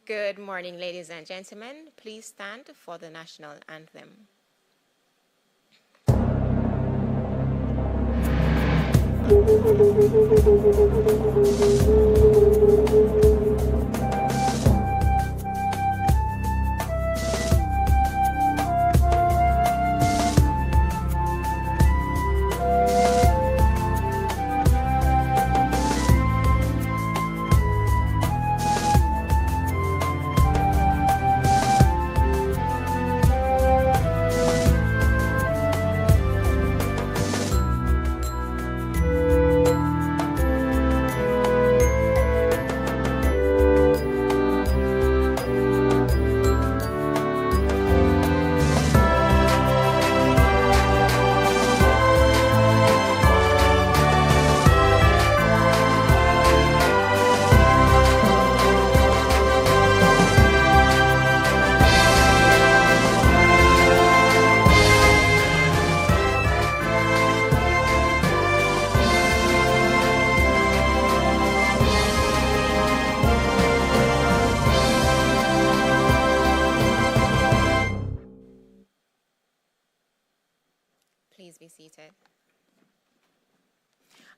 Good morning, ladies and gentlemen. Please stand for the national anthem. Please be seated.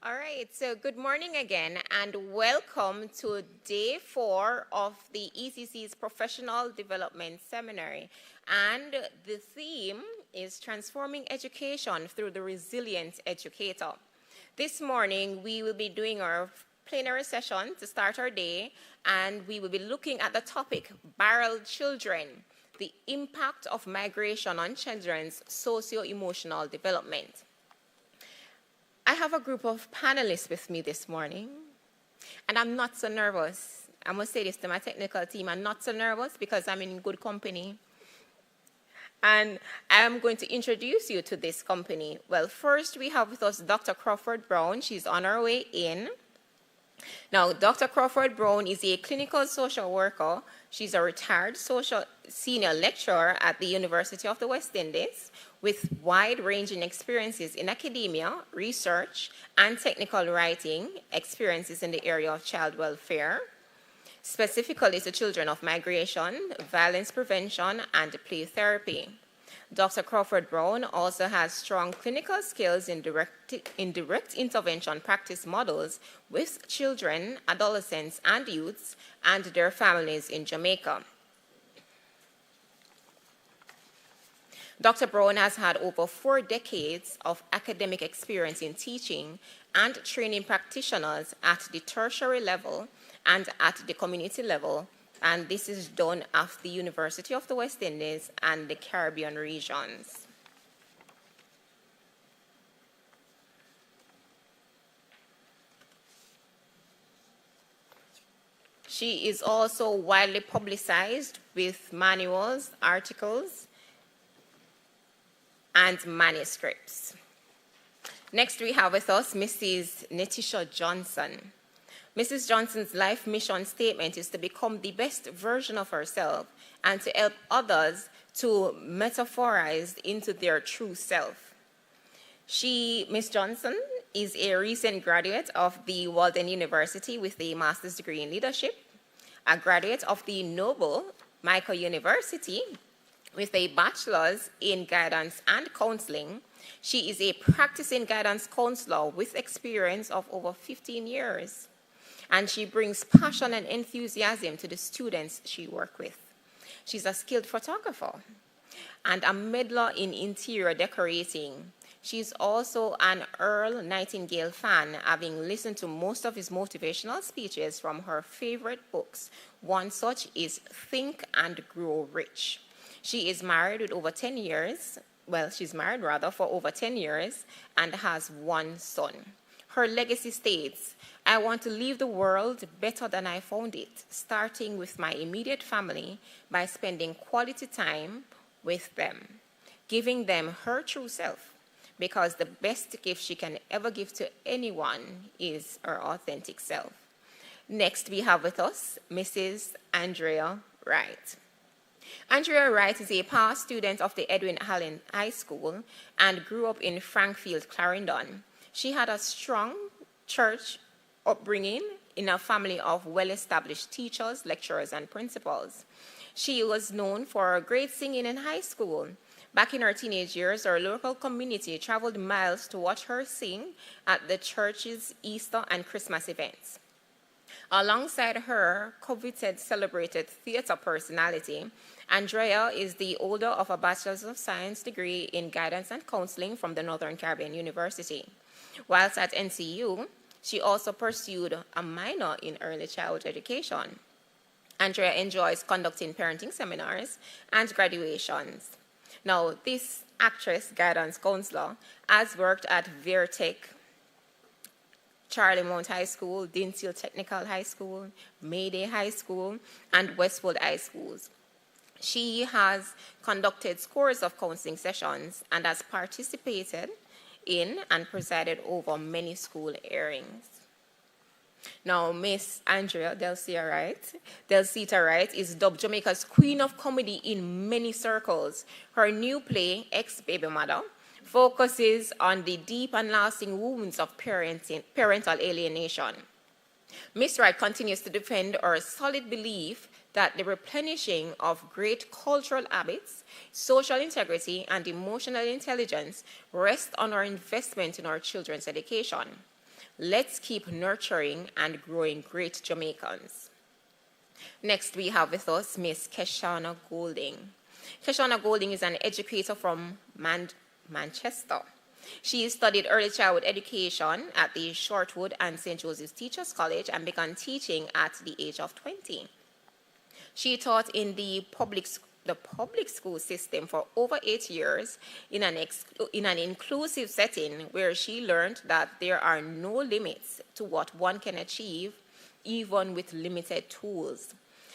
All right, so good morning again and welcome to day 4 of the ECC's Professional Development Seminary. And the theme is Transforming Education through the Resilient Educator. This morning, we will be doing our plenary session to start our day, and we will be looking at the topic, Barrel Children, the impact of migration on children's socio-emotional development. I have a group of panelists with me this morning, and I'm not so nervous. I must say this to my technical team, I'm not so nervous because I'm in good company. And I'm going to introduce you to this company. Well, first we have with us Dr. Crawford Brown. She's on her way in. Now, Dr. Crawford Brown is a clinical social worker. She's a retired senior lecturer at the University of the West Indies with wide-ranging experiences in academia, research, and technical writing, experiences in the area of child welfare, specifically to children of migration, violence prevention, and play therapy. Dr. Crawford Brown also has strong clinical skills in direct intervention practice models with children, adolescents, and youths and their families in Jamaica. Dr. Brown has had over 4 decades of academic experience in teaching and training practitioners at the tertiary level and at the community level, and this is done at the University of the West Indies and the Caribbean regions. She is also widely publicized with manuals, articles, and manuscripts. Next, we have with us Mrs. Netisha Johnson. Mrs. Johnson's life mission statement is to become the best version of herself and to help others to metaphorize into their true self. Ms. Johnson is a recent graduate of the Walden University with a master's degree in leadership, a graduate of the Noble Michael University with a bachelor's in guidance and counseling. She is a practicing guidance counselor with experience of over 15 years. And she brings passion and enthusiasm to the students she works with. She's a skilled photographer and a meddler in interior decorating. She's also an Earl Nightingale fan, having listened to most of his motivational speeches from her favorite books. One such is Think and Grow Rich. She is married with over 10 years. Well, she's married rather for over 10 years and has 1 son. Her legacy states, I want to leave the world better than I found it, starting with my immediate family by spending quality time with them, giving them her true self, because the best gift she can ever give to anyone is her authentic self. Next, we have with us Mrs. Andrea Wright. Andrea Wright is a past student of the Edwin Allen High School and grew up in Frankfield, Clarendon. She had a strong church upbringing in a family of well-established teachers, lecturers, and principals. She was known for her great singing in high school. Back in her teenage years, her local community traveled miles to watch her sing at the church's Easter and Christmas events. Alongside her coveted celebrated theater personality, Andrea is the holder of a Bachelor of Science degree in Guidance and Counseling from the Northern Caribbean University. Whilst at NCU, she also pursued a minor in early childhood education. Andrea enjoys conducting parenting seminars and graduations. Now, this actress, guidance counselor, has worked at Vertec, Charlie Mount High School, Dinsil Technical High School, Mayday High School, and Westwood High Schools. She has conducted scores of counseling sessions and has participated in and presided over many school hearings. Now, Miss Andrea Delcita Wright is dubbed Jamaica's Queen of Comedy in many circles. Her new play, Ex-Baby Mother, focuses on the deep and lasting wounds of parental alienation. Miss Wright continues to defend her solid belief that the replenishing of great cultural habits, social integrity, and emotional intelligence rests on our investment in our children's education. Let's keep nurturing and growing great Jamaicans. Next, we have with us Miss Keshana Golding. Keshana Golding is an educator from Manchester. She studied early childhood education at the Shortwood and St. Joseph's Teachers College and began teaching at the age of 20. She taught in the public school system for over 8 years in an inclusive setting where she learned that there are no limits to what one can achieve, even with limited tools.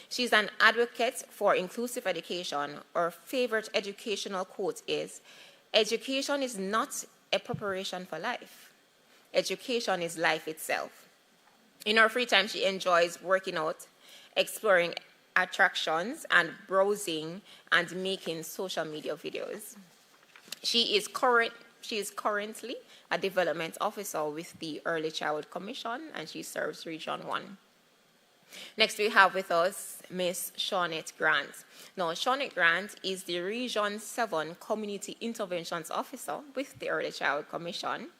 She's an advocate for inclusive education. Her favorite educational quote is, "Education is not a preparation for life. Education is life itself." In her free time, she enjoys working out, exploring attractions, and browsing and making social media videos. She is currently a development officer with the Early Childhood Commission, and she serves Region 1. Next, we have with us Miss Shawnette Grant. Now, Shawnette Grant is the Region 7 Community Interventions Officer with the Early Childhood Commission.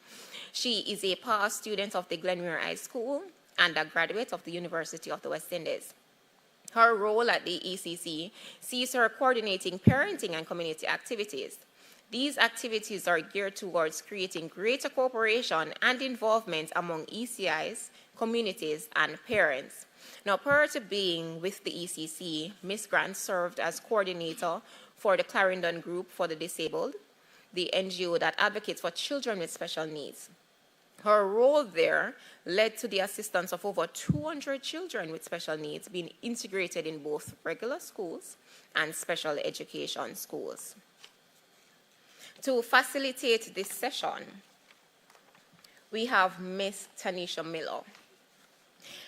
She is a past student of the Glenmuir High School and a graduate of the University of the West Indies. Her role at the ECC sees her coordinating parenting and community activities. These activities are geared towards creating greater cooperation and involvement among ECIs, communities, and parents. Now, prior to being with the ECC, Ms. Grant served as coordinator for the Clarendon Group for the Disabled, the NGO that advocates for children with special needs. Her role there led to the assistance of over 200 children with special needs being integrated in both regular schools and special education schools. To facilitate this session, we have Ms. Tanisha Miller.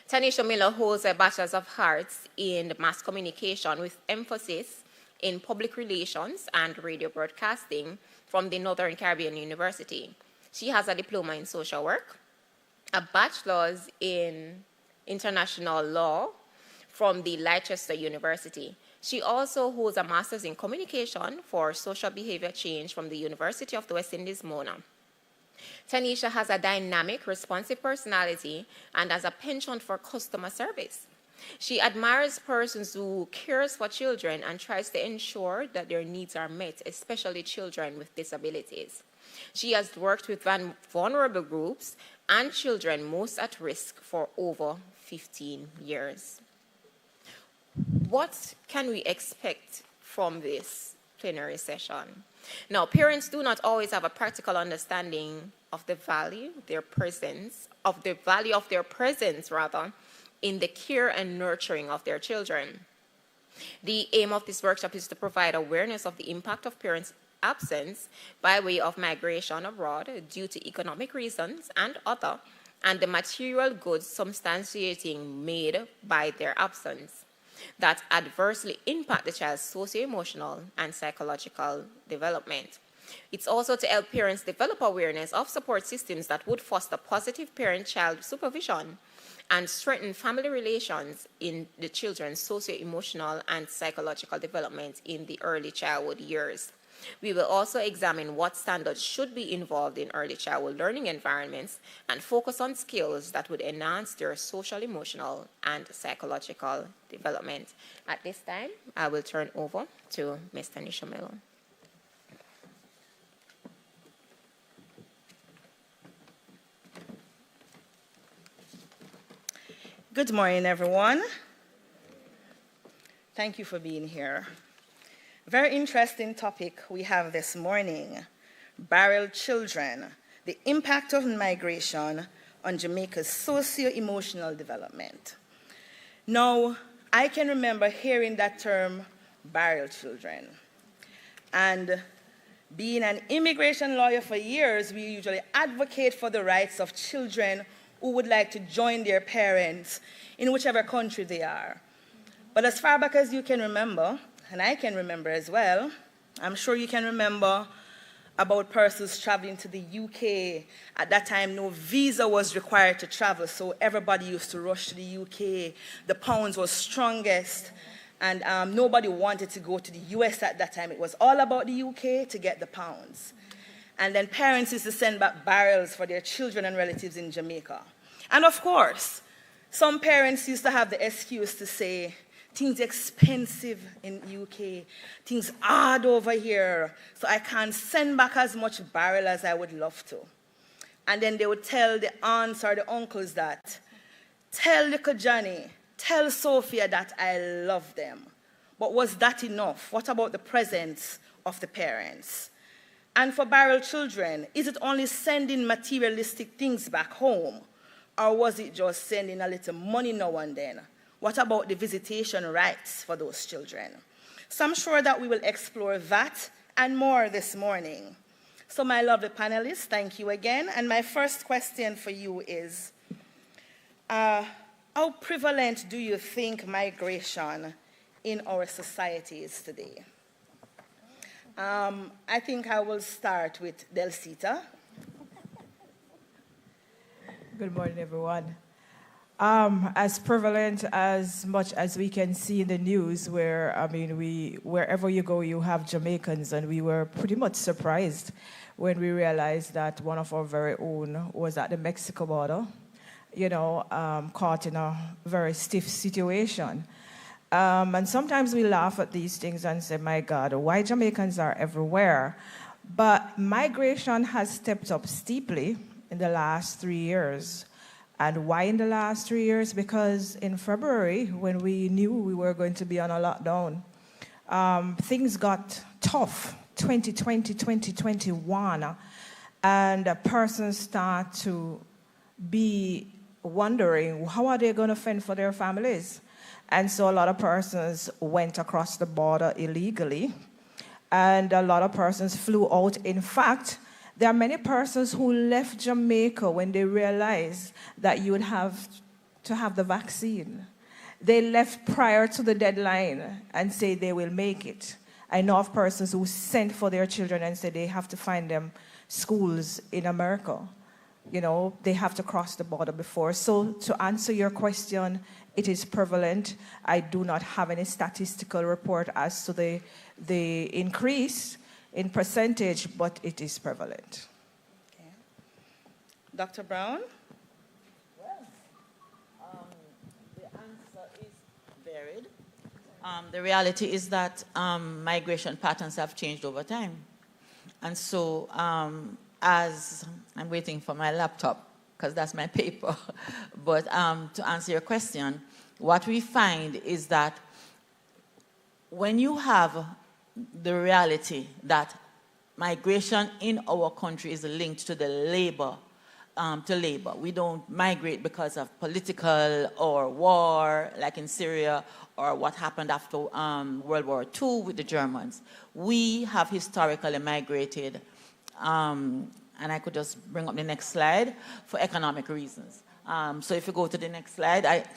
Tanisha Miller holds a Bachelor's of Arts in Mass Communication with emphasis in Public Relations and Radio Broadcasting from the Northern Caribbean University. She has a diploma in social work, a bachelor's in international law from the Leicester University. She also holds a master's in communication for social behavior change from the University of the West Indies, Mona. Tanisha has a dynamic, responsive personality and has a penchant for customer service. She admires persons who cares for children and tries to ensure that their needs are met, especially children with disabilities. She has worked with vulnerable groups and children most at risk for over 15 years. What can we expect from this plenary session? Now, parents do not always have a practical understanding of the value of their presence in the care and nurturing of their children. The aim of this workshop is to provide awareness of the impact of parents' absence by way of migration abroad due to economic reasons and the material goods substantiating made by their absence that adversely impact the child's socio-emotional and psychological development. It's also to help parents develop awareness of support systems that would foster positive parent-child supervision and strengthen family relations in the children's socio-emotional and psychological development in the early childhood years. We will also examine what standards should be involved in early childhood learning environments and focus on skills that would enhance their social, emotional, and psychological development. At this time, I will turn over to Mr. Nishamelo. Good morning, everyone. Thank you for being here. Very interesting topic we have this morning, barrel children, the impact of migration on Jamaica's socio-emotional development. Now, I can remember hearing that term, barrel children. And being an immigration lawyer for years, we usually advocate for the rights of children who would like to join their parents in whichever country they are. But as far back as you can remember, and I can remember as well, I'm sure you can remember about persons traveling to the UK. At that time, no visa was required to travel, so everybody used to rush to the UK. The pounds was strongest, and nobody wanted to go to the US at that time. It was all about the UK to get the pounds. And then parents used to send back barrels for their children and relatives in Jamaica. And of course, some parents used to have the excuse to say, things expensive in UK, things hard over here, so I can't send back as much barrel as I would love to. And then they would tell the aunts or the uncles that, tell little Johnny, tell Sophia that I love them. But was that enough? What about the presence of the parents? And for barrel children, is it only sending materialistic things back home? Or was it just sending a little money now and then? What about the visitation rights for those children? So I'm sure that we will explore that and more this morning. So my lovely panelists, thank you again. And my first question for you is, how prevalent do you think migration in our societies today? I think I will start with Delcita. Good morning, everyone. As prevalent as much as we can see in the news, where, wherever you go, you have Jamaicans, and we were pretty much surprised when we realized that one of our very own was at the Mexico border, caught in a very stiff situation. And sometimes we laugh at these things and say, my God, why Jamaicans are everywhere? But migration has stepped up steeply in the last 3 years. And why in the last 3 years? Because in February, when we knew we were going to be on a lockdown, things got tough, 2020, 2021, and persons start to be wondering, how are they going to fend for their families? And so a lot of persons went across the border illegally, and a lot of persons flew out. In fact, there are many persons who left Jamaica when they realized that you would have to have the vaccine. They left prior to the deadline and say they will make it. I know of persons who sent for their children and said they have to find them schools in America. They have to cross the border before. So to answer your question, it is prevalent. I do not have any statistical report as to the increase in percentage, but it is prevalent. Okay. Dr. Brown? Well, the answer is varied. The reality is that migration patterns have changed over time. And so as I'm waiting for my laptop, because that's my paper, but to answer your question, what we find is that when you have the reality that migration in our country is linked to the labor, we don't migrate because of political or war, like in Syria, or what happened after World War II with the Germans. We have historically migrated, and I could just bring up the next slide, for economic reasons. So if you go to the next slide,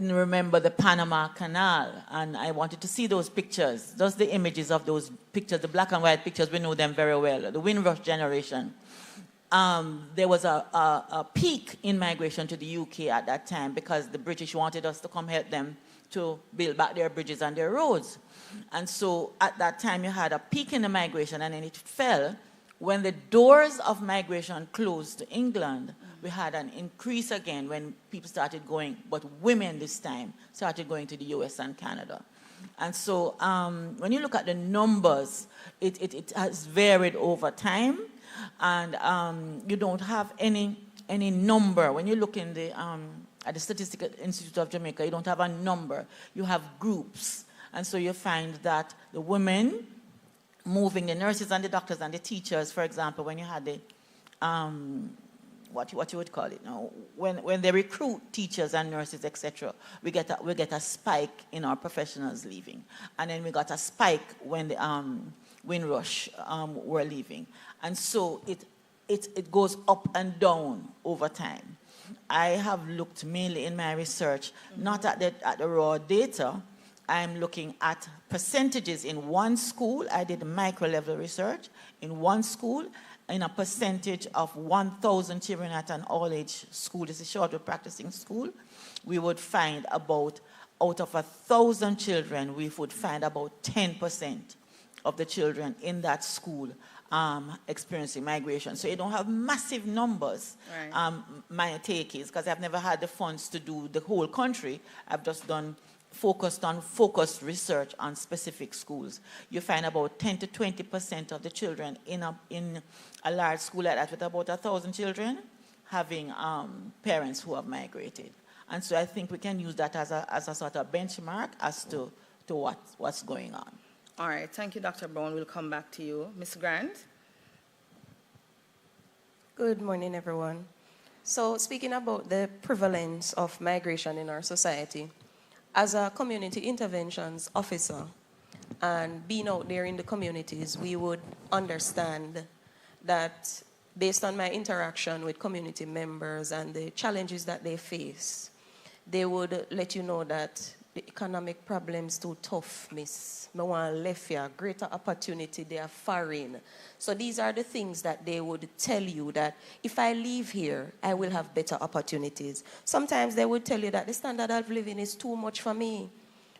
remember the Panama Canal, and I wanted to see those pictures, just the images of those pictures, the black and white pictures, we know them very well, the Windrush generation. There was a peak in migration to the UK at that time because the British wanted us to come help them to build back their bridges and their roads. And so at that time you had a peak in the migration, and then it fell. When the doors of migration closed to England, we had an increase again when people started going, but women this time started going to the US and Canada. And so when you look at the numbers, it has varied over time, and you don't have any number. When you look in at the Statistical Institute of Jamaica, you don't have a number. You have groups. And so you find that the women moving, the nurses and the doctors and the teachers, for example, when you had the, what you would call it now, when they recruit teachers and nurses, etc., we get a spike in our professionals leaving. And then we got a spike when the Windrush were leaving. And so it goes up and down over time. I have looked mainly in my research, not at the raw data. I'm looking at percentages in one school. I did micro-level research. In one school, in a percentage of 1,000 children at an all-age school, this is short-wave practicing school, we would find about, out of 1,000 children, we would find about 10% of the children in that school experiencing migration. So you don't have massive numbers. Right. My take is, because I've never had the funds to do the whole country, I've just focused research on specific schools. You find about 10 to 20% of the children in a large school like that with about 1,000 children having parents who have migrated. And so I think we can use that as a sort of benchmark as to what's going on. All right, thank you, Dr. Brown. We'll come back to you. Ms. Grant? Good morning, everyone. So speaking about the prevalence of migration in our society, as a community interventions officer and being out there in the communities, we would understand that based on my interaction with community members and the challenges that they face, they would let you know that the economic problems too tough, miss. Me want left here, greater opportunity, they are foreign. So these are the things that they would tell you that if I leave here, I will have better opportunities. Sometimes they would tell you that the standard of living is too much for me.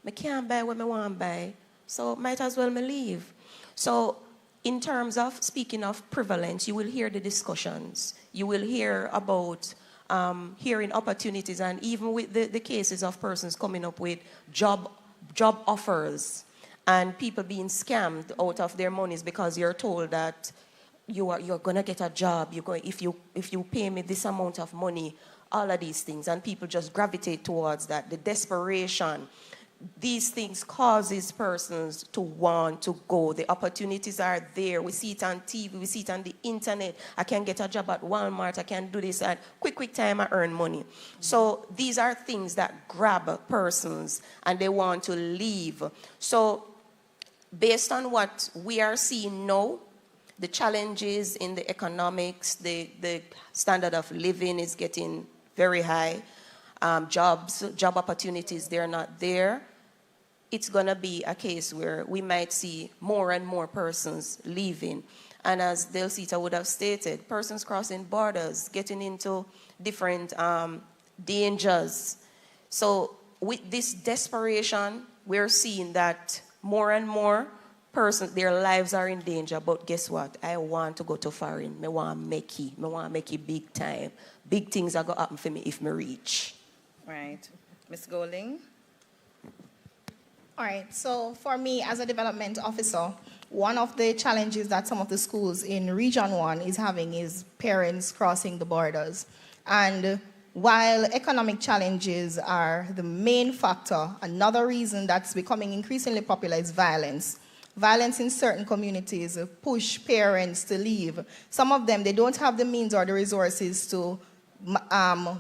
I can't buy what I want to buy, so might as well me leave. So in terms of speaking of prevalence, you will hear the discussions. You will hear about hearing opportunities, and even with the cases of persons coming up with job offers and people being scammed out of their monies because you're told that you're going to get a job, if you pay me this amount of money, all of these things, and people just gravitate towards that. The desperation, these things causes persons to want to go. The opportunities are there. We see it on TV, we see it on the internet. I can get a job at Walmart, I can do this at quick time, I earn money. So these are things that grab persons and they want to leave. So based on what we are seeing now, the challenges in the economics, the standard of living is getting very high. Job opportunities, they're not there. It's going to be a case where we might see more and more persons leaving. And as Delcita would have stated, persons crossing borders, getting into different dangers. So with this desperation, we're seeing that more and more persons, their lives are in danger. But guess what? I want to go to foreign. I want to make it big time. Big things are going to happen for me if I reach. Right. Ms. Golding? All right, so for me as a development officer, one of the challenges that some of the schools in Region 1 is having is parents crossing the borders. And while economic challenges are the main factor, another reason that's becoming increasingly popular is violence. Violence in certain communities push parents to leave. Some of them, they don't have the means or the resources to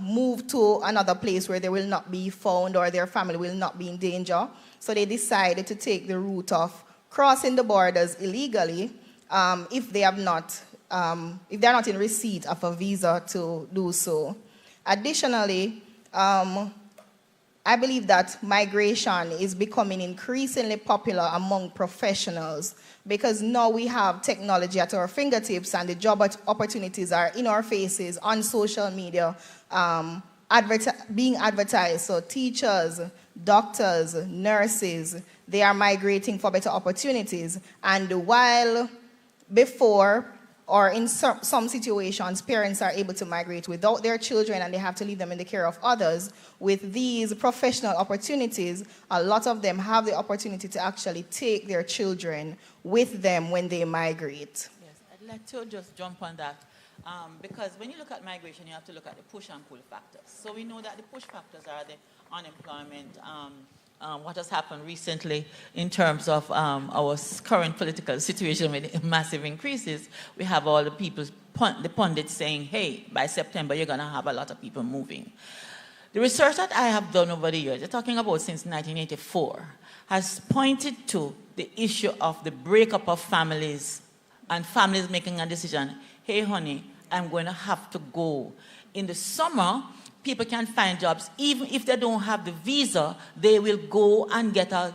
move to another place where they will not be found or their family will not be in danger. So they decided to take the route of crossing the borders illegally if they're not in receipt of a visa to do so. Additionally, I believe that migration is becoming increasingly popular among professionals because now we have technology at our fingertips and the job opportunities are in our faces on social media, being advertised. So teachers, doctors, nurses, they are migrating for better opportunities. And while before, or in some situations, parents are able to migrate without their children and they have to leave them in the care of others. With these professional opportunities, a lot of them have the opportunity to actually take their children with them when they migrate. Yes, I'd like to just jump on that. Because when you look at migration, you have to look at the push and pull factors. So we know that the push factors are the unemployment, what has happened recently in terms of our current political situation with massive increases. We have all the people, the pundits saying, hey, by September, you're going to have a lot of people moving. The research that I have done over the years, you're talking about since 1984, has pointed to the issue of the breakup of families and families making a decision, hey, honey, I'm going to have to go. In the summer, people can find jobs. Even if they don't have the visa, they will go and get a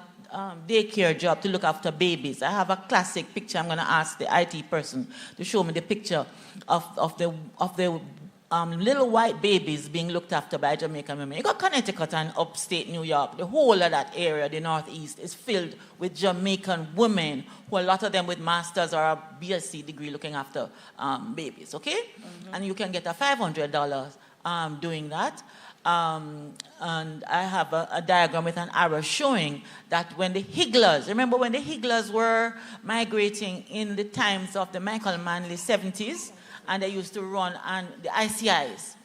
daycare job to look after babies. I have a classic picture. I'm going to ask the IT person to show me the picture of the little white babies being looked after by Jamaican women. You got Connecticut and upstate New York. The whole of that area, the Northeast, is filled with Jamaican women, who a lot of them with masters or a BSc degree looking after babies, okay? Mm-hmm. And you can get a $500 doing that. And I have a diagram with an arrow showing that when the Higglers, remember when the Higglers were migrating in the times of the Michael Manley 70s, and they used to run on the ICIs,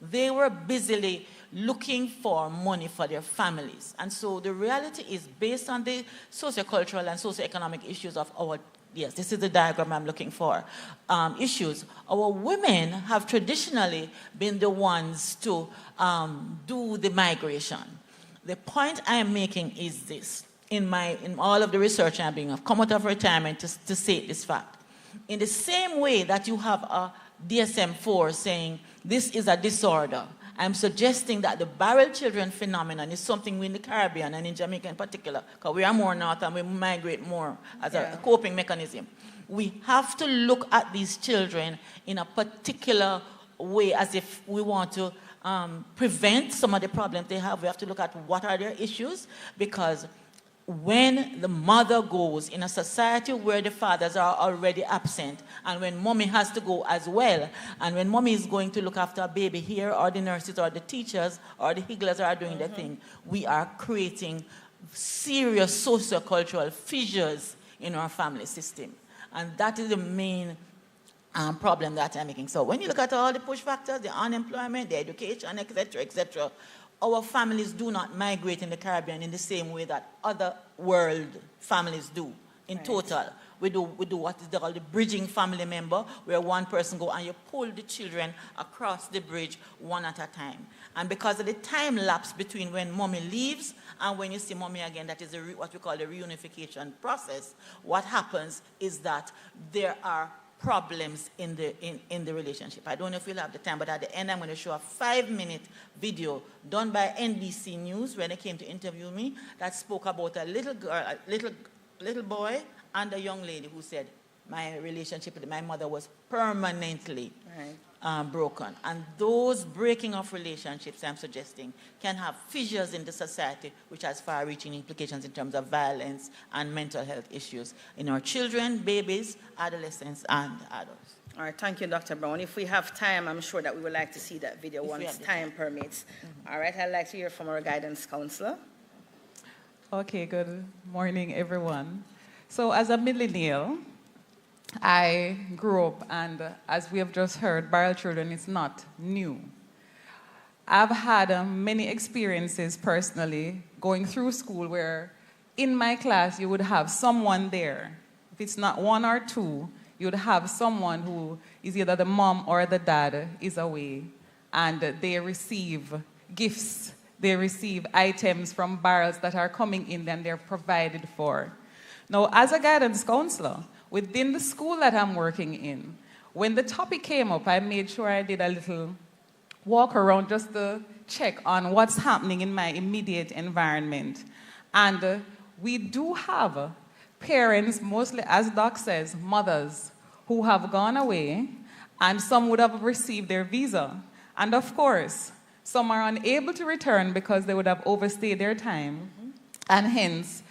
they were busily looking for money for their families. And so the reality is, based on the sociocultural and socioeconomic issues of our, yes, this is the diagram I'm looking for, issues, our women have traditionally been the ones to do the migration. The point I am making is this. In all of the research I'm doing, I've come out of retirement to say this fact. In the same way that you have a DSM-4 saying this is a disorder, I'm suggesting that the barrel children phenomenon is something in the Caribbean and in Jamaica in particular, because we are more north and we migrate more as a coping mechanism. We have to look at these children in a particular way as if we want to prevent some of the problems they have. We have to look at what are their issues, because when the mother goes in a society where the fathers are already absent, and when mommy has to go as well, and when mommy is going to look after a baby here, or the nurses, or the teachers, or the Higglers are doing their thing, we are creating serious sociocultural fissures in our family system. And that is the main problem that I'm making. So when you look at all the push factors, the unemployment, the education, etc., our families do not migrate in the Caribbean in the same way that other world families do. In total, we do what is called the bridging family member, where one person go and you pull the children across the bridge one at a time. And because of the time lapse between when mommy leaves and when you see mommy again, that is what we call the reunification process, what happens is that there are problems in the relationship. I don't know if you'll have the time, but at the end I'm going to show a 5-minute video done by NBC News when they came to interview me that spoke about a little girl, a little boy and a young lady who said, my relationship with my mother was permanently broken. And those breaking of relationships, I'm suggesting, can have fissures in the society, which has far-reaching implications in terms of violence and mental health issues in our children, babies, adolescents, and adults. All right, thank you, Dr. Brown. If we have time, I'm sure that we would like to see that video once time permits. All right, I'd like to hear from our guidance counselor. Okay, good morning, everyone. So as a millennial, I grew up, and as we have just heard, barrel children is not new. I've had many experiences personally going through school where in my class you would have someone there. If it's not one or two, you would have someone who is either the mom or the dad is away, and they receive gifts, they receive items from barrels that are coming in and they're provided for. Now, as a guidance counselor, within the school that I'm working in, when the topic came up, I made sure I did a little walk around just to check on what's happening in my immediate environment. And we do have parents, mostly, as Doc says, mothers, who have gone away, and some would have received their visa. And of course, some are unable to return because they would have overstayed their time. And hence,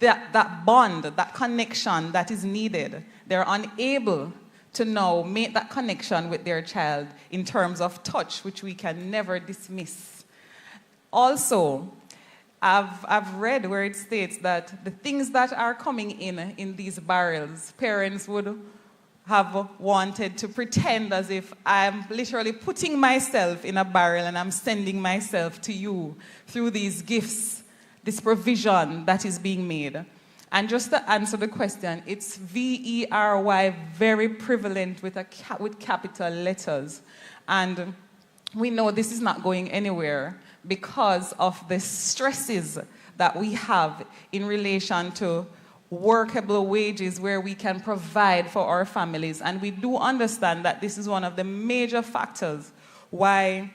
that bond, that connection that is needed, they're unable to now make that connection with their child in terms of touch, which we can never dismiss. Also, I've read where it states that the things that are coming in these barrels, parents would have wanted to pretend as if I'm literally putting myself in a barrel and I'm sending myself to you through these gifts, this provision that is being made. And just to answer the question, it's VERY, very prevalent with capital letters. And we know this is not going anywhere because of the stresses that we have in relation to workable wages where we can provide for our families. And we do understand that this is one of the major factors why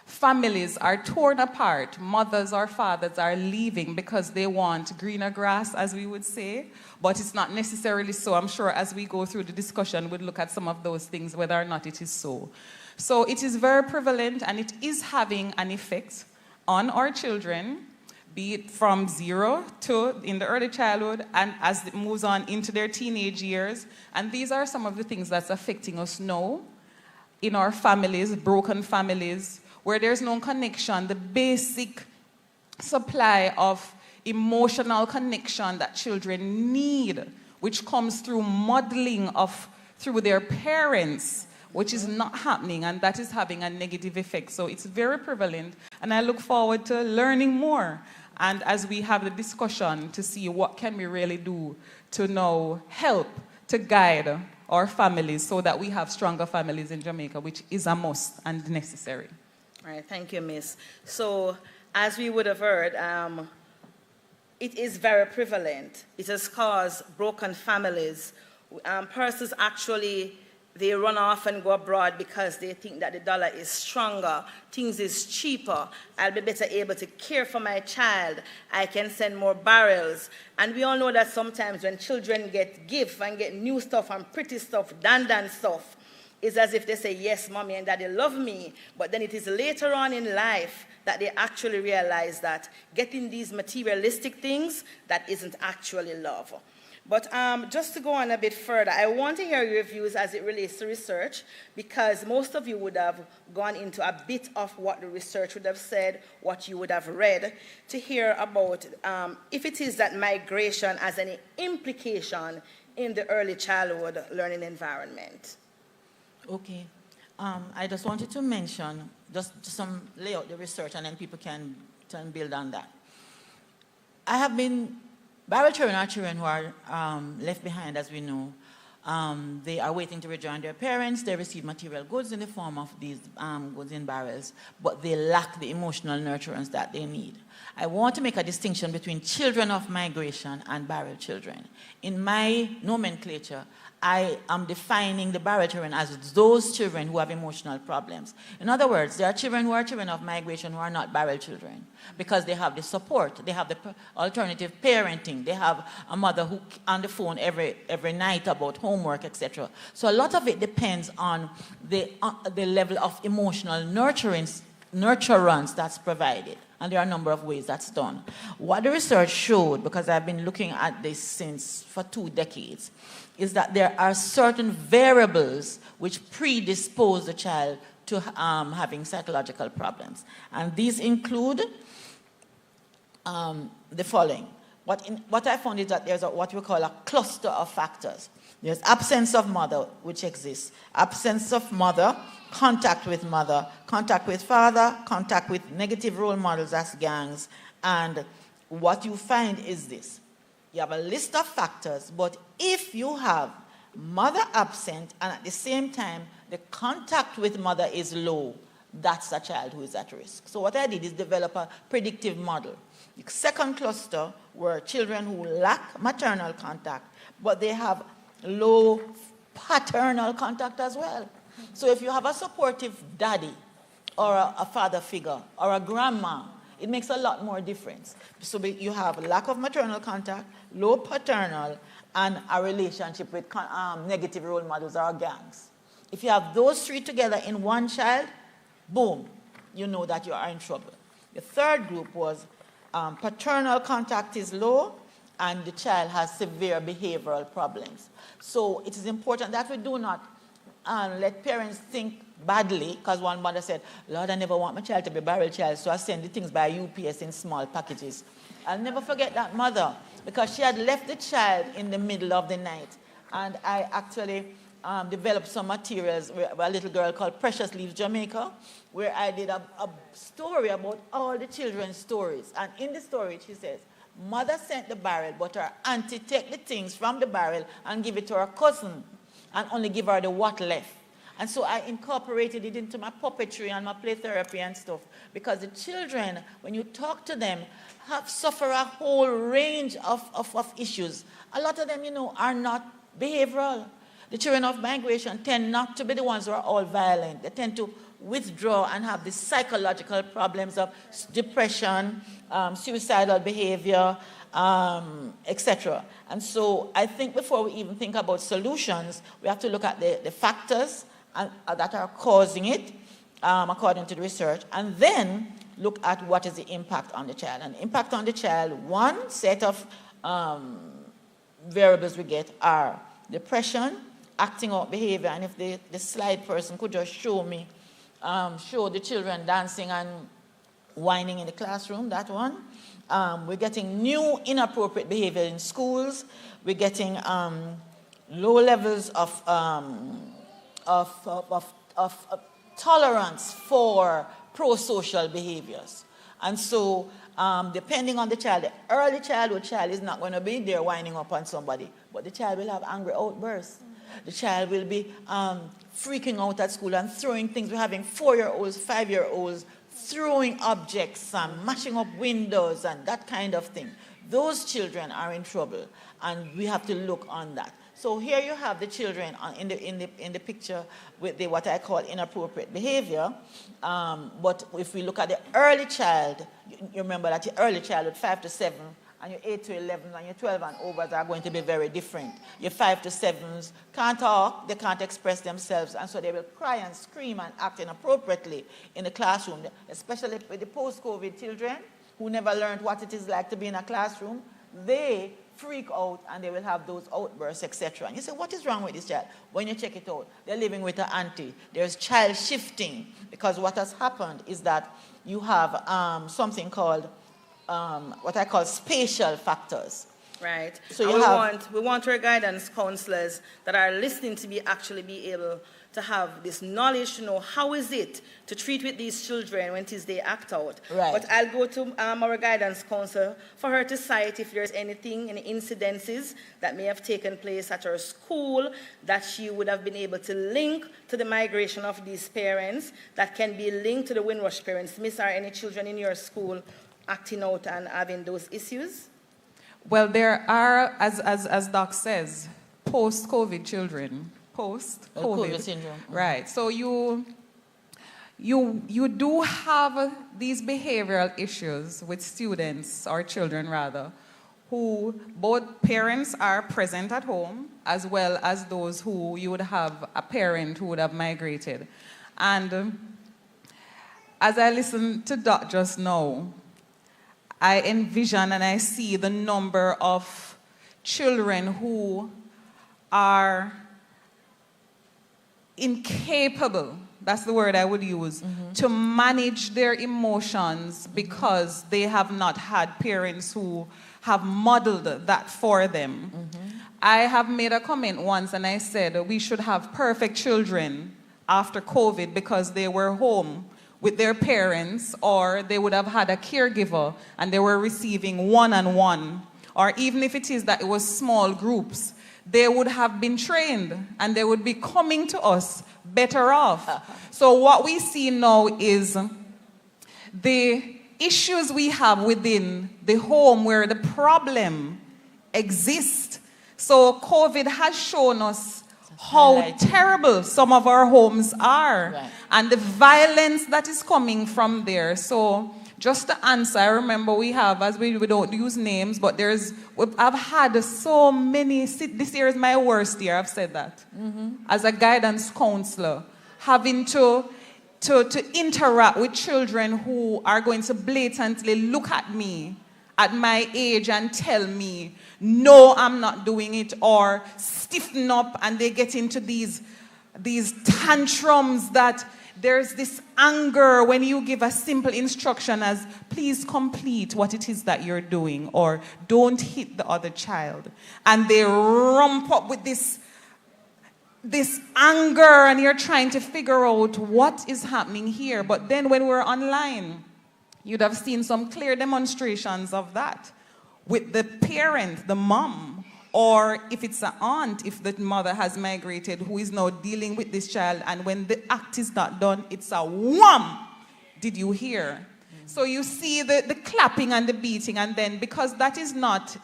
families are torn apart. Mothers or fathers are leaving because they want greener grass, as we would say, but it's not necessarily so. I'm sure as we go through the discussion, we'll look at some of those things, whether or not it is so. So it is very prevalent, and it is having an effect on our children, be it from 0 to in the early childhood and as it moves on into their teenage years. And these are some of the things that's affecting us now in our families, broken families, where there's no connection, the basic supply of emotional connection that children need, which comes through modeling through their parents, which is not happening, and that is having a negative effect. So it's very prevalent, and I look forward to learning more. And as we have the discussion to see what can we really do to now help to guide our families so that we have stronger families in Jamaica, which is a must and necessary. All right, thank you, Miss. So, as we would have heard, it is very prevalent. It has caused broken families. Persons actually, they run off and go abroad because they think that the dollar is stronger, things is cheaper, I'll be better able to care for my child, I can send more barrels. And we all know that sometimes when children get gifts and get new stuff and pretty stuff, dandan stuff, it's as if they say, yes, mommy and daddy love me, but then it is later on in life that they actually realize that getting these materialistic things, that isn't actually love. But just to go on a bit further, I want to hear your views as it relates to research, because most of you would have gone into a bit of what the research would have said, what you would have read, to hear about if it is that migration has any implication in the early childhood learning environment. Okay. I just wanted to mention, just some lay out the research, and then people can build on that. Barrel children are children who are left behind, as we know. They are waiting to rejoin their parents. They receive material goods in the form of these goods in barrels, but they lack the emotional nurturance that they need. I want to make a distinction between children of migration and barrel children. In my nomenclature, I am defining the barrel children as those children who have emotional problems. In other words, there are children who are children of migration who are not barrel children because they have the support, they have the alternative parenting, they have a mother who on the phone every night about homework, etc. So a lot of it depends on the level of emotional nurturance that's provided. And there are a number of ways that's done. What the research showed, because I've been looking at this for 2 decades, is that there are certain variables which predispose the child to having psychological problems. And these include the following. What I found is that there's what we call a cluster of factors. There's absence of mother, which exists. Absence of mother, contact with father, contact with negative role models as gangs. And what you find is this. You have a list of factors, but if you have mother absent and at the same time the contact with mother is low, that's a child who is at risk. So what I did is develop a predictive model. The second cluster were children who lack maternal contact, but they have low paternal contact as well. So if you have a supportive daddy or a father figure, or a grandma. It makes a lot more difference. So you have lack of maternal contact, low paternal, and a relationship with negative role models or gangs. If you have those three together in one child, boom, you know that you are in trouble. The third group was paternal contact is low, and the child has severe behavioral problems. So it is important that we do not let parents think badly, because one mother said, Lord, I never want my child to be a barrel child, so I send the things by UPS in small packages. I'll never forget that mother, because she had left the child in the middle of the night. And I actually developed some materials where a little girl called Precious Leaves Jamaica, where I did a story about all the children's stories. And in the story, she says, mother sent the barrel, but her auntie take the things from the barrel and give it to her cousin, and only give her the what left. And so I incorporated it into my puppetry and my play therapy and stuff, because the children, when you talk to them, suffer a whole range of issues. A lot of them, are not behavioral. The children of migration tend not to be the ones who are all violent. They tend to withdraw and have the psychological problems of depression, suicidal behavior, etc. And so I think before we even think about solutions, we have to look at the factors that are causing it, according to the research, and then look at what is the impact on the child. And the impact on the child, one set of variables we get are depression, acting out behavior, and if the slide person could just show me, show the children dancing and whining in the classroom, that one. We're getting new inappropriate behavior in schools. We're getting low levels of tolerance for pro-social behaviors. And so, depending on the child, the early childhood child is not going to be there winding up on somebody, but the child will have angry outbursts. The child will be freaking out at school and throwing things. We're having 4-year-olds, 5-year-olds throwing objects and mashing up windows and that kind of thing. Those children are in trouble, and we have to look on that. So here you have the children in the picture with what I call inappropriate behavior. But if we look at the early child, you remember that the early childhood, 5 to 7, and your 8 to 11 and your 12 and overs are going to be very different. Your 5 to 7s can't talk, they can't express themselves, and so they will cry and scream and act inappropriately in the classroom, especially with the post-COVID children who never learned what it is like to be in a classroom. They freak out and they will have those outbursts, etc. And you say, what is wrong with this child? When you check it out, they're living with an auntie. There's child shifting, because what has happened is that you have something called what I call spatial factors. Right. So we want our guidance counselors that are listening to be able to have this knowledge to know how is it to treat with these children when it is they act out. Right. But I'll go to our guidance counselor for her to cite if there's anything, any incidences that may have taken place at her school that she would have been able to link to the migration of these parents, that can be linked to the Windrush parents. Miss, are any children in your school acting out and having those issues? Well, there are, as Doc says, post-COVID children. Post-COVID syndrome. Right. So you do have these behavioral issues with students, or children rather, who both parents are present at home, as well as those who you would have a parent who would have migrated. And as I listened to Doc just now, I envision and I see the number of children who are incapable, that's the word I would use, to manage their emotions because they have not had parents who have modeled that for them. I have made a comment once and I said we should have perfect children after COVID because they were home with their parents, or they would have had a caregiver and they were receiving one-on-one, or even if it is that it was small groups, they would have been trained and they would be coming to us better off. So what we see now is the issues we have within the home where the problem exists. So COVID has shown us how terrible some of our homes are, Right. and the violence that is coming from there. So just to answer, I remember we have, as we don't use names, but I've had so many, this year is my worst year, I've said that, as a guidance counselor, having to interact with children who are going to blatantly look at me at my age and tell me, no, I'm not doing it, or stiffen up, and they get into these tantrums that there's this anger when you give a simple instruction as, please complete what it is that you're doing, or don't hit the other child. And they rump up with this anger, and you're trying to figure out what is happening here. But then when we're online, you'd have seen some clear demonstrations of that with the parent, the mom, or if it's an aunt, if the mother has migrated, who is now dealing with this child, and when the act is not done, it's a wham! Did you hear? So you see the clapping and the beating, and then because that is not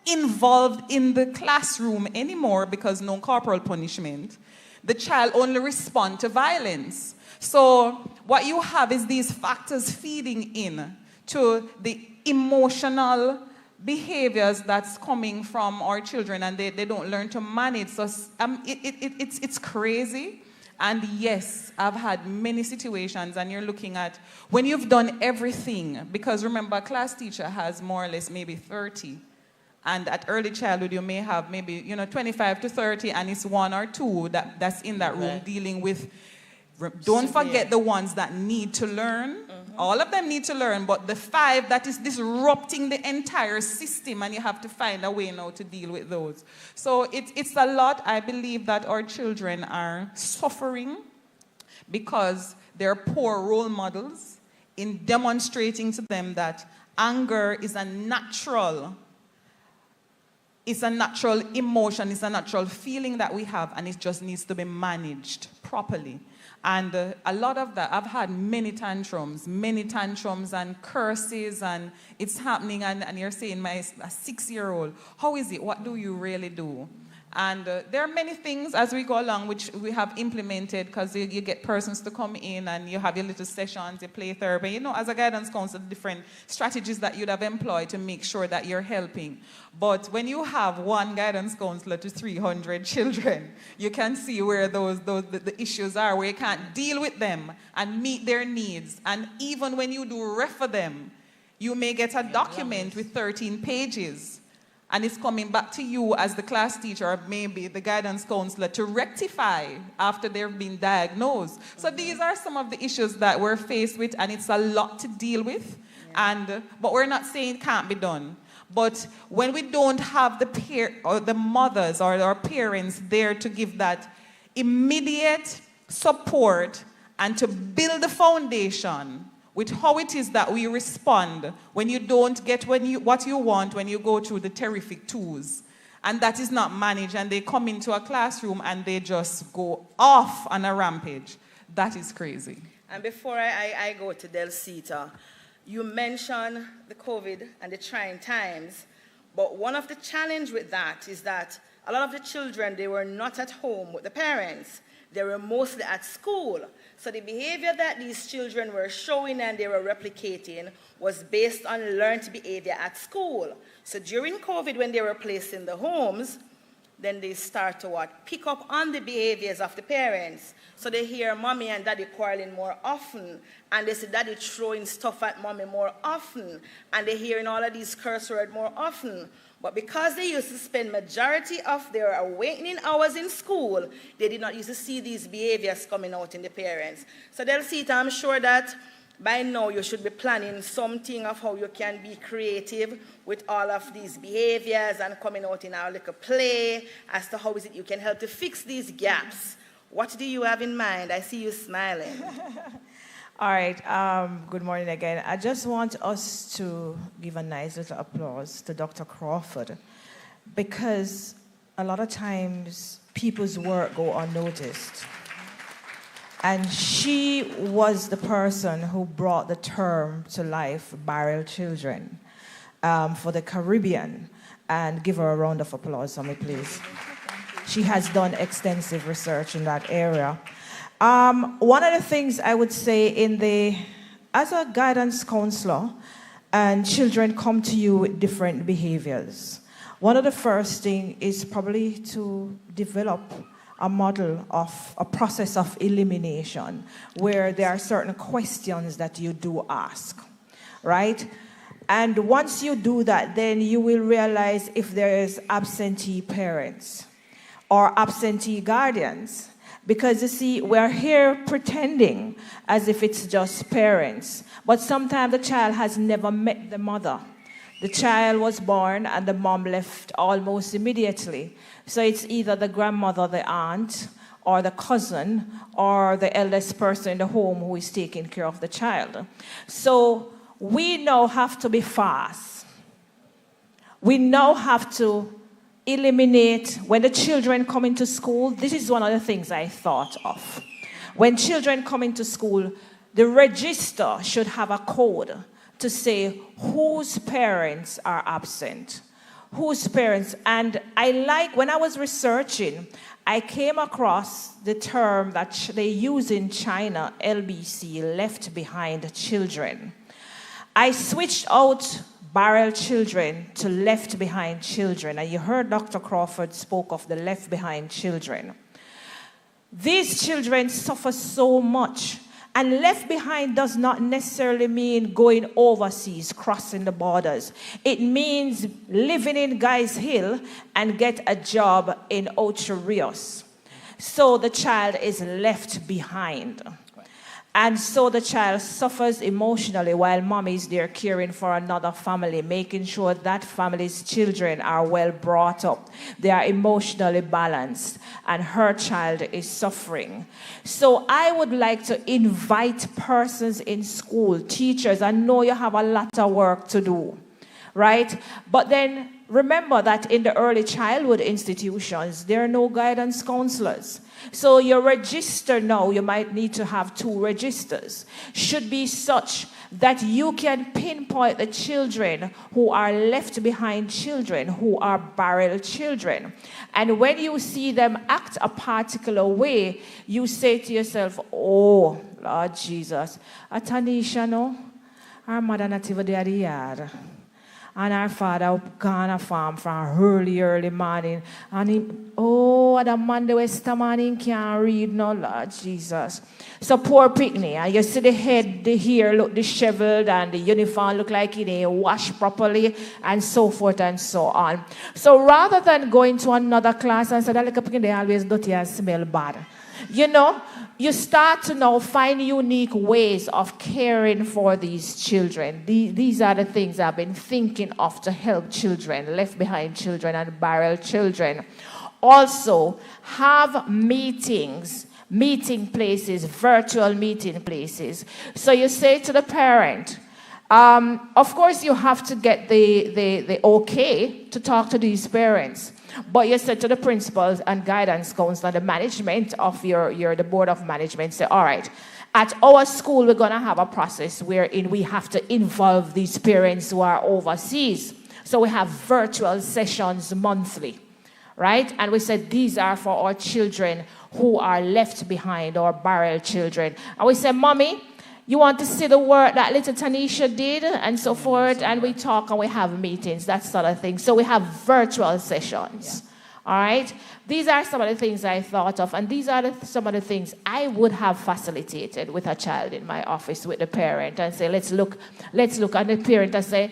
involved in the classroom anymore, because no corporal punishment, the child only responds to violence. So what you have is these factors feeding in to the emotional behaviors that's coming from our children, and they don't learn to manage. So it's crazy. And yes, I've had many situations, and you're looking at when you've done everything, because remember, a class teacher has more or less maybe 30. And at early childhood, you may have maybe 25 to 30, and it's one or two that's in that room dealing with. Don't forget the ones that need to learn. All of them need to learn, but the 5 that is disrupting the entire system, and you have to find a way now to deal with those. So it's a lot. I believe that our children are suffering because they're poor role models in demonstrating to them that anger is a natural emotion, it's a natural feeling that we have, and it just needs to be managed properly. And a lot of that, I've had many tantrums and curses, and it's happening, and you're saying, a 6-year-old, how is it? What do you really do? And there are many things as we go along which we have implemented, because you get persons to come in and you have your little sessions, you play therapy. As a guidance counselor, different strategies that you'd have employed to make sure that you're helping. But when you have one guidance counselor to 300 children, you can see where the issues are, where you can't deal with them and meet their needs. And even when you do refer them, you may get a document with 13 pages. And it's coming back to you as the class teacher, or maybe the guidance counselor, to rectify after they've been diagnosed. So these are some of the issues that we're faced with, and it's a lot to deal with. But we're not saying it can't be done. But when we don't have the mothers or our parents there to give that immediate support and to build the foundation with how it is that we respond when you don't get what you want when you go through the terrific tools. And that is not managed, and they come into a classroom and they just go off on a rampage. That is crazy. And before I go to Delcita, you mentioned the COVID and the trying times, but one of the challenges with that is that a lot of the children, they were not at home with the parents. They were mostly at school. So the behavior that these children were showing and they were replicating was based on learned behavior at school. So during COVID, when they were placed in the homes, then they start to pick up on the behaviors of the parents. So they hear mommy and daddy quarreling more often, and they see daddy throwing stuff at mommy more often, and they're hearing all of these curse words more often. But because they used to spend majority of their awakening hours in school, they did not used to see these behaviors coming out in the parents. So Delcita, I'm sure that by now you should be planning something of how you can be creative with all of these behaviors and coming out in our little play as to how is it you can help to fix these gaps. What do you have in mind? I see you smiling. All right, good morning again. I just want us to give a nice little applause to Dr. Crawford, because a lot of times people's work go unnoticed. And she was the person who brought the term to life, barrel children, for the Caribbean. And give her a round of applause for me, please. she has done extensive research in that area. One of the things I would say as a guidance counselor, and children come to you with different behaviors, one of the first things is probably to develop a model of a process of elimination where there are certain questions that you do ask, right? And once you do that, then you will realize if there is absentee parents or absentee guardians. Because you see, we're here pretending as if it's just parents. But sometimes the child has never met the mother. The child was born and the mom left almost immediately. So it's either the grandmother, the aunt, or the cousin, or the eldest person in the home who is taking care of the child. So we now have to be fast. We now have to eliminate, when the children come into school, this is one of the things I thought of. When children come into school, the register should have a code to say whose parents are absent, whose parents. And when I was researching, I came across the term that they use in China, LBC, left behind children. I switched out barrel children to left behind children. And you heard Dr. Crawford spoke of the left behind children. These children suffer so much. And left behind does not necessarily mean going overseas, crossing the borders. It means living in Guys Hill and get a job in Ocho Rios. So the child is left behind. And so the child suffers emotionally while mommy is there caring for another family, making sure that family's children are well brought up. They are emotionally balanced, and her child is suffering. So I would like to invite persons in school, teachers. I know you have a lot of work to do, right? But then remember that in the early childhood institutions, there are no guidance counselors. So your register now, you might need to have 2 registers, should be such that you can pinpoint the children who are left behind children, who are barrel children. And when you see them act a particular way, you say to yourself, oh, Lord Jesus, a Tanisha, no? Our mother not even there the yard. And our father gone a farm from early morning. And he, the man the West morning can't read, no, Lord Jesus. So poor picnic. And you see the head, the hair look disheveled, and the uniform look like it ain't washed properly, and so forth and so on. So rather than going to another class and say, that little picnic, they always dirty and smell bad. You know, you start to now find unique ways of caring for these children. These are the things I've been thinking of to help children, left behind children and barrel children. Also, have meetings, meeting places, virtual meeting places. So you say to the parent, of course you have to get the okay to talk to these parents. But you said to the principals and guidance counselor, the management of the board of management, say, all right, at our school, we're going to have a process wherein we have to involve these parents who are overseas. So we have virtual sessions monthly, right? And we said these are for our children who are left behind, or barrel children. And we said, Mommy, you want to see the work that little Tanisha did, and so forth, and we talk and we have meetings, that sort of thing. So we have virtual sessions, all right? These are some of the things I thought of, and these are some of the things I would have facilitated with a child in my office with the parent and say, let's look, and the parent and say,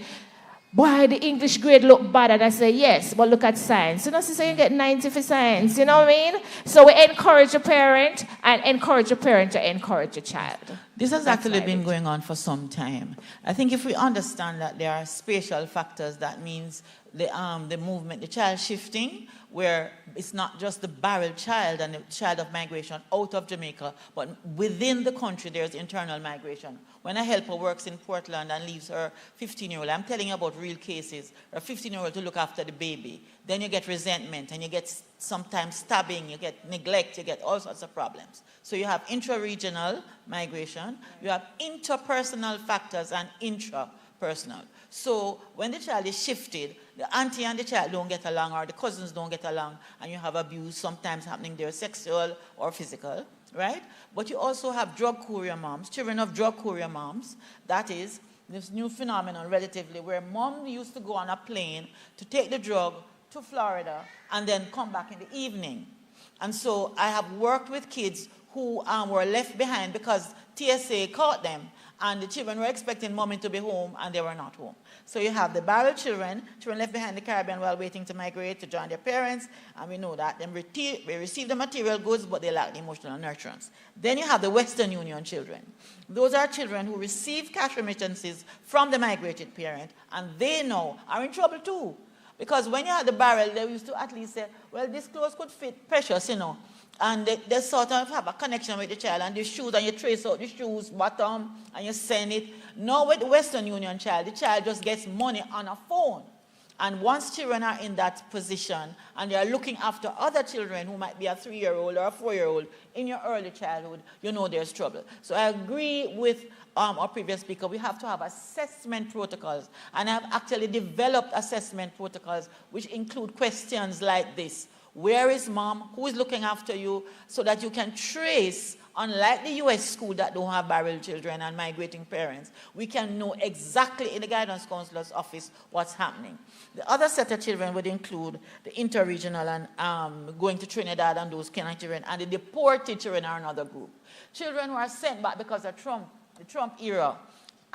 boy, the English grade look bad. And I say, yes, but look at science. You know, so you get 90 for science, you know what I mean? So we encourage a parent and encourage a parent to encourage a child. This has actually been going on for some time. I think if we understand that there are spatial factors, that means the movement, the child shifting, where it's not just the barrel child and the child of migration out of Jamaica, but within the country there's internal migration. When a helper works in Portland and leaves her 15-year-old, I'm telling you about real cases, a 15-year-old to look after the baby, then you get resentment and you get sometimes stabbing, you get neglect, you get all sorts of problems. So you have intra-regional migration, you have interpersonal factors and intra-personal personal. So when the child is shifted, the auntie and the child don't get along, or the cousins don't get along, and you have abuse sometimes happening there, sexual or physical, right? But you also have drug courier moms, children of drug courier moms. That is this new phenomenon relatively, where mom used to go on a plane to take the drug to Florida and then come back in the evening. And so I have worked with kids who were left behind because TSA caught them, and the children were expecting mommy to be home, and they were not home. So you have the barrel children left behind in the Caribbean while waiting to migrate to join their parents, and we know that. They receive the material goods, but they lack the emotional nurturance. Then you have the Western Union children. Those are children who receive cash remittances from the migrated parent, and they now are in trouble too. Because when you had the barrel, they used to at least say, well, this clothes could fit Precious, you know. And they sort of have a connection with the child, and the shoes, and you trace out the shoes, bottom, and you send it. Now with the Western Union child, the child just gets money on a phone. And once children are in that position, and they are looking after other children who might be a 3-year-old or a 4-year-old in your early childhood, you know there's trouble. So I agree with our previous speaker. We have to have assessment protocols. And I've actually developed assessment protocols which include questions like this. Where is mom? Who is looking after you? So that you can trace, unlike the US school that don't have barrel children and migrating parents, we can know exactly in the guidance counselor's office what's happening. The other set of children would include the interregional and going to Trinidad and those kind of children, and the deported children are another group. Children who are sent back because of the Trump era.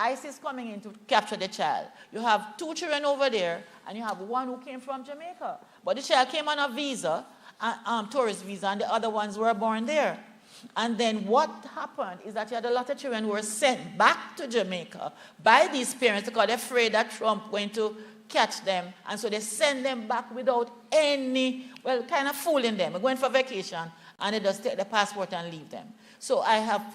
ICE is coming in to capture the child. You have 2 children over there, and you have one who came from Jamaica. But the child came on a visa, tourist visa, and the other ones were born there. And then what happened is that you had a lot of children who were sent back to Jamaica by these parents because they're afraid that Trump going to catch them. And so they send them back without any, well, kind of fooling them. We're going for vacation, and they just take the passport and leave them. So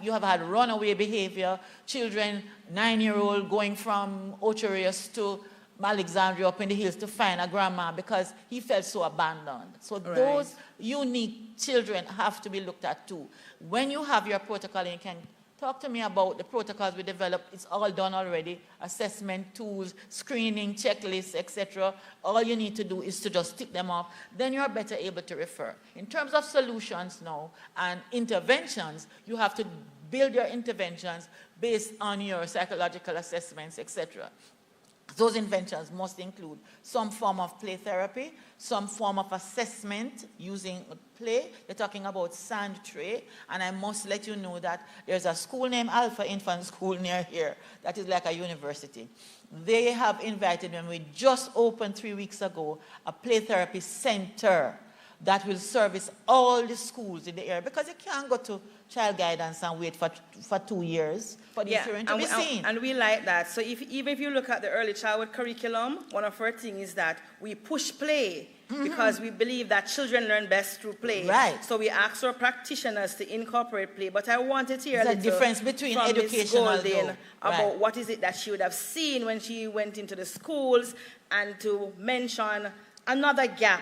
you have had runaway behavior, children, 9-year-old going from Ocherius to Alexandria up in the hills to find a grandma because he felt so abandoned. So those unique children have to be looked at too. When you have your protocol, and you can talk to me about the protocols we developed. It's all done already. Assessment tools, screening, checklists, etc. All you need to do is to just tick them off. Then you're better able to refer. In terms of solutions now and interventions, you have to build your interventions based on your psychological assessments, etc. Those interventions must include some form of play therapy, some form of assessment using play. They're talking about sand tray, and I must let you know that there's a school named Alpha Infant School near here that is like a university. They have invited me, we just opened 3 weeks ago, a play therapy center that will service all the schools in the area, because you can't go to child guidance and wait for 2 years for the children to be seen. And we like that. So even if you look at the early childhood curriculum, one of our things is that we push play because we believe that children learn best through play. Right. So we ask our practitioners to incorporate play. But I wanted to hear a little difference between educational about what is it that she would have seen when she went into the schools, and to mention another gap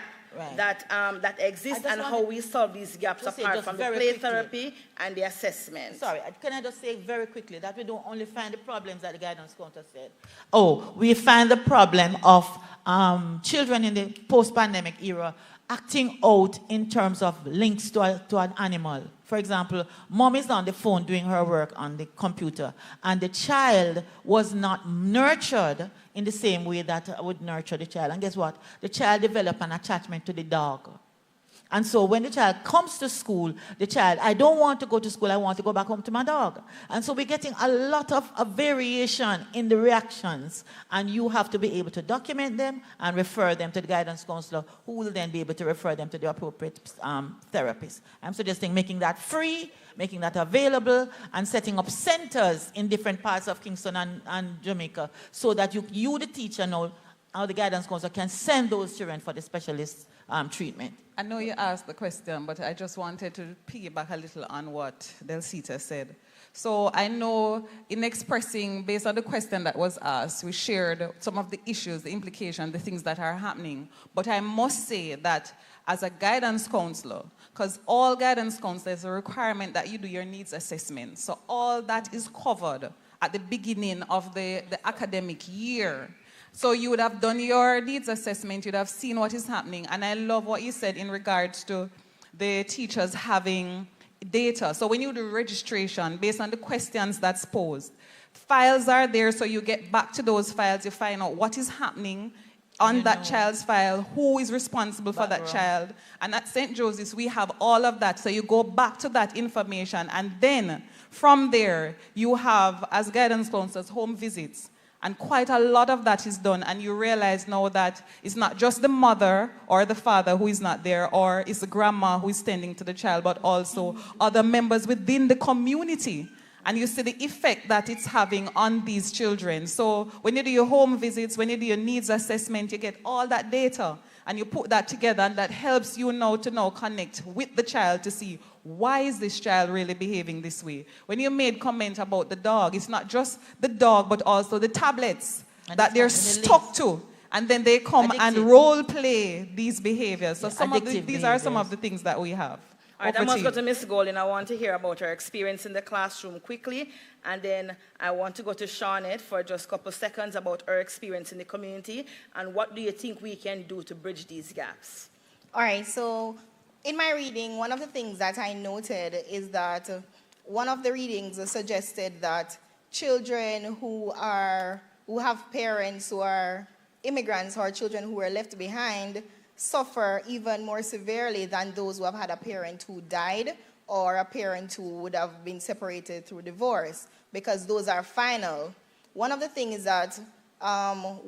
that exists and how we solve these gaps apart from the play therapy and the assessment. Sorry, can I just say very quickly that we don't only find the problems that the guidance counselor said. We find the problem of children in the post-pandemic era acting out in terms of links to an animal. For example, mom is on the phone doing her work on the computer, and the child was not nurtured in the same way that I would nurture the child. And guess what? The child developed an attachment to the dog. And so when the child comes to school, the child, I don't want to go to school, I want to go back home to my dog. And so we're getting a lot of variation in the reactions, and you have to be able to document them and refer them to the guidance counselor, who will then be able to refer them to the appropriate therapist. I'm suggesting making that free, making that available, and setting up centers in different parts of Kingston and Jamaica, so that you the teacher, know how the guidance counselor can send those children for the specialist treatment. I know you asked the question, but I just wanted to piggyback a little on what Delsita said. So I know in expressing, based on the question that was asked, we shared some of the issues, the implications, the things that are happening. But I must say that as a guidance counselor, because all guidance counselors, there's a requirement that you do your needs assessment. So all that is covered at the beginning of the academic year. So you would have done your needs assessment, you'd have seen what is happening. And I love what you said in regards to the teachers having data. So when you do registration, based on the questions that's posed, files are there, so you get back to those files, you find out what is happening on that child's file, who is responsible for that child. And at St. Joseph's, we have all of that. So you go back to that information, and then from there, you have, as guidance counselors, home visits. And quite a lot of that is done, and you realize now that it's not just the mother or the father who is not there, or it's the grandma who is tending to the child, but also other members within the community. And you see the effect that it's having on these children. So when you do your home visits, when you do your needs assessment, you get all that data, and you put that together, and that helps you now to now connect with the child to see, why is this child really behaving this way? When you made comment about the dog, it's not just the dog, but also the tablets that they're stuck to. And then they come and role play these behaviors. So these are some of the things that we have. All right, I must go to Ms. Golding. I want to hear about her experience in the classroom quickly. And then I want to go to Shawnette for just a couple seconds about her experience in the community. And what do you think we can do to bridge these gaps? All right, so in my reading, one of the things that I noted is that one of the readings suggested that children who have parents who are immigrants or children who are left behind suffer even more severely than those who have had a parent who died or a parent who would have been separated through divorce, because those are final. One of the things is that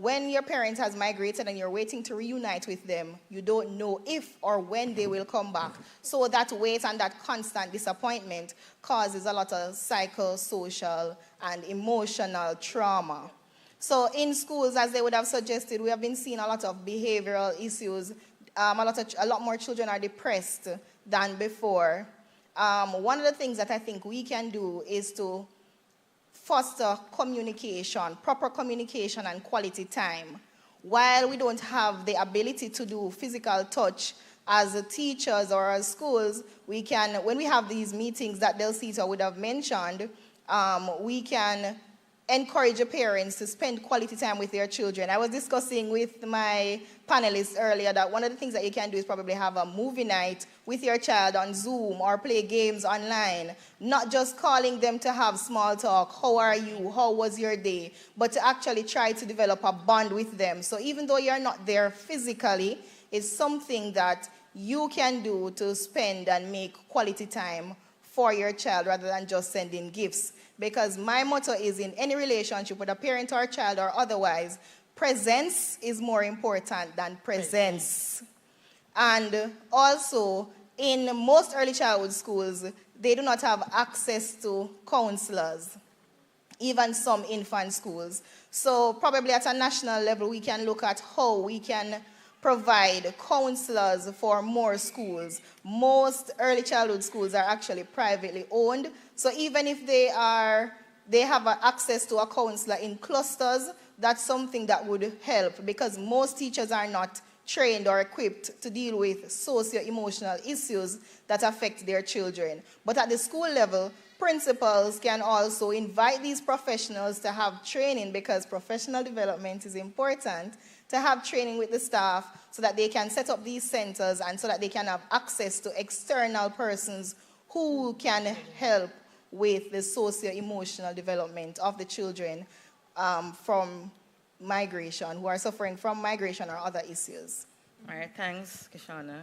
when your parent has migrated and you're waiting to reunite with them, you don't know if or when they will come back. So that wait and that constant disappointment causes a lot of psychosocial and emotional trauma. So in schools, as they would have suggested, we have been seeing a lot of behavioral issues. A lot more children are depressed than before. One of the things that I think we can do is to foster communication, proper communication and quality time. While we don't have the ability to do physical touch as teachers or as schools, we can, when we have these meetings that Del Cito would have mentioned, we can encourage your parents to spend quality time with their children. I was discussing with my panelists earlier that one of the things that you can do is probably have a movie night with your child on Zoom or play games online, not just calling them to have small talk, how are you, how was your day, but to actually try to develop a bond with them. So even though you're not there physically, it's something that you can do to spend and make quality time for your child rather than just sending gifts. Because my motto is, in any relationship with a parent or a child or otherwise, presence is more important than presence. And also, in most early childhood schools, they do not have access to counselors, even some infant schools. So probably at a national level, we can look at how we can provide counselors for more schools. Most early childhood schools are actually privately owned. So even if they have access to a counselor in clusters, that's something that would help, because most teachers are not trained or equipped to deal with socio-emotional issues that affect their children. But at the school level, principals can also invite these professionals to have training, because professional development is important, to have training with the staff so that they can set up these centers and so that they can have access to external persons who can help with the socio-emotional development of the children from migration, who are suffering from migration or other issues. All right, thanks, Kishana.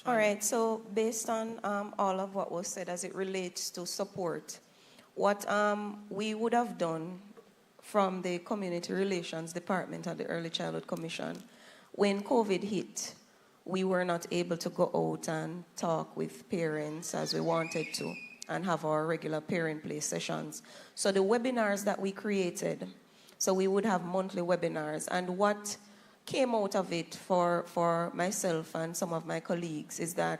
All right, so based on all of what was said as it relates to support, what we would have done from the Community Relations Department at the Early Childhood Commission, when COVID hit, we were not able to go out and talk with parents as we wanted to and have our regular parent play sessions. So the webinars that we created, so we would have monthly webinars, and what came out of it for myself and some of my colleagues is that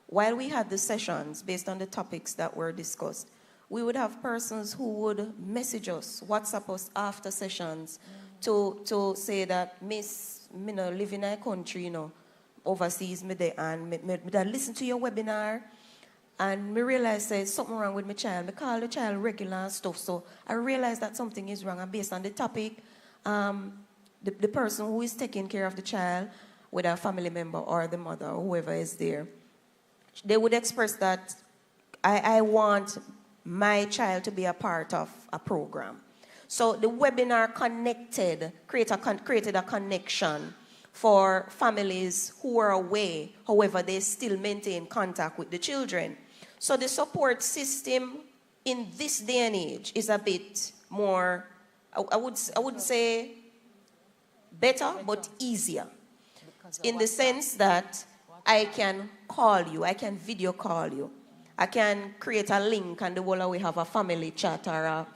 while we had the sessions based on the topics that were discussed, we would have persons who would message us, WhatsApp us after sessions to say that, Miss, me no live in a country, overseas, me there, and me listen to your webinar, and me realize there's something wrong with my child. I call the child regular and stuff. So I realize that something is wrong. And based on the topic, the person who is taking care of the child, whether a family member or the mother or whoever is there, they would express that I want my child to be a part of a program. So the webinar created a connection for families who are away, however, they still maintain contact with the children. So the support system in this day and age is a bit more, I would say, better, but easier. In the sense that I can call you, I can video call you. I can create a link and the whole we have a family chat or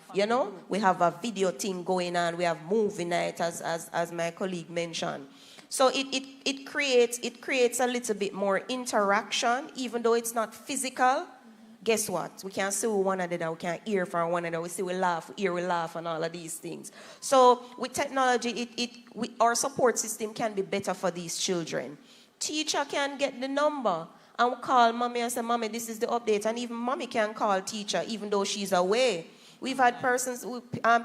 we have a video thing going on. We have movie night as my colleague mentioned. So it creates a little bit more interaction, even though it's not physical. Guess what? We can see one another, we can hear from one another, we see we laugh, we hear we laugh and all of these things. So with technology, our support system can be better for these children. Teacher can get the number and call mommy and say, mommy, this is the update. And even mommy can call teacher even though she's away. We've had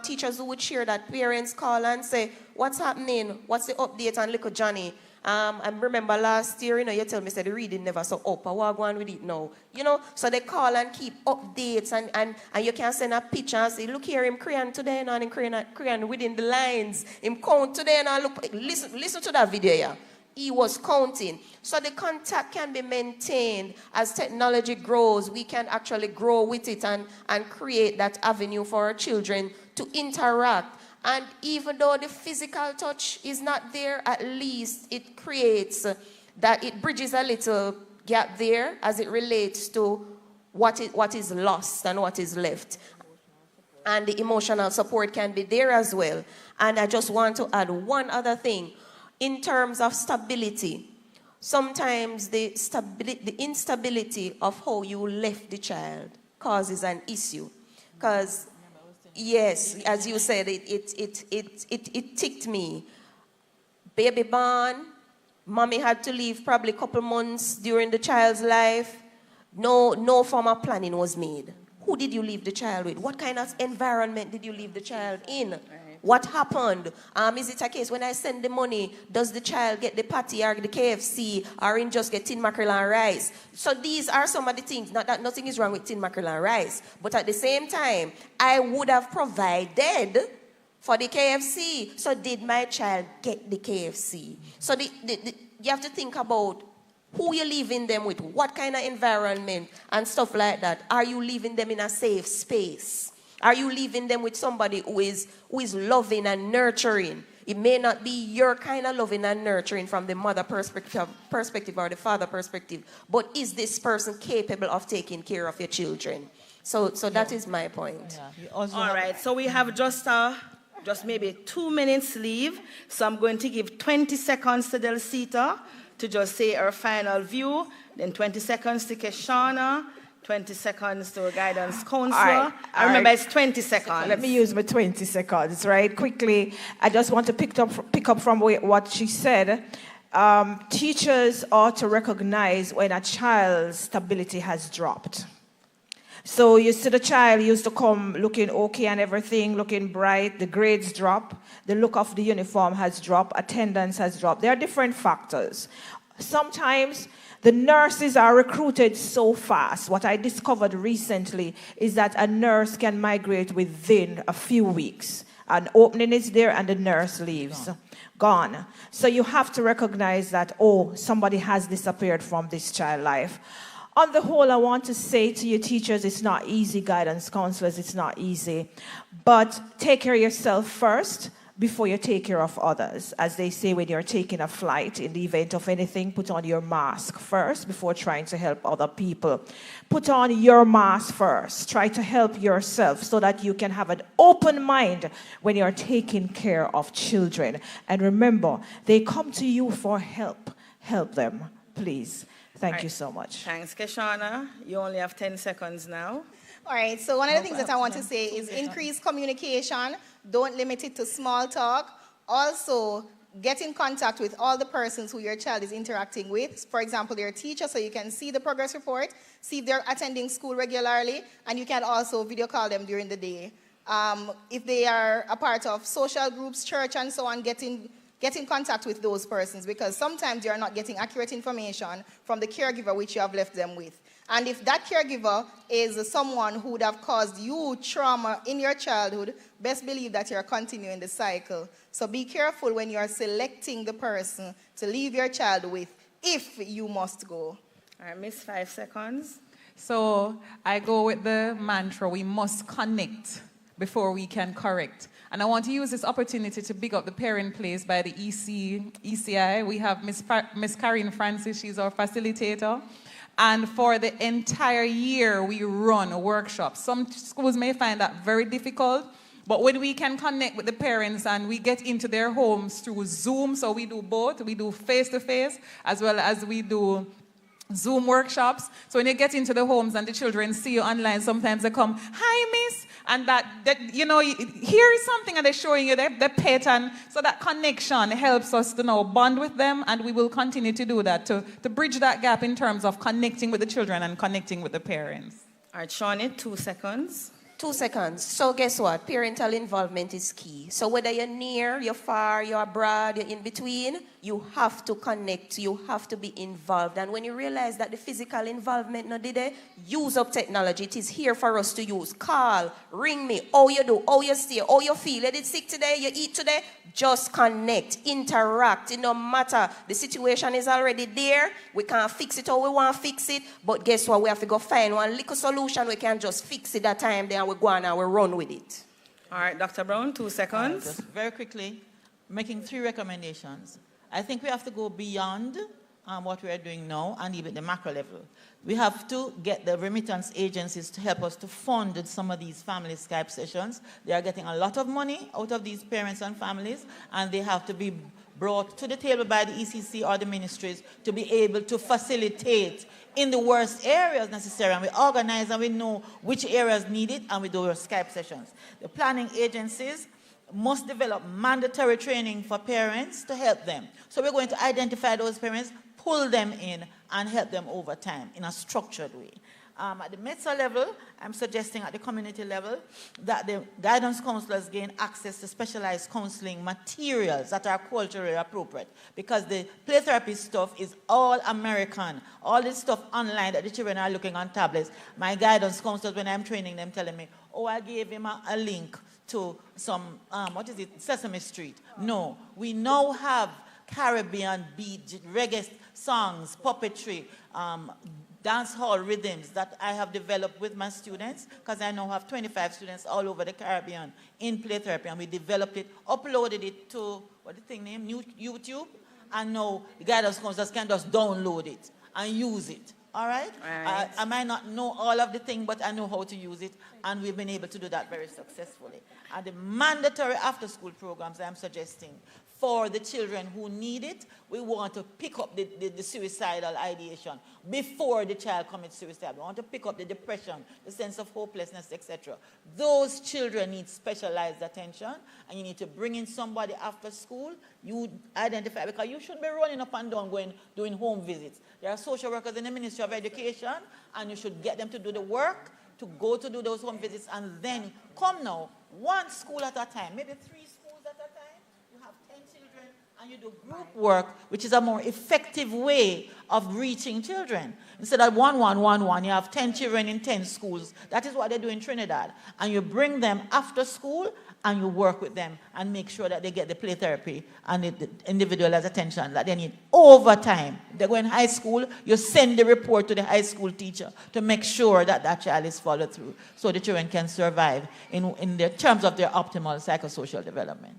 teachers who would share that parents call and say, what's happening? What's the update on little Johnny? I remember last year, you tell me, the reading never so up. I walk on with it now. So they call and keep updates and you can send a picture and say, look here, him crayon today and him crayon within the lines. Him count today and look, listen to that video here. He was counting. So the contact can be maintained. As technology grows, we can actually grow with it and create that avenue for our children to interact. And even though the physical touch is not there, at least it creates it bridges a little gap there as it relates to what is lost and what is left. And the emotional support can be there as well. And I just want to add one other thing. In terms of stability, sometimes the instability of how you left the child causes an issue. Because, yes, as you said, it ticked me. Baby born, mommy had to leave probably a couple months during the child's life. No form of planning was made. Who did you leave the child with? What kind of environment did you leave the child in? What happened? Is it a case when I send the money, does the child get the patty or the KFC or in just get tin mackerel and rice? So these are some of the things. Not that nothing is wrong with tin mackerel and rice, but at the same time, I would have provided for the KFC. So did my child get the KFC? So you have to think about who you're leaving them with, what kind of environment and stuff like that. Are you leaving them in a safe space? Are you leaving them with somebody who is loving and nurturing? It may not be your kind of loving and nurturing from the mother perspective or the father perspective, but is this person capable of taking care of your children? So that is my point. Yeah. All right, so we have just maybe 2 minutes leave, so I'm going to give 20 seconds to Delcita to just say her final view, then 20 seconds to Keshana, 20 seconds to a guidance counselor. I remember it's 20 seconds. Let me use my 20 seconds, right? Quickly, I just want to pick up from what she said. Teachers ought to recognize when a child's stability has dropped. So you see the child used to come looking okay and everything, looking bright, the grades drop, the look of the uniform has dropped, attendance has dropped. There are different factors. Sometimes the nurses are recruited so fast. What I discovered recently is that a nurse can migrate within a few weeks. An opening is there and the nurse leaves. Gone. So you have to recognize that, somebody has disappeared from this child life. On the whole, I want to say to you teachers, it's not easy, guidance counselors, it's not easy. But take care of yourself first before you take care of others. As they say when you're taking a flight, in the event of anything, put on your mask first before trying to help other people. Put on your mask first. Try to help yourself so that you can have an open mind when you're taking care of children. And remember, they come to you for help. Help them, please. Thank you so much. Thanks, Keshana. You only have 10 seconds now. All right, so one of the things that I want to say is increase communication. Don't limit it to small talk. Also, get in contact with all the persons who your child is interacting with. For example, their teacher, so you can see the progress report, see if they're attending school regularly, and you can also video call them during the day. If they are a part of social groups, church, and so on, get in contact with those persons, because sometimes you are not getting accurate information from the caregiver which you have left them with. And if that caregiver is someone who would have caused you trauma in your childhood, best believe that you're continuing the cycle. So be careful when you're selecting the person to leave your child with, if you must go. All right, Miss, 5 seconds. So I go with the mantra, we must connect before we can correct. And I want to use this opportunity to big up the Parent Place by the ECI. We have Miss Karine Francis, she's our facilitator. And for the entire year, we run workshops. Some schools may find that very difficult, but when we can connect with the parents and we get into their homes through Zoom, so we do both. We do face-to-face as well as we do Zoom workshops. So when you get into the homes and the children see you online, sometimes they come, "Hi, miss," and that you know, here is something, and they're showing you the pet, and so that connection helps us to now bond with them, and we will continue to do that to bridge that gap in terms of connecting with the children and connecting with the parents. All right, Shawnee, 2 seconds. 2 seconds. So guess what? Parental involvement is key. So whether you're near, you're far, you're abroad, you're in between, you have to connect. You have to be involved. And when you realize that the physical involvement not there, use up technology. It is here for us to use. Call, ring me. How you do? How you stay? How you feel? You did sick today? You eat today? Just connect, interact. It no matter. The situation is already there. We can't fix it how we want to fix it. But guess what? We have to go find one little solution. We can just fix it that time. Then we go on and we run with it. All right, Dr. Brown, 2 seconds. Just very quickly, making 3 recommendations. I think we have to go beyond what we are doing now and even the macro level. We have to get the remittance agencies to help us to fund some of these family Skype sessions. They are getting a lot of money out of these parents and families, and they have to be brought to the table by the ECC or the ministries to be able to facilitate in the worst areas necessary. And we organize and we know which areas need it, and we do our Skype sessions. The planning agencies must develop mandatory training for parents to help them. So we're going to identify those parents, pull them in, and help them over time in a structured way. At the METSA level, I'm suggesting at the community level that the guidance counselors gain access to specialized counseling materials that are culturally appropriate, because the play therapy stuff is all American. All this stuff online that the children are looking on tablets. My guidance counselors, when I'm training them, telling me, "Oh, I gave him a link to some, Sesame Street." No, we now have Caribbean beat, reggae songs, puppetry, dance hall rhythms that I have developed with my students, because I now have 25 students all over the Caribbean in play therapy, and we developed it, uploaded it to, what's the thing name, YouTube, and now the guidance counselors can just download it and use it. All right? I might not know all of the things, but I know how to use it, and we've been able to do that very successfully. And the mandatory after-school programs I'm suggesting for the children who need it, we want to pick up the suicidal ideation before the child commits suicide. We want to pick up the depression, the sense of hopelessness, etc. Those children need specialized attention, and you need to bring in somebody after school. You identify, because you shouldn't be running up and down doing home visits. There are social workers in the Ministry of Education, and you should get them to do the work, to go to do those home visits, and then come now, one school at a time, maybe 3 schools at a time. You have 10 children, and you do group work, which is a more effective way of reaching children. Instead of 1-1-1-1, you have 10 children in 10 schools. That is what they do in Trinidad. And you bring them after school, and you work with them and make sure that they get the play therapy and the individualized attention that they need over time. They go in high school, you send the report to the high school teacher to make sure that that child is followed through, so the children can survive in the terms of their optimal psychosocial development.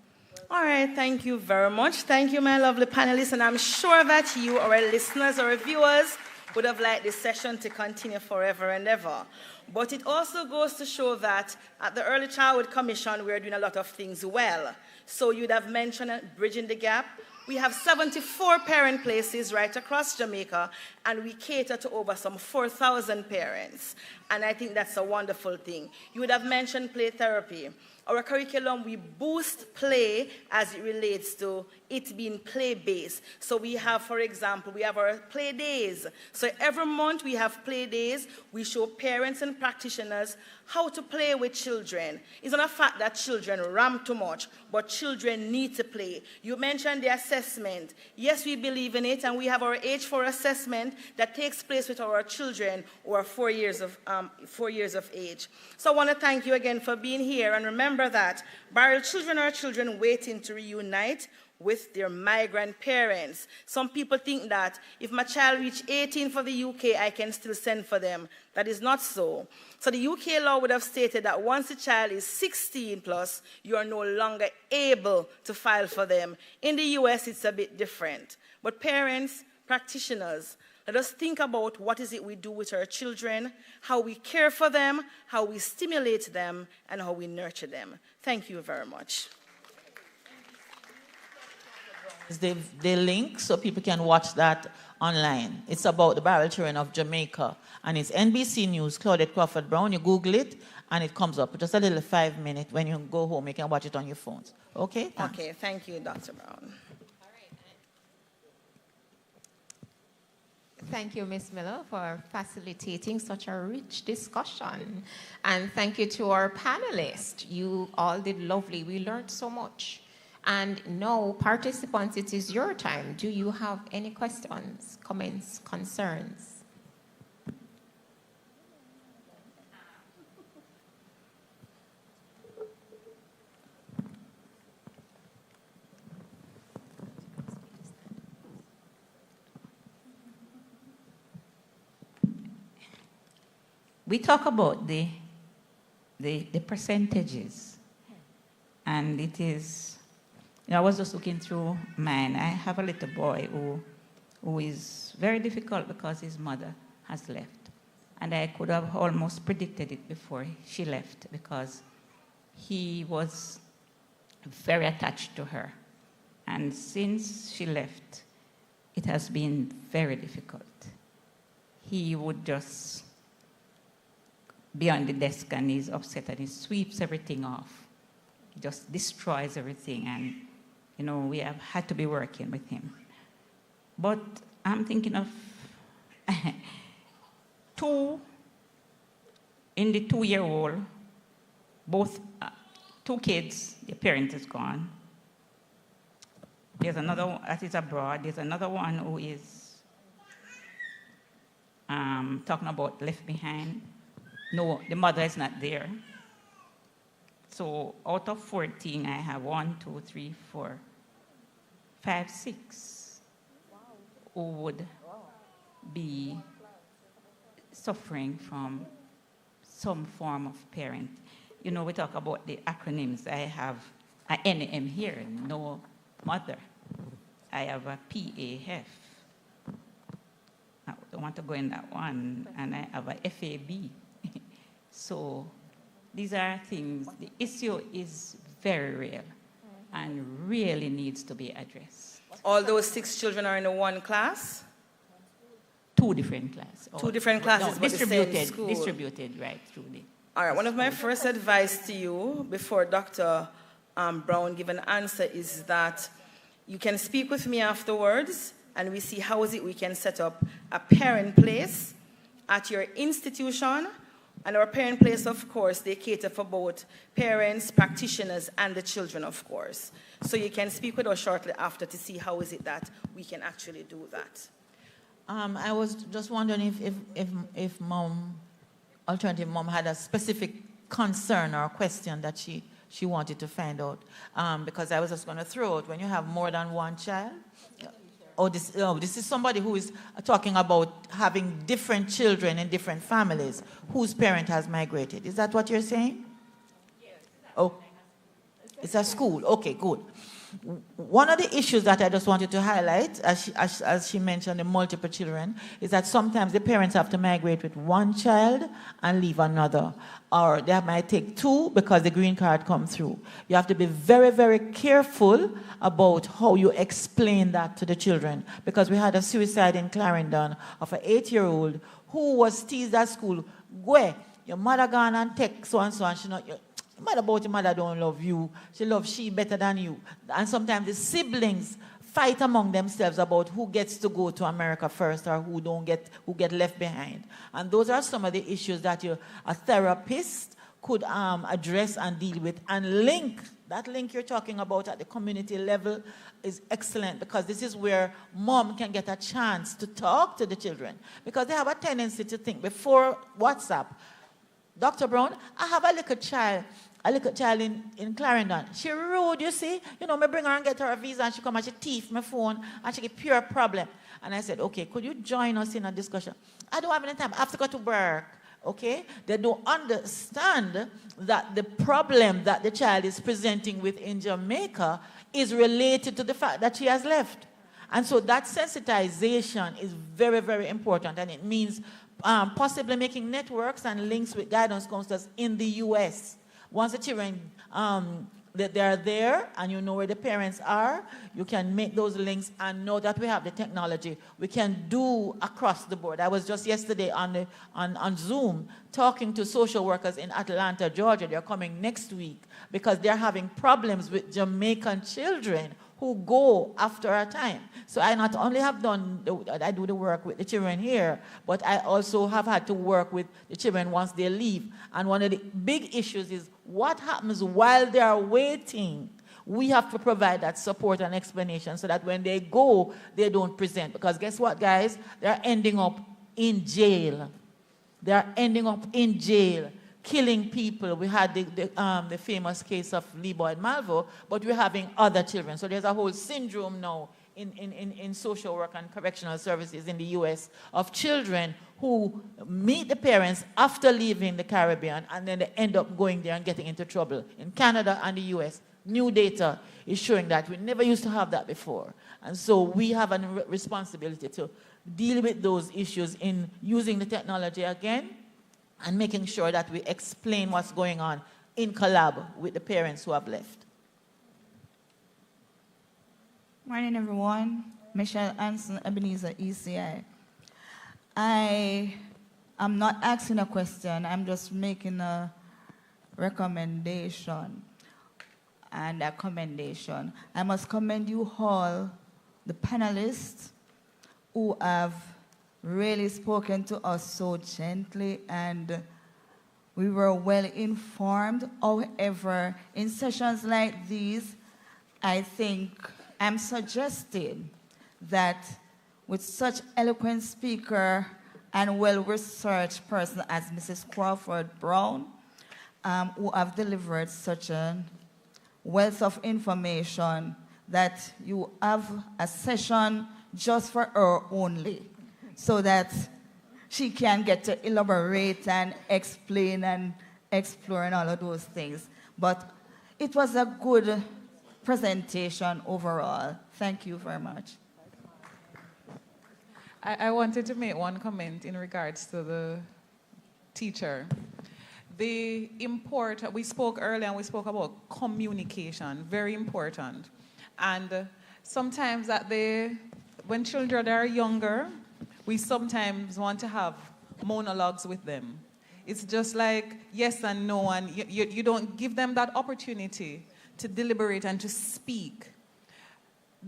All right, thank you very much. Thank you, my lovely panelists, and I'm sure that you, our listeners or viewers, would have liked this session to continue forever and ever. But it also goes to show that at the Early Childhood Commission, we're doing a lot of things well. So you'd have mentioned Bridging the Gap. We have 74 parent places right across Jamaica, and we cater to over some 4,000 parents. And I think that's a wonderful thing. You would have mentioned play therapy. Our curriculum, we boost play as it relates to it being play-based. So we have, for example, we have our play days. So every month we have play days. We show parents and practitioners how to play with children. It's not a fact that children ram too much, but children need to play. You mentioned the assessment. Yes, we believe in it, and we have our H4 assessment that takes place with our children who are 4 years of age. So I want to thank you again for being here, and remember that barrel children are children waiting to reunite with their migrant parents. Some people think that if my child reaches 18 for the UK, I can still send for them. That is not so. So the UK law would have stated that once a child is 16 plus, you are no longer able to file for them. In the US, it's a bit different. But parents, practitioners, let us think about what is it we do with our children, how we care for them, how we stimulate them, and how we nurture them. Thank you very much. The link so people can watch that online. It's about the barrel children of Jamaica, and it's NBC News, Claudette Crawford Brown. You Google it, and it comes up. Just a little 5 minute. When you go home, you can watch it on your phones. Okay? Thanks. Okay, thank you, Dr. Brown. Thank you, Ms. Miller, for facilitating such a rich discussion. And thank you to our panelists. You all did lovely. We learned so much. And now, participants, it is your time. Do you have any questions, comments, concerns? We talk about the percentages, and it is, I was just looking through mine. I have a little boy who is very difficult because his mother has left. And I could have almost predicted it before she left because he was very attached to her. And since she left, it has been very difficult. He would just be on the desk and he's upset and he sweeps everything off. He just destroys everything, and we have had to be working with him. But I'm thinking of in the 2-year-old, both 2 kids, the parent is gone. There's another one that is abroad. There's another one who is talking about left behind. No, the mother is not there. So out of 14, I have 1, 2, 3, 4, 5, 6 who would be suffering from some form of parent. We talk about the acronyms. I have an NM here, no mother. I have a PAF. I don't want to go in that one. And I have a FAB. So these are things, the issue is very real and really needs to be addressed. All those 6 children are in one class? 2 different classes. 2 different classes, no, but the same school. Distributed right through the... All right, one of my first advice to you before Dr. Brown give an answer is that you can speak with me afterwards and we see how is it we can set up a parent place at your institution. And our parent place, of course, they cater for both parents, practitioners, and the children, of course. So you can speak with us shortly after to see how is it that we can actually do that. I was just wondering if alternative mom had a specific concern or question that she wanted to find out. Because I was just going to throw it, when you have more than one child, this is somebody who is talking about having different children in different families whose parent has migrated. Is that what you're saying? Yes. Oh. It's a school. Okay, good. One of the issues that I just wanted to highlight, as she mentioned, the multiple children, is that sometimes the parents have to migrate with one child and leave another. Or they might take two because the green card comes through. You have to be very, very careful about how you explain that to the children. Because we had a suicide in Clarendon of an 8-year-old who was teased at school. Go, your mother gone and take so and she not your mother about your mother don't love you. She loves she better than you. And sometimes the siblings fight among themselves about who gets to go to America first or who get left behind. And those are some of the issues that a therapist could address and deal with and link. That link you're talking about at the community level is excellent because this is where mom can get a chance to talk to the children because they have a tendency to think before WhatsApp, Dr. Brown, I have a little child in Clarendon. She rude, you see. You know, me bring her and get her a visa and she come and she thief my phone and she get pure problem. And I said, okay, could you join us in a discussion? I don't have any time. I have to go to work. Okay? They don't understand that the problem that the child is presenting with in Jamaica is related to the fact that she has left. And so that sensitization is very, very important. And it means possibly making networks and links with guidance counselors in the U.S. Once the children, they are there and you know where the parents are, you can make those links and know that we have the technology. We can do across the board. I was just yesterday on Zoom talking to social workers in Atlanta, Georgia. They're coming next week because they're having problems with Jamaican children who go after a time. So I not only have I do the work with the children here, but I also have had to work with the children once they leave. And one of the big issues is what happens while they are waiting. We have to provide that support and explanation so that when they go, they don't present. Because guess what, guys? They're ending up in jail. They're ending up in jail, killing people. We had the famous case of Lee Boyd Malvo, but we're having other children. So there's a whole syndrome now in social work and correctional services in the U.S. of children who meet the parents after leaving the Caribbean and then they end up going there and getting into trouble. In Canada and the U.S., new data is showing that. We never used to have that before. And so we have a responsibility to deal with those issues in using the technology again and making sure that we explain what's going on in collab with the parents who have left. Morning, everyone. Michelle Anson, Ebenezer, ECI. I am not asking a question. I'm just making a recommendation and a commendation. I must commend you all, the panelists, who have really spoken to us so gently and we were well informed. However, in sessions like these, I think I'm suggesting that with such eloquent speaker and well-researched person as Mrs. Crawford Brown, who have delivered such a wealth of information, that you have a session just for her only, so that she can get to elaborate and explain and explore and all of those things. But it was a good presentation overall. Thank you very much. I wanted to make one comment in regards to the teacher. The import, we spoke earlier and we spoke about communication, very important. And sometimes when children are younger, we sometimes want to have monologues with them. It's just like yes and no, and you don't give them that opportunity to deliberate and to speak.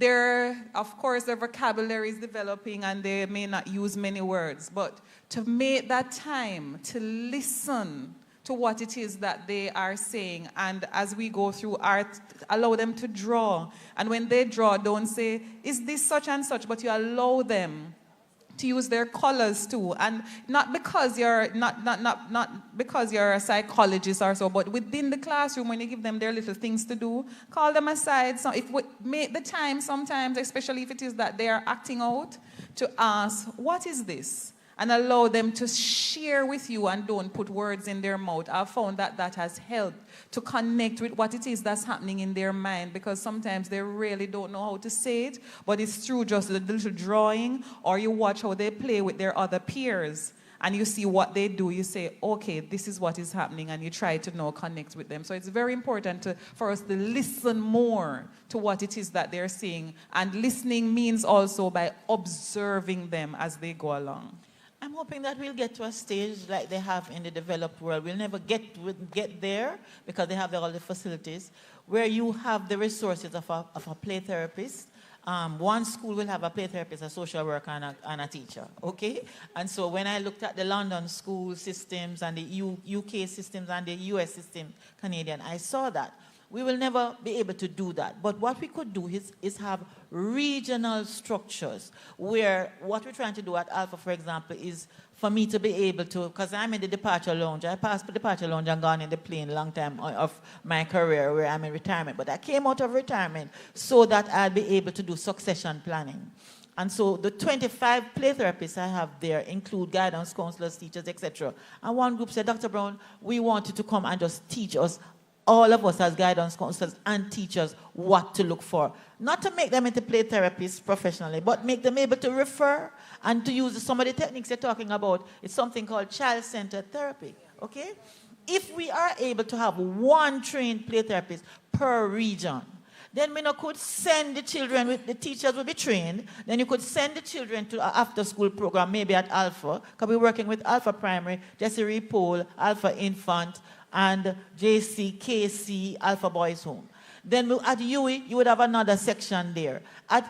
Of course, their vocabulary is developing and they may not use many words, but to make that time to listen to what it is that they are saying, and as we go through art, allow them to draw. And when they draw, don't say, is this such and such, but you allow them to use their colors too, and not because you're not because you're a psychologist or so, but within the classroom when you give them their little things to do, call them aside. So if we make the time sometimes, especially if it is that they are acting out, to ask, what is this? and allow them to share with you and don't put words in their mouth. I've found that that has helped to connect with what it is that's happening in their mind, because sometimes they really don't know how to say it, but it's through just the little drawing, or you watch how they play with their other peers and you see what they do, you say, okay, this is what is happening, and you try to now connect with them. So it's very important for us to listen more to what it is that they're saying, and listening means also by observing them as they go along. I'm hoping that we'll get to a stage like they have in the developed world. We'll never get there because they have all the facilities, where you have the resources of a play therapist. One school will have a play therapist, a social worker, and a teacher, okay? And so when I looked at the London school systems and the UK systems and the US system, Canadian, I saw that. We will never be able to do that. But what we could do is have regional structures where what we're trying to do at Alpha, for example, is for me to be able to, because I'm in the departure lounge. I passed the departure lounge and gone in the plane a long time of my career where I'm in retirement. But I came out of retirement so that I'll be able to do succession planning. And so the 25 play therapists I have there include guidance counselors, teachers, etc. And one group said, Dr. Brown, we want you to come and just teach us, all of us as guidance counselors and teachers, what to look for. Not to make them into play therapists professionally, but make them able to refer and to use some of the techniques you're talking about. It's something called child-centered therapy, okay? If we are able to have one trained play therapist per region, then we could send the children, with the teachers will be trained, then you could send the children to an after-school program, maybe at Alpha, because we're working with Alpha Primary, Jesse Pole, Alpha Infant, and JC, KC, Alpha Boys Home. Then at UWI, you would have another section there. I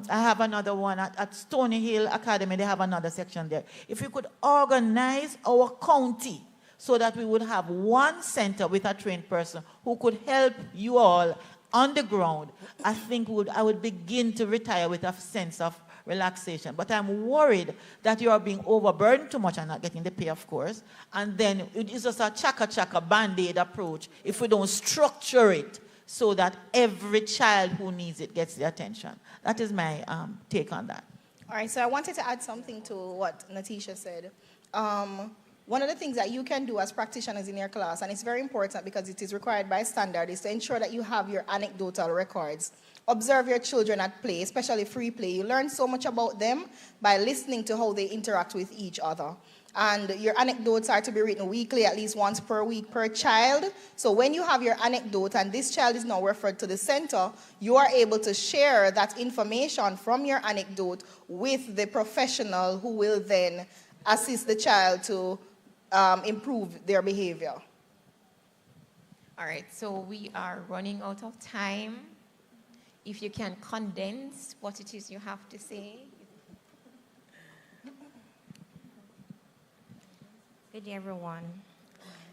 have another one at Stony Hill Academy, they have another section there. If we could organize our county so that we would have one center with a trained person who could help you all on the ground, I think I would begin to retire with a sense of relaxation. But I'm worried that you are being overburdened too much and not getting the pay, of course. And then it is just a chaka-chaka band-aid approach if we don't structure it so that every child who needs it gets the attention. That is my take on that. All right, so I wanted to add something to what Natisha said. One of the things that you can do as practitioners in your class, and it's very important because it is required by standard, is to ensure that you have your anecdotal records. Observe your children at play, especially free play. You learn so much about them by listening to how they interact with each other. And your anecdotes are to be written weekly, at least once per week per child. So when you have your anecdote and this child is now referred to the center, you are able to share that information from your anecdote with the professional who will then assist the child to improve their behavior. All right, so we are running out of time. If you can condense what it is you have to say. Good day, everyone.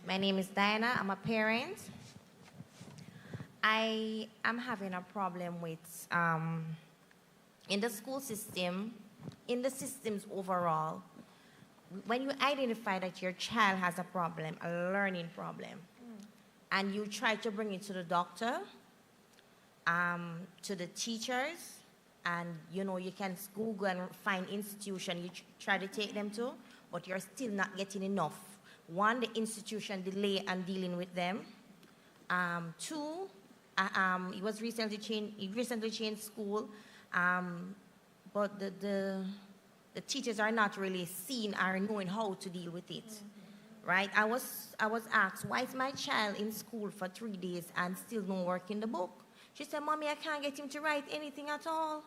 My name is Diana. I'm a parent. I am having a problem with, in the school system, in the systems overall, when you identify that your child has a problem, a learning problem, and you try to bring it to the doctor, to the teachers, and you can Google and find institution you try to take them to, but you're still not getting enough. One, the institution delay and dealing with them. Two, he recently changed school, but the teachers are not really seeing or knowing how to deal with it, right? I was asked, why is my child in school for 3 days and still not working the book? She said, Mommy, I can't get him to write anything at all.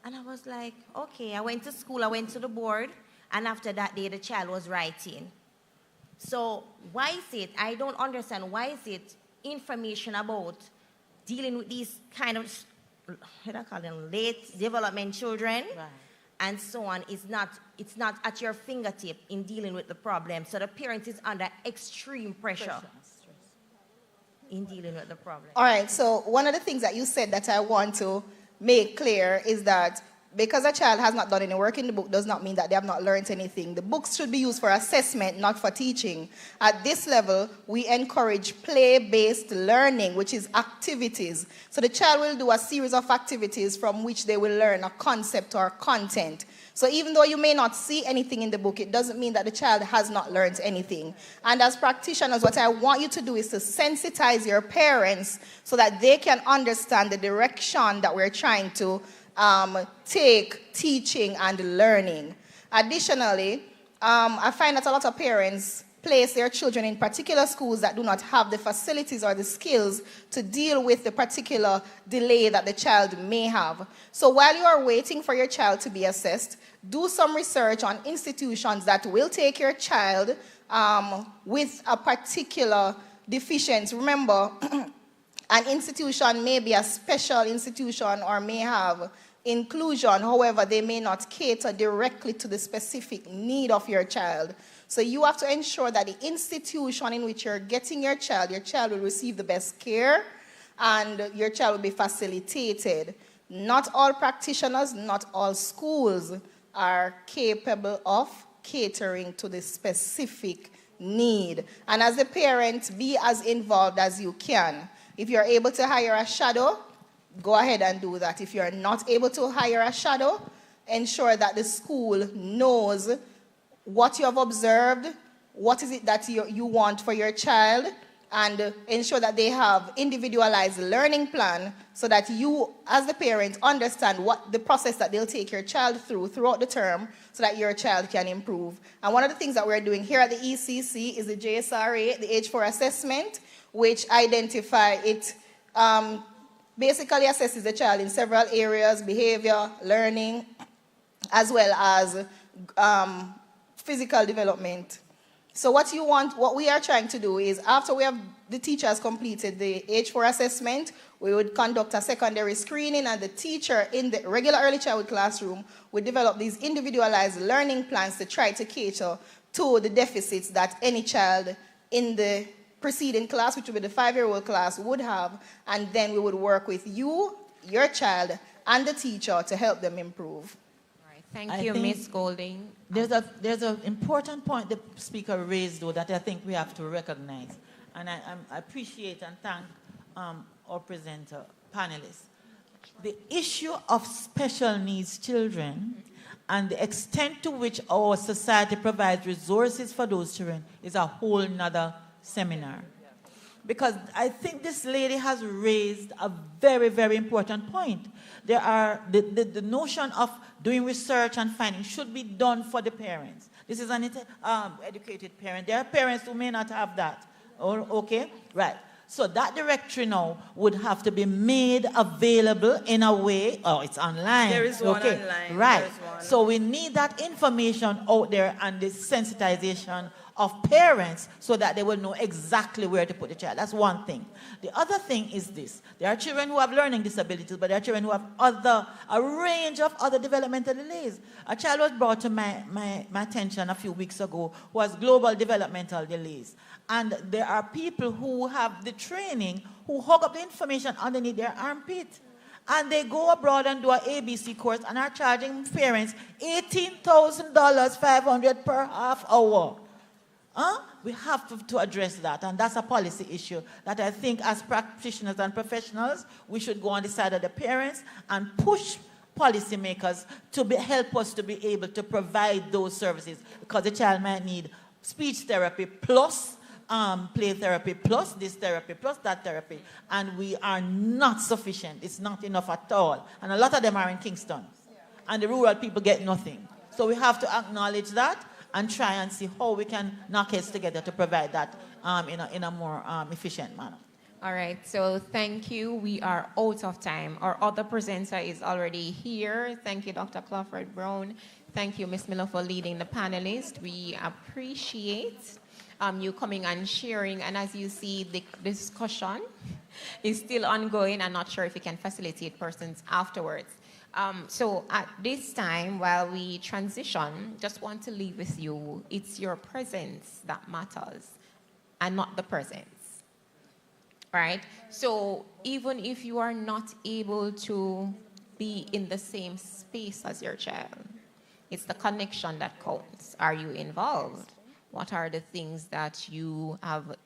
And I was like, okay. I went to school, I went to the board, and after that day, the child was writing. So why is it, I don't understand, why is it information about dealing with these kind of, how do I call them, late development children, right, and so on, it's not at your fingertip in dealing with the problem. So the parent is under extreme pressure in dealing with the problem. All right, so one of the things that you said that I want to make clear is that because a child has not done any work in the book does not mean that they have not learned anything. The books should be used for assessment, not for teaching. At this level, we encourage play-based learning, which is activities. So the child will do a series of activities from which they will learn a concept or content. So even though you may not see anything in the book, it doesn't mean that the child has not learned anything. And as practitioners, what I want you to do is to sensitize your parents so that they can understand the direction that we're trying to take teaching and learning. Additionally, I find that a lot of parents place their children in particular schools that do not have the facilities or the skills to deal with the particular delay that the child may have. So while you are waiting for your child to be assessed, do some research on institutions that will take your child with a particular deficiency. Remember, an institution may be a special institution or may have inclusion, however, they may not cater directly to the specific need of your child. So you have to ensure that the institution in which you're getting your child will receive the best care and your child will be facilitated. Not all practitioners, not all schools are capable of catering to the specific need. And as a parent, be as involved as you can. If you're able to hire a shadow, go ahead and do that. If you're not able to hire a shadow, ensure that the school knows what you have observed, what is it that you want for your child, and ensure that they have individualized learning plan so that you, as the parent, understand what the process that they'll take your child throughout the term so that your child can improve. And one of the things that we're doing here at the ECC is the JSRA, the Age 4 assessment, which basically assesses the child in several areas: behavior, learning, as well as physical development. So what we are trying to do is, after we have the teachers completed the Age 4 assessment, we would conduct a secondary screening, and the teacher in the regular early childhood classroom would develop these individualized learning plans to try to cater to the deficits that any child in the preceding class, which would be the 5-year-old class, would have, and then we would work with you, your child, and the teacher to help them improve. Thank you, Ms. Golding. There's an important point the speaker raised, though, that I think we have to recognize. And I appreciate and thank our presenter, panelists. The issue of special needs children and the extent to which our society provides resources for those children is a whole nother seminar. Because I think this lady has raised a very, very important point. There are the notion of doing research and finding should be done for the parents. This is an educated parent. There are parents who may not have that. Okay? Right. So that directory now would have to be made available in a way. Oh, it's online. There is one online. Right. So we need that information out there and the sensitization of parents so that they will know exactly where to put the child. That's one thing. The other thing is this. There are children who have learning disabilities, but there are children who have a range of other developmental delays. A child was brought to my attention a few weeks ago who has global developmental delays. And there are people who have the training who hog up the information underneath their armpit. And they go abroad and do an ABC course and are charging parents $18,000, $500 per half hour. We have to address that, and that's a policy issue that I think as practitioners and professionals, we should go on the side of the parents and push policymakers to help us to be able to provide those services, because the child might need speech therapy plus play therapy plus this therapy plus that therapy, and we are not sufficient. It's not enough at all, and a lot of them are in Kingston, and the rural people get nothing. So we have to acknowledge that and try and see how we can knock heads together to provide that in a more efficient manner. All right, so thank you. We are out of time. Our other presenter is already here. Thank you, Dr. Crawford Brown. Thank you, Ms. Miller, for leading the panelists. We appreciate you coming and sharing. And as you see, the discussion is still ongoing. I'm not sure if we can facilitate persons afterwards. So at this time, while we transition, just want to leave with you, it's your presence that matters and not the presence, right? So even if you are not able to be in the same space as your child, it's the connection that counts. Are you involved? What are the things that you have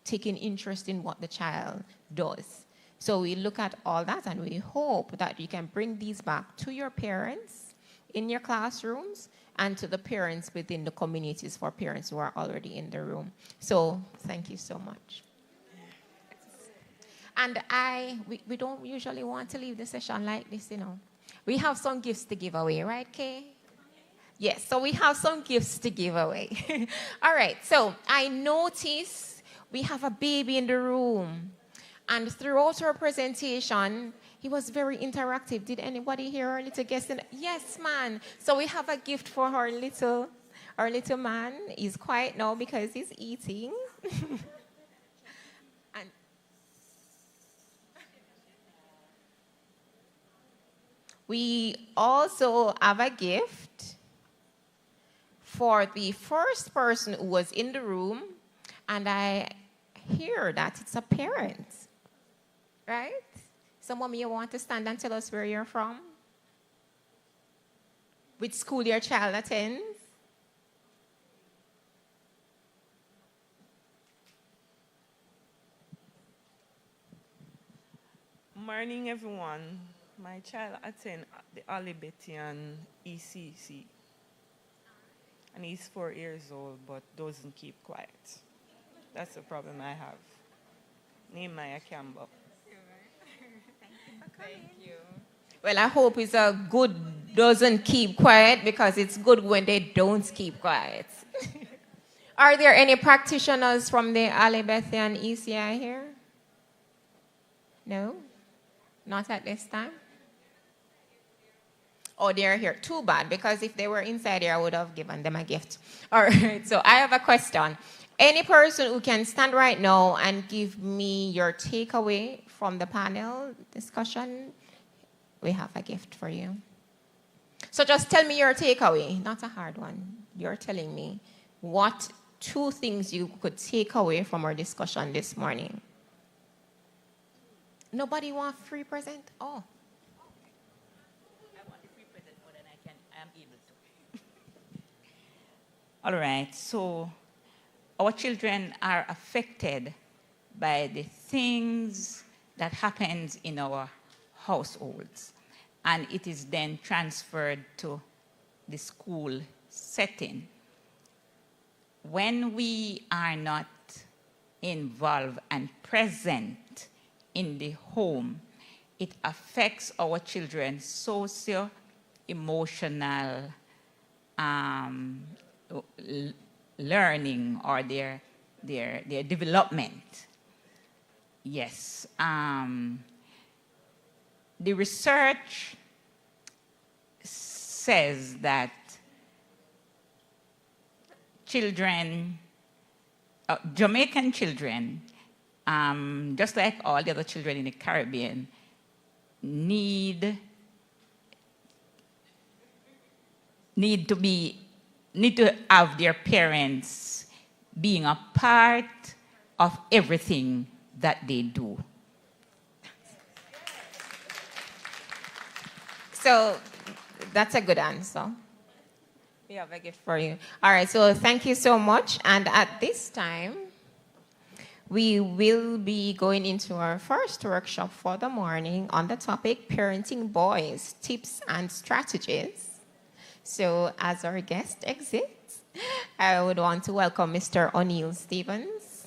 taken interest in what the child does? So we look at all that and we hope that you can bring these back to your parents in your classrooms and to the parents within the communities for parents who are already in the room. So thank you so much. And we don't usually want to leave the session like this, you know. We have some gifts to give away, right, Kay? Yes, so we have some gifts to give away. All right, so I notice we have a baby in the room. And throughout our presentation, he was very interactive. Did anybody hear our little guest? Yes, man. So we have a gift for our little man. He's quiet now because he's eating. And we also have a gift for the first person who was in the room, and I hear that it's a parent, right? So, Mommy, you want to stand and tell us where you're from? Which school your child attends? Morning, everyone. My child attends the Alibetian ECC. And he's 4 years old, but doesn't keep quiet. That's the problem I have. Nehemiah Campbell. Thank you. Well, I hope it's a good doesn't keep quiet, because it's good when they don't keep quiet. Are there any practitioners from the Alibetian ECI here? No? Not at this time? Oh, they're here. Too bad, because if they were inside here, I would have given them a gift. All right, so I have a question. Any person who can stand right now and give me your takeaway from the panel discussion, we have a gift for you. So just tell me your takeaway, not a hard one. You're telling me what 2 things you could take away from our discussion this morning. Nobody want free present? Oh. All right, so our children are affected by the things that happens in our households, and it is then transferred to the school setting. When we are not involved and present in the home, it affects our children's socio-emotional learning or their development. Yes. The research says that children, Jamaican children, just like all the other children in the Caribbean, need to have their parents being a part of everything that they do. So that's a good answer. We have a gift for you. All right, so thank you so much. And at this time, we will be going into our first workshop for the morning on the topic Parenting Boys, Tips and Strategies. So as our guest exits, I would want to welcome Mr. O'Neill Stevens.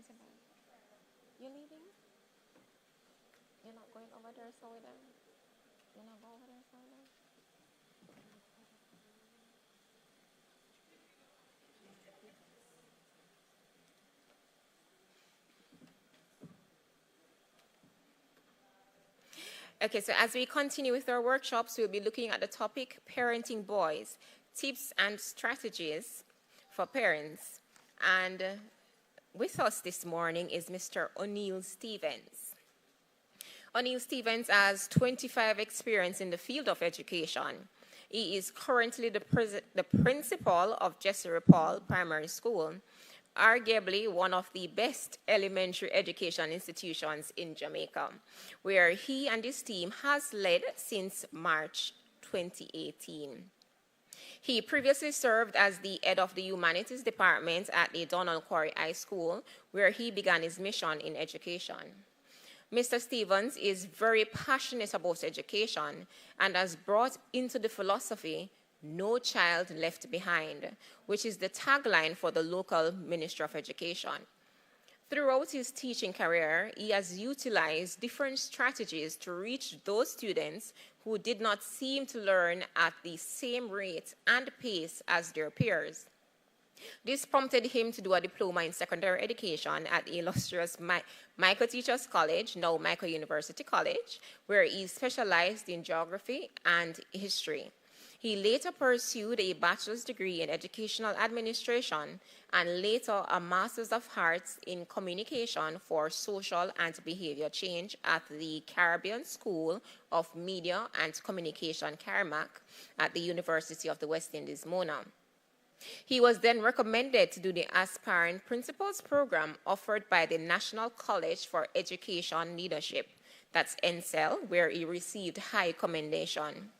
is it? You're leaving? You're not going over there so with them? You're not going over there so with them? Okay, so as we continue with our workshops, we'll be looking at the topic Parenting Boys, Tips and Strategies for Parents. And with us this morning is Mr. O'Neill Stevens. O'Neill Stevens has 25 experience in the field of education. He is currently the principal of Jesse Paul Primary School, arguably one of the best elementary education institutions in Jamaica, where he and his team has led since March 2018. He previously served as the head of the Humanities Department at the Donald Quarry High School, where he began his mission in education. Mr. Stevens is very passionate about education and has brought into the philosophy "No Child Left Behind," which is the tagline for the local Ministry of Education. Throughout his teaching career, he has utilized different strategies to reach those students who did not seem to learn at the same rate and pace as their peers. This prompted him to do a diploma in secondary education at the illustrious Michael Teachers College, now Michael University College, where he specialized in geography and history. He later pursued a bachelor's degree in educational administration and later a master's of arts in communication for social and behavior change at the Caribbean School of Media and Communication, CARIMAC, at the University of the West Indies, Mona. He was then recommended to do the Aspiring Principals Program offered by the National College for Education Leadership, that's NCEL, where he received high commendation.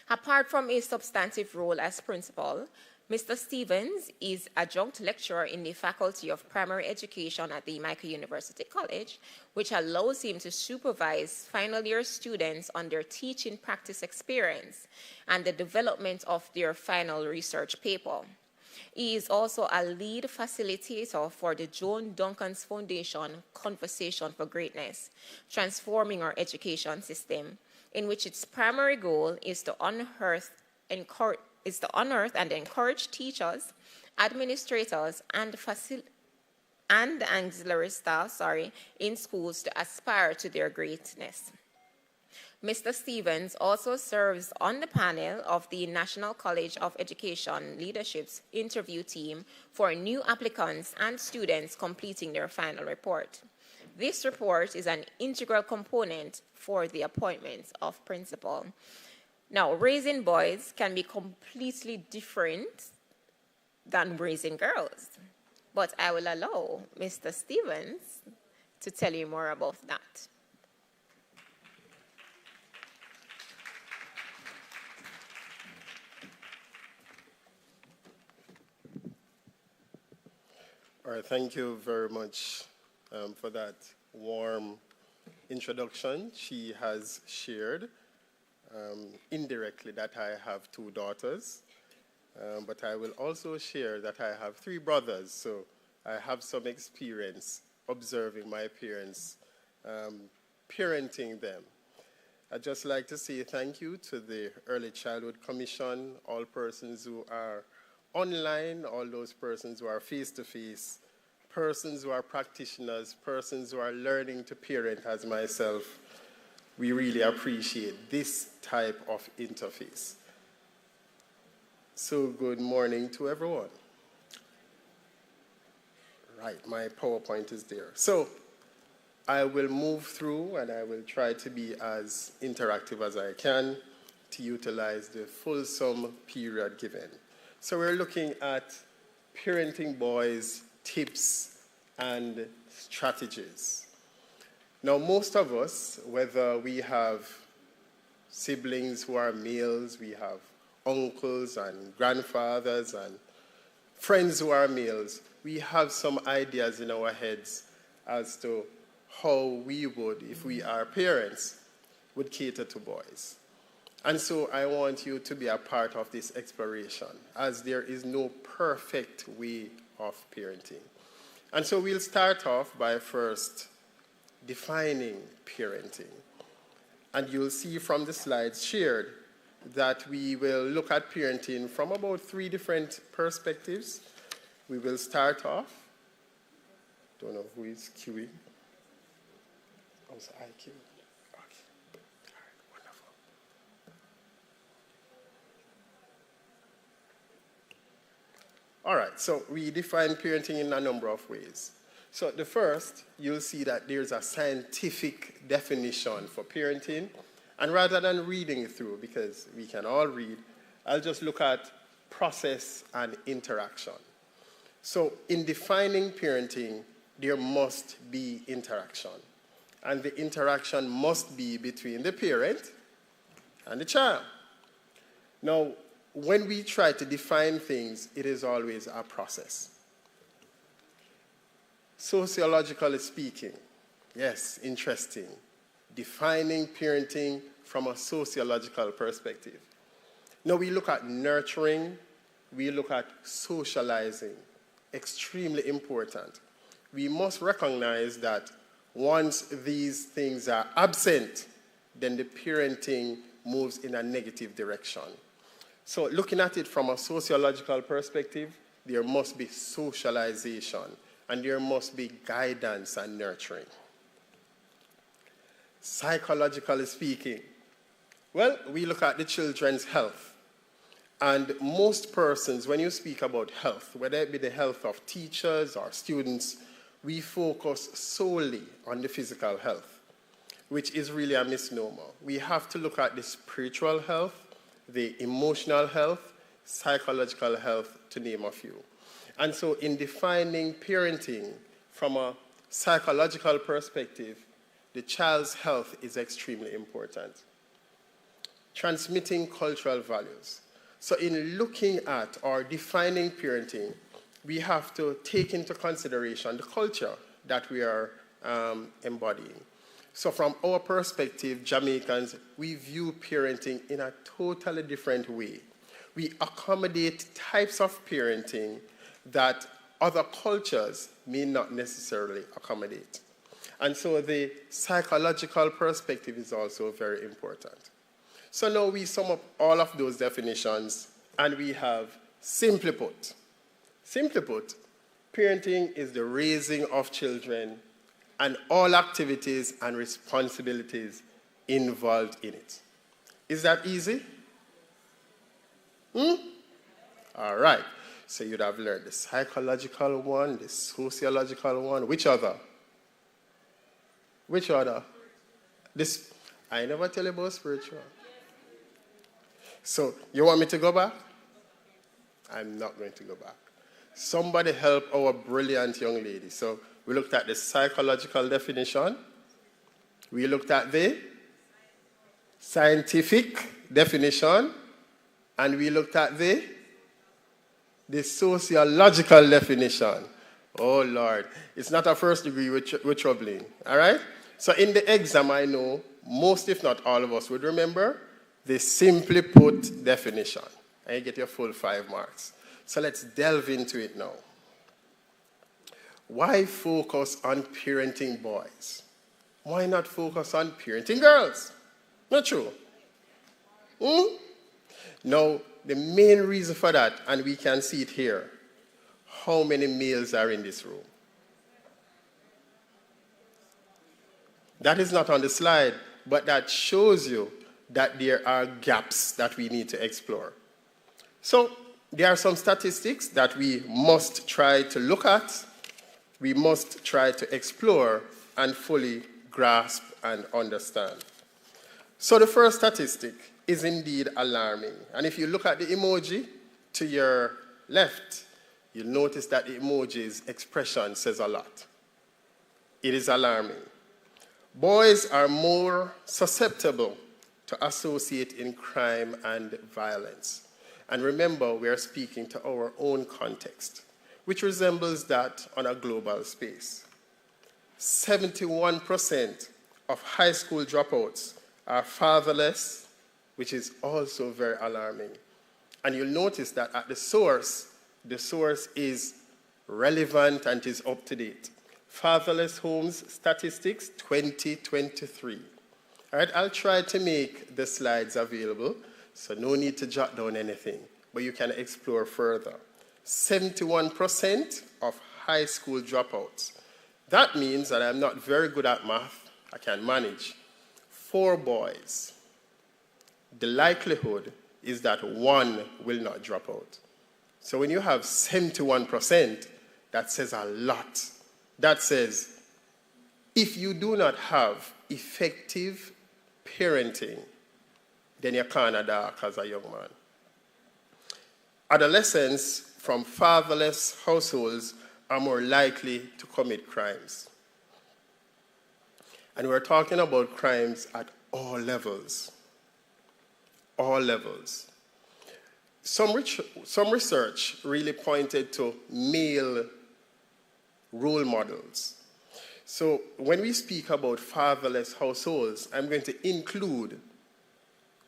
Apart from his substantive role as principal, Mr. Stevens is adjunct lecturer in the Faculty of Primary Education at the Michael University College, which allows him to supervise final year students on their teaching practice experience and the development of their final research paper. He is also a lead facilitator for the Joan Duncan's Foundation Conversation for Greatness, Transforming Our Education System, in which its primary goal is to unearth and encourage teachers, administrators, and auxiliary staff, in schools to aspire to their greatness. Mr. Stevens also serves on the panel of the National College of Education Leadership's interview team for new applicants and students completing their final report. This report is an integral component for the appointment of principal. Now, raising boys can be completely different than raising girls, but I will allow Mr. Stevens to tell you more about that. All right, thank you very much for that warm introduction. She has shared indirectly that I have 2 daughters, but I will also share that I have 3 brothers, so I have some experience observing my parents, parenting them. I'd just like to say thank you to the Early Childhood Commission, all persons who are online, all those persons who are face-to-face, persons who are practitioners, persons who are learning to parent as myself. We really appreciate this type of interface. So good morning to everyone. Right, my PowerPoint is there. So I will move through and I will try to be as interactive as I can to utilize the fulsome period given. So we're looking at parenting boys, tips and strategies. Now, most of us, whether we have siblings who are males, we have uncles and grandfathers and friends who are males, we have some ideas in our heads as to how we would, if we are parents, would cater to boys. And so I want you to be a part of this exploration, as there is no perfect way of parenting. And so we'll start off by first defining parenting. And you'll see from the slides shared that we will look at parenting from about 3 different perspectives. We will start off. Don't know who is queuing. Oh, it's IQ. Okay. All right, wonderful. All right, so we define parenting in a number of ways. So the first, you'll see that there's a scientific definition for parenting. And rather than reading it through, because we can all read, I'll just look at process and interaction. So in defining parenting, there must be interaction. And the interaction must be between the parent and the child. Now, when we try to define things, it is always a process. Sociologically speaking, yes, interesting. Defining parenting from a sociological perspective. Now we look at nurturing, we look at socializing. Extremely important. We must recognize that once these things are absent, then the parenting moves in a negative direction. So looking at it from a sociological perspective, there must be socialization, and there must be guidance and nurturing. Psychologically speaking, well, we look at the children's health. And most persons, when you speak about health, whether it be the health of teachers or students, we focus solely on the physical health, which is really a misnomer. We have to look at the spiritual health, the emotional health, psychological health, to name a few. And so in defining parenting from a psychological perspective, the child's health is extremely important. Transmitting cultural values. So in looking at or defining parenting, we have to take into consideration the culture that we are embodying. So from our perspective, Jamaicans, we view parenting in a totally different way. We accommodate types of parenting that other cultures may not necessarily accommodate. And so the psychological perspective is also very important. So now we sum up all of those definitions, and we have simply put, parenting is the raising of children and all activities and responsibilities involved in it. Is that easy? All right. So you'd have learned the psychological one, the sociological one. Which other? Which other? This, I never tell you about spiritual. So you want me to go back? I'm not going to go back. Somebody help our brilliant young lady. So we looked at the psychological definition. We looked at the scientific definition. And we looked at the sociological definition. Oh, Lord. It's not a first degree we're troubling. All right? So in the exam, I know most, if not all of us, would remember the simply put definition. And you get your full 5 marks. So let's delve into it now. Why focus on parenting boys? Why not focus on parenting girls? Not true. Now, the main reason for that, and we can see it here, how many males are in this room? That is not on the slide, but that shows you that there are gaps that we need to explore. So there are some statistics that we must try to look at, we must try to explore and fully grasp and understand. So the first statistic is indeed alarming. And if you look at the emoji to your left, you'll notice that the emoji's expression says a lot. It is alarming. Boys are more susceptible to associate in crime and violence. And remember, we are speaking to our own context, which resembles that on a global space. 71% of high school dropouts are fatherless, which is also very alarming. And you'll notice that at the source is relevant, and is up to date. Fatherless homes statistics 2023. All right, I'll try to make the slides available, so no need to jot down anything, but you can explore further. 71% of high school dropouts. That means that I'm not very good at math. I can manage. 4 boys. The likelihood is that 1 will not drop out. So when you have 71%, that says a lot. That says, if you do not have effective parenting, then you're kind of dark as a young man. Adolescents from fatherless households are more likely to commit crimes. And we're talking about crimes at all levels. All levels. Some research really pointed to male role models. So when we speak about fatherless households, I'm going to include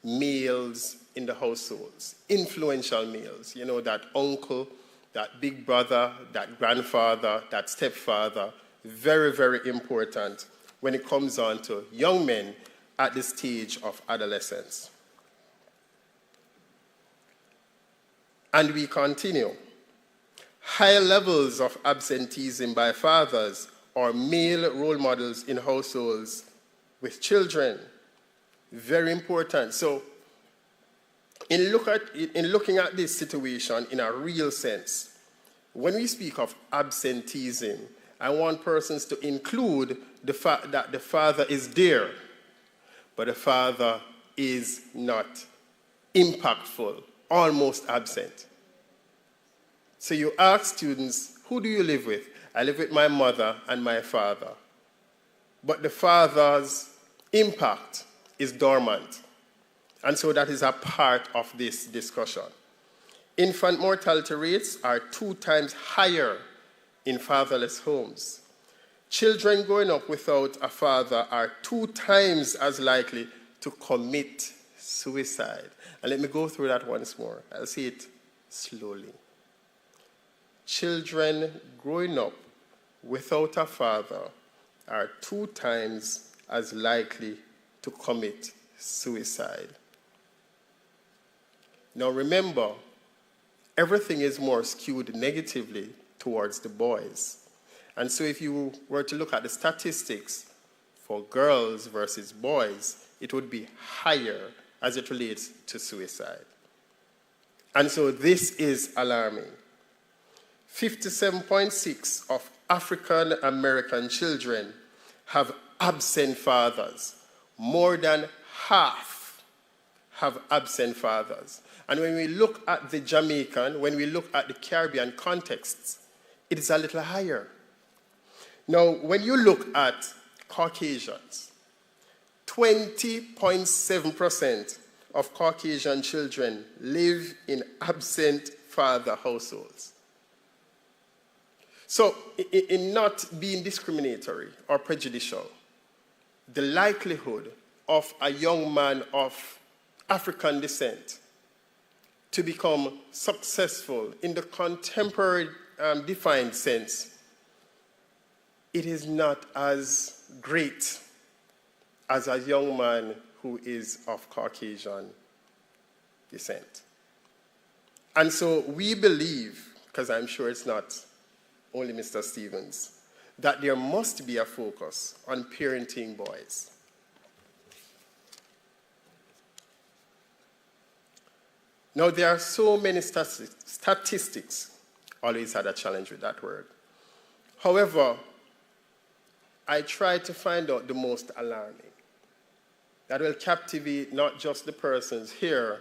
males in the households, influential males, you know, that uncle, that big brother, that grandfather, that stepfather, very, very important when it comes on to young men at the stage of adolescence. And we continue. High levels of absenteeism by fathers or male role models in households with children. Very important. So, in looking at this situation in a real sense, when we speak of absenteeism, I want persons to include the fact that the father is there, but the father is not impactful, almost absent. So you ask students, who do you live with? I live with my mother and my father. But the father's impact is dormant. And so that is a part of this discussion. Infant mortality rates are 2 times higher in fatherless homes. Children growing up without a father are 2 times as likely to commit suicide. And let me go through that once more. I'll say it slowly. Children growing up without a father are 2 times as likely to commit suicide. Now remember, everything is more skewed negatively towards the boys. And so if you were to look at the statistics for girls versus boys, it would be higher as it relates to suicide. And so this is alarming. 57.6% of African American children have absent fathers. More than half have absent fathers. And when we look at the Jamaican, when we look at the Caribbean contexts, it is a little higher. Now, when you look at Caucasians, 20.7% of Caucasian children live in absent father households. So, in not being discriminatory or prejudicial, the likelihood of a young man of African descent to become successful in the contemporary defined sense, it is not as great as a young man who is of Caucasian descent. And so we believe, because I'm sure it's not only Mr. Stevens, that there must be a focus on parenting boys. Now, there are so many statistics. Always had a challenge with that word. However, I try to find out the most alarming, that will captivate not just the persons here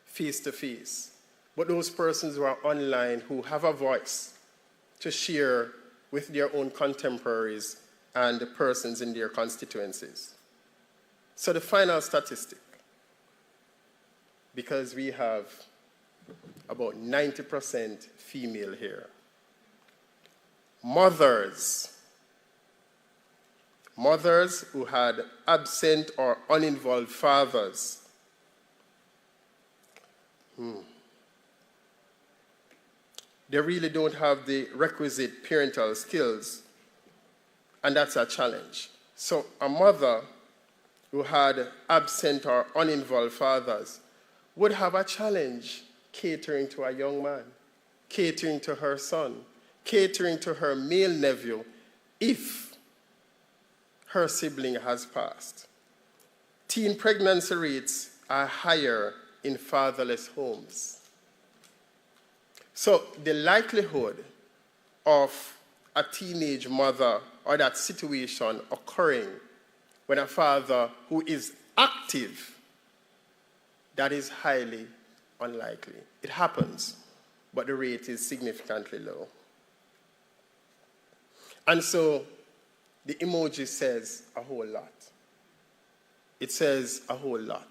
face to face, but those persons who are online who have a voice to share with their own contemporaries and the persons in their constituencies. So the final statistic, because we have about 90% female here. Mothers who had absent or uninvolved fathers. They really don't have the requisite parental skills, and that's a challenge. So a mother who had absent or uninvolved fathers would have a challenge catering to a young man, catering to her son, catering to her male nephew if her sibling has passed. Teen pregnancy rates are higher in fatherless homes. So the likelihood of a teenage mother or that situation occurring when a father who is active, that is highly unlikely. It happens, but the rate is significantly low. And so the emoji says a whole lot. It says a whole lot.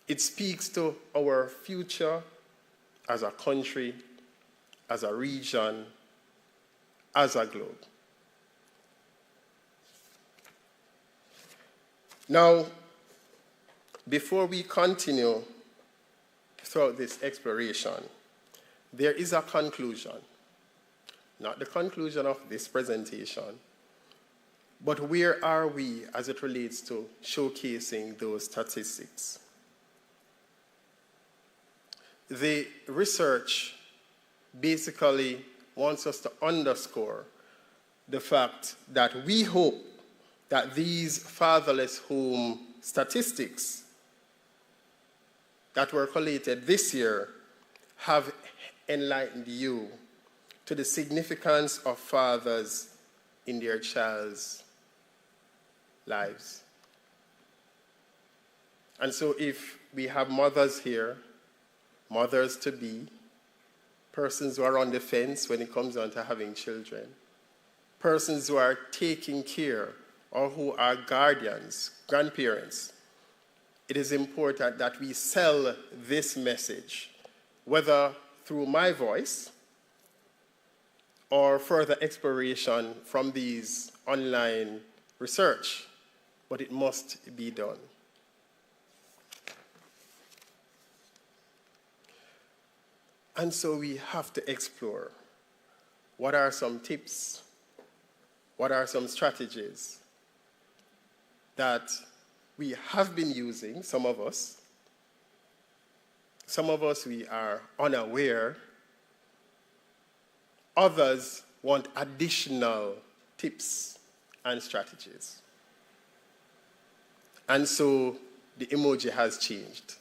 It speaks to our future as a country, as a region, as a globe. Now, before we continue throughout this exploration, there is a conclusion. Not the conclusion of this presentation, but where are we as it relates to showcasing those statistics? The research basically wants us to underscore the fact that we hope that these fatherless home statistics that were collated this year have enlightened you to the significance of fathers in their child's lives. And so if we have mothers here, mothers to be, persons who are on the fence when it comes down to having children, persons who are taking care or who are guardians, grandparents, it is important that we sell this message, whether through my voice or further exploration from these online research, but it must be done. And so we have to explore what are some tips, what are some strategies that we have been using, some of us. Some of us, we are unaware. Others want additional tips and strategies. And so the emoji has changed.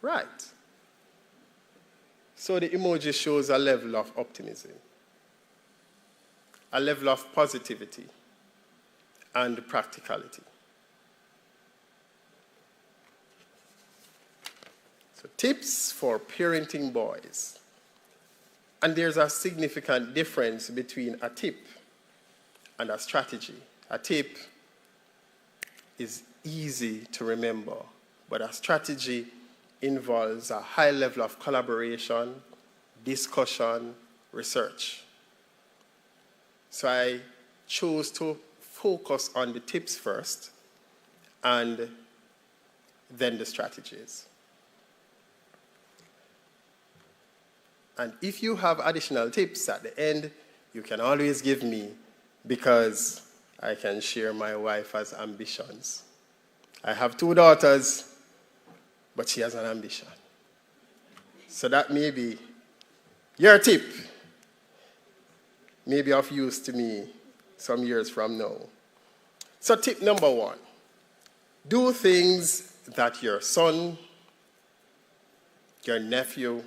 Right. So the emoji shows a level of optimism, a level of positivity and practicality. So tips for parenting boys. And there's a significant difference between a tip and a strategy. A tip is easy to remember, but a strategy involves a high level of collaboration, discussion, research. So I chose to focus on the tips first and then the strategies. And if you have additional tips at the end, you can always give me, because I can share my wife's ambitions. I have 2 daughters, but she has an ambition. So that may be your tip, may be of use to me some years from now. So tip number 1, do things that your son, your nephew,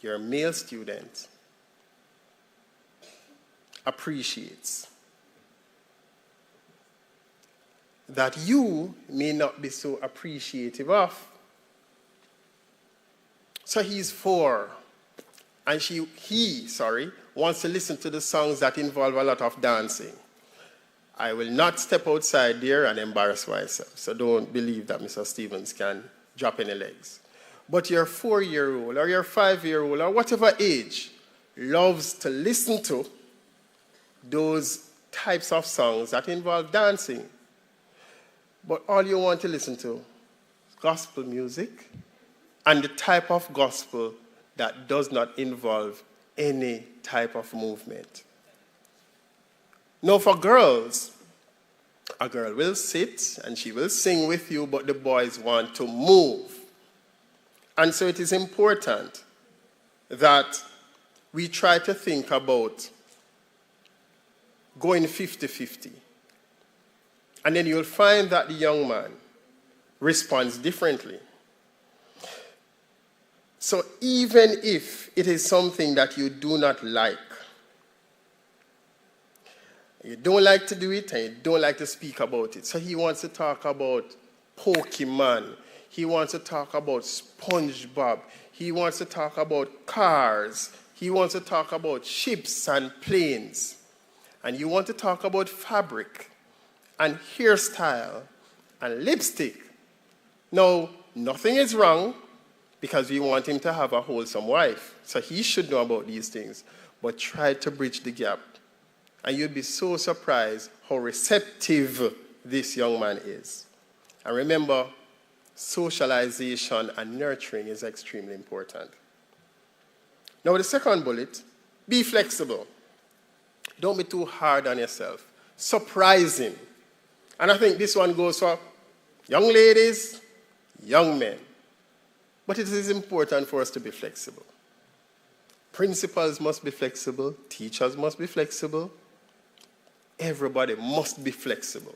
your male student appreciates, that you may not be so appreciative of. So he's 4, and he wants to listen to the songs that involve a lot of dancing. I will not step outside there and embarrass myself, so don't believe that Mr. Stevens can drop any legs. But your 4-year-old or your 5-year-old or whatever age loves to listen to those types of songs that involve dancing. But all you want to listen to is gospel music and the type of gospel that does not involve any type of movement. Now, for girls, a girl will sit and she will sing with you, but the boys want to move. And so it is important that we try to think about going 50-50. And then you'll find that the young man responds differently. So even if it is something that you do not like, you don't like to do it and you don't like to speak about it. So he wants to talk about Pokemon. He wants to talk about SpongeBob. He wants to talk about cars. He wants to talk about ships and planes. And you want to talk about fabric and hairstyle and lipstick. Now, nothing is wrong because we want him to have a wholesome wife. So he should know about these things. But try to bridge the gap. And you'll be so surprised how receptive this young man is. And remember, socialization and nurturing is extremely important. Now, the second bullet, be flexible. Don't be too hard on yourself. Surprise him. And I think this one goes for young ladies, young men. But it is important for us to be flexible. Principals must be flexible. Teachers must be flexible. Everybody must be flexible.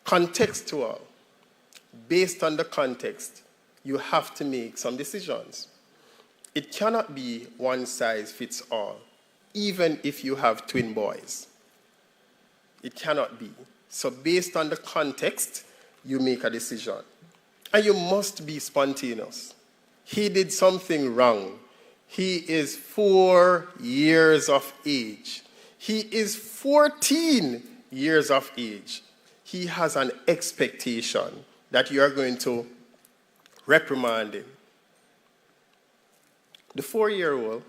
Contextual. Based on the context, you have to make some decisions. It cannot be one size fits all, even if you have twin boys. It cannot be. So based on the context, you make a decision. And you must be spontaneous. He did something wrong. He is 4 years of age. He is 14 years of age. He has an expectation that you are going to reprimand him. The 4-year-old,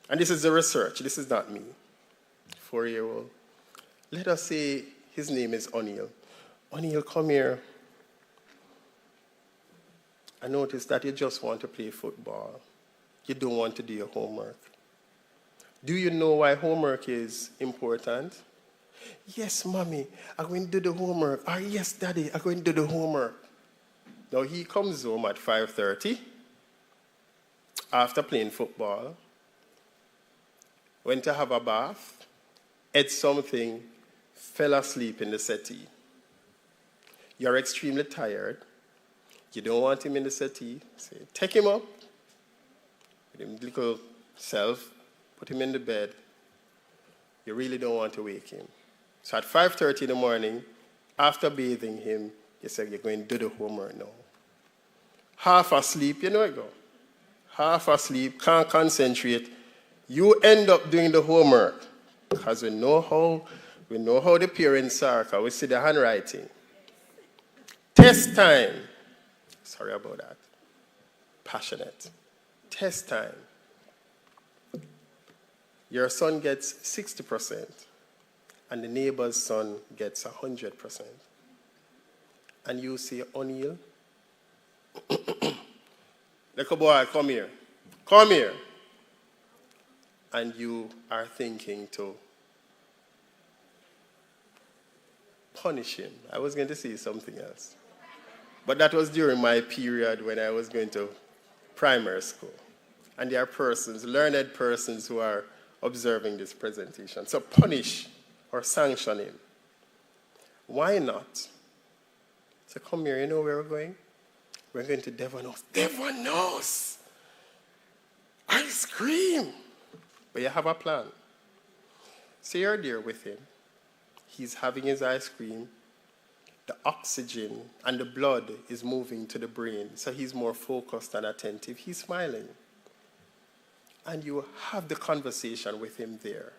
and this is the research, this is not me, 4-year-old, let us say his name is O'Neill. O'Neill, come here. I noticed that you just want to play football. You don't want to do your homework. Do you know why homework is important? Yes, mommy, I'm going to do the homework. Or yes, daddy, I'm going to do the homework. Now he comes home at 5:30 after playing football, went to have a bath, ate something, fell asleep in the settee. You're extremely tired. You don't want him in the settee. So take him up with his little self, put him in the bed. You really don't want to wake him. So at 5:30 in the morning, after bathing him, you say, you're going to do the homework now. Half asleep, you know it go. Half asleep, can't concentrate. You end up doing the homework because we know how the parents are, because we see the handwriting. Test time. Sorry about that. Passionate. Test time. Your son gets 60%, and the neighbor's son gets 100%. And you say, O'Neill, little boy, come here. Come here. And you are thinking to punish him. I was going to say something else. But that was during my period when I was going to primary school. And there are persons, learned persons, who are observing this presentation. So punish or sanction him. Why not? So come here, you know where we're going? We're going to Devon House. Devon House! Ice cream! But you have a plan. So you're there with him. He's having his ice cream. The oxygen and the blood is moving to the brain, so he's more focused and attentive. He's smiling. And you have the conversation with him there.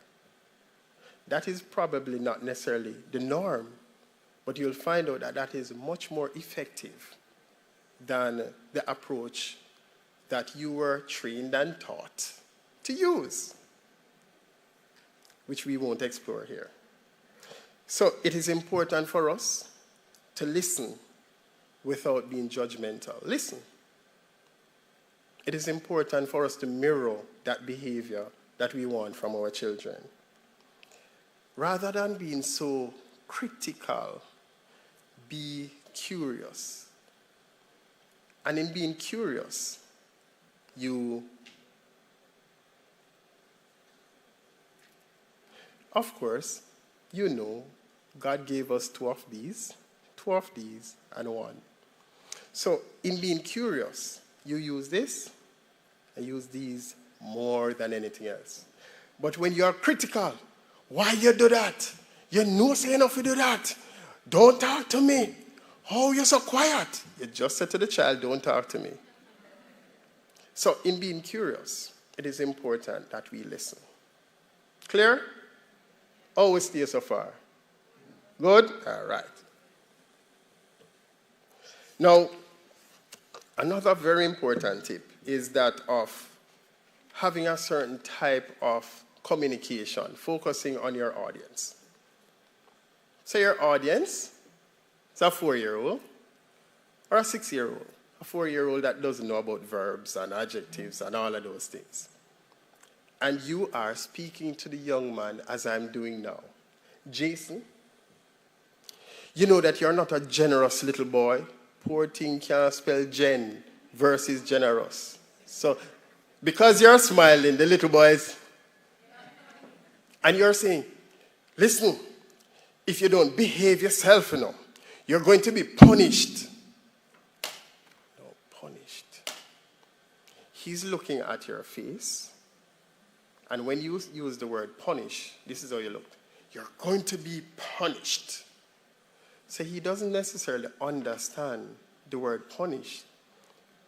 That is probably not necessarily the norm, but you'll find out that that is much more effective than the approach that you were trained and taught to use, which we won't explore here. So it is important for us to listen without being judgmental. Listen, it is important for us to mirror that behavior that we want from our children. Rather than being so critical, be curious. And in being curious, of course, God gave us two of these, and one. So in being curious, you use this and use these more than anything else. But when you are critical, why you do that? You know say enough you do that. Don't talk to me. Oh, you're so quiet. You just said to the child, don't talk to me. So in being curious, it is important that we listen. Clear? Always clear so far? Good? All right. Now, another very important tip is that of having a certain type of communication, focusing on your audience. So your audience is a 4-year-old or a 6-year-old, a 4-year-old that doesn't know about verbs and adjectives and all of those things. And you are speaking to the young man as I'm doing now. Jason, you know that you're not a generous little boy. Poor thing can't spell gen versus generous. So, because you're smiling, the little boys, and you're saying, listen, if you don't behave yourself, you're going to be punished. No, punished. He's looking at your face, and when you use the word punish, this is how you look. You're going to be punished. So he doesn't necessarily understand the word punish,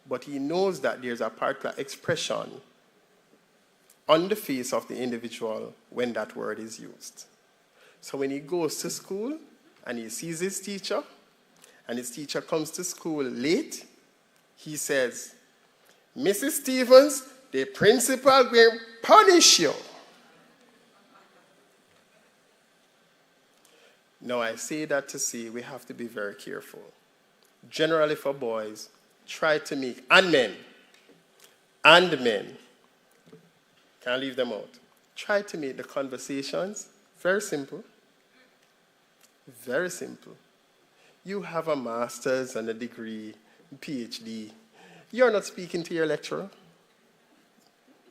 but he knows that there's a particular expression on the face of the individual when that word is used. So when he goes to school and he sees his teacher, and his teacher comes to school late, he says, Mrs. Stevens, the principal will punish you. Now, I say that to say we have to be very careful. Generally for boys, try to make, and men, can't leave them out. Try to make the conversations very simple. Very simple. You have a master's and a degree, PhD. You're not speaking to your lecturer.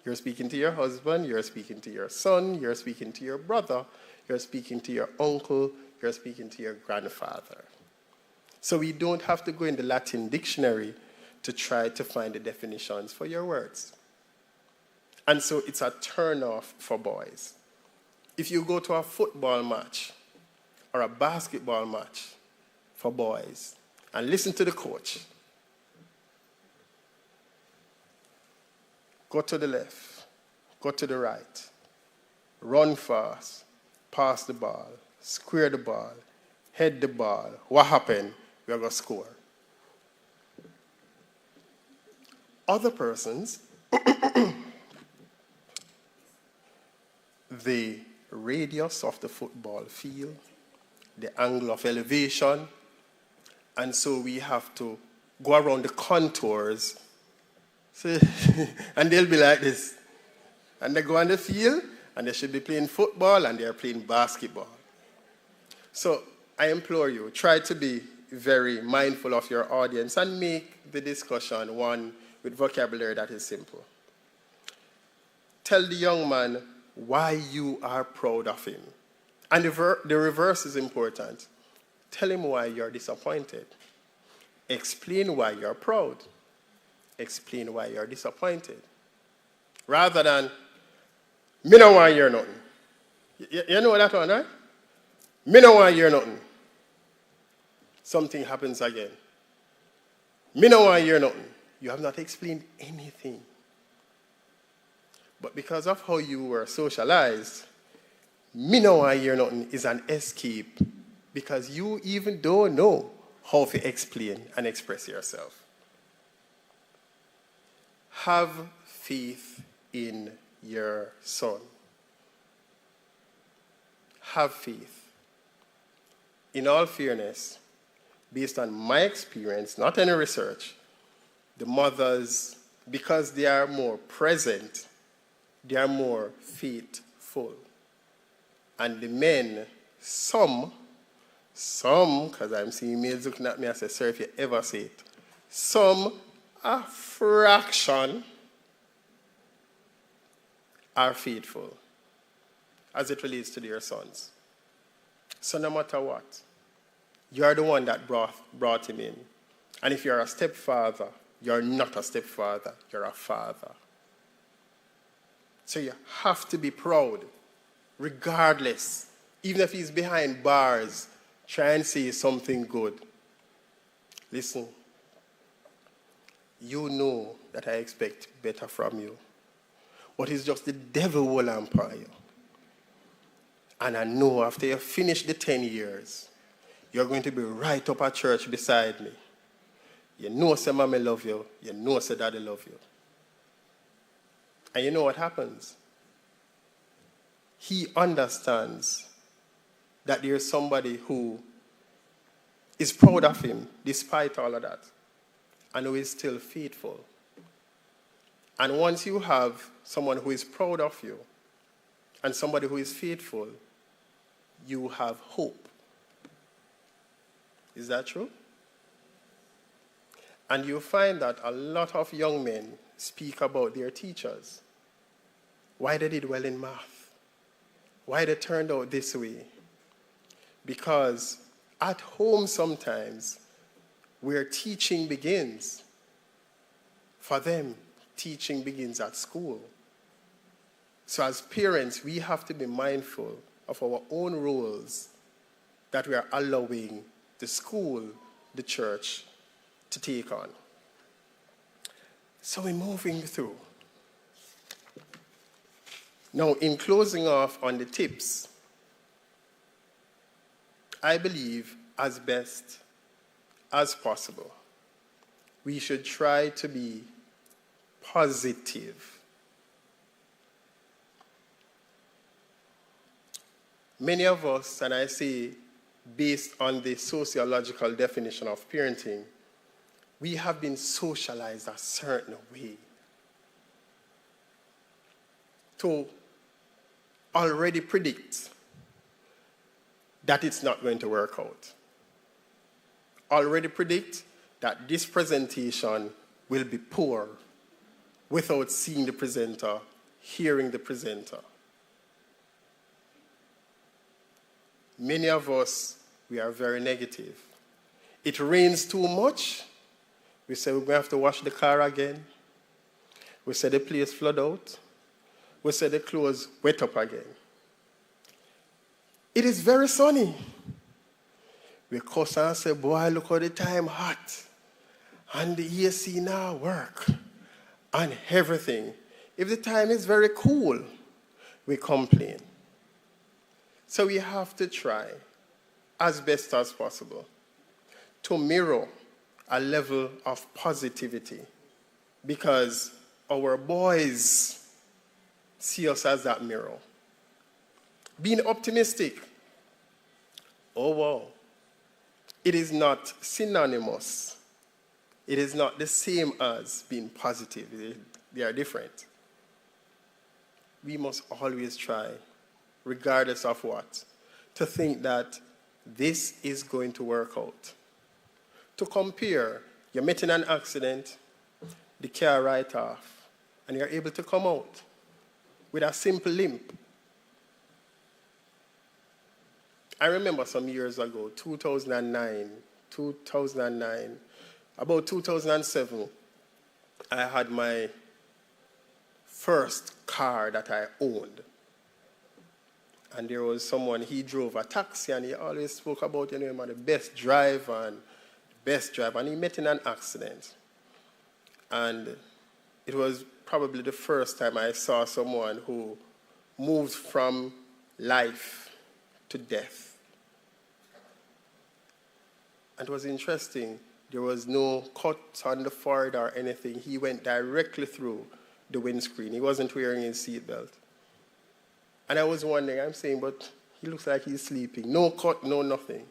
You're speaking to your husband, you're speaking to your son, you're speaking to your brother, you're speaking to your uncle, you're speaking to your grandfather. So we don't have to go in the Latin dictionary to try to find the definitions for your words. And so it's a turn-off for boys. If you go to a football match or a basketball match for boys and listen to the coach, go to the left, go to the right, run fast, pass the ball, square the ball, head the ball. What happened? We're going to score. Other persons, the radius of the football field, the angle of elevation, and so we have to go around the contours. So, and they'll be like this. And they go on the field, and they should be playing football, and they're playing basketball. So I implore you, try to be very mindful of your audience and make the discussion one with vocabulary that is simple. Tell the young man why you are proud of him. And the reverse is important. Tell him why you're disappointed. Explain why you're proud. Explain why you're disappointed. Rather than, me no want hear nothing. You know that one, right? Me no want hear nothing. Something happens again. Me no want hear nothing. You have not explained anything. But because of how you were socialized, me no want hear nothing is an escape because you even don't know how to explain and express yourself. Have faith in your son. Have faith. In all fairness, based on my experience, not any research, the mothers, because they are more present, they are more faithful. And the men, some, because I'm seeing males looking at me, I say, sir, if you ever say it, some, a fraction, are faithful as it relates to their sons. So no matter what, you're the one that brought him in. And if you're a stepfather, you're not a stepfather, you're a father. So you have to be proud, regardless. Even if he's behind bars, try and say something good. Listen, you know that I expect better from you. But it's just the devil will hamper you. And I know after you finish the 10 years, you're going to be right up at church beside me. You know, say, Mommy love you. You know, say, Daddy love you. And you know what happens? He understands that there's somebody who is proud of him despite all of that and who is still faithful. And once you have someone who is proud of you and somebody who is faithful, you have hope. Is that true? And you find that a lot of young men speak about their teachers. Why they did well in math. Why they turned out this way. Because at home sometimes, where teaching begins, for them, teaching begins at school. So as parents, we have to be mindful of our own roles that we are allowing the school, the church, to take on. So we're moving through. Now, in closing off on the tips, I believe as best as possible, we should try to be positive. Many of us, and I say based on the sociological definition of parenting, we have been socialized a certain way to already predict that it's not going to work out. Already predict that this presentation will be poor without seeing the presenter, hearing the presenter. Many of us, we are very negative. It rains too much. We say we're going to have to wash the car again. We say the place flood out. We say the clothes wet up again. It is very sunny. We cuss and say, boy, look how the time hot. And the AC now work. And everything. If the time is very cool, we complain. So we have to try, as best as possible, to mirror a level of positivity, because our boys see us as that mirror. Being optimistic, oh wow, it is not synonymous. It is not the same as being positive. They are different. We must always try, regardless of what, to think that this is going to work out. To compare, you met in an accident, the car right off, and you're able to come out with a simple limp. I remember some years ago, 2009, about 2007, I had my first car that I owned. And there was someone, he drove a taxi, and he always spoke about, him as the best driver. And he met in an accident. And it was probably the first time I saw someone who moved from life to death. And it was interesting. There was no cut on the forehead or anything. He went directly through the windscreen. He wasn't wearing his seatbelt. And I was wondering, I'm saying, but he looks like he's sleeping. No cut, no nothing.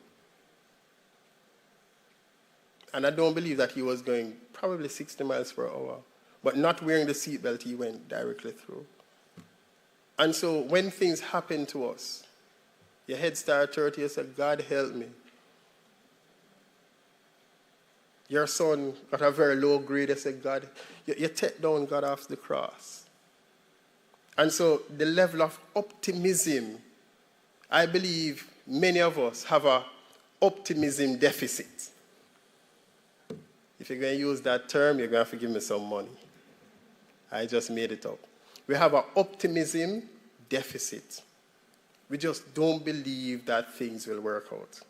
And I don't believe that he was going probably 60 miles per hour. But not wearing the seatbelt, he went directly through. And so when things happen to us, your head starts hurting, you say, God help me. Your son got a very low grade, you say, God, you take down God off the cross. And so the level of optimism, I believe many of us have an optimism deficit. If you're going to use that term, you're going to have to give me some money. I just made it up. We have an optimism deficit. We just don't believe that things will work out.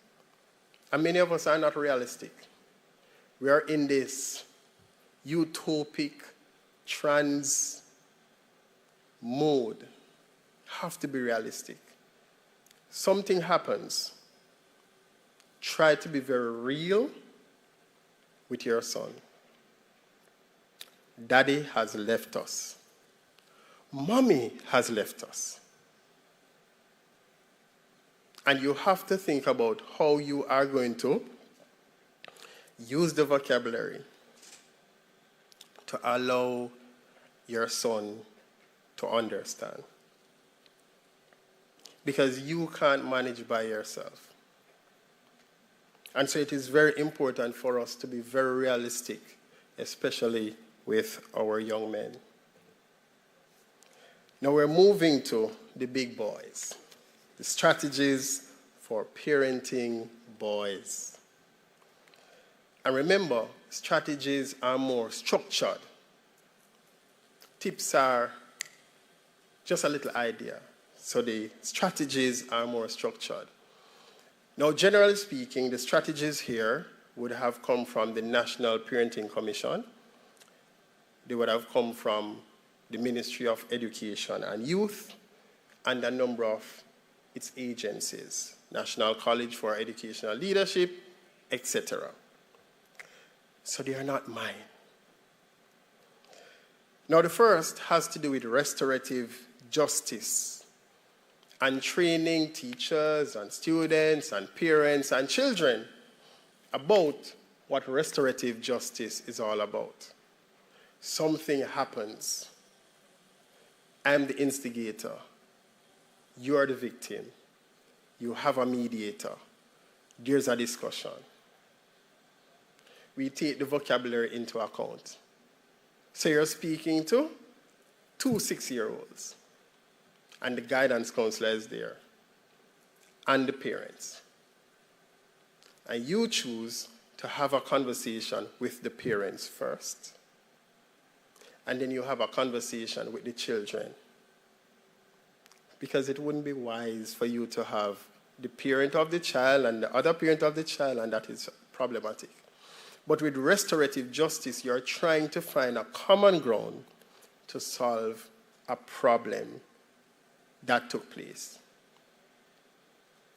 And many of us are not realistic. We are in this utopic, trans mode. Have to be realistic. Something happens. Try to be very real with your son. Daddy has left us. Mommy has left us. And you have to think about how you are going to use the vocabulary to allow your son to understand. Because you can't manage by yourself. And so it is very important for us to be very realistic, especially with our young men. Now we're moving to the big boys, the strategies for parenting boys. And remember, strategies are more structured. Tips are just a little idea. So the strategies are more structured. Now, generally speaking, the strategies here would have come from the National Parenting Commission. They would have come from the Ministry of Education and Youth and a number of its agencies, National College for Educational Leadership, etc. So they are not mine. Now, the first has to do with restorative justice and training teachers and students and parents and children about what restorative justice is all about. Something happens. I'm the instigator. You are the victim. You have a mediator. There's a discussion. We take the vocabulary into account. So you're speaking to 2 6-year-olds. And the guidance counselor is there. And the parents. And you choose to have a conversation with the parents first. And then you have a conversation with the children. Because it wouldn't be wise for you to have the parent of the child and the other parent of the child, and that is problematic. But with restorative justice, you're trying to find a common ground to solve a problem that took place.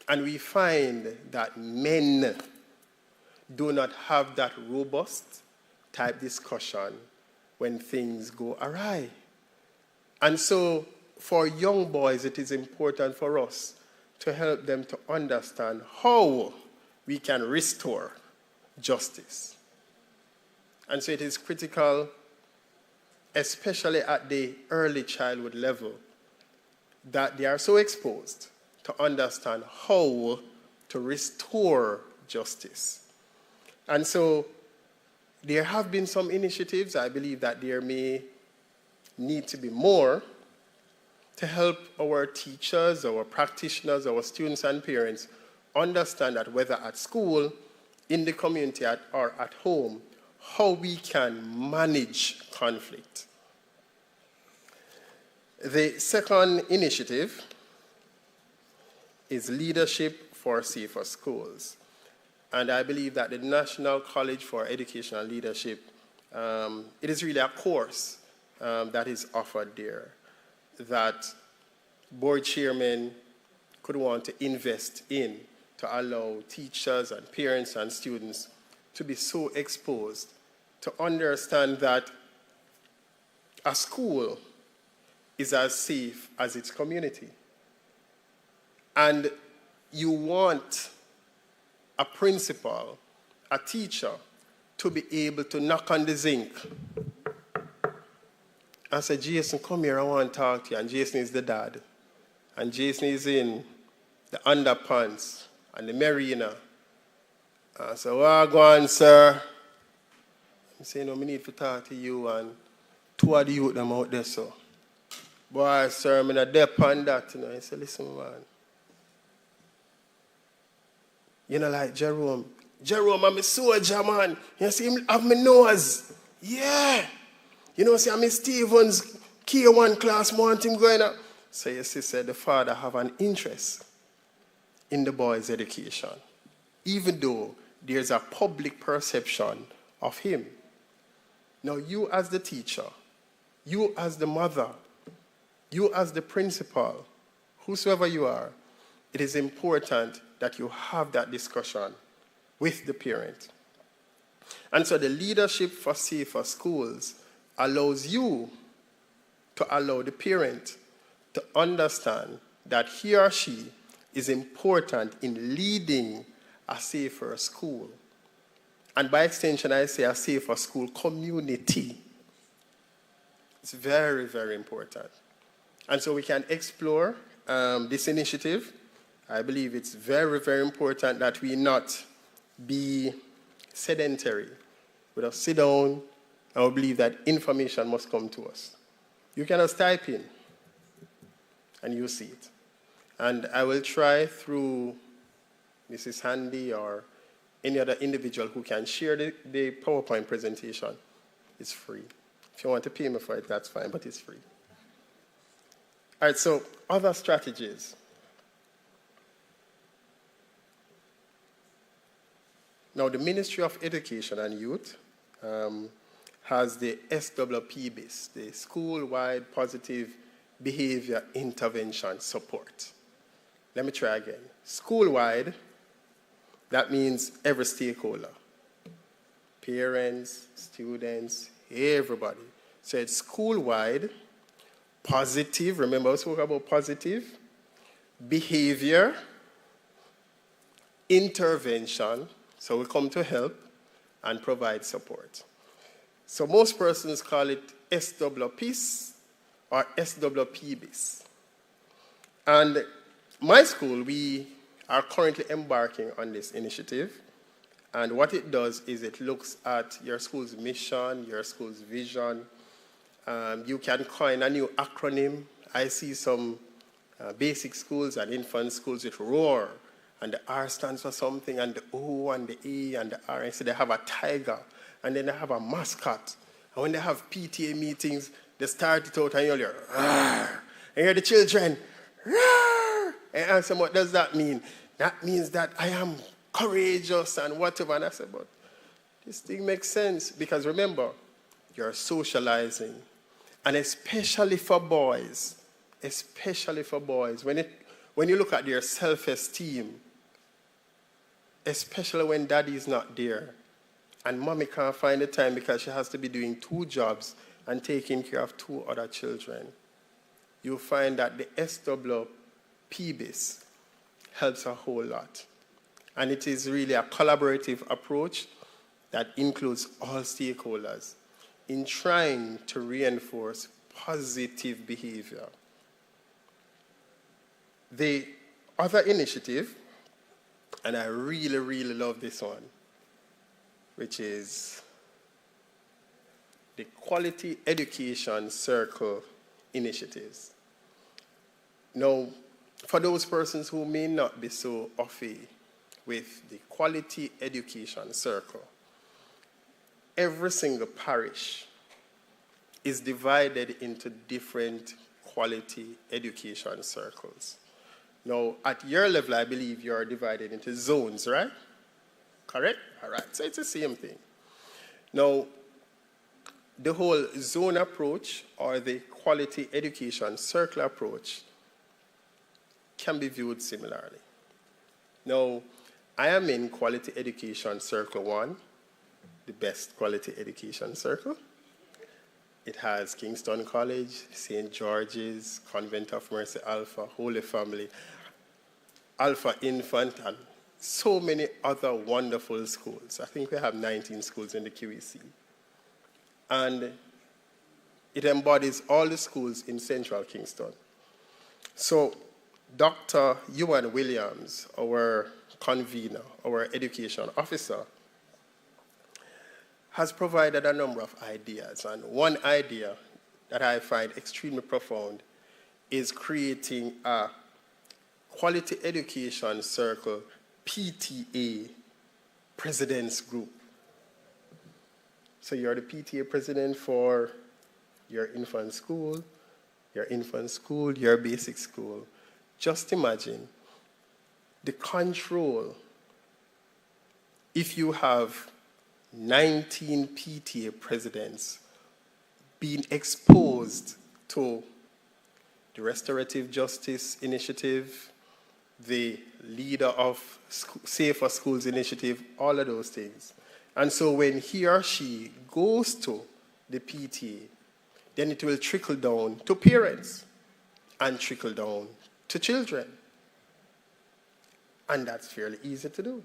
And we find that men do not have that robust type discussion when things go awry. And so for young boys, it is important for us to help them to understand how we can restore justice. And so it is critical, especially at the early childhood level, that they are so exposed to understand how to restore justice. And so there have been some initiatives. I believe that there may need to be more to help our teachers, our practitioners, our students and parents understand that whether at school, in the community, or at home, how we can manage conflict. The second initiative is Leadership for Safer Schools. And I believe that the National College for Educational Leadership, it is really a course that is offered there that board chairmen could want to invest in to allow teachers and parents and students to be so exposed to understand that a school is as safe as its community. And you want a principal, a teacher, to be able to knock on the zinc and say, Jason, come here, I want to talk to you. And Jason is the dad. And Jason is in the underpants and the marina. I say, well, go on, sir. I say, no, I need to talk to you and two of the youth them out there, so. Boy, sir, I'm not dep on that, you know. I say, listen, man. You know, like Jerome. Jerome, I'm a soldier, man. You see him have my nose. Yeah. You know, see, I'm in Stevens K1 class, want him going up. So you see, said the father have an interest in the boy's education, even though there's a public perception of him. Now, you as the teacher, you as the mother, you as the principal, whosoever you are, it is important that you have that discussion with the parent. And so the leadership for safer schools allows you to allow the parent to understand that he or she is important in leading a safer school. And by extension, I say a safer school community. It's very, very important. And so we can explore this initiative. I believe it's very, very important that we not be sedentary. We don't sit down, and we believe that information must come to us. You can just type in, and you see it. And I will try through Mrs. Handy or any other individual who can share the PowerPoint presentation. It's free. If you want to pay me for it, that's fine, but it's free. All right, so other strategies. Now, the Ministry of Education and Youth has the SWPBIS, the School-Wide Positive Behavior Intervention Support. Let me try again. School-wide, that means every stakeholder. Parents, students, everybody. So it's school-wide, positive, remember I spoke about positive, behavior, intervention, so we come to help and provide support. So most persons call it SWPIS or SWPBIS. And my school, we are currently embarking on this initiative. And what it does is it looks at your school's mission, your school's vision. You can coin a new acronym. I see some basic schools and infant schools with ROAR, and the R stands for something, and the O and the A and the R. So they have a tiger, and then they have a mascot. And when they have PTA meetings, they start it out and you hear, "Rawr." And hear the children, "Rawr." And I said, what does that mean? That means that I am courageous and whatever. And I said, but this thing makes sense because remember, you're socializing. And especially for boys, when you look at their self-esteem, especially when daddy is not there, and mommy can't find the time because she has to be doing 2 jobs and taking care of 2 other children, you'll find that the SWPBIS helps a whole lot. And it is really a collaborative approach that includes all stakeholders in trying to reinforce positive behavior. The other initiative, and I really, really love this one, which is the Quality Education Circle initiatives. Now, for those persons who may not be so au fait with the Quality Education Circle, every single parish is divided into different quality education circles. Now, at your level, I believe you are divided into zones, right? Correct? All right, so it's the same thing. Now, the whole zone approach or the quality education circle approach can be viewed similarly. Now, I am in Quality Education Circle 1, the best quality education circle. It has Kingston College, St. George's, Convent of Mercy Alpha, Holy Family, Alpha Infant, and so many other wonderful schools. I think we have 19 schools in the QEC. And it embodies all the schools in Central Kingston. So Dr. Ewan Williams, our convener, our education officer, has provided a number of ideas. And one idea that I find extremely profound is creating a quality education circle PTA president's group. So you're the PTA president for your infant school, your basic school. Just imagine the control if you have 19 PTA presidents being exposed to the Restorative Justice Initiative, the leader of Safer Schools Initiative, all of those things. And so when he or she goes to the PTA, then it will trickle down to parents and trickle down to children. And that's fairly easy to do.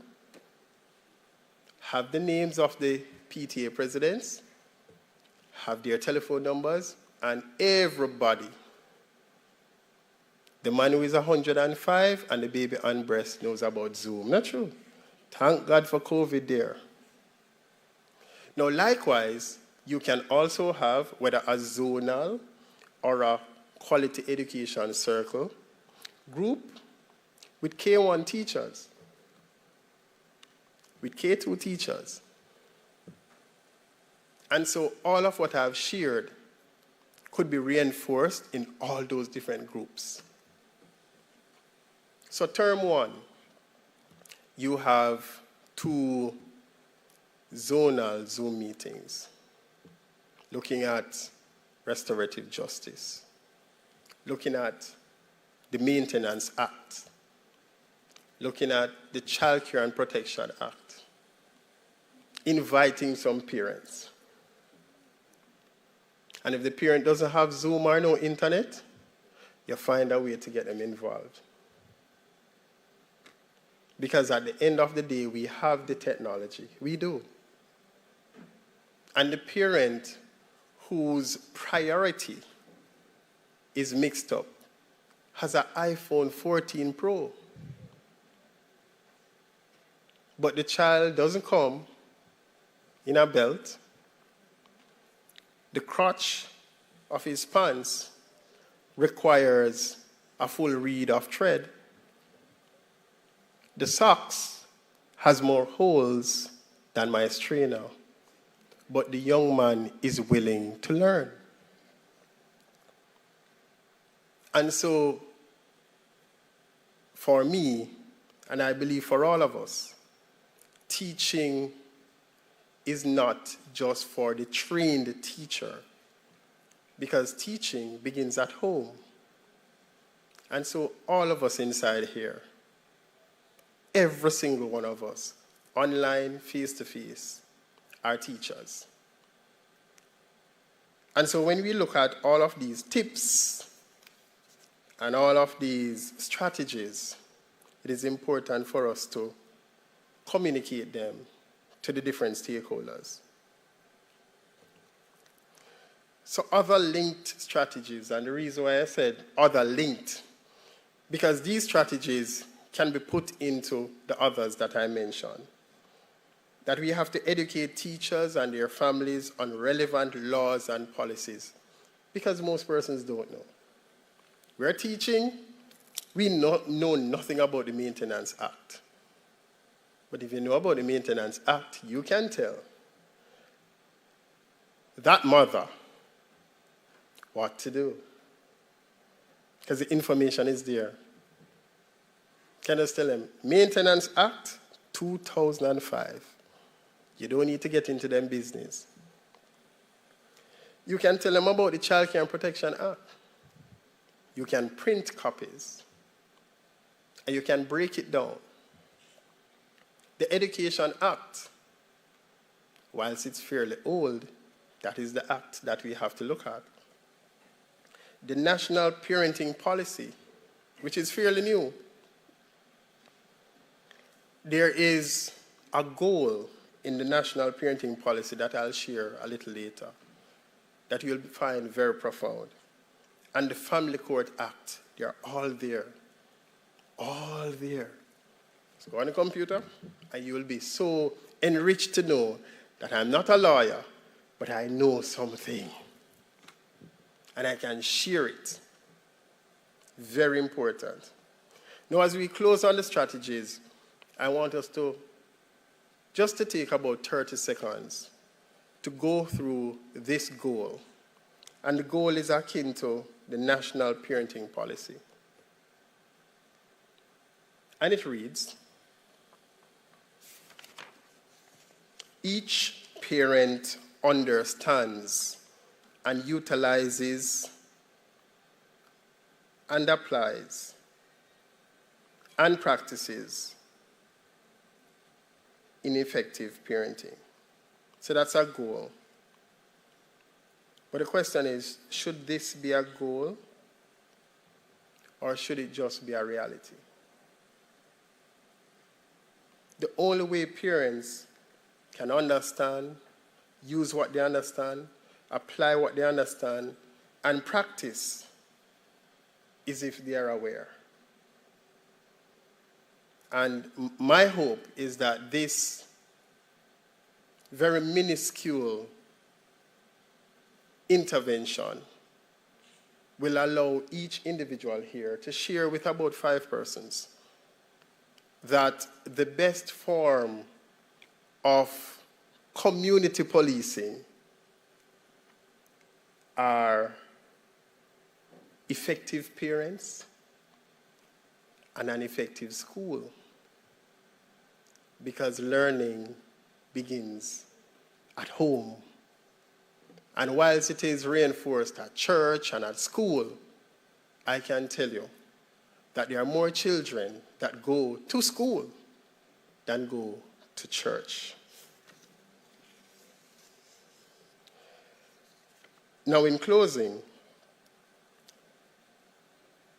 Have the names of the PTA presidents, have their telephone numbers, and everybody, the man who is 105 and the baby on breast knows about Zoom. Not true. Thank God for COVID there. Now, likewise, you can also have whether a zonal or a quality education circle group with K1 teachers, with K2 teachers. And so all of what I've shared could be reinforced in all those different groups. So term one, you have 2 zonal Zoom meetings looking at restorative justice, looking at the Maintenance Act, looking at the Child Care and Protection Act, inviting some parents. And if the parent doesn't have Zoom or no internet, you find a way to get them involved. Because at the end of the day, we have the technology. We do. And the parent whose priority is mixed up has an iPhone 14 Pro. But the child doesn't come in a belt. The crotch of his pants requires a full reed of thread. The socks has more holes than my strainer, but the young man is willing to learn. And so, for me, and I believe for all of us, teaching is not just for the trained teacher, because teaching begins at home. And so all of us inside here, every single one of us, online, face-to-face, are teachers. And so when we look at all of these tips and all of these strategies, it is important for us to communicate them to the different stakeholders. So other linked strategies, and the reason why I said other linked, because these strategies can be put into the others that I mentioned. That we have to educate teachers and their families on relevant laws and policies, because most persons don't know. We're teaching, we know nothing about the Maintenance Act. But if you know about the Maintenance Act, you can tell that mother what to do, because the information is there. Can I just tell them, Maintenance Act 2005. You don't need to get into them business. You can tell them about the Child Care and Protection Act. You can print copies. And you can break it down. The Education Act, whilst it's fairly old, that is the act that we have to look at. The National Parenting Policy, which is fairly new. there is a goal in the national parenting policy that I'll share a little later that you'll find very profound. And the Family Court Act, they're all there. All there. So go on the computer, and you will be so enriched to know that I'm not a lawyer, but I know something. And I can share it. Very important. Now, as we close on the strategies, I want us to just to take about 30 seconds to go through this goal. And the goal is akin to the national parenting policy. And it reads, each parent understands and utilizes and applies and practices in effective parenting. So that's our goal. But the question is, should this be a goal or should it just be a reality? The only way parents can understand, use what they understand, apply what they understand, and practice is if they are aware. And my hope is that this very minuscule intervention will allow each individual here to share with about 5 persons that the best form of community policing are effective parents and an effective school, because learning begins at home. And whilst it is reinforced at church and at school, I can tell you that there are more children that go to school than go to church. Now, in closing,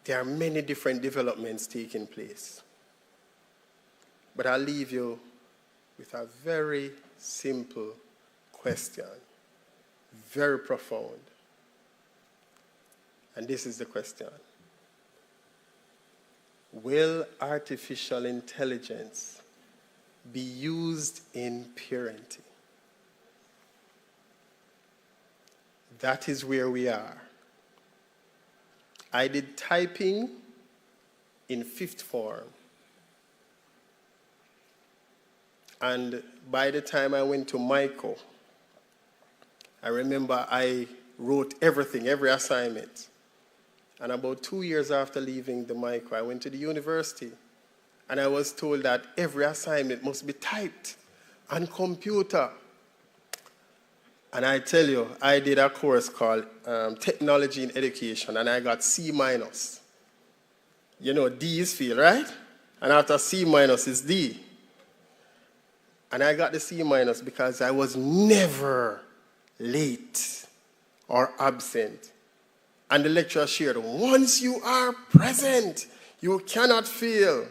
there are many different developments taking place. But I'll leave you with a very simple question, very profound. And this is the question. Will artificial intelligence be used in parenting? That is where we are. I did typing in 5th form. And by the time I went to Michael, I remember I wrote everything, every assignment. And about 2 years after leaving the Michael, I went to the university. And I was told that every assignment must be typed on computer. And I tell you, I did a course called Technology in Education, and I got C-. You know, D is fail, right? And after C- is D. And I got the C- because I was never late or absent. And the lecturer shared, once you are present, you cannot fail.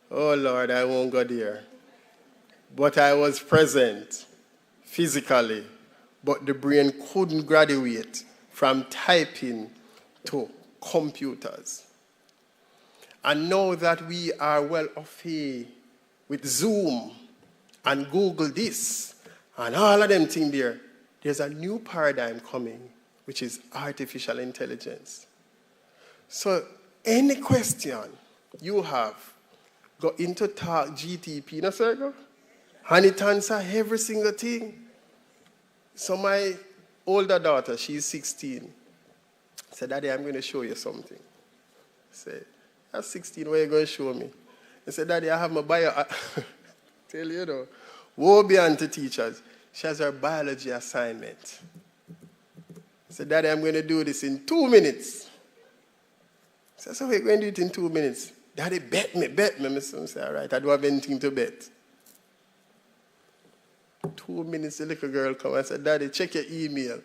Oh, Lord, I won't go there. But I was present physically, but the brain couldn't graduate from typing to computers. And now that we are well off here with Zoom and Google this and all of them things there, there's a new paradigm coming, which is artificial intelligence. So any question you have, go into Talk GTP in a circle, and it answers every single thing. So my older daughter, she's 16, said, Daddy, I'm going to show you something. I said, you're 16, what are you going to show me? I said, Daddy, I have my bio. Tell you though, woe be unto teachers. She has her biology assignment. I said, Daddy, I'm going to do this in 2 minutes. I said, so we're going to do it in 2 minutes. Daddy, bet me. My son said, all right, I don't have anything to bet. 2 minutes, the little girl come and said, Daddy, check your email.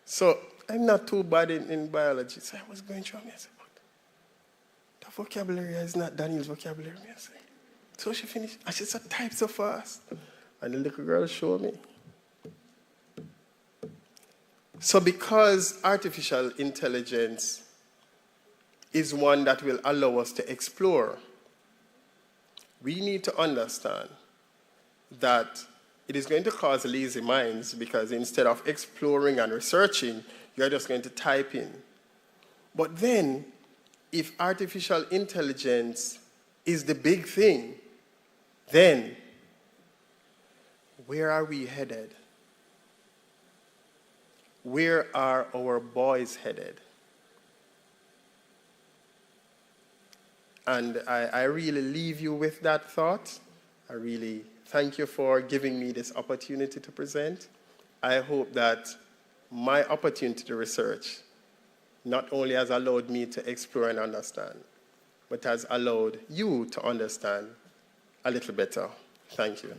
So I'm not too bad in biology. So I was going through me. I said, but the vocabulary is not Daniel's vocabulary. I said, So she finished, and she said, type so fast. And the little girl showed me. So because artificial intelligence is one that will allow us to explore, we need to understand that it is going to cause lazy minds, because instead of exploring and researching, you're just going to type in. But then, if artificial intelligence is the big thing, then where are we headed? Where are our boys headed? And I really leave you with that thought. I really thank you for giving me this opportunity to present. I hope that my opportunity to research not only has allowed me to explore and understand, but has allowed you to understand a little better. Thank you.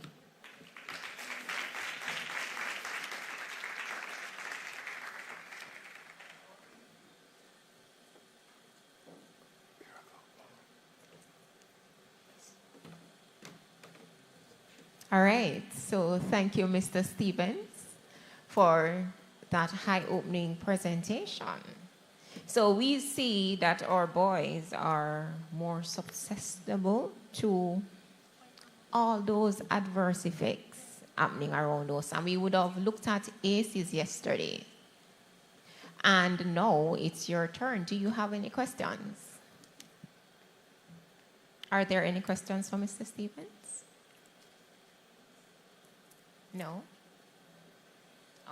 All right, so thank you, Mr. Stevens, for that eye-opening presentation. So we see that our boys are more susceptible to all those adverse effects happening around us. And we would have looked at ACEs yesterday. And now it's your turn. Do you have any questions? Are there any questions for Mr. Stevens? No? Oh.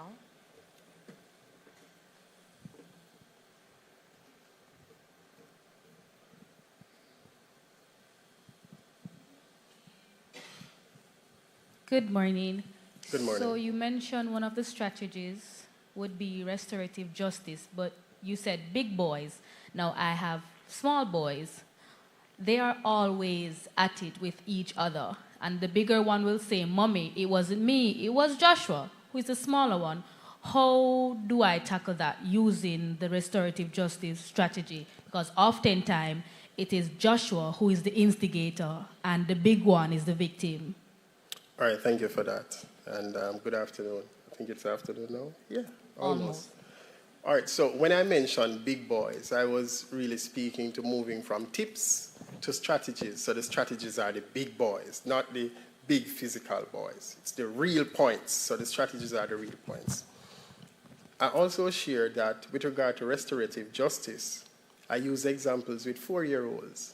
Good morning. Good morning. So you mentioned one of the strategies would be restorative justice, but you said big boys. Now I have small boys. They are always at it with each other. And the bigger one will say, Mommy, it wasn't me, it was Joshua, who is the smaller one. How do I tackle that using the restorative justice strategy? Because oftentimes it is Joshua who is the instigator and the big one is the victim. All right, thank you for that. And good afternoon. I think it's afternoon now? Yeah, almost. All right, so when I mentioned big boys, I was really speaking to moving from tips to strategies. So the strategies are the big boys, not the big physical boys. It's the real points. So the strategies are the real points. I also shared that with regard to restorative justice, I use examples with 4-year-olds.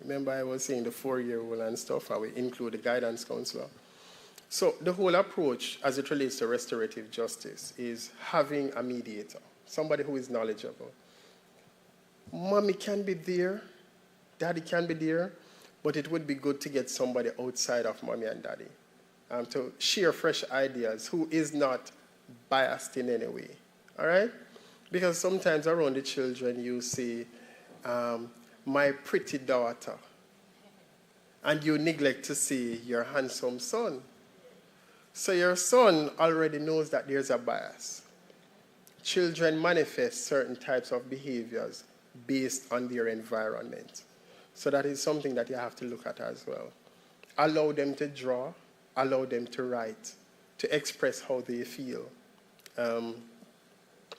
Remember I was saying the 4-year-old and stuff, I will include the guidance counselor. So the whole approach as it relates to restorative justice is having a mediator, somebody who is knowledgeable. Mommy can be there, daddy can be there, but it would be good to get somebody outside of mommy and daddy to share fresh ideas who is not biased in any way, all right? Because sometimes around the children you see, my pretty daughter, and you neglect to see your handsome son. So your son already knows that there's a bias. Children manifest certain types of behaviors based on their environment. So that is something that you have to look at as well. Allow them to draw, allow them to write, to express how they feel.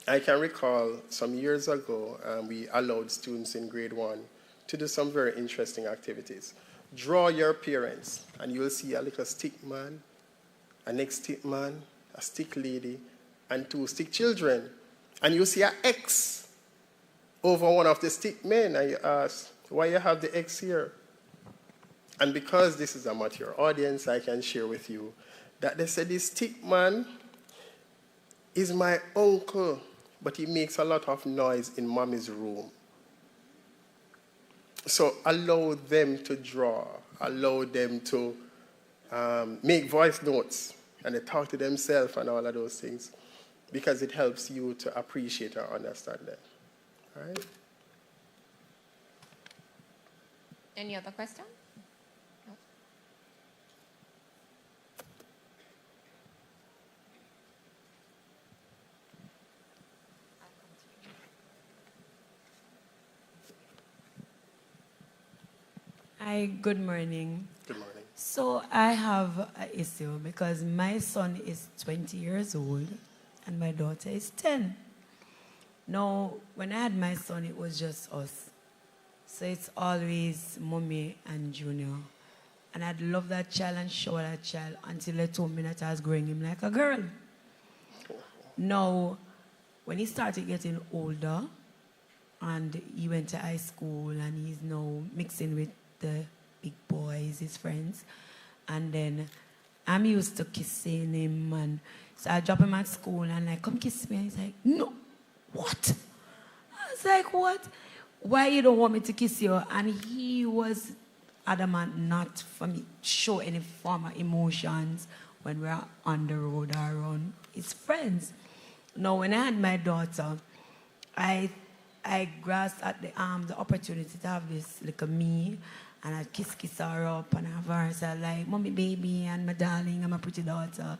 I can recall some years ago, we allowed students in grade 1 to do some very interesting activities. Draw your parents, and you will see a little stick man, a next stick man, a stick lady, and 2 stick children. And you see an X over one of the stick men, and you ask, why you have the X here? And because this is a mature audience, I can share with you that they said this stick man is my uncle, but he makes a lot of noise in mommy's room. So allow them to draw, allow them to make voice notes, and they talk to themselves and all of those things, because it helps you to appreciate and understand them. All right? Any other question? No. Hi, good morning. Good morning. So I have an issue because my son is 20 years old and my daughter is 10. Now, when I had my son, it was just us. So it's always mommy and Junior. And I'd love that child and shower that child until they told me that I was growing him like a girl. Now, when he started getting older, and he went to high school, and he's now mixing with the big boys, his friends, and then I'm used to kissing him, and so I drop him at school, and like, come kiss me, and he's like, no, what? I was like, what? Why you don't want me to kiss you? And he was adamant not for me to show any form of emotions when we're on the road or around his friends. Now, when I had my daughter, I grasped at the opportunity to have this little me, and I'd kiss her up, and have her say like, mommy, baby, and my darling, and my pretty daughter.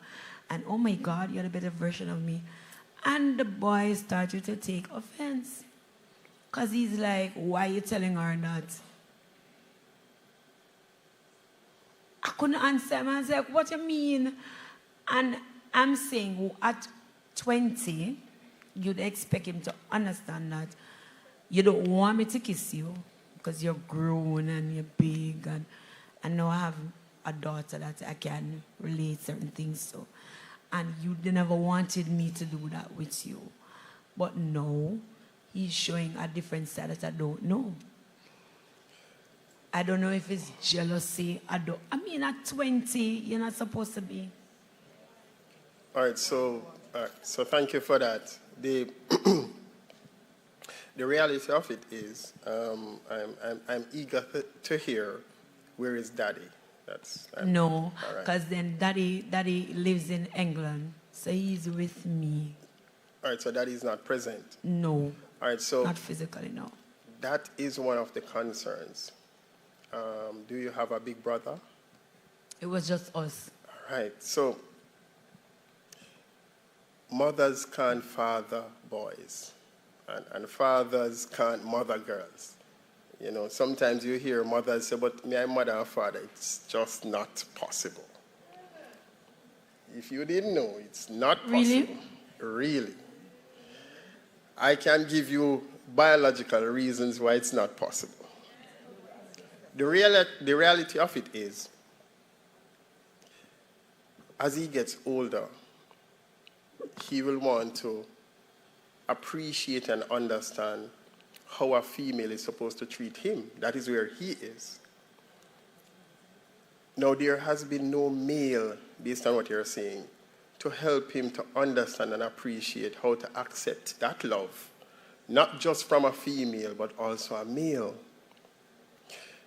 And oh my God, you're the better version of me. And the boy started to take offense. Because he's like, why are you telling her that? I couldn't answer him. I was like, what do you mean? And I'm saying, at 20, you'd expect him to understand that you don't want me to kiss you because you're grown and you're big. And now I have a daughter that I can relate certain things to. And you never wanted me to do that with you. But no, he's showing a different side that I don't know. I don't know if it's jealousy. I mean, at 20, you're not supposed to be. All right, so thank you for that. The reality of it is, I'm eager to hear where is Daddy. No, because then Daddy lives in England, so he's with me. All right, so Daddy is not present. No. All right, so not physically, no. That is one of the concerns. Do you have a big brother? It was just us. All right, so mothers can't father boys, and fathers can't mother girls. You know, sometimes you hear mothers say, but my mother and father, it's just not possible. If you didn't know, it's not possible. Really? I can give you biological reasons why it's not possible. The reality of it is, as he gets older, he will want to appreciate and understand how a female is supposed to treat him. That is where he is. Now, there has been no male, based on what you're saying, to help him to understand and appreciate how to accept that love, not just from a female, but also a male.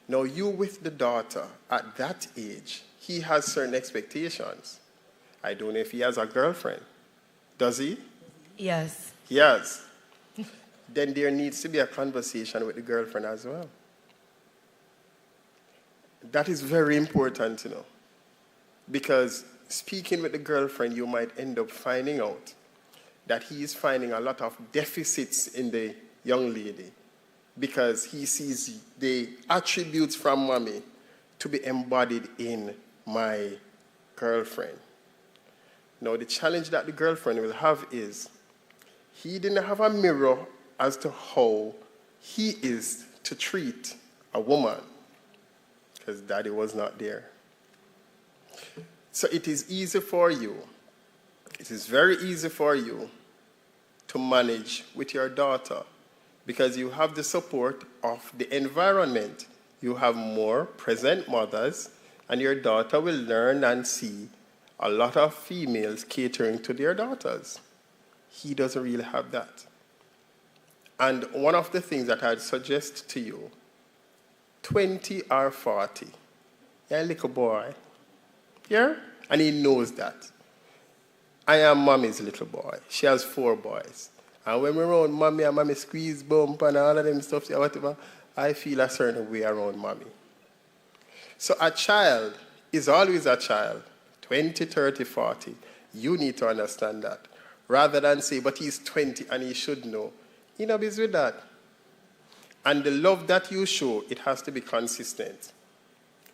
Now, you with the daughter, at that age, he has certain expectations. I don't know if he has a girlfriend. Does he? Yes. He has. Then there needs to be a conversation with the girlfriend as well. That is very important to know. Because speaking with the girlfriend, you might end up finding out that he is finding a lot of deficits in the young lady because he sees the attributes from mommy to be embodied in my girlfriend. Now, the challenge that the girlfriend will have is he didn't have a mirror as to how he is to treat a woman because daddy was not there. So it is easy for you, it is very easy for you to manage with your daughter because you have the support of the environment. You have more present mothers, and your daughter will learn and see a lot of females catering to their daughters. He doesn't really have that. And one of the things that I'd suggest to you, 20 or 40, you're a little boy. Yeah? And he knows that. I am mommy's little boy. She has 4 boys. And when we're around mommy and mommy squeeze bump and all of them stuff, whatever, I feel a certain way around mommy. So a child is always a child, 20, 30, 40. You need to understand that. Rather than say, but he's 20 and he should know. He not busy with that. And the love that you show, it has to be consistent.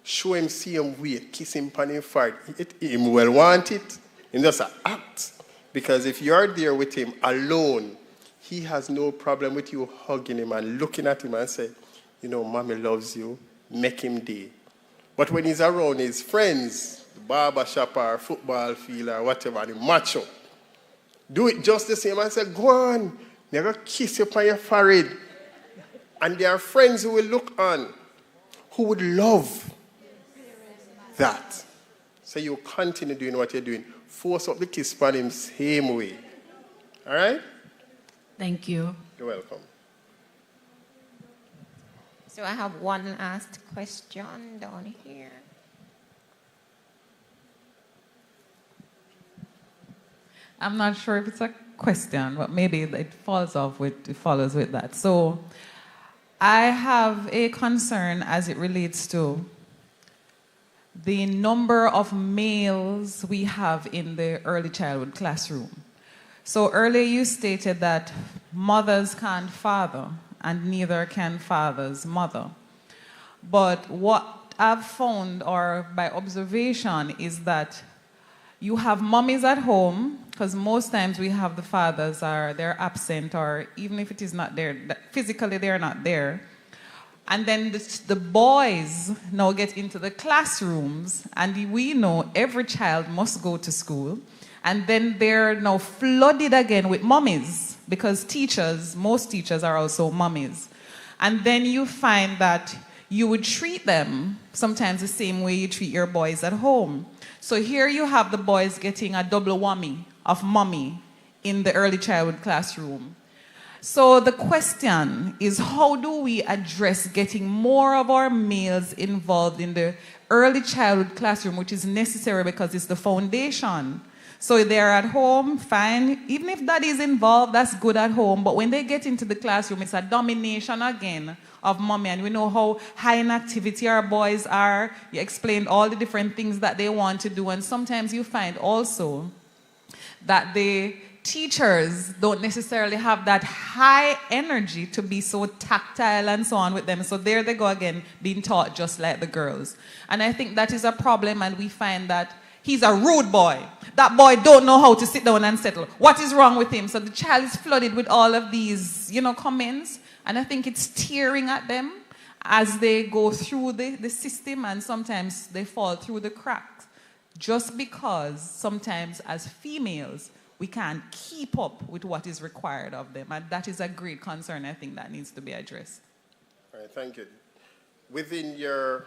show him same way, kiss him on him forehead. Him well want it. Him just a act. Because if you're there with him alone, he has no problem with you hugging him and looking at him and say, you know, mommy loves you, make him day. But when he's around his friends, the barber shop or football field or whatever, and he macho, do it just the same and say, go on, they're going to kiss you on your forehead. And there are friends who will look on, who would love that. So you continue doing what you're doing. Force up the kiss on him same way. All right? Thank you. You're welcome. So I have one last question down here. I'm not sure if it's a question, but maybe it follows with that. So I have a concern as it relates to the number of males we have in the early childhood classroom. So earlier you stated that mothers can't father, and neither can fathers mother. But what I've found, or by observation, is that you have mommies at home, because most times we have the fathers they're absent, or even if it is not there, physically they're not there. And then the boys now get into the classrooms, and we know every child must go to school. And then they're now flooded again with mommies, because most teachers are also mommies. And then you find that you would treat them sometimes the same way you treat your boys at home. So here you have the boys getting a double whammy of mommy in the early childhood classroom. So the question is, how do we address getting more of our males involved in the early childhood classroom, which is necessary because it's the foundation? So they're at home, fine. Even if daddy is involved, that's good at home. But when they get into the classroom, it's a domination again of mommy. And we know how high in activity our boys are. You explained all the different things that they want to do. And sometimes you find also that the teachers don't necessarily have that high energy to be so tactile and so on with them. So there they go again, being taught just like the girls. And I think that is a problem, and we find that he's a rude boy. That boy don't know how to sit down and settle. What is wrong with him? So the child is flooded with all of these, comments, and I think it's tearing at them as they go through the system, and sometimes they fall through the cracks just because sometimes as females, we can't keep up with what is required of them. And that is a great concern, I think, that needs to be addressed. All right, thank you. Within your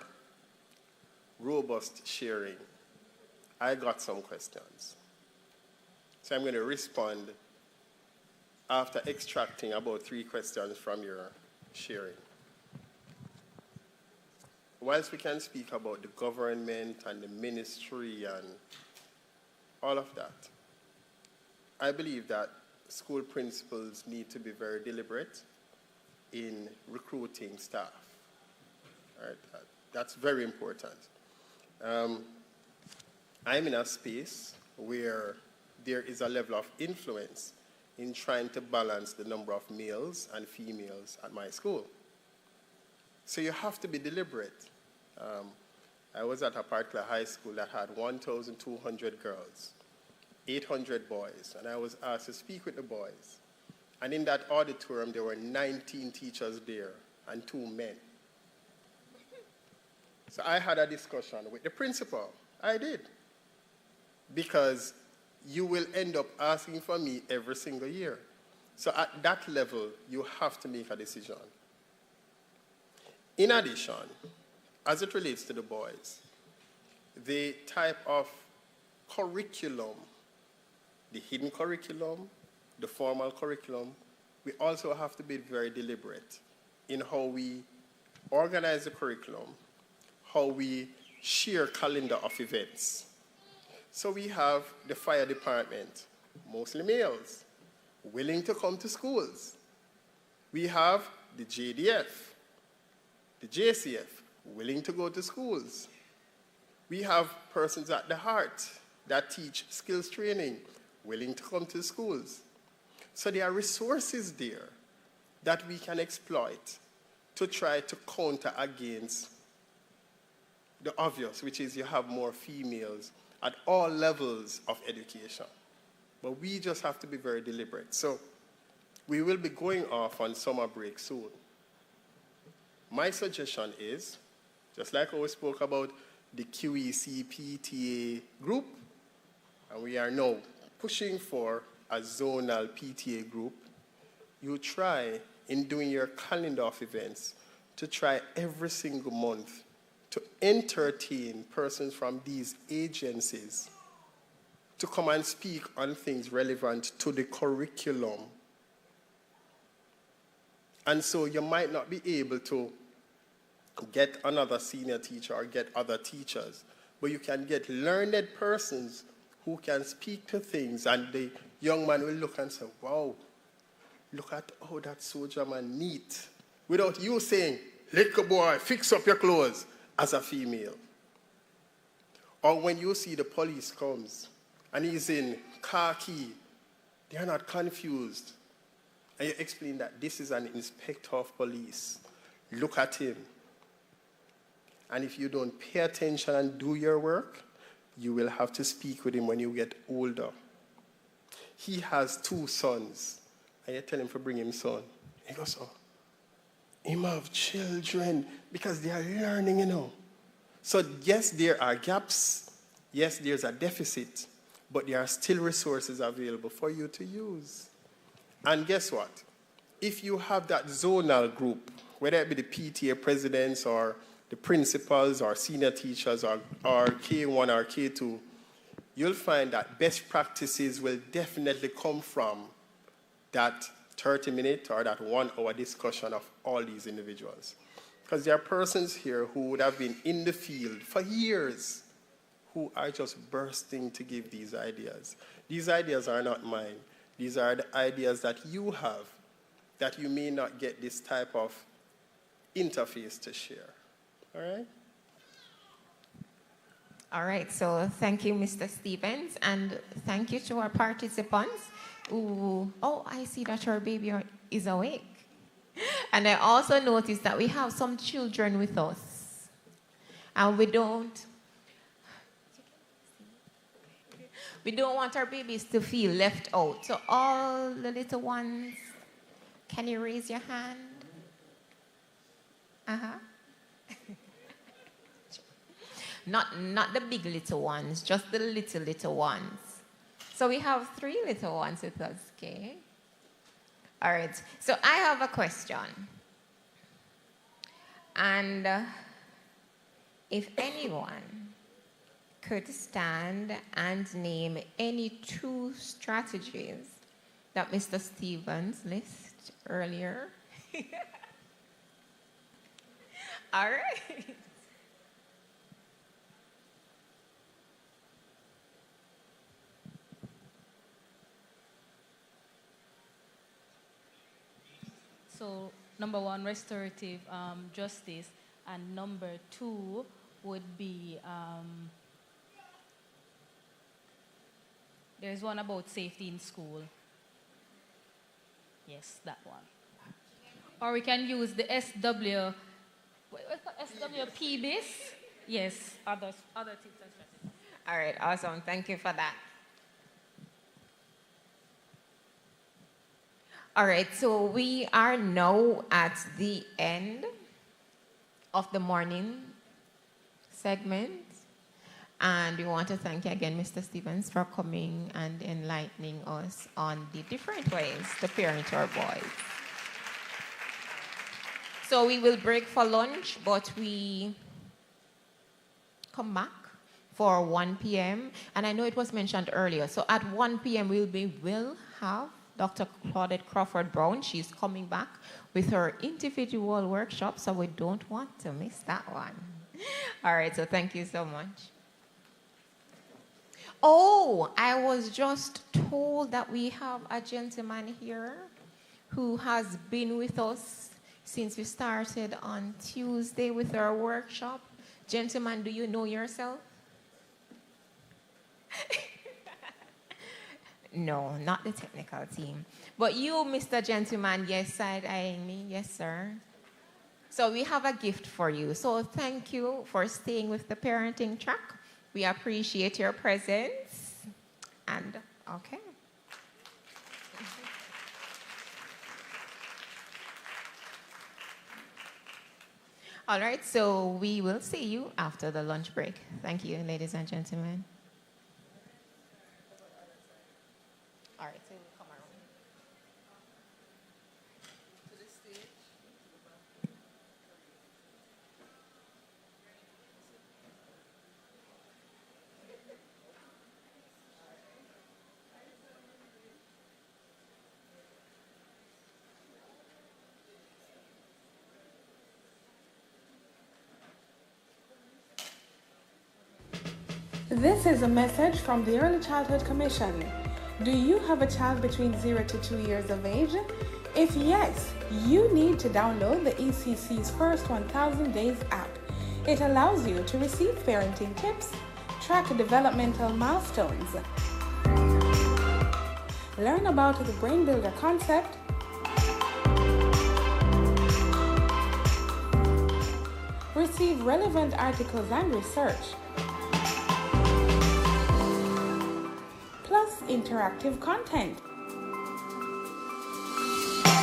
robust sharing, I got some questions. So I'm going to respond after extracting about 3 questions from your sharing. Whilst we can speak about the government and the ministry and all of that, I believe that school principals need to be very deliberate in recruiting staff. All right, that's very important. I'm in a space where there is a level of influence in trying to balance the number of males and females at my school. So you have to be deliberate. I was at a particular high school that had 1,200 girls, 800 boys, and I was asked to speak with the boys. And in that auditorium, there were 19 teachers there and 2 men. So I had a discussion with the principal. I did. Because you will end up asking for me every single year. So at that level, you have to make a decision. In addition, as it relates to the boys, the type of curriculum, the hidden curriculum, the formal curriculum, we also have to be very deliberate in how we organize the curriculum, how we share calendar of events. So we have the fire department, mostly males, willing to come to schools. We have the JDF, the JCF, willing to go to schools. We have persons at the heart that teach skills training, willing to come to schools. So there are resources there that we can exploit to try to counter against the obvious, which is you have more females at all levels of education. But we just have to be very deliberate. So we will be going off on summer break soon. My suggestion is, just like we spoke about the QEC PTA group, and we are now pushing for a zonal PTA group, you try in doing your calendar of events to try every single month to entertain persons from these agencies to come and speak on things relevant to the curriculum. And so you might not be able to get another senior teacher or get other teachers, but you can get learned persons who can speak to things, and the young man will look and say, wow, look at how that soldier man neat, without you saying, little boy, fix up your clothes, as a female. Or when you see the police comes and he's in khaki, they're not confused. And you explain that this is an inspector of police. Look at him. And if you don't pay attention and do your work, you will have to speak with him when you get older. He has 2 sons. And you tell him to bring him son. He goes, oh, him have children because they are learning, you know. So yes, there are gaps. Yes, there's a deficit. But there are still resources available for you to use. And guess what? If you have that zonal group, whether it be the PTA presidents or the principals or senior teachers or K1 or K2, you'll find that best practices will definitely come from that 30-minute or that 1-hour discussion of all these individuals. Because there are persons here who would have been in the field for years who are just bursting to give these ideas. These ideas are not mine. These are the ideas that you have that you may not get this type of interface to share. All right? All right, so thank you, Mr. Stevens, and thank you to our participants who, oh, I see that your baby is awake. And I also noticed that we have some children with us, and we don't want our babies to feel left out. So all the little ones, can you raise your hand? Not the big little ones, just the little ones. So we have 3 little ones with us, okay? All right, so I have a question. And if anyone could stand and name any 2 strategies that Mr. Stevens listed earlier. All right. So, number 1, restorative justice, and number 2 would be, there's one about safety in school. Yes, that one. Or we can use the SWPBIS. Yes, other tips and strategies. All right, awesome. Thank you for that. All right, so we are now at the end of the morning segment. And we want to thank you again, Mr. Stevens, for coming and enlightening us on the different ways to parent our boys. So we will break for lunch, but we come back for 1 p.m. And I know it was mentioned earlier. So at 1 p.m. we will have Dr. Claudette Crawford-Brown. She's coming back with her individual workshop, so we don't want to miss that one. All right, so thank you so much. Oh, I was just told that we have a gentleman here who has been with us since we started on Tuesday with our workshop. Gentleman, do you know yourself? No, not the technical team. But you, Mr. Gentleman, yes, side eyeing me. Yes, sir. So we have a gift for you. So thank you for staying with the parenting track. We appreciate your presence. And okay. All right, so we will see you after the lunch break. Thank you, ladies and gentlemen. All right, so we'll come around. This is a message from the Early Childhood Commission. Do you have a child between 0 to 2 years of age? If yes, you need to download the ECC's First 1000 Days app. It allows you to receive parenting tips, track developmental milestones, learn about the Brain Builder concept, receive relevant articles and research, plus interactive content.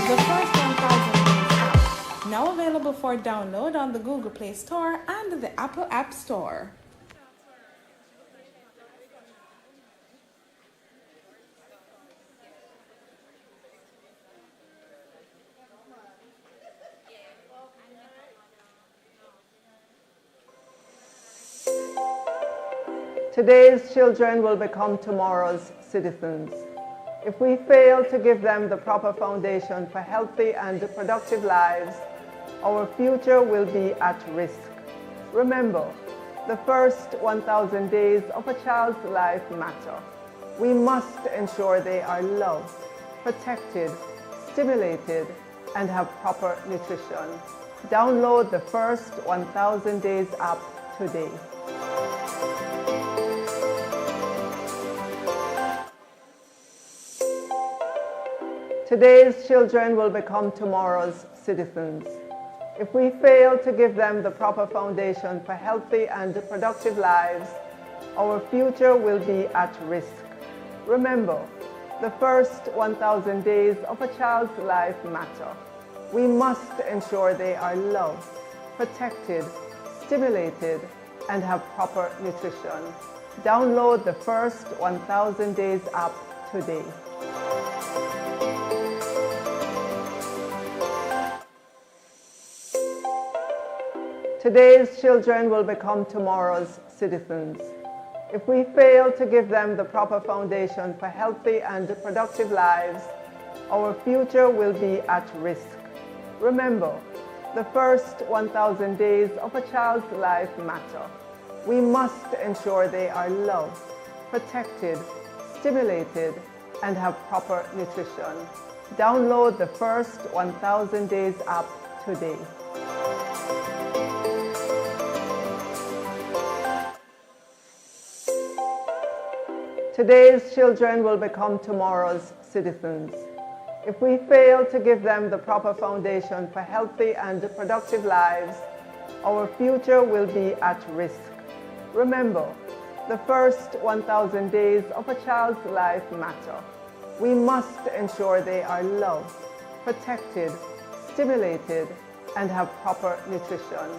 The First 1000 Days app, now available for download on the Google Play Store and the Apple App Store. Today's children will become tomorrow's citizens. If we fail to give them the proper foundation for healthy and productive lives, our future will be at risk. Remember, the first 1,000 days of a child's life matter. We must ensure they are loved, protected, stimulated, and have proper nutrition. Download the First 1,000 Days app today. Today's children will become tomorrow's citizens. If we fail to give them the proper foundation for healthy and productive lives, our future will be at risk. Remember, the first 1,000 days of a child's life matter. We must ensure they are loved, protected, stimulated, and have proper nutrition. Download the First 1,000 Days app today. Today's children will become tomorrow's citizens. If we fail to give them the proper foundation for healthy and productive lives, our future will be at risk. Remember, the first 1,000 days of a child's life matter. We must ensure they are loved, protected, stimulated, and have proper nutrition. Download the First 1,000 Days app today. Today's children will become tomorrow's citizens. If we fail to give them the proper foundation for healthy and productive lives, our future will be at risk. Remember, the first 1,000 days of a child's life matter. We must ensure they are loved, protected, stimulated, and have proper nutrition.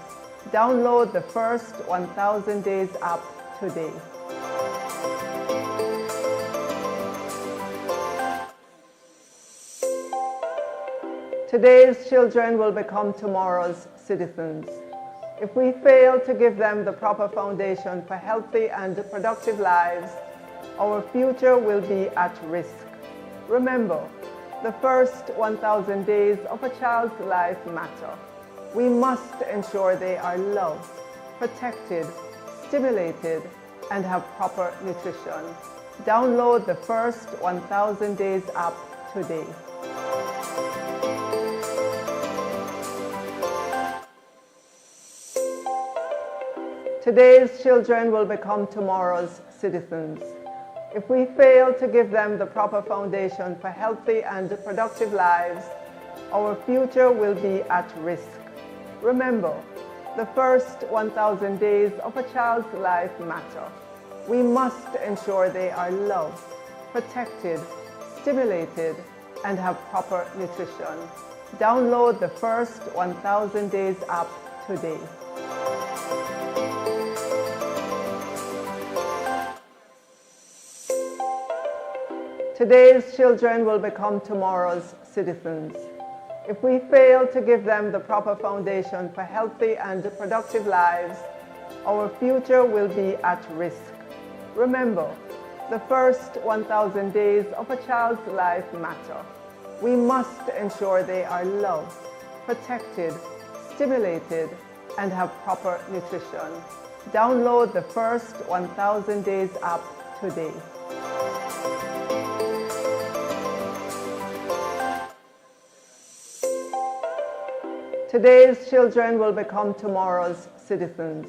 Download the First 1,000 Days app today. Today's children will become tomorrow's citizens. If we fail to give them the proper foundation for healthy and productive lives, our future will be at risk. Remember, the first 1,000 days of a child's life matter. We must ensure they are loved, protected, stimulated, and have proper nutrition. Download the First 1,000 Days app today. Today's children will become tomorrow's citizens. If we fail to give them the proper foundation for healthy and productive lives, our future will be at risk. Remember, the first 1,000 days of a child's life matter. We must ensure they are loved, protected, stimulated, and have proper nutrition. Download the First 1,000 Days app today. Today's children will become tomorrow's citizens. If we fail to give them the proper foundation for healthy and productive lives, our future will be at risk. Remember, the first 1,000 days of a child's life matter. We must ensure they are loved, protected, stimulated, and have proper nutrition. Download the First 1,000 Days app today. Today's children will become tomorrow's citizens.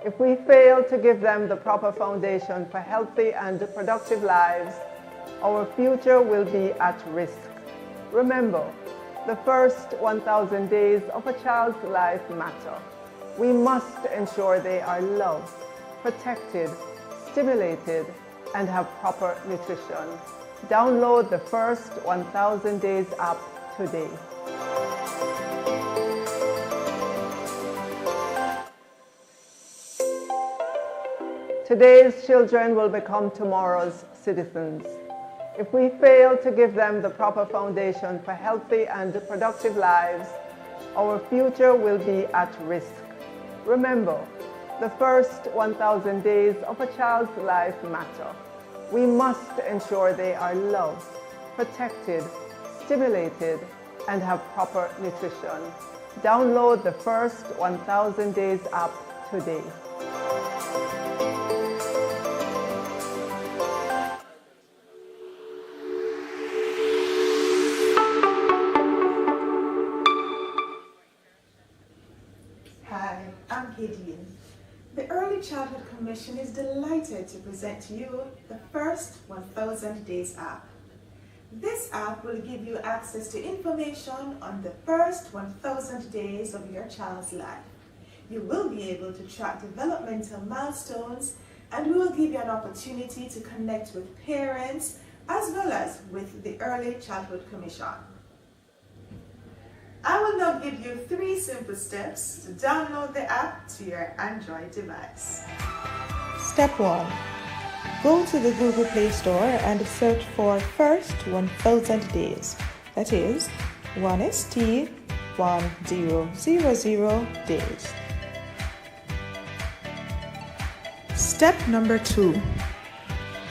If we fail to give them the proper foundation for healthy and productive lives, our future will be at risk. Remember, the first 1,000 days of a child's life matter. We must ensure they are loved, protected, stimulated, and have proper nutrition. Download the First 1,000 Days app today. Today's children will become tomorrow's citizens. If we fail to give them the proper foundation for healthy and productive lives, our future will be at risk. Remember, the first 1,000 days of a child's life matter. We must ensure they are loved, protected, stimulated, and have proper nutrition. Download the First 1,000 Days app today. Hi, I'm Gideon. The Early Childhood Commission is delighted to present to you the First 1,000 Days app. This app will give you access to information on the first 1,000 days of your child's life. You will be able to track developmental milestones, and we will give you an opportunity to connect with parents as well as with the Early Childhood Commission. I will now give you 3 simple steps to download the app to your Android device. Step 1. Go to the Google Play Store and search for First 1,000 Days. That is 1ST1000 days. Step number 2.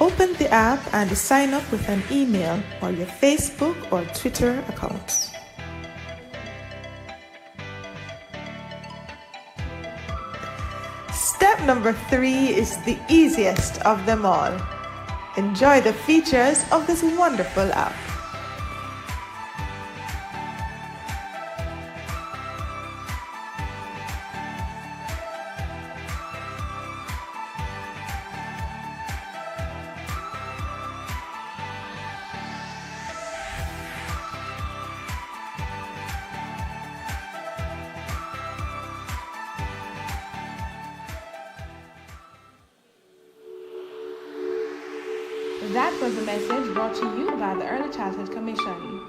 Open the app and sign up with an email or your Facebook or Twitter accounts. Step number 3 is the easiest of them all. Enjoy the features of this wonderful app. That was a message brought to you by the Early Childhood Commission.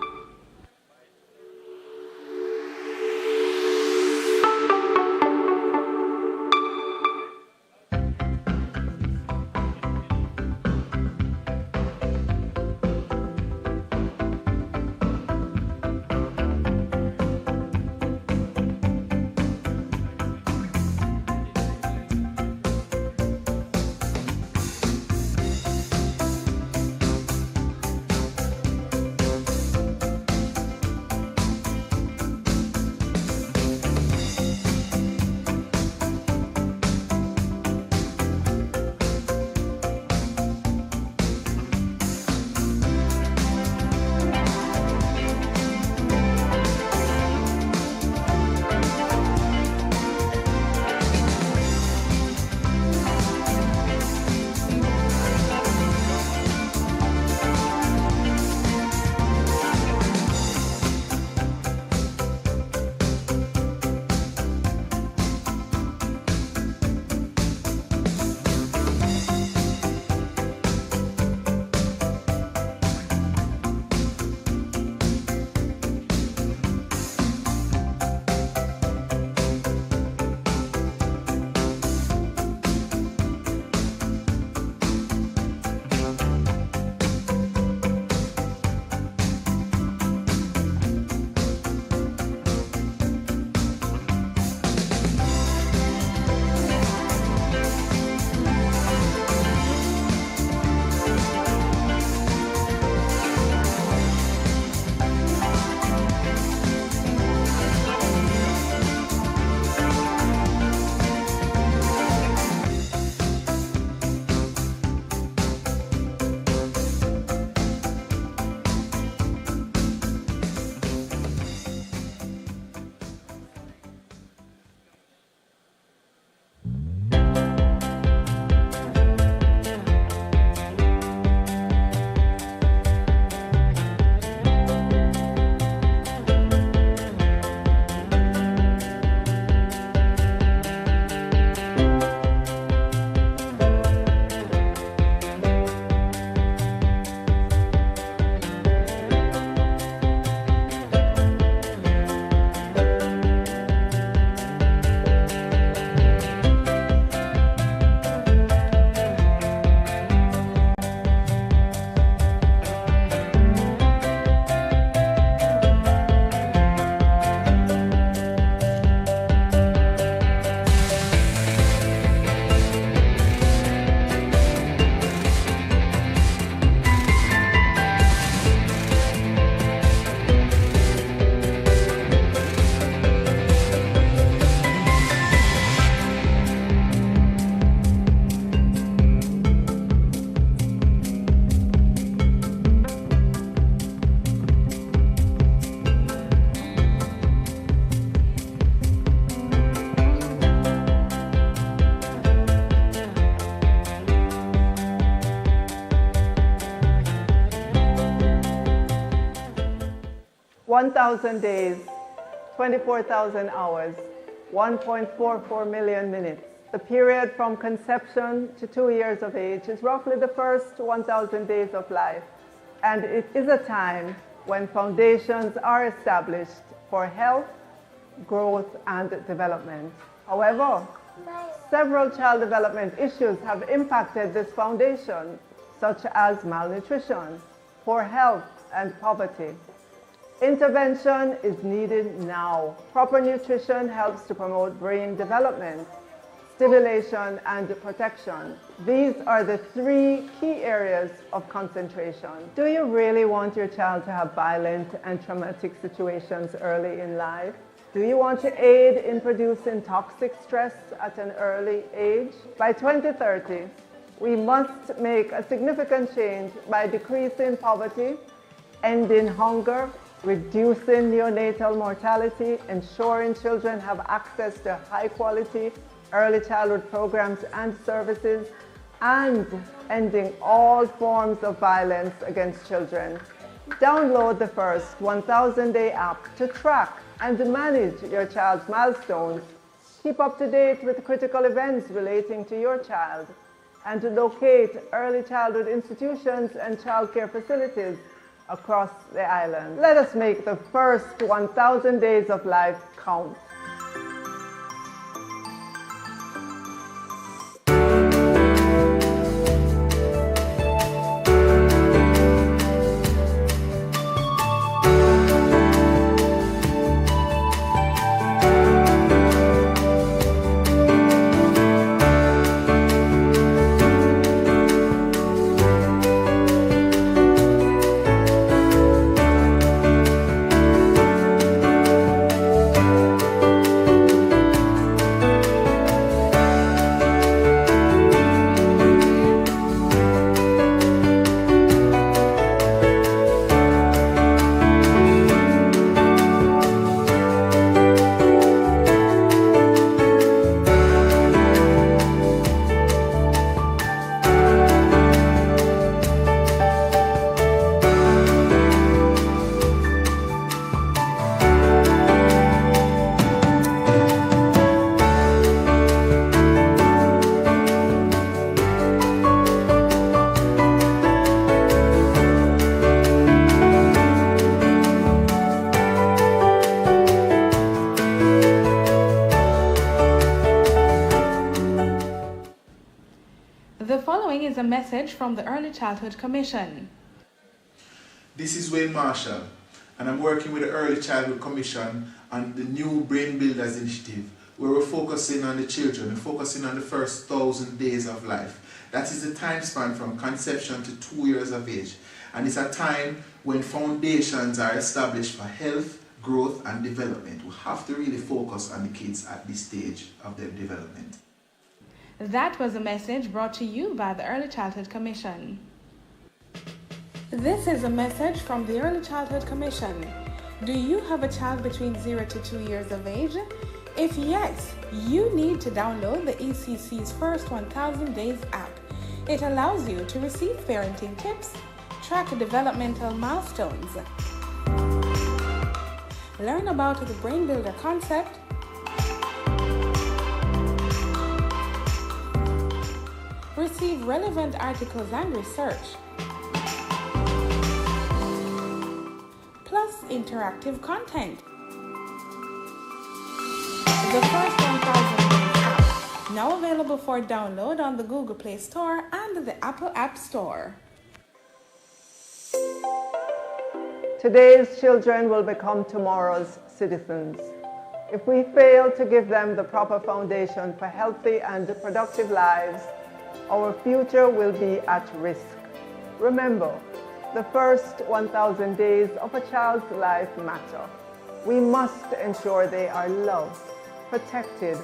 1,000 days, 24,000 hours, 1.44 million minutes. The period from conception to 2 years of age is roughly the first 1,000 days of life. And it is a time when foundations are established for health, growth, and development. However, several child development issues have impacted this foundation, such as malnutrition, poor health, and poverty. Intervention is needed now. Proper nutrition helps to promote brain development, stimulation, and protection. These are the 3 key areas of concentration. Do you really want your child to have violent and traumatic situations early in life? Do you want to aid in producing toxic stress at an early age? By 2030, we must make a significant change by decreasing poverty, ending hunger, reducing neonatal mortality, ensuring children have access to high-quality early childhood programs and services, and ending all forms of violence against children. Download the first 1000-day app to track and manage your child's milestones. Keep up to date with critical events relating to your child, and to locate early childhood institutions and childcare facilities across the island. Let us make the first 1,000 days of life count. A message from the Early Childhood Commission. This is Wayne Marshall, and I'm working with the Early Childhood Commission on the new Brain Builders Initiative, where we're focusing on the children, we're focusing on the first 1,000 days of life. That is the time span from conception to 2 years of age, and it's a time when foundations are established for health, growth, and development. We have to really focus on the kids at this stage of their development. That was a message brought to you by the Early Childhood Commission. This is a message from the Early Childhood Commission. Do you have a child between 0 to 2 years of age? If yes, you need to download the ECC's First 1000 Days app. It allows you to receive parenting tips, track developmental milestones, learn about the Brain Builder concept, receive relevant articles and research, plus interactive content. The First 1000 Days app, now available for download on the Google Play Store and the Apple App Store. Today's children will become tomorrow's citizens. If we fail to give them the proper foundation for healthy and productive lives, our future will be at risk. Remember, the first 1,000 days of a child's life matter. We must ensure they are loved, protected,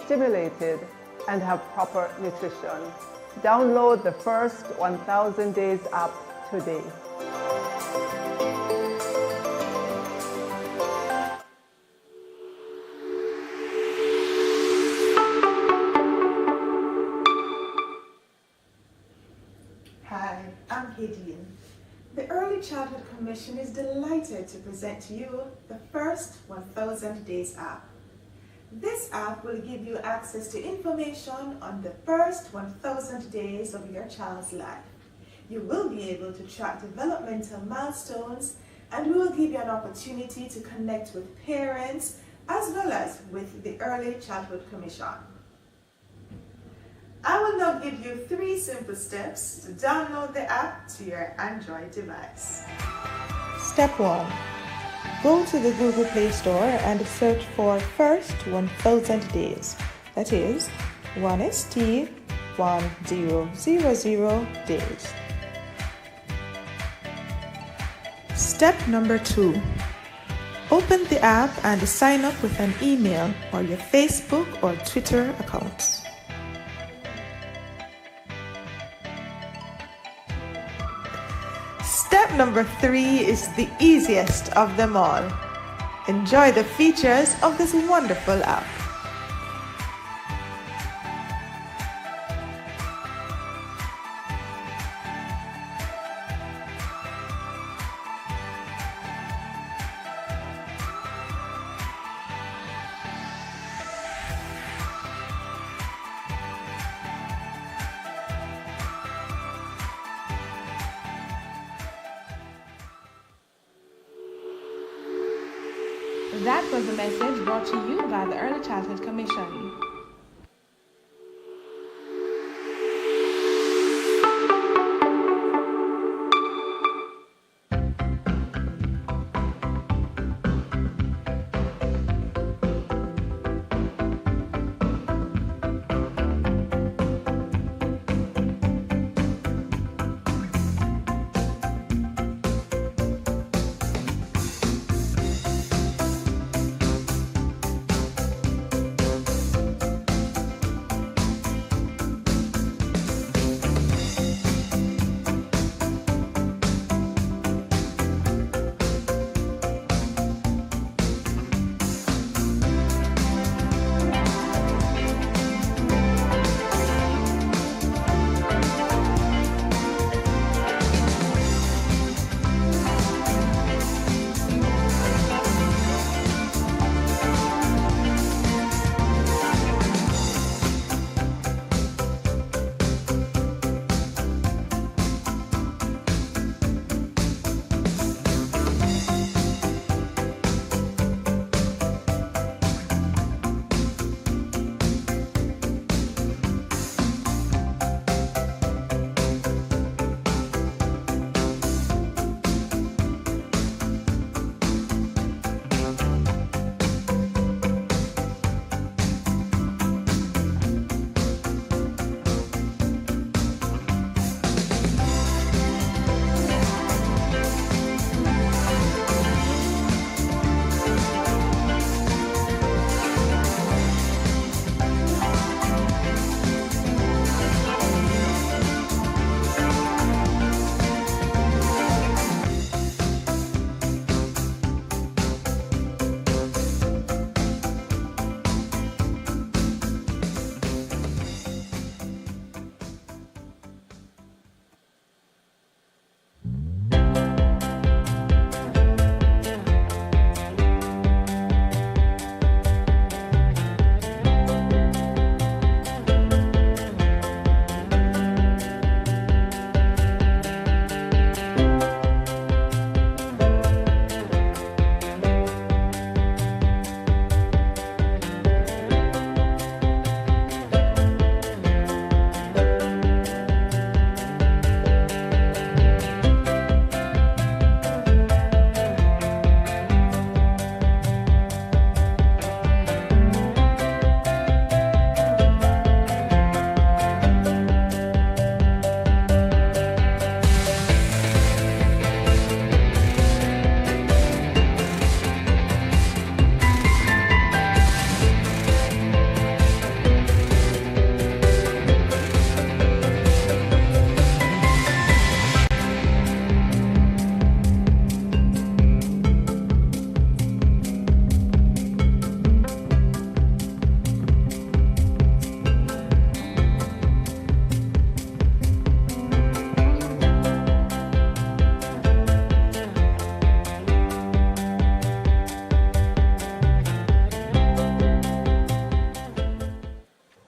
stimulated, and have proper nutrition. Download the First 1000 Days app today. The Early Childhood Commission is delighted to present to you the first 1000 Days app. This app will give you access to information on the first 1000 days of your child's life. You will be able to track developmental milestones, and we will give you an opportunity to connect with parents as well as with the Early Childhood Commission. I will now give you 3 simple steps to download the app to your Android device. Step 1. Go to the Google Play Store and search for First 1000 Days. That is 1ST1000 days. Step number 2. Open the app and sign up with an email or your Facebook or Twitter accounts. Step number 3 is the easiest of them all. Enjoy the features of this wonderful app. That was a message brought to you by the Early Childhood Commission.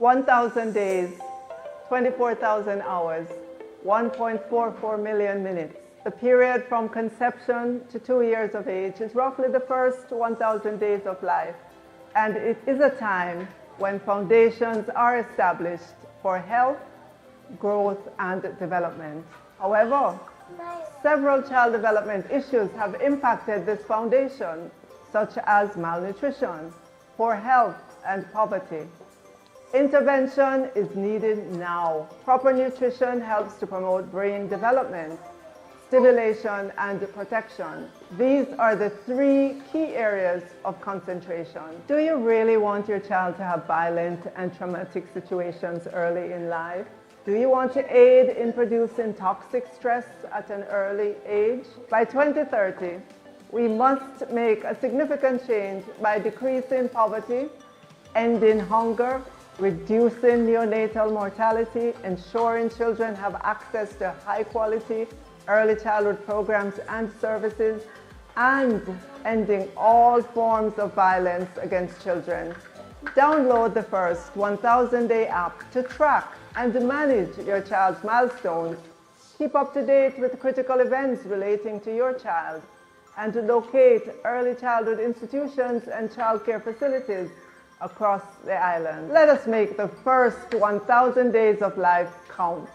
1,000 days, 24,000 hours, 1.44 million minutes. The period from conception to 2 years of age is roughly the first 1,000 days of life, and it is a time when foundations are established for health, growth, and development. However, several child development issues have impacted this foundation, such as malnutrition, poor health, and poverty. Intervention is needed now. Proper nutrition helps to promote brain development, stimulation, and protection. These are the 3 key areas of concentration. Do you really want your child to have violent and traumatic situations early in life? Do you want to aid in producing toxic stress at an early age? By 2030, we must make a significant change by decreasing poverty, ending hunger, reducing neonatal mortality, ensuring children have access to high-quality early childhood programs and services, and ending all forms of violence against children. Download the first 1,000-day app to track and manage your child's milestones. Keep up to date with critical events relating to your child, and to locate early childhood institutions and childcare facilities across the island. Let us make the first 1,000 days of life count.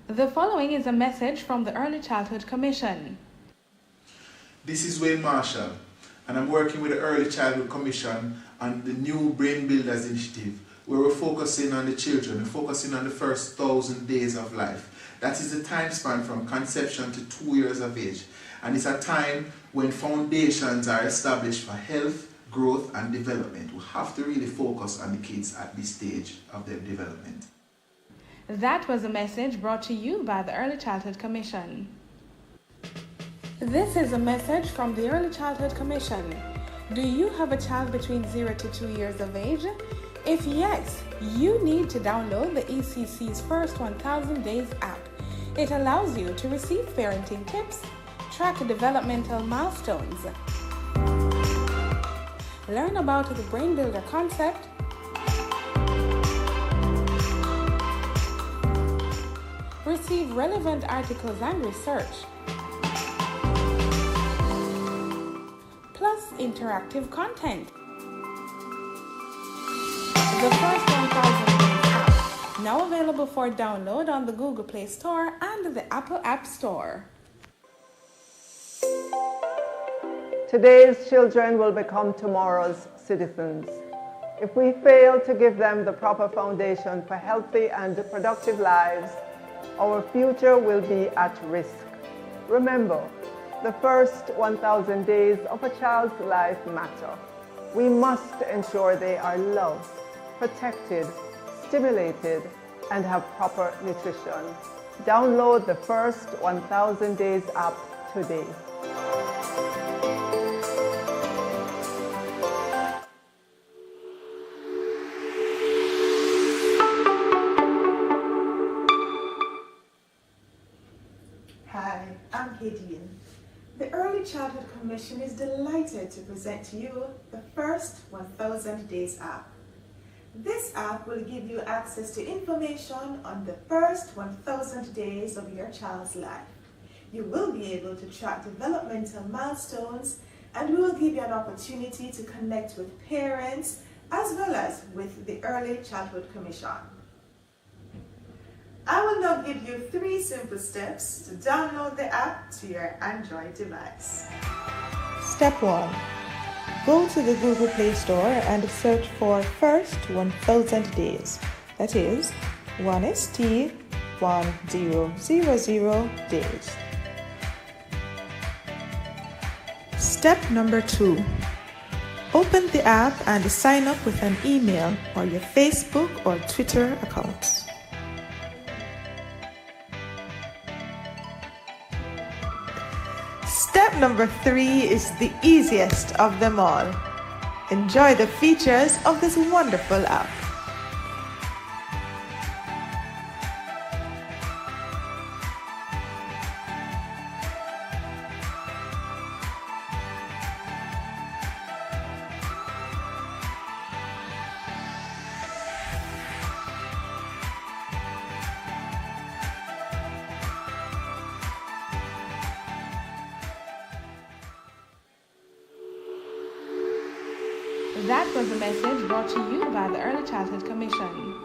The following is a message from the Early Childhood Commission. This is Wayne Marshall, and I'm working with the Early Childhood Commission on the new Brain Builders Initiative, where we're focusing on the children, we're focusing on the first 1,000 days of life. That is the time span from conception to 2 years of age. And it's a time when foundations are established for health, growth, and development. We have to really focus on the kids at this stage of their development. That was a message brought to you by the Early Childhood Commission. This is a message from the Early Childhood Commission. Do you have a child between 0 to 2 years of age? If yes, you need to download the ECC's first 1,000 Days app. It allows you to receive parenting tips, track developmental milestones, learn about the Brain Builder concept, receive relevant articles and research, plus interactive content. The first 1,000 Days app, now available for download on the Google Play Store and the Apple App Store. Today's children will become tomorrow's citizens. If we fail to give them the proper foundation for healthy and productive lives, our future will be at risk. Remember, the first 1,000 days of a child's life matter. We must ensure they are loved, protected, stimulated, and have proper nutrition. Download the first 1,000 Days app today. Hi, I'm Gideon. The Early Childhood Commission is delighted to present to you the first 1000 Days app. This app will give you access to information on the first 1000 days of your child's life. You will be able to track developmental milestones, and we will give you an opportunity to connect with parents as well as with the Early Childhood Commission. I will now give you 3 simple steps to download the app to your Android device. Step 1. Go to the Google Play Store and search for First 1000 Days. That is 1ST 1000 days. Step number 2. Open the app and sign up with an email or your Facebook or Twitter accounts. Step number 3 is the easiest of them all. Enjoy the features of this wonderful app. That was a message brought to you by the Early Childhood Commission.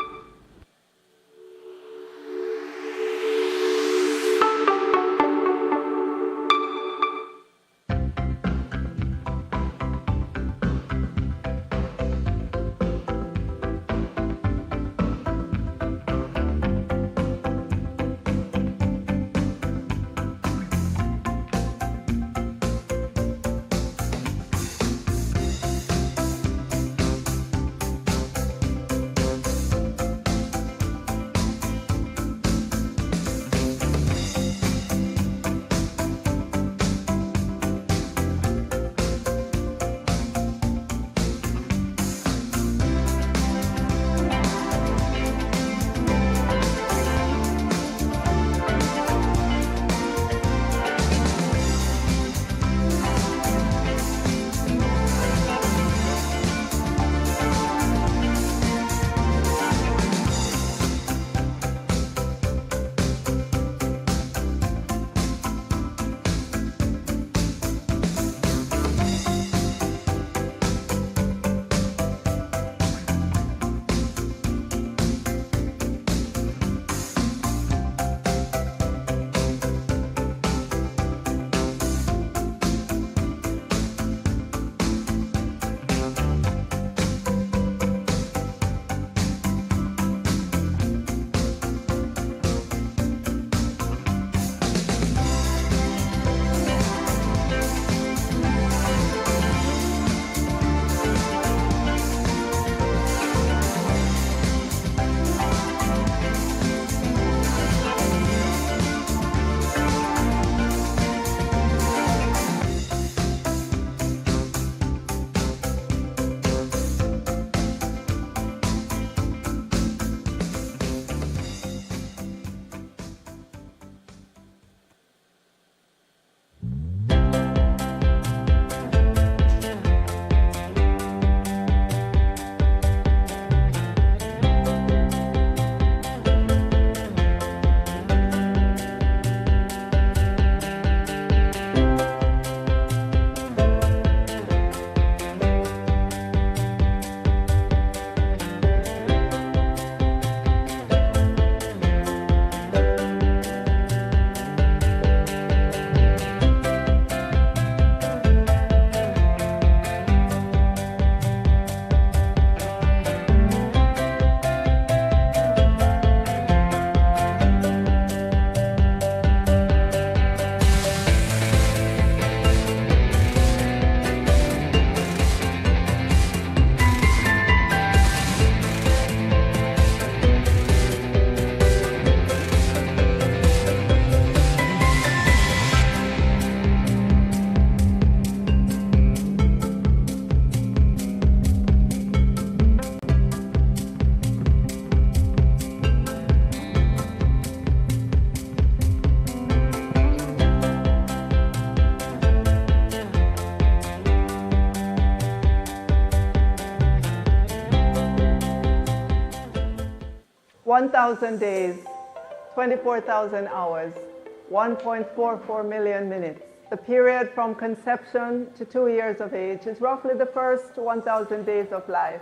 1,000 days, 24,000 hours, 1.44 million minutes. The period from conception to 2 years of age is roughly the first 1,000 days of life.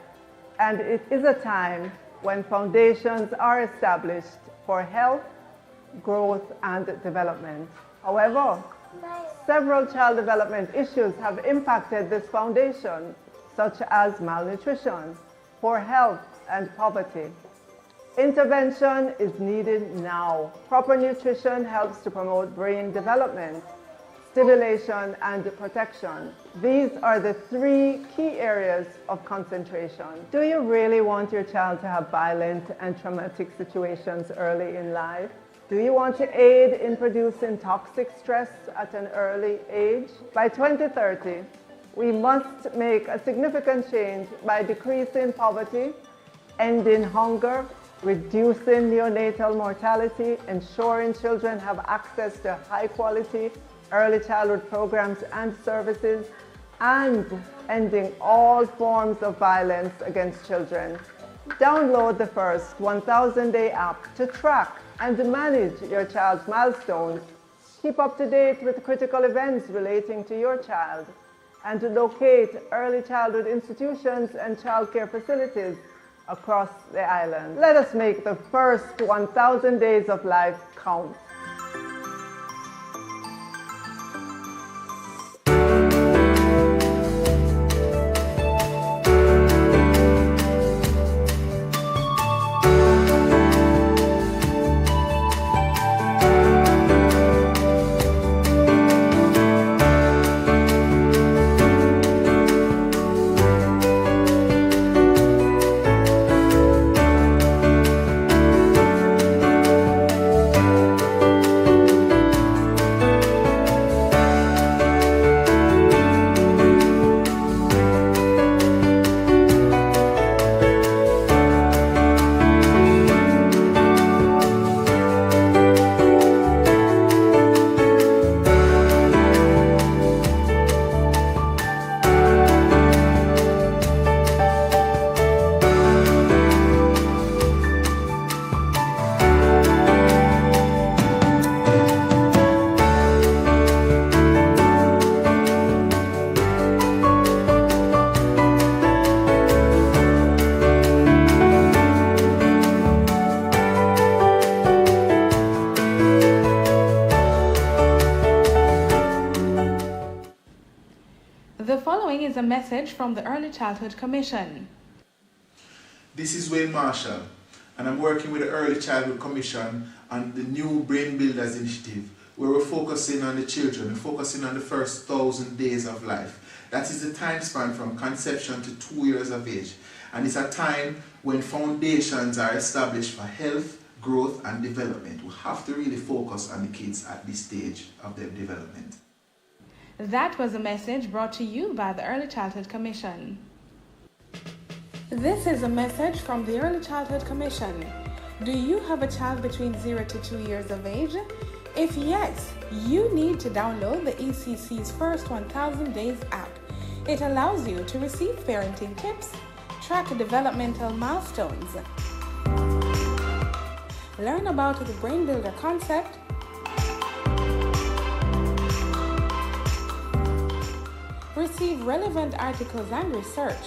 And it is a time when foundations are established for health, growth, and development. However, several child development issues have impacted this foundation, such as malnutrition, poor health, and poverty. Intervention is needed now. Proper nutrition helps to promote brain development, stimulation, and protection. These are the 3 key areas of concentration. Do you really want your child to have violent and traumatic situations early in life? Do you want to aid in producing toxic stress at an early age? By 2030, we must make a significant change by decreasing poverty, ending hunger, reducing neonatal mortality, ensuring children have access to high-quality early childhood programs and services, and ending all forms of violence against children. Download the first 1000-day app to track and manage your child's milestones. Keep up to date with critical events relating to your child, and to locate early childhood institutions and childcare facilities across the island. Let us make the first 1,000 days of life count. A message from the Early Childhood Commission. This is Wayne Marshall, and I'm working with the Early Childhood Commission on the new Brain Builders Initiative, where we're focusing on the children, we're focusing on the first 1,000 days of life. That is the time span from conception to 2 years of age, and it's a time when foundations are established for health, growth, and development. We have to really focus on the kids at this stage of their development. That was a message brought to you by the Early Childhood Commission. This is a message from the Early Childhood Commission. Do you have a child between 0 to 2 years of age? If yes, you need to download the ECC's First 1000 Days app. It allows you to receive parenting tips, track developmental milestones, learn about the Brain Builder concept, receive relevant articles and research,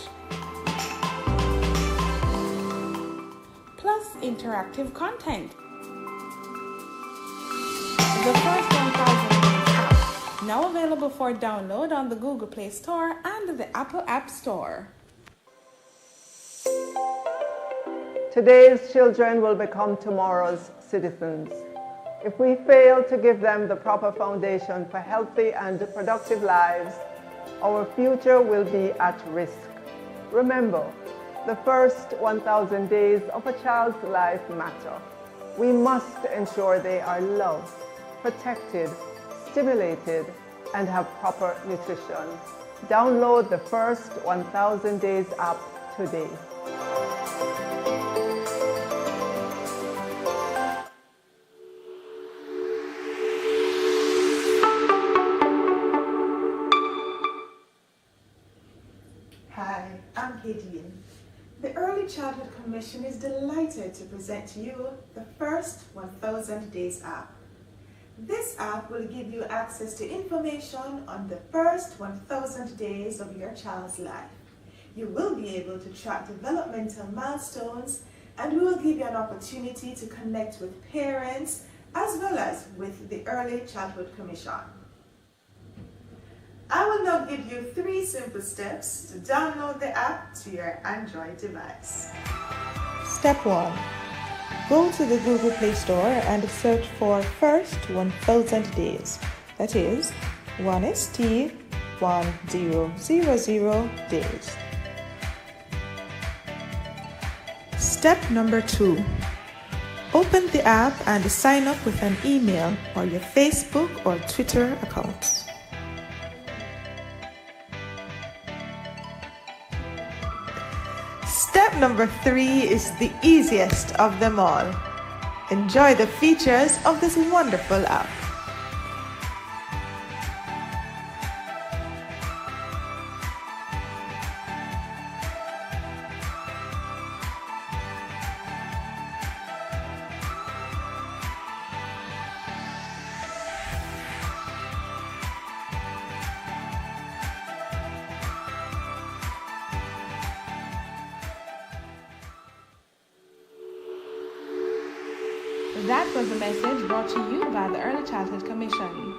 plus interactive content. The First 1000 Days app, now available for download on the Google Play Store and the Apple App Store. Today's children will become tomorrow's citizens. If we fail to give them the proper foundation for healthy and productive lives, our future will be at risk. Remember, the first 1,000 days of a child's life matter. We must ensure they are loved, protected, stimulated, and have proper nutrition. Download the First 1000 Days app today. I'm Gideon. The Early Childhood Commission is delighted to present to you the first 1000 Days app. This app will give you access to information on the first 1000 days of your child's life. You will be able to track developmental milestones, and we will give you an opportunity to connect with parents as well as with the Early Childhood Commission. I will now give you 3 simple steps to download the app to your Android device. Step 1. Go to the Google Play Store and search for First 1000 Days. That is 1ST1000 days. Step number 2. Open the app and sign up with an email or your Facebook or Twitter accounts. Step number 3 is the easiest of them all. Enjoy the features of this wonderful app. That was a message brought to you by the Early Childhood Commission.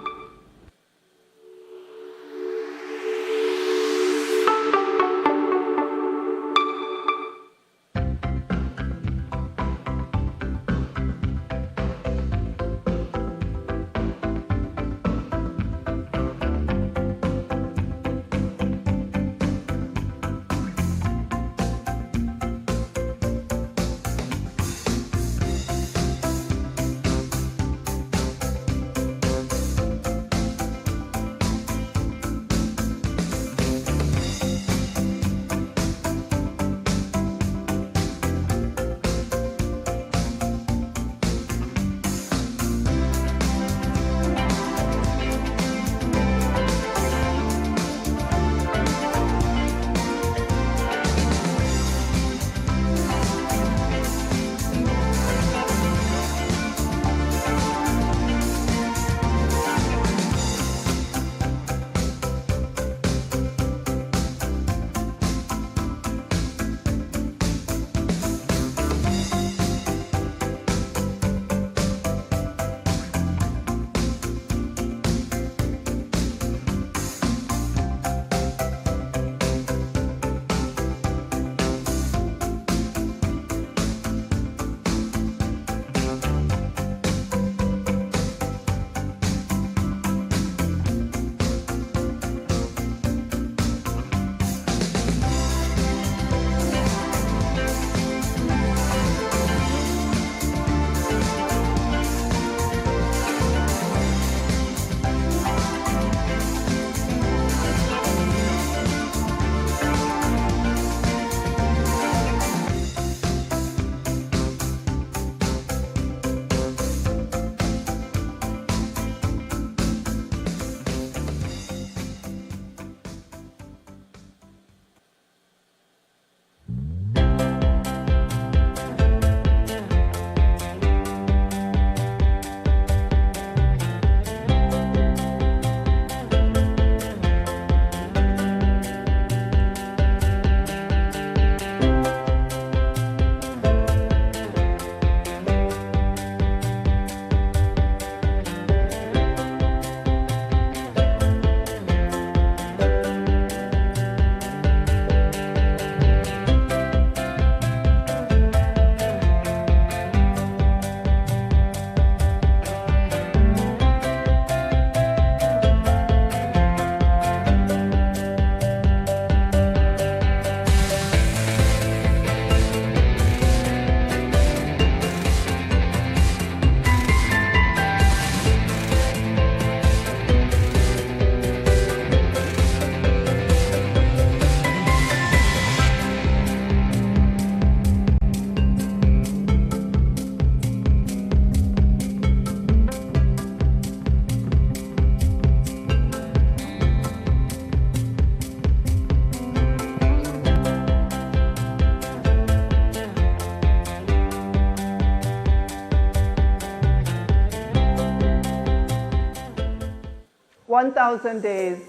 1,000 days,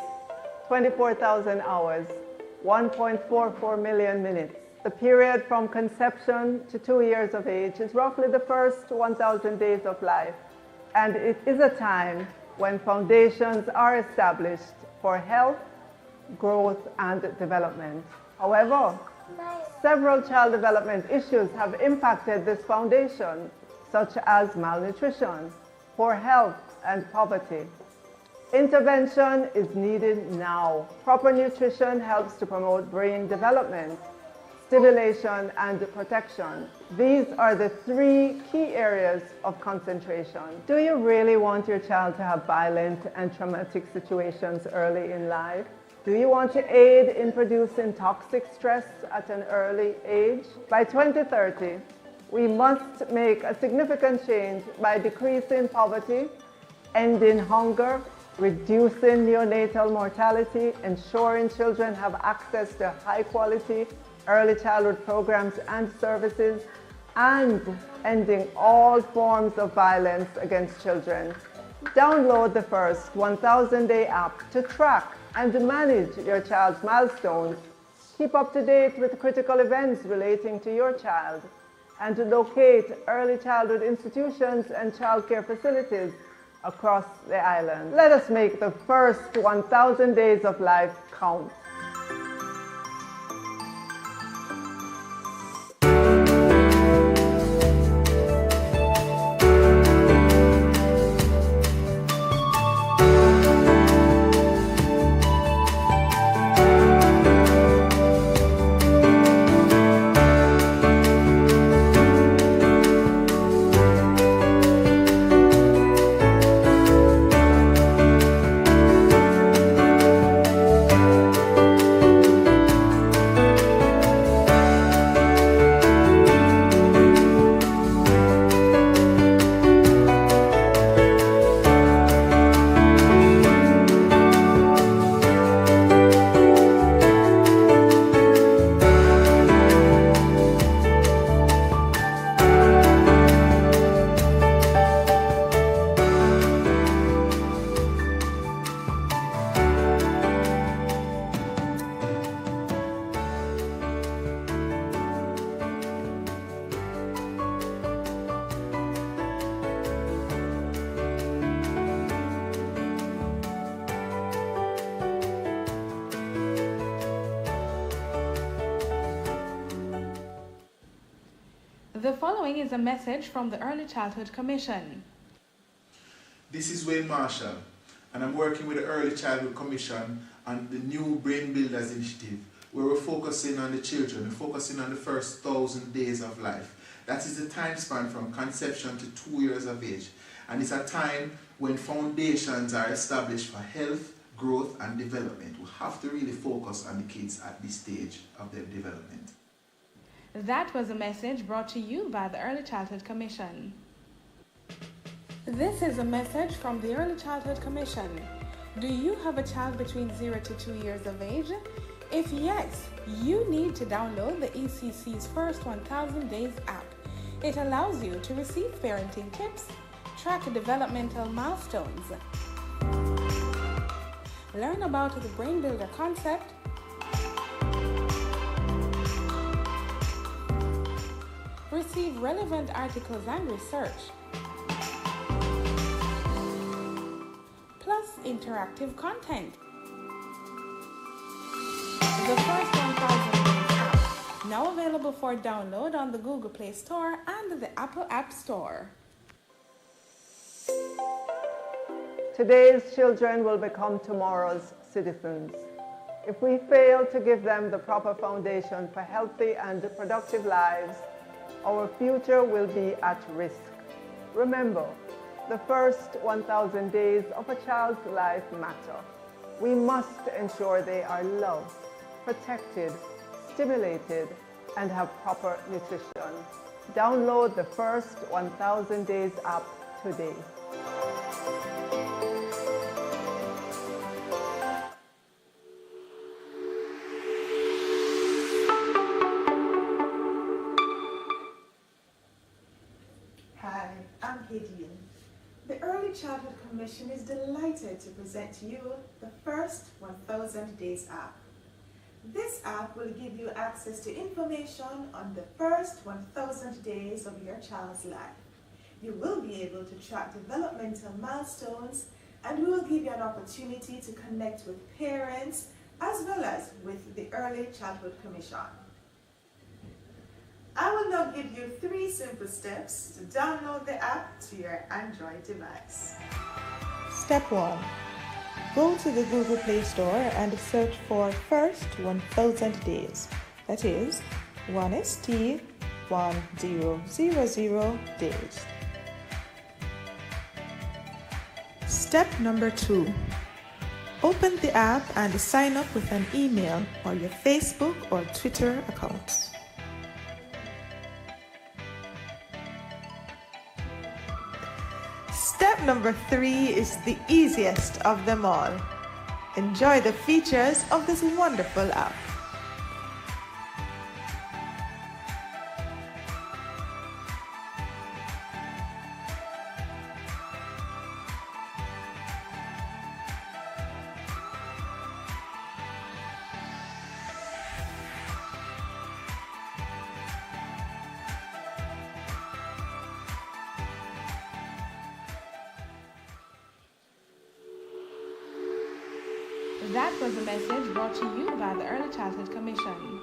24,000 hours, 1.44 million minutes. The period from conception to 2 years of age is roughly the first 1,000 days of life. And it is a time when foundations are established for health, growth, and development. However, several child development issues have impacted this foundation, such as malnutrition, poor health, and poverty. Intervention is needed now. Proper nutrition helps to promote brain development, stimulation, and protection. These are the 3 key areas of concentration. Do you really want your child to have violent and traumatic situations early in life? Do you want to aid in producing toxic stress at an early age? By 2030, we must make a significant change by decreasing poverty, ending hunger, reducing neonatal mortality, ensuring children have access to high-quality early childhood programs and services, and ending all forms of violence against children. Download the first 1,000-day app to track and manage your child's milestones. Keep up to date with critical events relating to your child, and to locate early childhood institutions and childcare facilities across the island. Let us make the first 1,000 days of life count. The following is a message from the Early Childhood Commission. This is Wayne Marshall, and I'm working with the Early Childhood Commission on the new Brain Builders Initiative, where we're focusing on the children, we're focusing on the first 1,000 days of life. That is the time span from conception to 2 years of age. And it's a time when foundations are established for health, growth, and development. We have to really focus on the kids at this stage of their development. That was a message brought to you by the Early Childhood Commission. This is a message from the Early Childhood Commission. Do you have a child between 0 to 2 years of age? If yes, you need to download the ECC's First 1,000 Days app. It allows you to receive parenting tips, track developmental milestones, learn about the Brain Builder concept, receive relevant articles and research, plus interactive content. The First 1,000 Days app, now available for download on the Google Play Store and the Apple App Store. Today's children will become tomorrow's citizens. If we fail to give them the proper foundation for healthy and productive lives, our future will be at risk. Remember, the first 1,000 days of a child's life matter. We must ensure they are loved, protected, stimulated, and have proper nutrition. Download the First 1,000 Days app today. Hi, I'm Gideon. The Early Childhood Commission is delighted to present to you the first 1000 Days app. This app will give you access to information on the first 1000 days of your child's life. You will be able to track developmental milestones, and we will give you an opportunity to connect with parents as well as with the Early Childhood Commission. I will now give you 3 simple steps to download the app to your Android device. Step 1. Go to the Google Play Store and search for First 1000 Days. That is 1ST 1000 days. Step number 2. Open the app and sign up with an email or your Facebook or Twitter accounts. Step number 3 is the easiest of them all. Enjoy the features of this wonderful app. That was a message brought to you by the Early Childhood Commission.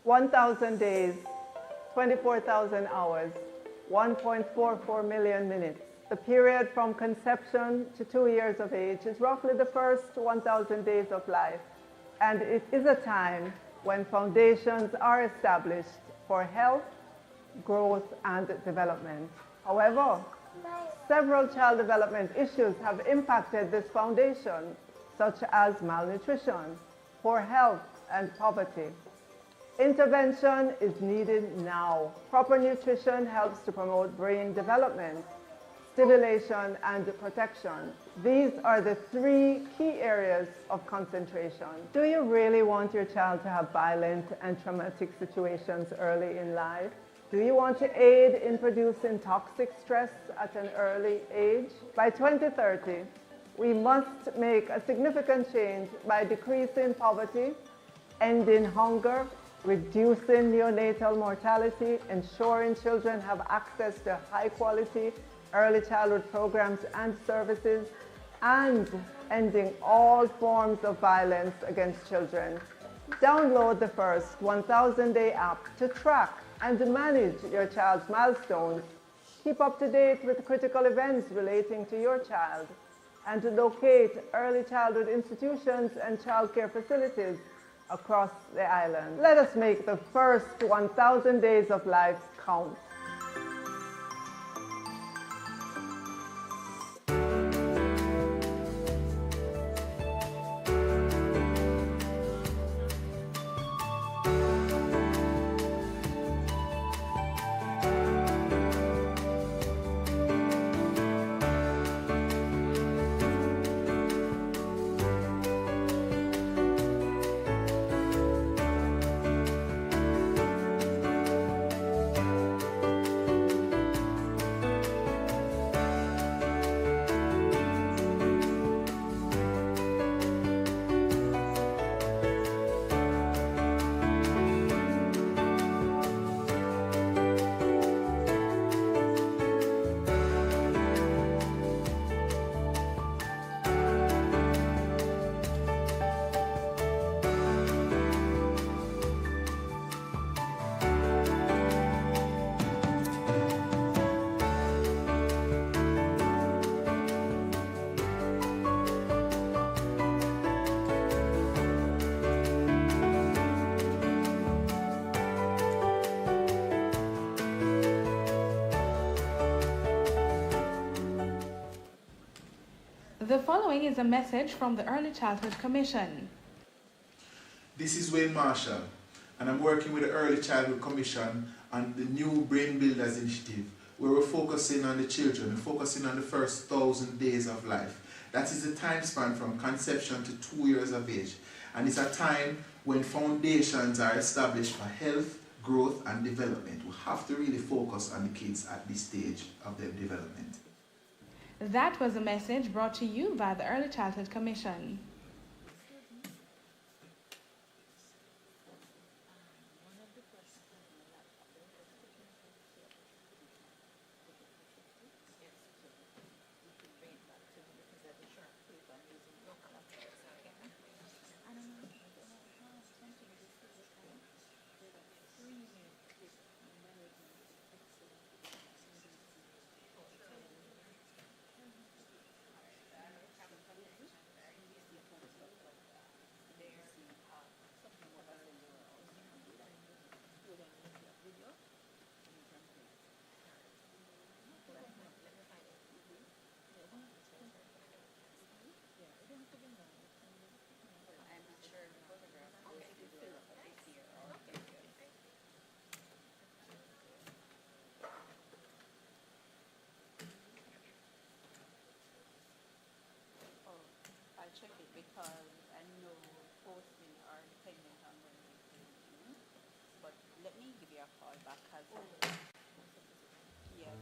1,000 days, 24,000 hours, 1.44 million minutes. The period from conception to 2 years of age is roughly the first 1,000 days of life. And it is a time when foundations are established for health, growth, and development. However, several child development issues have impacted this foundation, such as malnutrition, poor health, and poverty. Intervention is needed now. Proper nutrition helps to promote brain development, stimulation, and protection. These are the 3 key areas of concentration. Do you really want your child to have violent and traumatic situations early in life? Do you want to aid in producing toxic stress at an early age? By 2030, we must make a significant change by decreasing poverty, ending hunger, reducing neonatal mortality, ensuring children have access to high-quality early childhood programs and services, and ending all forms of violence against children. Download the first 1,000-day app to track and manage your child's milestones. Keep up to date with critical events relating to your child, and to locate early childhood institutions and childcare facilities across the island. Let us make the first 1,000 days of life count. The following is a message from the Early Childhood Commission. This is Wayne Marshall, and I'm working with the Early Childhood Commission on the new Brain Builders Initiative, where we're focusing on the children, we're focusing on the first 1,000 days of life. That is the time span from conception to 2 years of age. And it's a time when foundations are established for health, growth, and development. We have to really focus on the kids at this stage of their development. That was a message brought to you by the Early Childhood Commission. Check it because I know posting are dependent on when we do, but let me give you a call back because yeah,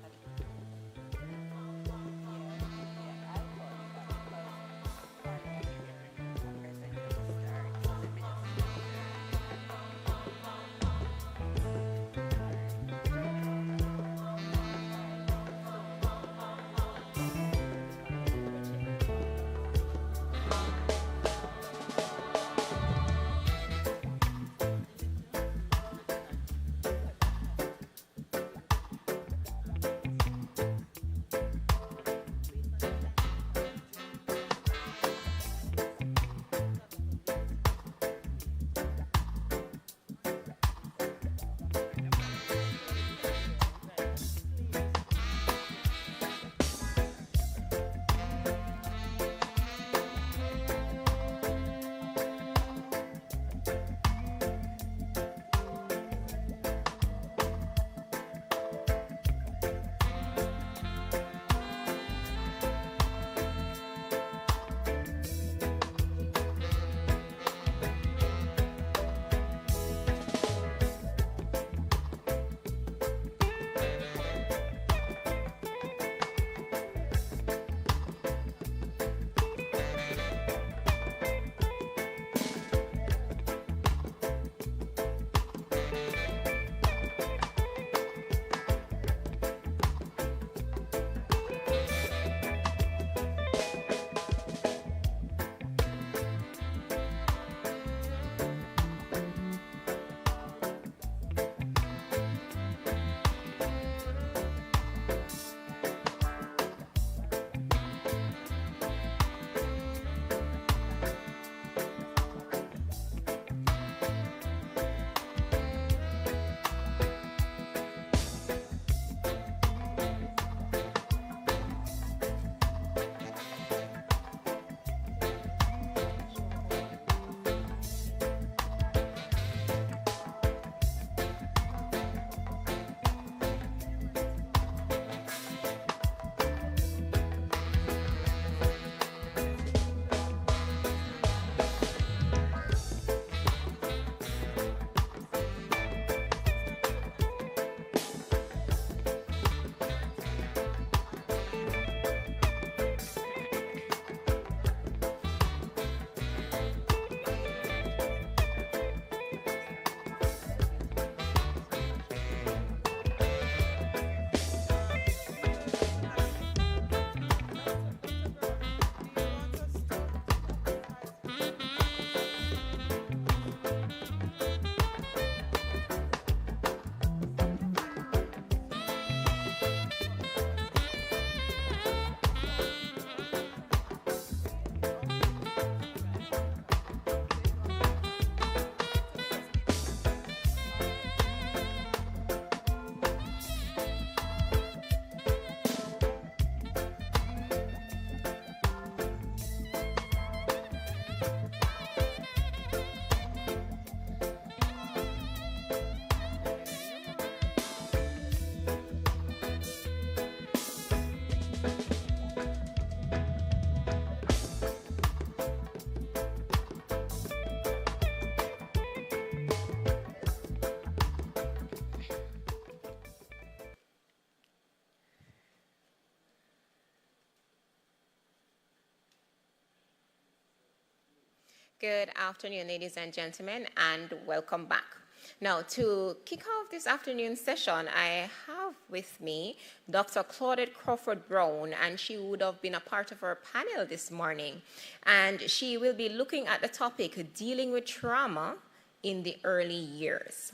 Good afternoon, ladies and gentlemen, and welcome back. Now, to kick off this afternoon session, I have with me Dr. Claudette Crawford-Brown, and she would have been a part of our panel this morning. And she will be looking at the topic, dealing with trauma in the early years.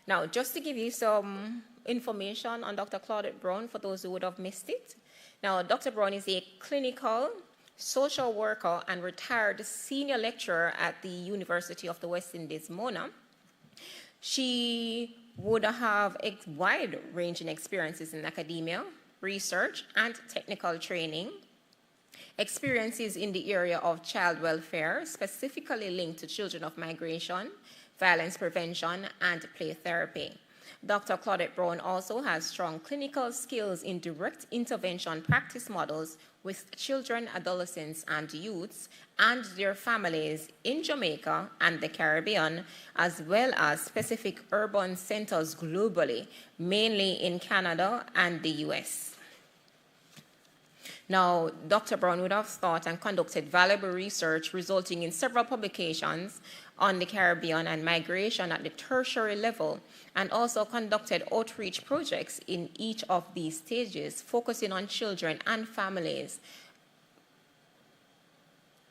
Now, just to give you some information on Dr. Claudette Brown, for those who would have missed it. Now, Dr. Brown is a clinical social worker and retired senior lecturer at the University of the West Indies, Mona. She would have wide-ranging experiences in academia, research, and technical training, experiences in the area of child welfare, specifically linked to children of migration, violence prevention, and play therapy. Dr. Claudette Brown also has strong clinical skills in direct intervention practice models with children, adolescents, and youths and their families in Jamaica and the Caribbean, as well as specific urban centers globally, mainly in Canada and the US. Now, Dr. Brown would have thought and conducted valuable research resulting in several publications on the Caribbean and migration at the tertiary level, and also conducted outreach projects in each of these stages, focusing on children and families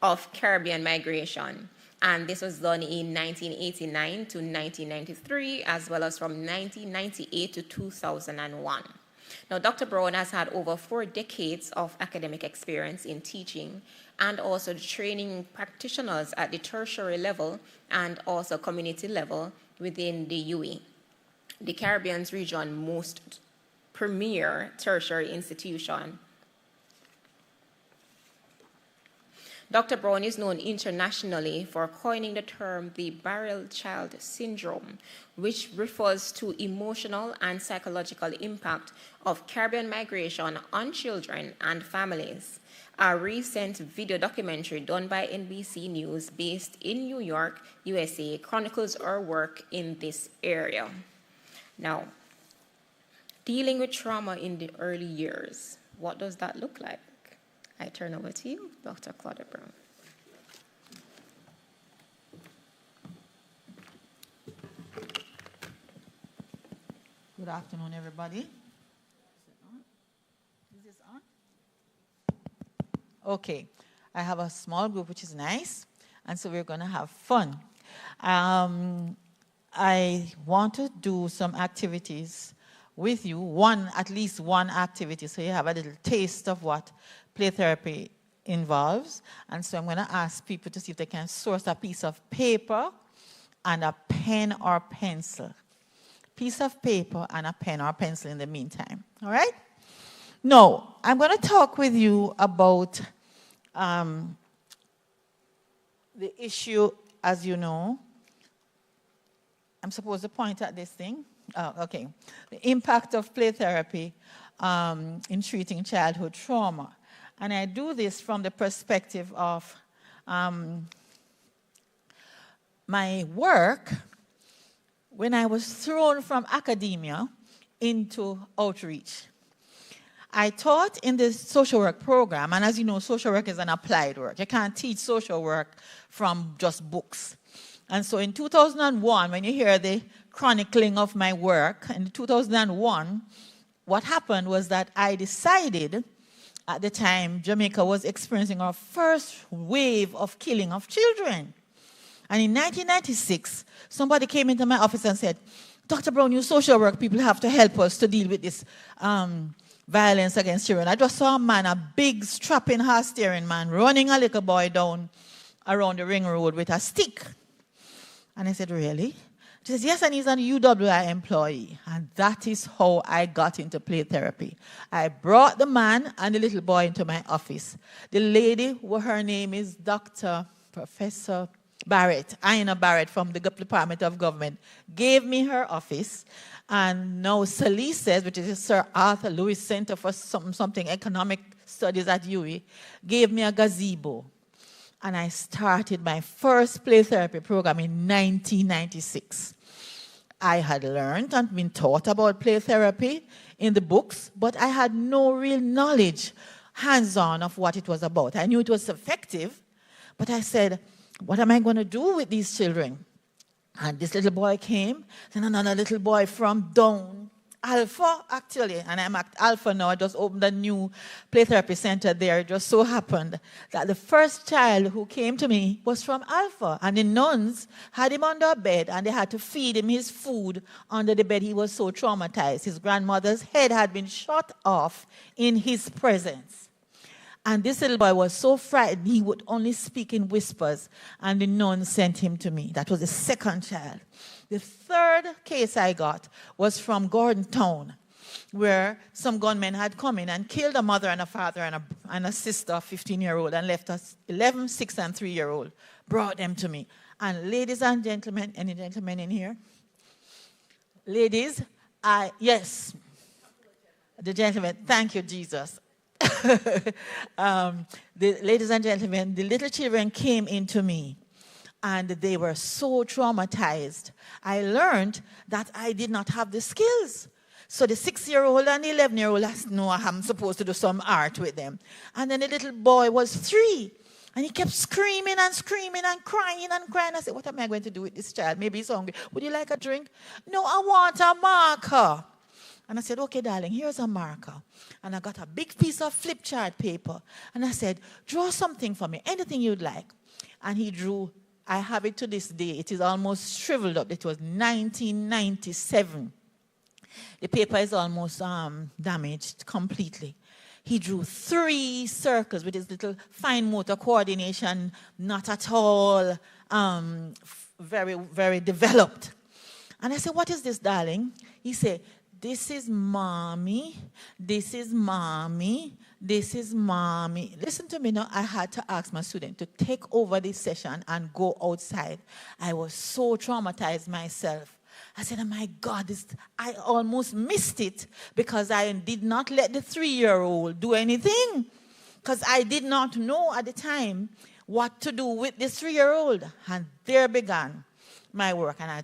of Caribbean migration. And this was done in 1989 to 1993, as well as from 1998 to 2001. Now, Dr. Brown has had over 4 decades of academic experience in teaching and also training practitioners at the tertiary level and also community level within the UE, the Caribbean's region's most premier tertiary institution. Dr. Brown is known internationally for coining the term the barrel child syndrome, which refers to emotional and psychological impact of Caribbean migration on children and families. A recent video documentary done by NBC News based in New York, USA, chronicles our work in this area. Now, dealing with trauma in the early years, what does that look like? I turn over to you, Dr. Claudette Brown. Good afternoon, everybody. Is this on? Okay. I have a small group, which is nice, and so we're going to have fun. I want to do some activities with you, at least one activity, so you have a little taste of what play therapy involves. And so I'm going to ask people to see if they can source a piece of paper and a pen or pencil. Piece of paper and a pen or pencil in the meantime. All right? Now, I'm going to talk with you about the issue, as you know. I'm supposed to point at this thing. Oh, okay. The impact of play therapy in treating childhood trauma. And I do this from the perspective of my work when I was thrown from academia into outreach. I taught in the social work program, and as you know, social work is an applied work. You can't teach social work from just books. And so in 2001, when you hear the chronicling of my work, in 2001, what happened was that I decided, at the time, Jamaica was experiencing our first wave of killing of children. And in 1996, somebody came into my office and said, Dr. Brown, you social work people have to help us to deal with this violence against children. I just saw a man, a big strapping horse-steering man, running a little boy down around the ring road with a stick. And I said, really? She says, yes, and he's an UWI employee. And that is how I got into play therapy. I brought the man and the little boy into my office. The lady, her name is Professor Barrett, Aina Barrett from the Department of Government, gave me her office. And now Salises, which is the Sir Arthur Lewis Center for something Economic Studies at UE, gave me a gazebo. And I started my first play therapy program in 1996. I had learned and been taught about play therapy in the books, but I had no real knowledge, hands-on, of what it was about. I knew it was effective, but I said, what am I going to do with these children? And this little boy came, and another little boy from down Alpha, actually, and I'm at Alpha now. I just opened a new play therapy center there. It just so happened that the first child who came to me was from Alpha, and the nuns had him under a bed, and they had to feed him his food under the bed. He was so traumatized. His grandmother's head had been shot off in his presence. And this little boy was so frightened, he would only speak in whispers, and the nun sent him to me. That was the second child. The third case I got was from Gordon Town, where some gunmen had come in and killed a mother and a father and a sister, a 15-year-old, and left us 11, 6, and 3-year-old. Brought them to me. And ladies and gentlemen, any gentlemen in here? Ladies, yes, the gentlemen, thank you, Jesus. Ladies and gentlemen, the little children came into me, and they were so traumatized. I learned that I did not have the skills. So the 6-year-old and the 11-year-old, I'm supposed to do some art with them. And then the little boy was 3. And he kept screaming and screaming and crying and crying. I said, what am I going to do with this child? Maybe he's hungry. Would you like a drink? No, I want a marker. And I said, okay, darling, here's a marker. And I got a big piece of flip chart paper. And I said, draw something for me, anything you'd like. And he drew. I have it to this day. It is almost shriveled up. It was 1997. The paper is almost damaged completely. He drew 3 circles with his little fine motor coordination, not at all very, very developed. And I said, what is this, darling? He said, this is mommy, this is mommy, this is mommy. Listen to me now. I had to ask my student to take over this session and go outside. I was so traumatized myself. I said, oh my God, I almost missed it because I did not let the 3-year-old do anything. Because I did not know at the time what to do with this 3-year-old. And there began my work. And I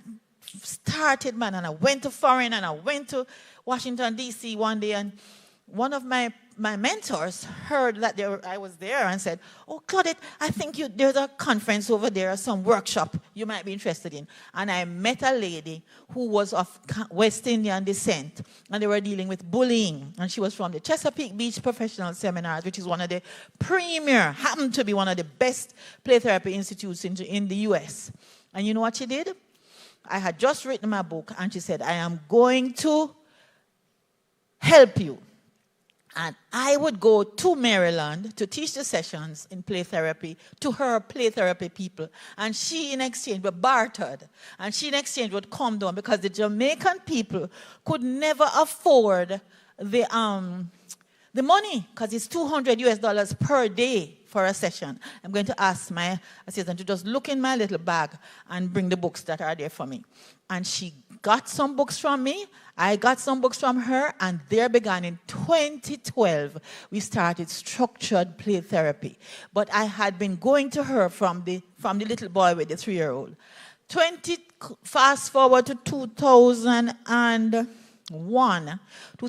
started, man, and I went to foreign, and I went to Washington, D.C. one day, and one of my mentors heard that I was there and said, oh, Claudette, I think there's a conference over there, some workshop you might be interested in. And I met a lady who was of West Indian descent, and they were dealing with bullying. And she was from the Chesapeake Beach Professional Seminars, which is one of the happened to be one of the best play therapy institutes in the U.S. And you know what she did? I had just written my book, and she said, I am going to help you. And I would go to Maryland to teach the sessions in play therapy to her play therapy people. And she, in exchange, were bartered. And she, in exchange, would come down because the Jamaican people could never afford the money because it's $200 per day for a session. I'm going to ask my assistant to just look in my little bag and bring the books that are there for me. And she got some books from me. I got some books from her, and there began in 2012, we started structured play therapy. But I had been going to her from the little boy with the 3-year-old. Fast forward to 2001. When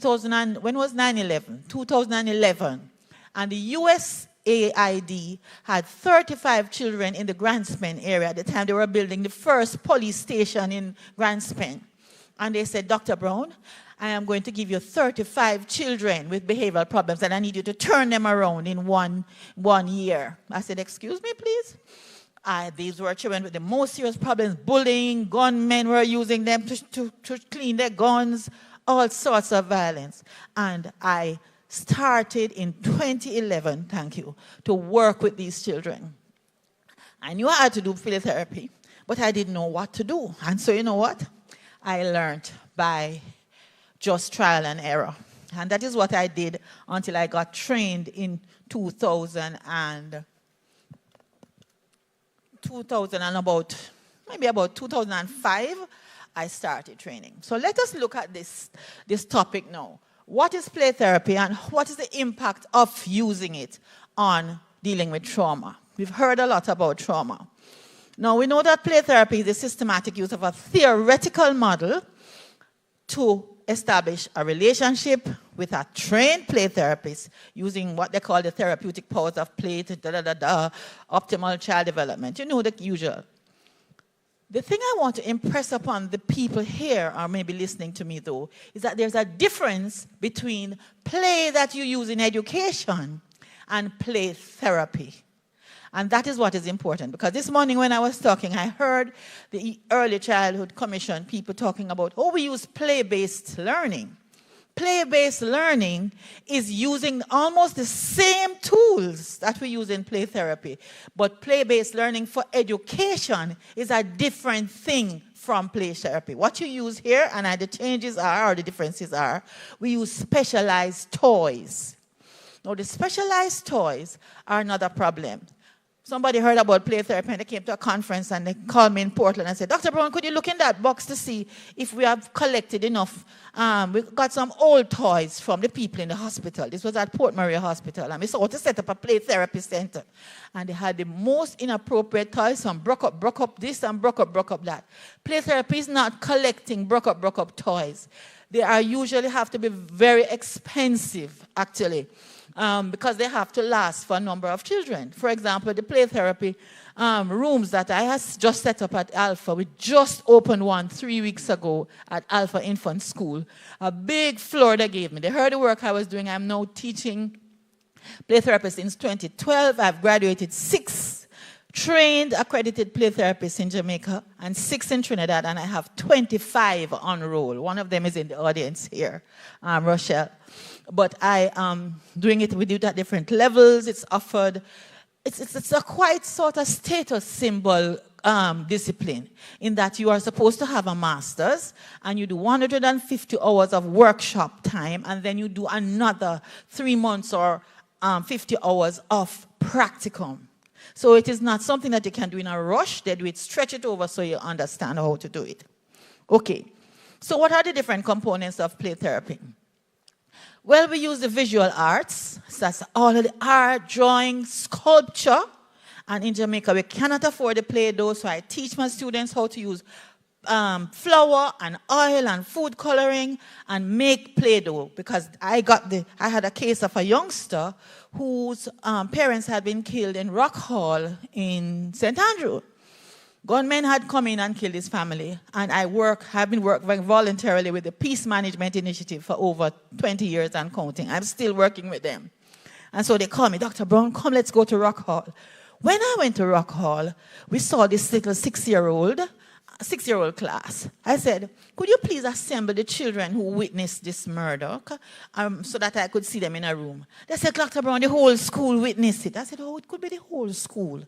was 9/11? 2011. And the USAID had 35 children in the Grand Span area. At the time, they were building the first police station in Grand Span. And they said, Dr. Brown, I am going to give you 35 children with behavioral problems, and I need you to turn them around in one year. I said, excuse me, please? These were children with the most serious problems, bullying, gunmen were using them to clean their guns, all sorts of violence. And I started in 2011, thank you, to work with these children. I knew I had to do play therapy, but I didn't know what to do. And so you know what? I learned by just trial and error. And that is what I did until I got trained in 2000 and about 2005, I started training. So let us look at this topic now. What is play therapy, and what is the impact of using it on dealing with trauma? We've heard a lot about trauma. Now, we know that play therapy is the systematic use of a theoretical model to establish a relationship with a trained play therapist using what they call the therapeutic powers of play, optimal child development. You know the usual. The thing I want to impress upon the people here, or maybe listening to me though, is that there's a difference between play that you use in education and play therapy. And that is what is important, because this morning when I was talking, I heard the Early Childhood Commission people talking about, oh, we use play-based learning. Play-based learning is using almost the same tools that we use in play therapy, but play-based learning for education is a different thing from play therapy. What you use here, and the changes are, or the differences are, we use specialized toys. Now, the specialized toys are another problem. Somebody heard about play therapy and they came to a conference and they called me in Portland and said, Dr. Brown, could you look in that box to see if we have collected enough? We got some old toys from the people in the hospital. This was at Port Maria Hospital. And we saw to set up a play therapy center. And they had the most inappropriate toys, some broke up this and broke up that. Play therapy is not collecting broke up toys. They are usually have to be very expensive, actually. Because they have to last for a number of children. For example, the play therapy rooms that I have just set up at Alpha, we just opened one 3 weeks ago at Alpha Infant School. A big floor they gave me. They heard the work I was doing. I'm now teaching play therapy since 2012. I've graduated 6 trained accredited play therapists in Jamaica and 6 in Trinidad, and I have 25 on roll. One of them is in the audience here, Rochelle. But I am doing it, we do it at different levels. It's offered, it's a quite sort of status symbol discipline in that you are supposed to have a master's and you do 150 hours of workshop time and then you do another 3 months or 50 hours of practicum. So it is not something that you can do in a rush. They do it, stretch it over so you understand how to do it. Okay, so what are the different components of play therapy? Well, we use the visual arts. So that's all of the art, drawing, sculpture. And in Jamaica, we cannot afford the Play-Doh, so I teach my students how to use flour and oil and food coloring and make Play-Doh. Because I had a case of a youngster whose parents had been killed in Rock Hall in St. Andrew. Gunmen had come in and killed his family, and have been working voluntarily with the Peace Management Initiative for over 20 years and counting. I'm still working with them. And so they called me, Dr. Brown, come, let's go to Rock Hall. When I went to Rock Hall, we saw this little 6-year-old class. I said, could you please assemble the children who witnessed this murder so that I could see them in a room? They said, Dr. Brown, the whole school witnessed it. I said, oh, it could be the whole school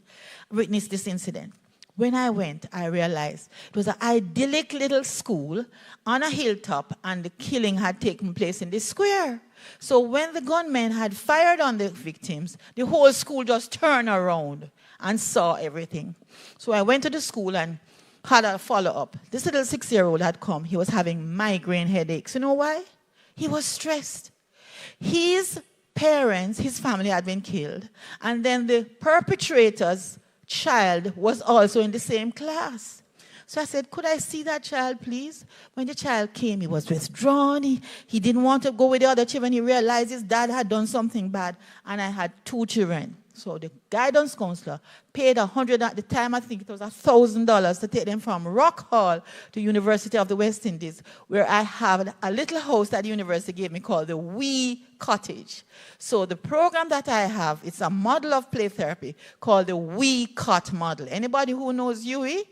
witnessed this incident. When I went, I realized it was an idyllic little school on a hilltop, and the killing had taken place in the square. So when the gunmen had fired on the victims, the whole school just turned around and saw everything. So I went to the school and had a follow-up. This little 6-year-old had come. He was having migraine headaches. You know why? He was stressed. His parents, his family had been killed, and then the perpetrator's child was also in the same class. So I said, could I see that child, please? When the child came, he was withdrawn. He didn't want to go with the other children. He realized his dad had done something bad, and I had 2 children. So the guidance counselor paid $100 at the time. I think it was $1,000 to take them from Rock Hall to University of the West Indies, where I have a little house that the university gave me called the Wee Cottage. So the program that I have, it's a model of play therapy called the Wee Cot model. Anybody who knows UE?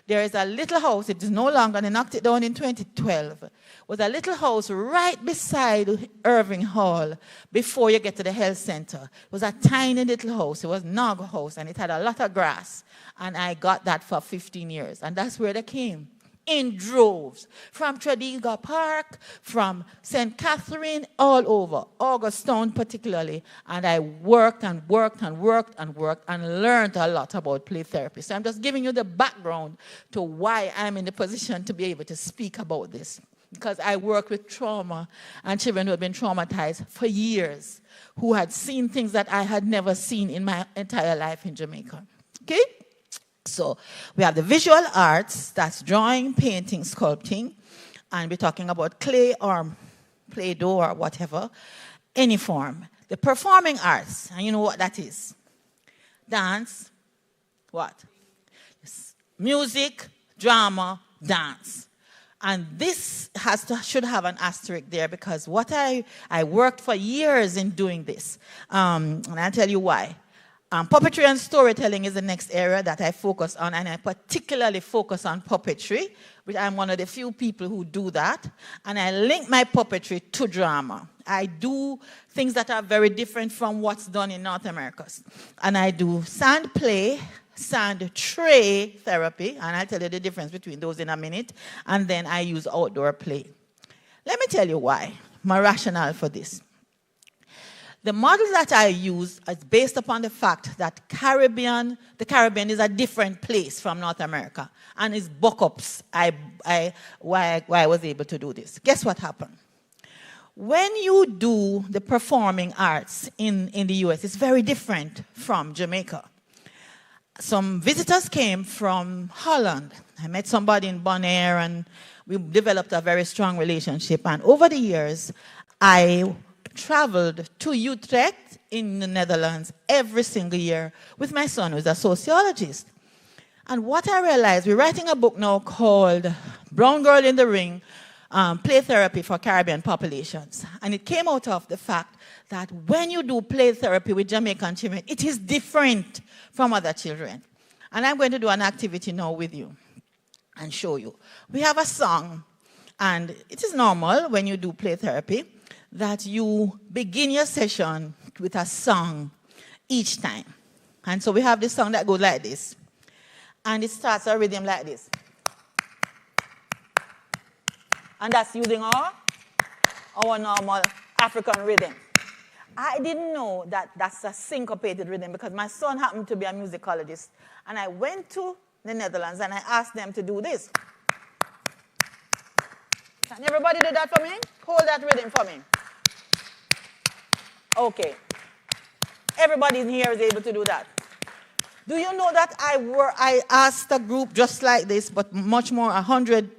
There is a little house, it is no longer, they knocked it down in 2012. It was a little house right beside Irving Hall before you get to the health center. It was a tiny little house. It was Nog House, and it had a lot of grass. And I got that for 15 years. And that's where they came, in droves, from Tradiga Park, from St. Catherine, all over, Augustown particularly. And I worked and worked and worked and worked and learned a lot about play therapy. So I'm just giving you the background to why I'm in the position to be able to speak about this. Because I work with trauma and children who have been traumatized for years, who had seen things that I had never seen in my entire life in Jamaica. Okay? So we have the visual arts, that's drawing, painting, sculpting, and we're talking about clay or Play-Doh or whatever, any form. The performing arts, and you know what that is? Dance, what? Music, drama, dance. And this should have an asterisk there because what I worked for years in doing this. And I'll tell you why. Puppetry and storytelling is the next area that I focus on, and I particularly focus on puppetry, which I'm one of the few people who do that. And I link my puppetry to drama. I do things that are very different from what's done in North America. And I do sand play, sand tray therapy, and I'll tell you the difference between those in a minute, and then I use outdoor play. Let me tell you why, my rationale for this. The model that I use is based upon the fact that the Caribbean is a different place from North America, and it's buck-ups why I was able to do this. Guess what happened? When you do the performing arts in the US, it's very different from Jamaica. Some visitors came from Holland. I met somebody in Bonaire, and we developed a very strong relationship. And over the years, I traveled to Utrecht in the Netherlands every single year with my son, who's a sociologist. And what I realized, we're writing a book now called Brown Girl in the Ring, Play Therapy for Caribbean Populations. And it came out of the fact that when you do play therapy with Jamaican children, it is different from other children. And I'm going to do an activity now with you and show you. We have a song, and it is normal when you do play therapy that you begin your session with a song each time. And so we have this song that goes like this. And it starts a rhythm like this. And that's using our normal African rhythm. I didn't know that that's a syncopated rhythm because my son happened to be a musicologist. And I went to the Netherlands and I asked them to do this. Can everybody do that for me? Hold that rhythm for me. Okay. Everybody in here is able to do that. Do you know that I asked a group just like this, but much more, 100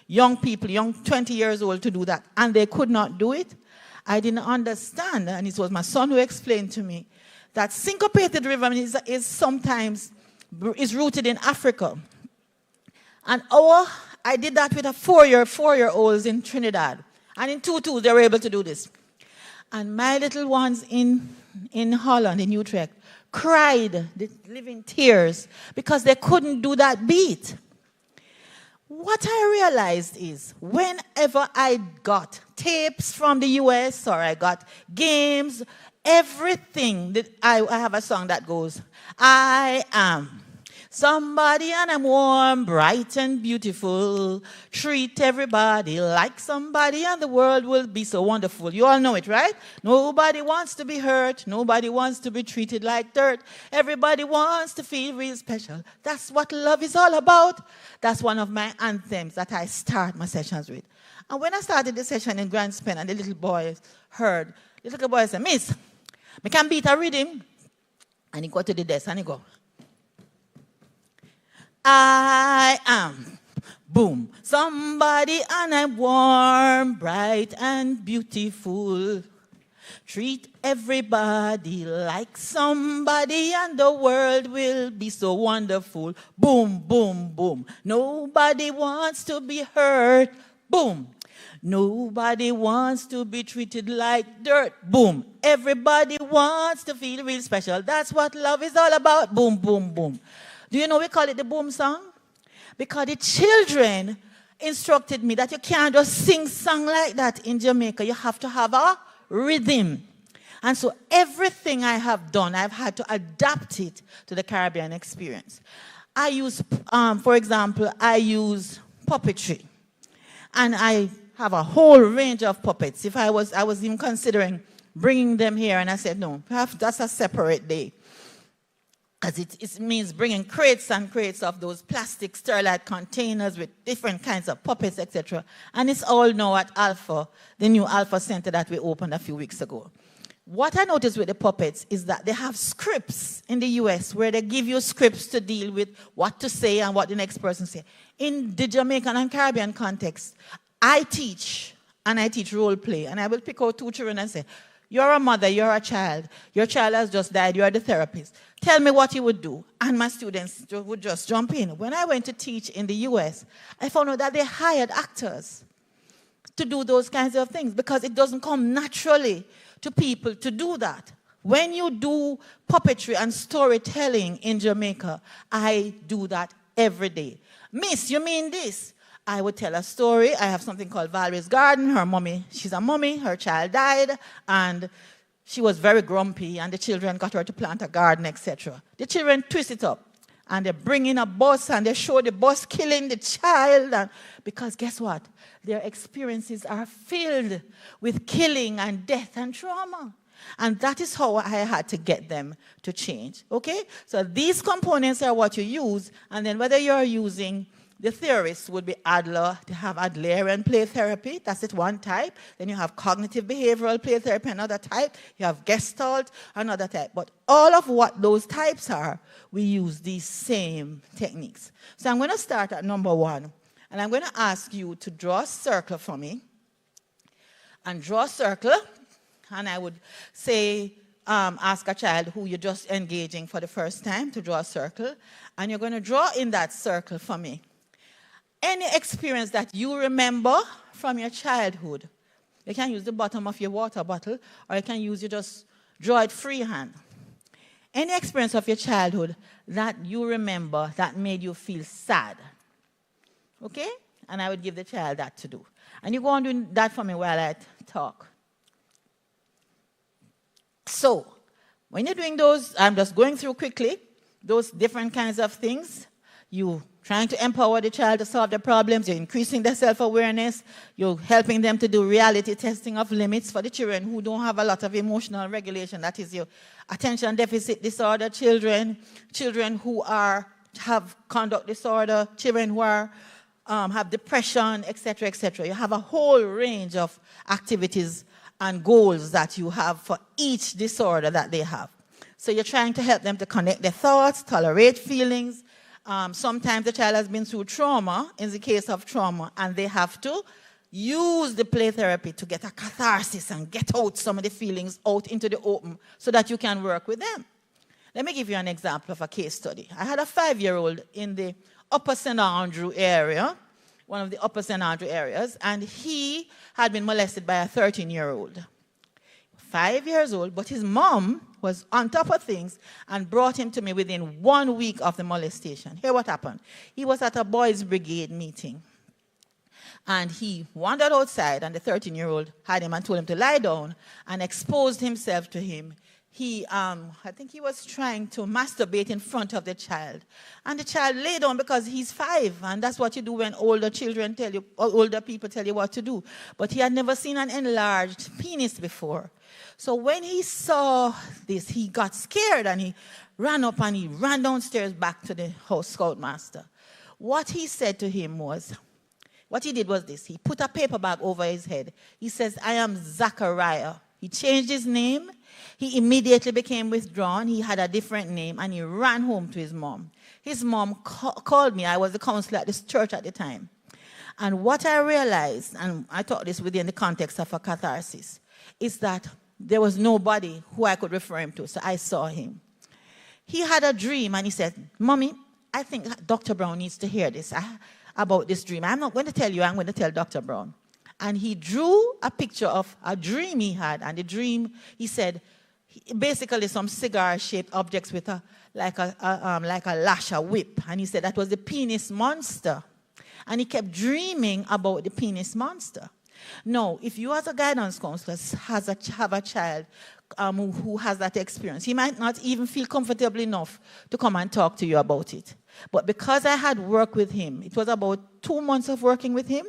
young people, 20 years old, to do that, and they could not do it? I didn't understand, and it was my son who explained to me that syncopated rhythm is sometimes rooted in Africa. And I did that with a four-year-olds in Trinidad, and in tutus they were able to do this. And my little ones in Holland, in Utrecht, cried, living tears, because they couldn't do that beat. What I realized is whenever I got tapes from the US or I got games, everything, that I have a song that goes, I am somebody and I'm warm, bright and beautiful. Treat everybody like somebody and the world will be so wonderful. You all know it, right? Nobody wants to be hurt. Nobody wants to be treated like dirt. Everybody wants to feel real special. That's what love is all about. That's one of my anthems that I start my sessions with. And when I started the session in Grand Spen and the little boy heard, the little boy said, Miss, I can beat a rhythm. And he go to the desk and he go, I am, boom, somebody and I'm warm, bright and beautiful. Treat everybody like somebody and the world will be so wonderful. Boom, boom, boom. Nobody wants to be hurt. Boom. Nobody wants to be treated like dirt. Boom. Everybody wants to feel real special. That's what love is all about. Boom, boom, boom. Do you know we call it the boom song? Because the children instructed me that you can't just sing song like that in Jamaica. You have to have a rhythm. And so everything I have done, I've had to adapt it to the Caribbean experience. I use, for example, I use puppetry. And I have a whole range of puppets. If I was even considering bringing them here, and I said, no, that's a separate day. Because it means bringing crates and crates of those plastic Sterlite containers with different kinds of puppets, etc. And it's all now at Alpha, the new Alpha Center that we opened a few weeks ago. What I noticed with the puppets is that they have scripts in the US where they give you scripts to deal with what to say and what the next person say. In the Jamaican and Caribbean context, I teach and I teach role play. And I will pick out 2 children and say, you're a mother, you're a child. Your child has just died, you're the therapist. Tell me what you would do. And my students would just jump in. When I went to teach in the US, I found out that they hired actors to do those kinds of things because it doesn't come naturally to people to do that. When you do puppetry and storytelling in Jamaica, I do that every day. Miss, you mean this? I would tell a story. I have something called Valerie's Garden. Her mommy, she's a mommy, her child died, and she was very grumpy, and the children got her to plant a garden, etc. The children twist it up, and they bring in a bus, and they show the bus killing the child, and because guess what? Their experiences are filled with killing and death and trauma. And that is how I had to get them to change, okay? So these components are what you use, and then whether you're using the theorists would be Adler. They have Adlerian play therapy. That's it, one type. Then you have cognitive behavioral play therapy, another type. You have Gestalt, another type. But all of what those types are, we use these same techniques. So I'm going to start at number 1. And I'm going to ask you to draw a circle for me. And draw a circle. And I would say, ask a child who you're just engaging for the first time to draw a circle. And you're going to draw in that circle for me any experience that you remember from your childhood. You can use the bottom of your water bottle, or you can use, you just draw it freehand. Any experience of your childhood that you remember that made you feel sad. Okay? And I would give the child that to do. And you go on doing that for me while I talk. So, when you're doing those, I'm just going through quickly, those different kinds of things. You trying to empower the child to solve their problems, you're increasing their self-awareness, you're helping them to do reality testing of limits for the children who don't have a lot of emotional regulation. That is your attention deficit disorder children, children who have conduct disorder, children who have depression, etc., etc. You have a whole range of activities and goals that you have for each disorder that they have. So you're trying to help them to connect their thoughts, tolerate feelings. Sometimes the child has been through trauma, in the case of trauma, and they have to use the play therapy to get a catharsis and get out some of the feelings out into the open so that you can work with them. Let me give you an example of a case study. I had a 5-year-old in the Upper St. Andrew area, one of the Upper St. Andrew areas, and he had been molested by a 13-year-old. 5 years old, but his mom was on top of things and brought him to me within 1 week of the molestation. Here what happened. He was at a boys' brigade meeting. And he wandered outside, and the 13-year-old had him and told him to lie down and exposed himself to him. He, I think he was trying to masturbate in front of the child. And the child lay down because he's 5, and that's what you do when older children tell you, or older people tell you what to do. But he had never seen an enlarged penis before. So when he saw this, he got scared, and he ran up and he ran downstairs back to the house scoutmaster. What he said to him was, what he did was this. He put a paper bag over his head. He says, I am Zachariah. He changed his name. He immediately became withdrawn. He had a different name, and he ran home to his mom. His mom called me. I was the counselor at this church at the time. And what I realized, and I taught this within the context of a catharsis, is that there was nobody who I could refer him to, so I saw him. He had a dream, and he said, Mommy, I think Dr. Brown needs to hear this about this dream. I'm not going to tell you, I'm going to tell Dr. Brown. And he drew a picture of a dream he had, and the dream, he said, basically some cigar-shaped objects with like a lash, a whip. And he said that was the penis monster. And he kept dreaming about the penis monster. Now, if you as a guidance counselor have a child who has that experience, he might not even feel comfortable enough to come and talk to you about it. But because I had worked with him, it was about 2 months of working with him,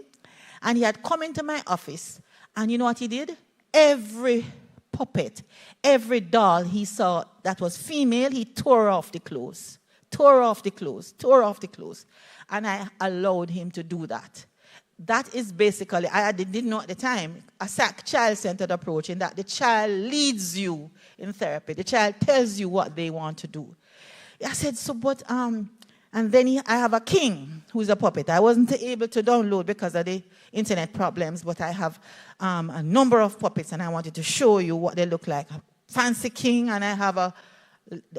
and he had come into my office, and you know what he did? Every puppet, every doll he saw that was female, he tore off the clothes, tore off the clothes. And I allowed him to do that. That is basically, I didn't know at the time, a child-centered approach in that the child leads you in therapy. The child tells you what they want to do. I said, so, but And then I have a king who's a puppet. I wasn't able to download because of the internet problems, but I have a number of puppets, and I wanted to show you what they look like. A fancy king, and I have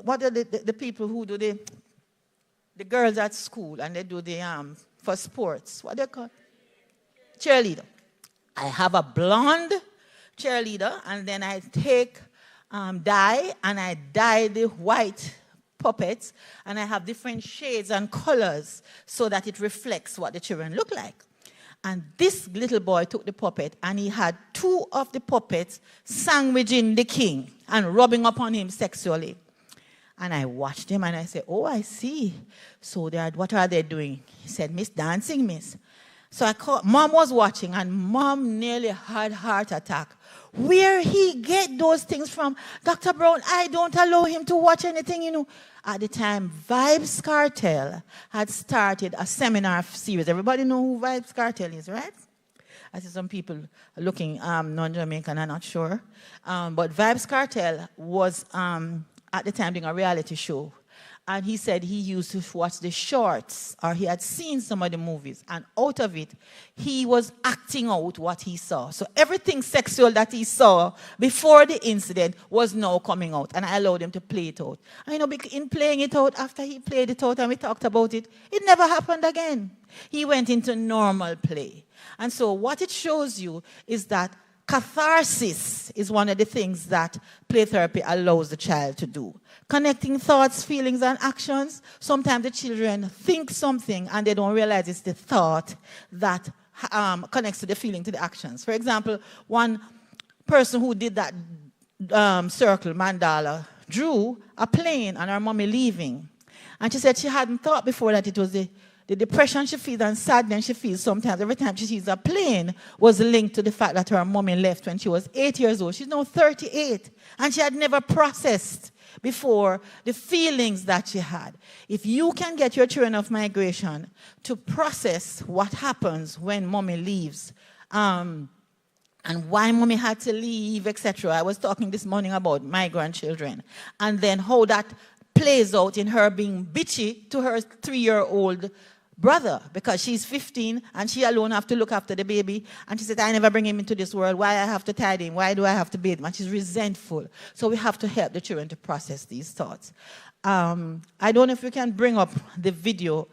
what are the people who do the girls at school, and they do the, for sports, what they call? Cheerleader. I have a blonde cheerleader, and then I take dye, and I dye the white puppets, and I have different shades and colors so that it reflects what the children look like. And this little boy took the puppet, and he had two of the puppets sandwiching the king and rubbing upon him sexually. And I watched him, and I said, oh, I see. So what are they doing? He said, Miss, dancing, miss. So I called, Mom was watching, and Mom nearly had heart attack. Where he get those things from? Dr. Brown, I don't allow him to watch anything, you know. At the time, Vibes Cartel had started a seminar series. Everybody know who Vibes Cartel is, right? I see some people looking non-Jamaican, I'm not sure. But Vibes Cartel was, at the time, doing a reality show. And he said he used to watch the shorts, or he had seen some of the movies, and out of it, he was acting out what he saw. So everything sexual that he saw before the incident was now coming out, and I allowed him to play it out. And you know, in playing it out, after he played it out and we talked about it, it never happened again. He went into normal play. And so what it shows you is that catharsis is one of the things that play therapy allows the child to do. Connecting thoughts, feelings, and actions. Sometimes the children think something and they don't realize it's the thought that connects to the feeling, to the actions. For example, one person who did that circle, mandala, drew a plane and her mommy leaving. And she said she hadn't thought before that it was the depression she feels and sadness she feels sometimes every time she sees a plane was linked to the fact that her mommy left when she was 8 years old. She's now 38, and she had never processed before the feelings that she had. If you can get your children of migration to process what happens when mommy leaves, and why mommy had to leave, etc. I was talking this morning about my grandchildren, and then how that plays out in her being bitchy to her 3-year-old brother, because she's 15 and she alone have to look after the baby, and she said, I never bring him into this world, why I have to tide him, why do I have to bathe him? And she's resentful. So we have to help the children to process these thoughts. I don't know if we can bring up the video.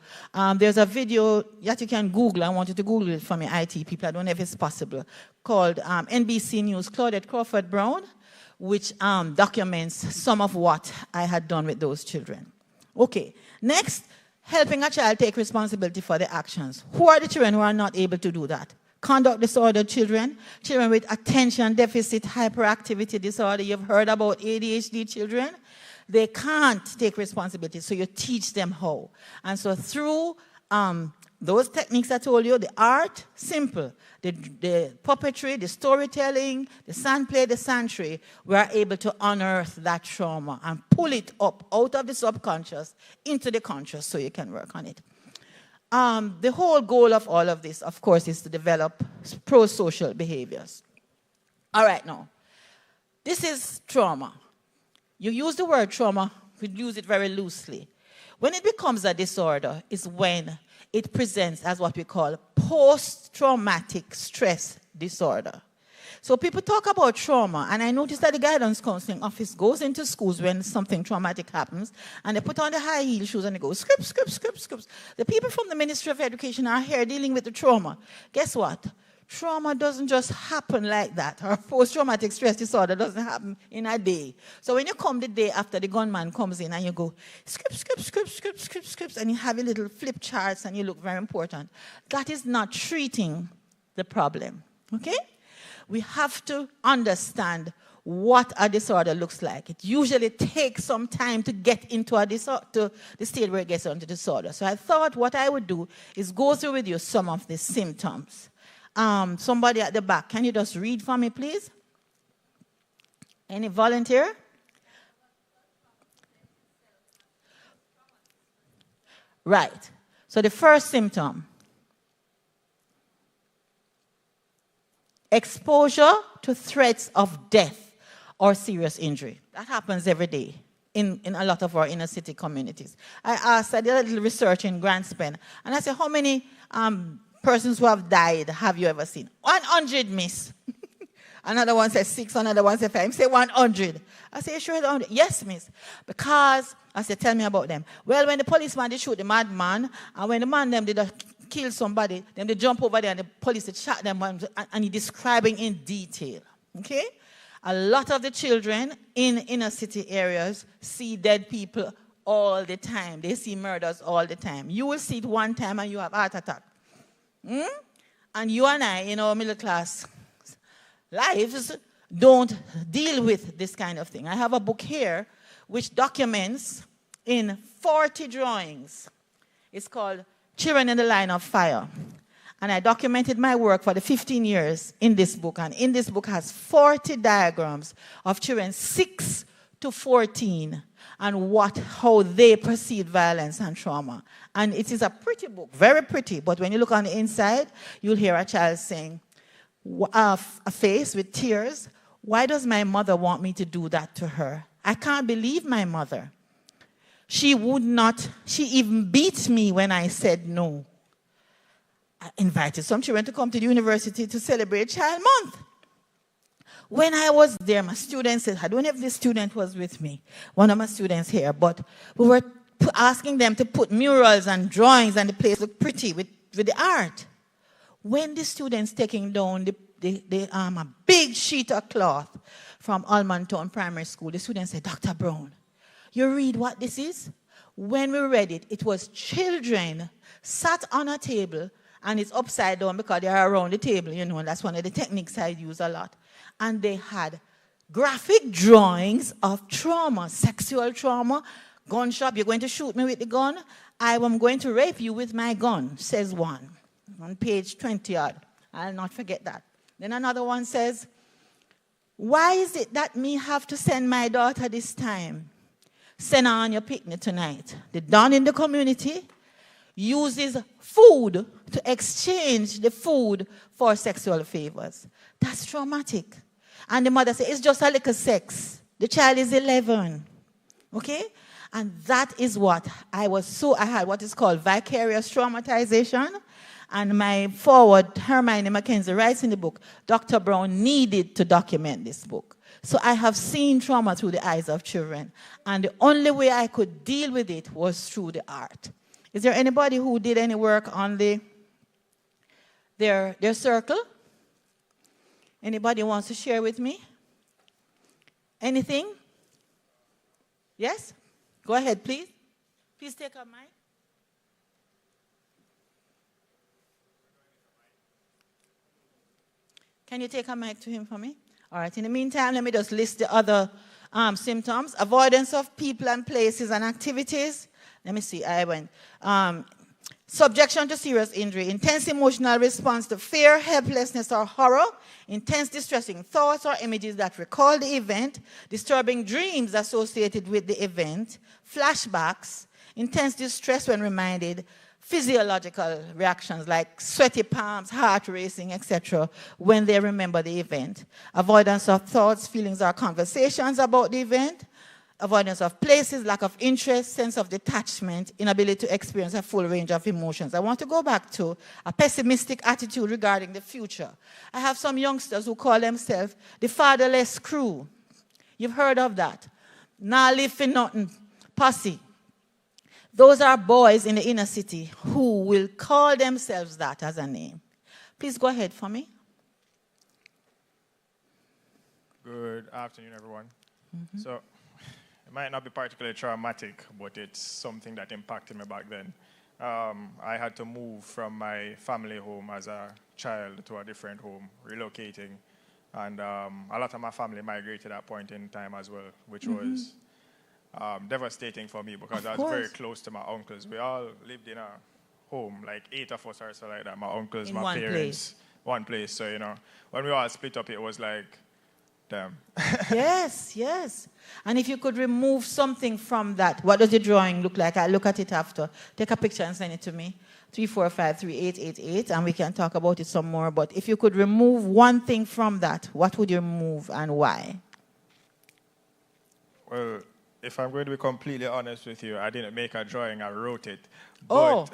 There's a video that you can Google. I want you to Google it for me, IT people. I don't know if it's possible. Called NBC News, Claudette Crawford Brown, which documents some of what I had done with those children. Okay, next, helping a child take responsibility for their actions. Who are the children who are not able to do that? Conduct disorder children, children with attention deficit hyperactivity disorder. You've heard about ADHD children. They can't take responsibility, so you teach them how. And so through those techniques I told you, the art, simple. The puppetry, the storytelling, the sand play, the sandtray, we are able to unearth that trauma and pull it up out of the subconscious into the conscious so you can work on it. The whole goal of all of this, of course, is to develop pro-social behaviors. All right, now, this is trauma. You use the word trauma, we use it very loosely. When it becomes a disorder is when it presents as what we call post-traumatic stress disorder. So people talk about trauma, and I noticed that the guidance counseling office goes into schools when something traumatic happens, and they put on the high heel shoes and they go, script, script, script, script. The people from the Ministry of Education are here dealing with the trauma. Guess what? Trauma doesn't just happen like that. Or post-traumatic stress disorder doesn't happen in a day. So when you come the day after the gunman comes in and you go, script, script, script, script, script, script, and you have your little flip charts and you look very important, that is not treating the problem, okay? We have to understand what a disorder looks like. It usually takes some time to get into to the state where it gets into disorder. So I thought what I would do is go through with you some of the symptoms. Somebody at the back, can you just read for me, please? Any volunteer? Right. So the first symptom, exposure to threats of death or serious injury. That happens every day. in a lot of our inner city communities. I did a little research in Grantspen, and I said, how many persons who have died have you ever seen? 100, miss. Another one says 6, another one says 5. Say 100. I say, you sure it's 100? Yes, miss. Because, I said, tell me about them. Well, when the policeman did shoot the madman, and when the man them did kill somebody, then they jump over there and the police did shot them, and he describing in detail. Okay? A lot of the children in inner city areas see dead people all the time. They see murders all the time. You will see it one time and you have a heart attack. And you and I, in our middle class lives, don't deal with this kind of thing. I have a book here which documents in 40 drawings. It's called Children in the Line of Fire. And I documented my work for the 15 years in this book. And in this book has 40 diagrams of children 6 to 14 and how they perceive violence and trauma. And it is a pretty book, very pretty. But when you look on the inside, you'll hear a child saying, a face with tears, why does my mother want me to do that to her? I can't believe my mother. She even beat me when I said no. I invited some children to come to the university to celebrate Child Month. When I was there, my students said, I don't know if this student was with me, one of my students here, but we were asking them to put murals and drawings and the place looked pretty with the art. When the students taking down a big sheet of cloth from Almontown Primary School, the students said, Dr. Brown, you read what this is? When we read it, it was children sat on a table, and it's upside down because they are around the table, you know, and that's one of the techniques I use a lot. And they had graphic drawings of trauma, sexual trauma, gunshot, you're going to shoot me with the gun, I am going to rape you with my gun, says one, on page 20-odd. I'll not forget that. Then another one says, why is it that me have to send my daughter this time? Send her on your picnic tonight. The Don in the community uses food to exchange the food for sexual favors. That's traumatic. And the mother says, it's just a little sex. The child is 11. Okay? And that is what I had what is called vicarious traumatization. And my forward, Hermione Mackenzie, writes in the book, Dr. Brown needed to document this book. So I have seen trauma through the eyes of children. And the only way I could deal with it was through the art. Is there anybody who did any work on their circle? Anybody wants to share with me? Anything? Yes? Go ahead, please. Please take a mic. Can you take a mic to him for me? All right. In the meantime, let me just list the other symptoms. Avoidance of people and places and activities. Let me see. I went. Subjection to serious injury. Intense emotional response to fear, helplessness, or horror. Intense distressing thoughts or images that recall the event. Disturbing dreams associated with the event. Flashbacks. Intense distress when reminded. Physiological reactions like sweaty palms, heart racing, etc. when they remember the event. Avoidance of thoughts, feelings, or conversations about the event. Avoidance of places, lack of interest, sense of detachment, inability to experience a full range of emotions. I want to go back to a pessimistic attitude regarding the future. I have some youngsters who call themselves the fatherless crew. You've heard of that. Nah live for nothing, posse. Those are boys in the inner city who will call themselves that as a name. Please go ahead for me. Good afternoon, everyone. So, it might not be particularly traumatic, but it's something that impacted me back then. I had to move from my family home as a child to a different home, relocating. And a lot of my family migrated at that point in time as well, which was devastating for me because I was very close to my uncles. We all lived in a home, like 8 of us or so like that. My uncles, my parents, one place. So, you know, when we all split up, it was like, damn. Yes, yes. And if you could remove something from that, what does the drawing look like? I'll look at it after. Take a picture and send it to me. 3453888, and we can talk about it some more. But if you could remove one thing from that, what would you remove and why? Well, if I'm going to be completely honest with you, I didn't make a drawing, I wrote it. Oh,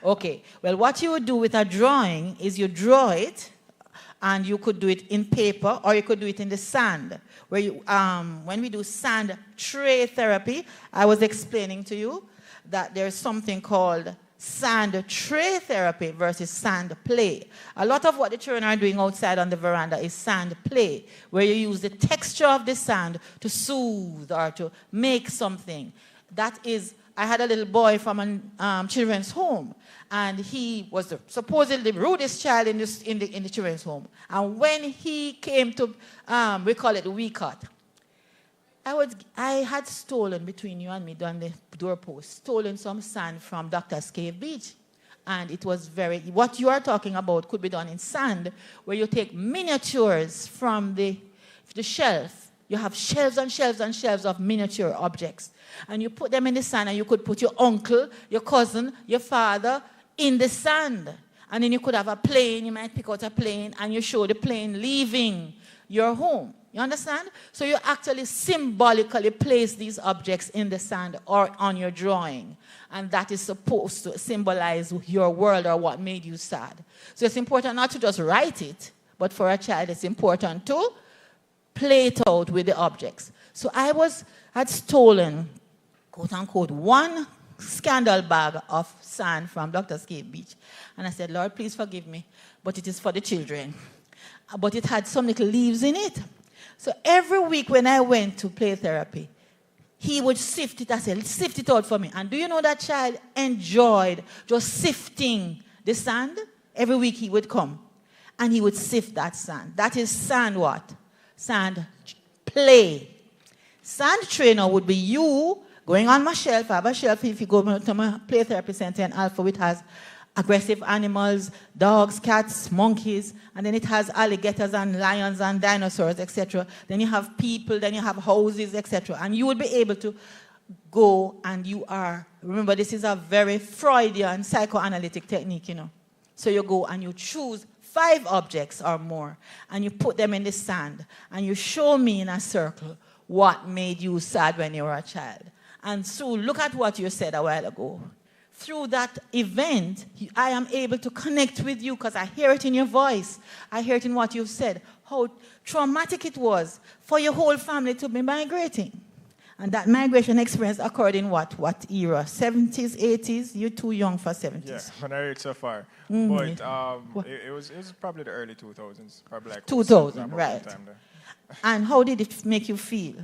okay. Well, what you would do with a drawing is you draw it, and you could do it in paper, or you could do it in the sand. Where you, when we do sand tray therapy, I was explaining to you that there's something called sand tray therapy versus sand play. A lot of what the children are doing outside on the veranda is sand play, where you use the texture of the sand to soothe or to make something. That is, I had a little boy from a children's home, and he was supposedly the rudest child in the children's home. And when he came to, we call it the wee cut, I had stolen, between you and me, on the doorpost, stolen some sand from Doctor's Cave Beach. And it was what you are talking about could be done in sand, where you take miniatures from the shelf. You have shelves and shelves and shelves of miniature objects. And you put them in the sand, and you could put your uncle, your cousin, your father in the sand. And then you could have a plane, you might pick out a plane, and you show the plane leaving your home. You understand? So you actually symbolically place these objects in the sand or on your drawing. And that is supposed to symbolize your world or what made you sad. So it's important not to just write it, but for a child it's important to play it out with the objects. So I had stolen, quote unquote, one scandal bag of sand from Doctor's Cave Beach. And I said, Lord, please forgive me, but it is for the children. But it had some little leaves in it. So every week when I went to play therapy, he would sift it. I said, sift it out for me. And do you know that child enjoyed just sifting the sand? Every week he would come and he would sift that sand. That is sand what? Sand play. Sand trainer would be you going on my shelf. I have a shelf if you go to my play therapy center in Alpha, which has aggressive animals, dogs, cats, monkeys, and then it has alligators and lions and dinosaurs, etc. Then you have people, then you have houses, etc. And you would be able to go and remember this is a very Freudian psychoanalytic technique, you know. So you go and you choose 5 objects or more, and you put them in the sand, and you show me in a circle what made you sad when you were a child. And so look at what you said a while ago. Through that event, I am able to connect with you because I hear it in your voice. I hear it in what you've said, how traumatic it was for your whole family to be migrating. And that migration experience occurred in what era? 70s, 80s? You're too young for 70s. Yeah, when I read so far. But it was probably the early 2000s. Probably like 2000, right. And how did it make you feel?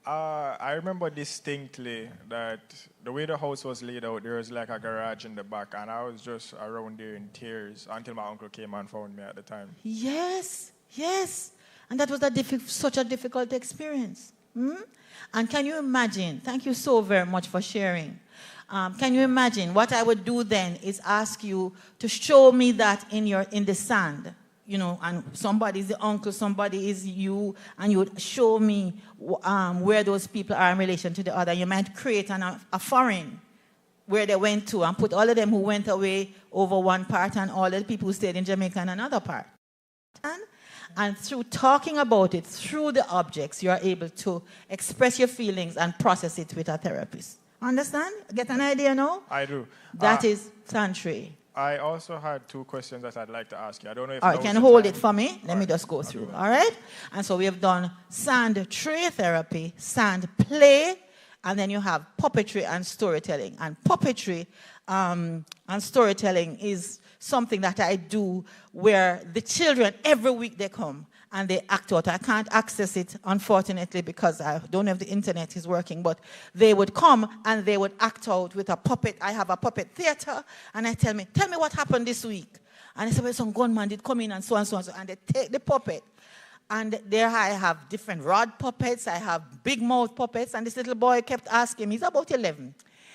I remember distinctly that the way the house was laid out, there was like a garage in the back, and I was just around there in tears until my uncle came and found me at the time. Yes, yes. And that was such a difficult experience. And can you imagine, thank you so very much for sharing. Can you imagine what I would do then is ask you to show me that in the sand. You know, and somebody is the uncle, somebody is you, and you would show me where those people are in relation to the other. You might create a foreign where they went to and put all of them who went away over one part and all the people who stayed in Jamaica in another part. And through talking about it, through the objects, you are able to express your feelings and process it with a therapist. Understand? Get an idea now? I do. That is Santry. I also had 2 questions that I'd like to ask you. I don't know if all right, can you hold it for me? Let me just go through. All right? And so we have done sand tray therapy, sand play, and then you have puppetry and storytelling. And puppetry and storytelling is something that I do where the children, every week they come and they act out. I can't access it, unfortunately, because I don't know if the internet is working, but they would come and they would act out with a puppet. I have a puppet theater, and I tell me what happened this week. And they say, well, some gunman did come in and so and so and so, and they take the puppet. And there I have different rod puppets, I have big mouth puppets, and this little boy kept asking me, he's about 11,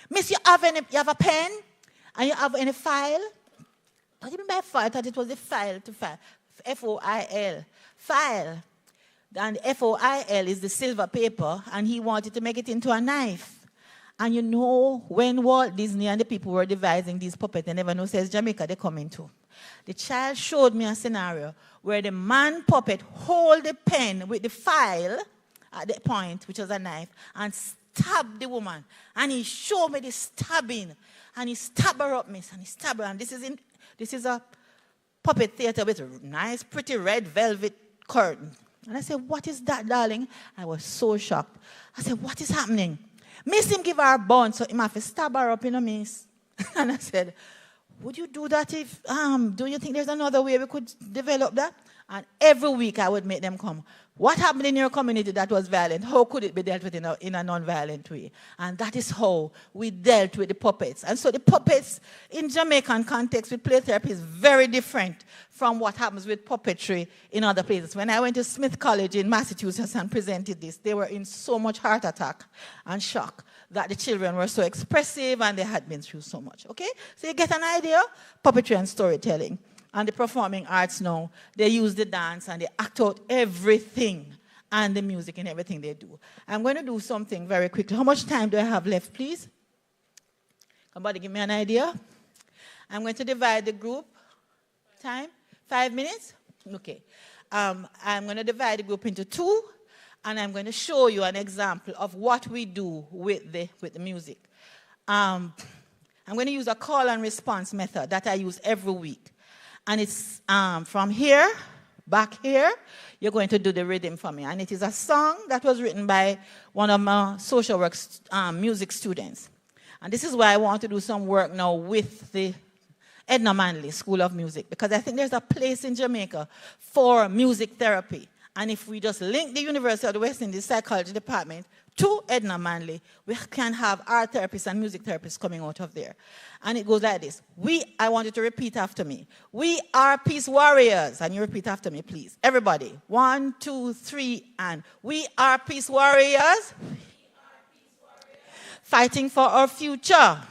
Miss, you have a pen? And you have any file? What do you mean by file? I thought it was a file to file. F-O-I-L. File. And F-O-I-L is the silver paper, and he wanted to make it into a knife. And you know, when Walt Disney and the people were devising these puppets, they never know says Jamaica they come into. The child showed me a scenario where the man puppet hold the pen with the file at the point, which was a knife, and stabbed the woman. And he showed me the stabbing. And he stabbed her up, miss. And he stabbed her. And this is a puppet theater with a nice, pretty red velvet curtain. And I said, what is that, darling? I was so shocked. I said, what is happening? Miss him give her a bun, so he have to stab her up, miss. And I said, would you do that if, do you think there's another way we could develop that? And every week I would make them come. What happened in your community that was violent? How could it be dealt with in a non-violent way? And that is how we dealt with the puppets. And so the puppets in Jamaican context with play therapy is very different from what happens with puppetry in other places. When I went to Smith College in Massachusetts and presented this, they were in so much heart attack and shock that the children were so expressive and they had been through so much. Okay? So you get an idea? Puppetry and storytelling. And the performing arts now, they use the dance and they act out everything and the music and everything they do. I'm going to do something very quickly. How much time do I have left, please? Somebody give me an idea? I'm going to divide the group. Time? 5 minutes? Okay. I'm going to divide the group into two, and I'm going to show you an example of what we do with the music. I'm going to use a call and response method that I use every week. And it's from here, back here, you're going to do the rhythm for me. And it is a song that was written by one of my social work music students. And this is why I want to do some work now with the Edna Manley School of Music, because I think there's a place in Jamaica for music therapy. And if we just link the University of the West Indies Psychology Department to Edna Manley, we can have art therapists and music therapists coming out of there. And it goes like this. I want you to repeat after me. We are peace warriors. And you repeat after me, please. Everybody. 1, 2, 3, and we are peace warriors. Fighting for our future.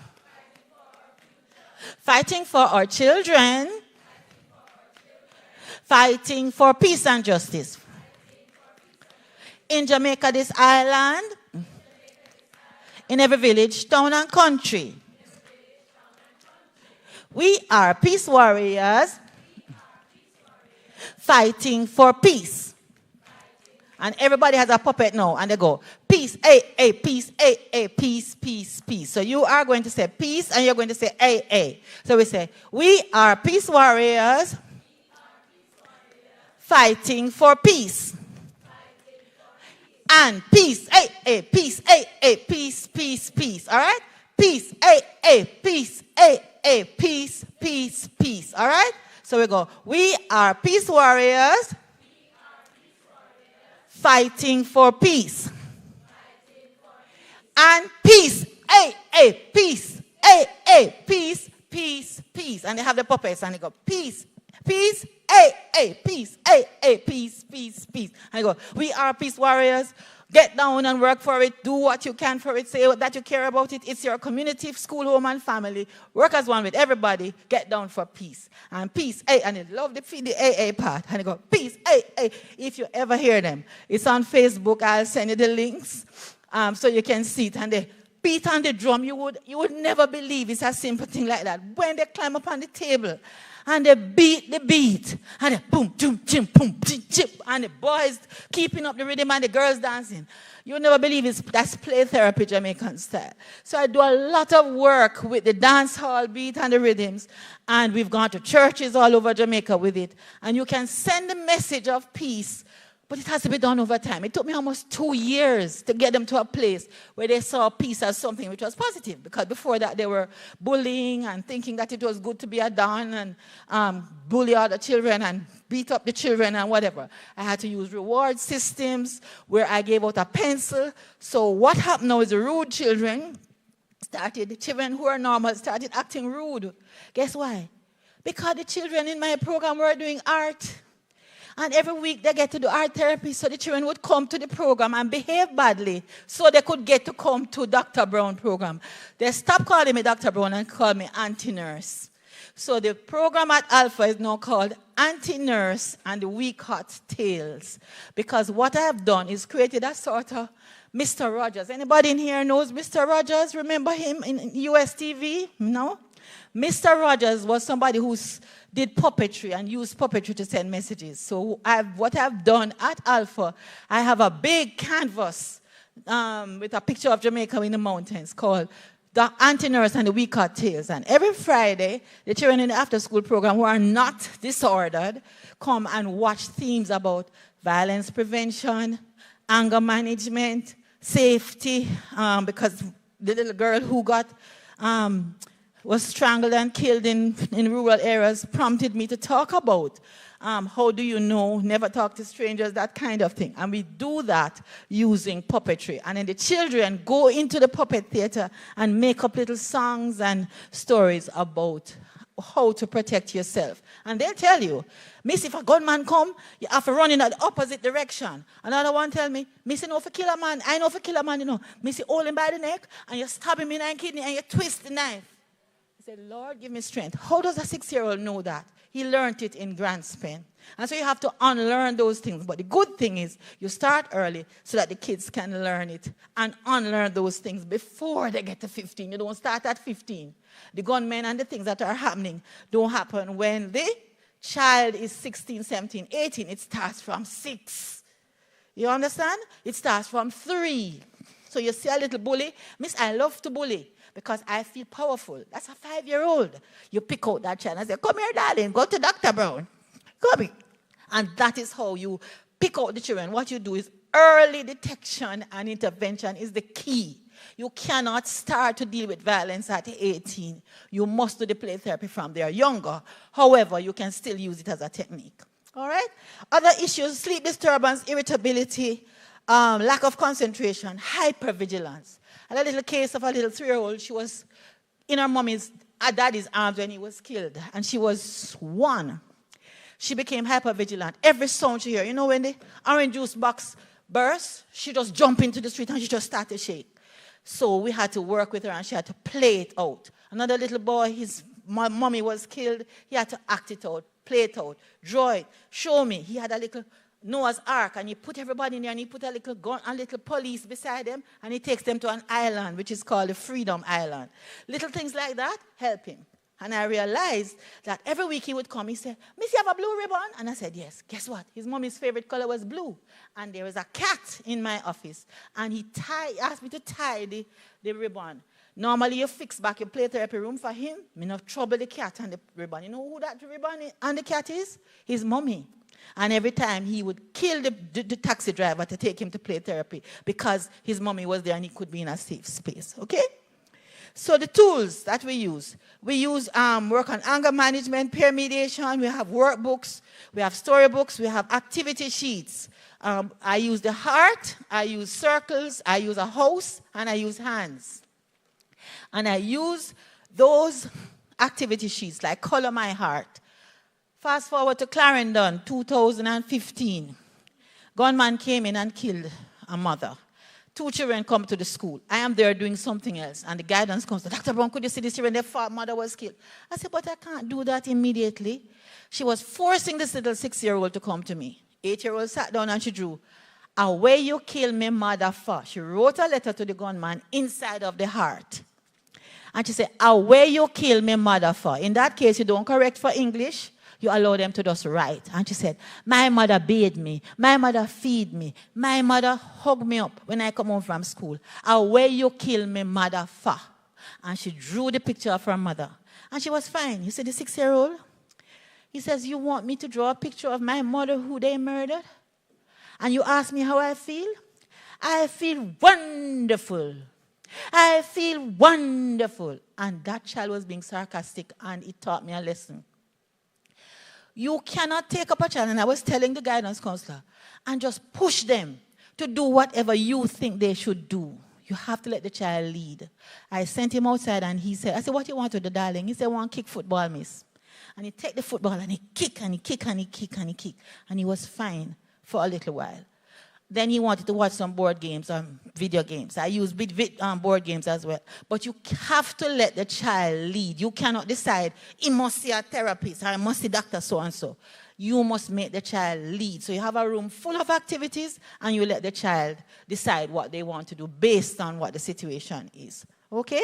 Fighting for our children. Fighting for peace and justice. In Jamaica, this island, in every village, town, and country. We are peace warriors fighting for peace. And everybody has a puppet now, and they go, peace, peace, peace, peace, peace. So you are going to say peace, and you're going to say So we say, we are peace warriors fighting for peace. And peace, peace, peace, peace, peace. All right? Peace, peace, peace, peace, peace. All right? So we go, we are peace warriors fighting for peace. And peace, peace, peace, peace, peace. And they have the puppets and they go, peace, peace, peace, peace, peace, peace. And I go, we are peace warriors. Get down and work for it. Do what you can for it. Say that you care about it. It's your community, school, home, and family. Work as one with everybody. Get down for peace. And peace, and I love the AA part. And I go, peace, if you ever hear them. It's on Facebook. I'll send you the links so you can see it. And they beat on the drum. You would never believe it's a simple thing like that. When they climb up on the table, and they beat the beat. And they boom, boom, chim, boom, chim, chip. And the boys keeping up the rhythm and the girls dancing. You would never believe that's play therapy Jamaican style. So I do a lot of work with the dance hall beat and the rhythms. And we've gone to churches all over Jamaica with it. And you can send the message of peace, but it has to be done over time. It took me almost 2 years to get them to a place where they saw peace as something which was positive. Because before that, they were bullying and thinking that it was good to be a don and bully other children and beat up the children and whatever. I had to use reward systems where I gave out a pencil. So what happened now is the rude children the children who are normal started acting rude. Guess why? Because the children in my program were doing art. And every week they get to do art therapy, so the children would come to the program and behave badly so they could get to come to Dr. Brown program. They stopped calling me Dr. Brown and called me Auntie Nurse. So the program at Alpha is now called Auntie Nurse and the Weak Hot Tales. Because what I have done is created a sort of Mr. Rogers. Anybody in here knows Mr. Rogers? Remember him in US TV? No? Mr. Rogers was somebody who did puppetry and used puppetry to send messages. So what I've done at Alpha, I have a big canvas with a picture of Jamaica in the mountains called The Anti-Nurse and the Weak-Cut Tales. And every Friday, the children in the after-school program who are not disordered come and watch themes about violence prevention, anger management, safety, because the little girl who was strangled and killed in rural areas prompted me to talk about how do you know, never talk to strangers, that kind of thing. And we do that using puppetry. And then the children go into the puppet theater and make up little songs and stories about how to protect yourself. And they'll tell you, Miss, if a gunman come, you have to run in the opposite direction. Another one tell me, Miss, you know for kill a man, I know for kill a man, you know. Miss, you hold him by the neck and you stab him in the kidney and you twist the knife. I said, Lord, give me strength. How does a 6-year-old know that? He learned it in Grand Spain. And so you have to unlearn those things. But the good thing is you start early so that the kids can learn it and unlearn those things before they get to 15. You don't start at 15. The gunmen and the things that are happening don't happen when the child is 16, 17, 18. It starts from 6. You understand? It starts from 3. So you see a little bully. Miss, I love to bully because I feel powerful. That's a 5-year-old. You pick out that child and say, come here, darling, go to Dr. Brown. Come here. And that is how you pick out the children. What you do is early detection and intervention is the key. You cannot start to deal with violence at 18. You must do the play therapy from they are younger. However, you can still use it as a technique. All right? Other issues, sleep disturbance, irritability, lack of concentration, hypervigilance. I had a little case of a little 3-year-old. She was in her daddy's arms when he was killed. And she was 1. She became hypervigilant. Every sound she heard, you know, when the orange juice box burst, she just jumped into the street and she just started to shake. So we had to work with her and she had to play it out. Another little boy, his mommy was killed. He had to act it out, play it out, draw it, show me. He had a little Noah's Ark and he put everybody in there and he put a little gun and little police beside them and he takes them to an island which is called the Freedom Island. Little things like that help him. And I realized that every week he would come, he said, Miss, you have a blue ribbon? And I said, yes. Guess what? His mommy's favorite color was blue. And there was a cat in my office. And he asked me to tie the ribbon. Normally you fix back your play therapy room for him. Me not trouble the cat and the ribbon. You know who that ribbon and the cat is? His mommy. And every time he would kill the taxi driver to take him to play therapy because his mommy was there and he could be in a safe space. Okay? So the tools that we use work on anger management, peer mediation, we have workbooks, we have storybooks, we have activity sheets. I use the heart, I use circles, I use a house, and I use hands. And I use those activity sheets like Color My Heart. Fast forward to Clarendon, 2015. Gunman came in and killed a mother. 2 children come to the school. I am there doing something else. And the guidance comes, Dr. Brown, could you see this children? Their mother was killed. I said, but I can't do that immediately. She was forcing this little 6-year-old to come to me. 8-year-old sat down and she drew, "Away you kill me mother for." She wrote a letter to the gunman inside of the heart. And she said, "Away you kill me mother for." In that case, you don't correct for English. You allow them to just write. And she said, "My mother bathed me. My mother feed me. My mother hug me up when I come home from school. Away you kill me mother for." And she drew the picture of her mother. And she was fine. You see the 6-year-old? He says, "You want me to draw a picture of my mother who they murdered? And you ask me how I feel? I feel wonderful. I feel wonderful." And that child was being sarcastic and it taught me a lesson. You cannot take up a child, and I was telling the guidance counselor, and just push them to do whatever you think they should do. You have to let the child lead. I sent him outside and he said, I said, "What you want to do, darling?" He said, "I want to kick football, miss." And he take the football and he kick and he kick and he kick and he kick. And he was fine for a little while. Then he wanted to watch some board games, video games. I use board games as well. But you have to let the child lead. You cannot decide, he must see a therapist or he must see Dr. so-and-so. You must make the child lead. So you have a room full of activities and you let the child decide what they want to do based on what the situation is. Okay?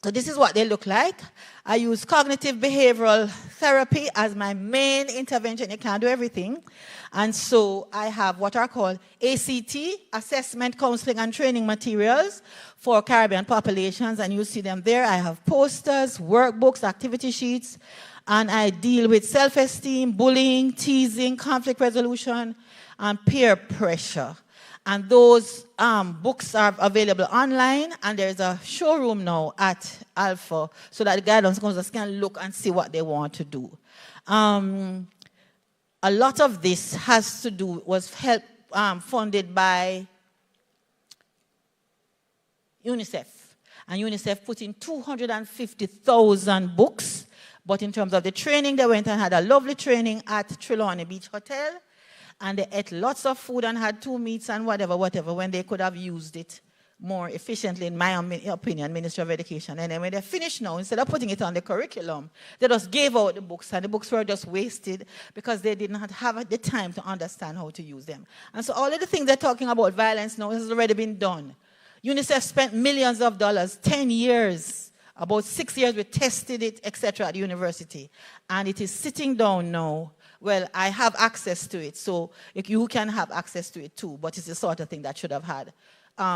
So this is what they look like. I use cognitive behavioral therapy as my main intervention. You can't do everything. And so I have what are called ACT, Assessment, Counseling, and Training Materials for Caribbean populations. And you see them there. I have posters, workbooks, activity sheets. And I deal with self-esteem, bullying, teasing, conflict resolution, and peer pressure. And those books are available online, and there's a showroom now at Alpha so that the guidance counselors can look and see what they want to do. A lot of this was funded by UNICEF. And UNICEF put in 250,000 books, but in terms of the training, they went and had a lovely training at Trelawney Beach Hotel. And they ate lots of food and had 2 meats and whatever, when they could have used it more efficiently, in my opinion, Ministry of Education. And then when they finished now, instead of putting it on the curriculum, they just gave out the books, and the books were just wasted because they did not have the time to understand how to use them. And so all of the things they're talking about violence now has already been done. UNICEF spent millions of dollars, 10 years, about 6 years we tested it, etc. at the university. And it is sitting down now. Well, I have access to it, so you can have access to it too, but it's the sort of thing that should have had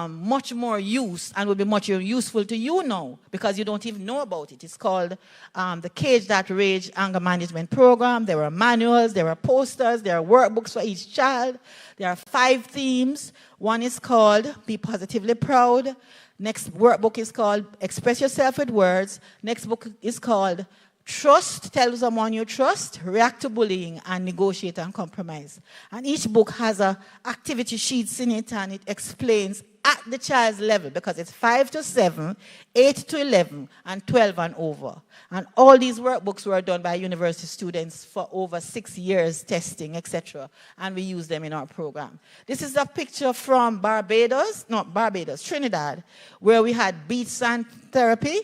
much more use and will be much more useful to you now because you don't even know about it. It's called the Cage That Rage Anger Management Program. There are manuals, there are posters, there are workbooks for each child. There are 5 themes. One is called Be Positively Proud. Next workbook is called Express Yourself with Words. Next book is called Trust, tell someone you trust, react to bullying, and negotiate and compromise. And each book has activity sheets in it, and it explains at the child's level, because it's 5 to 7, 8 to 11, and 12 and over. And all these workbooks were done by university students for over 6 years, testing, etc. And we use them in our program. This is a picture from Trinidad, where we had beach sand therapy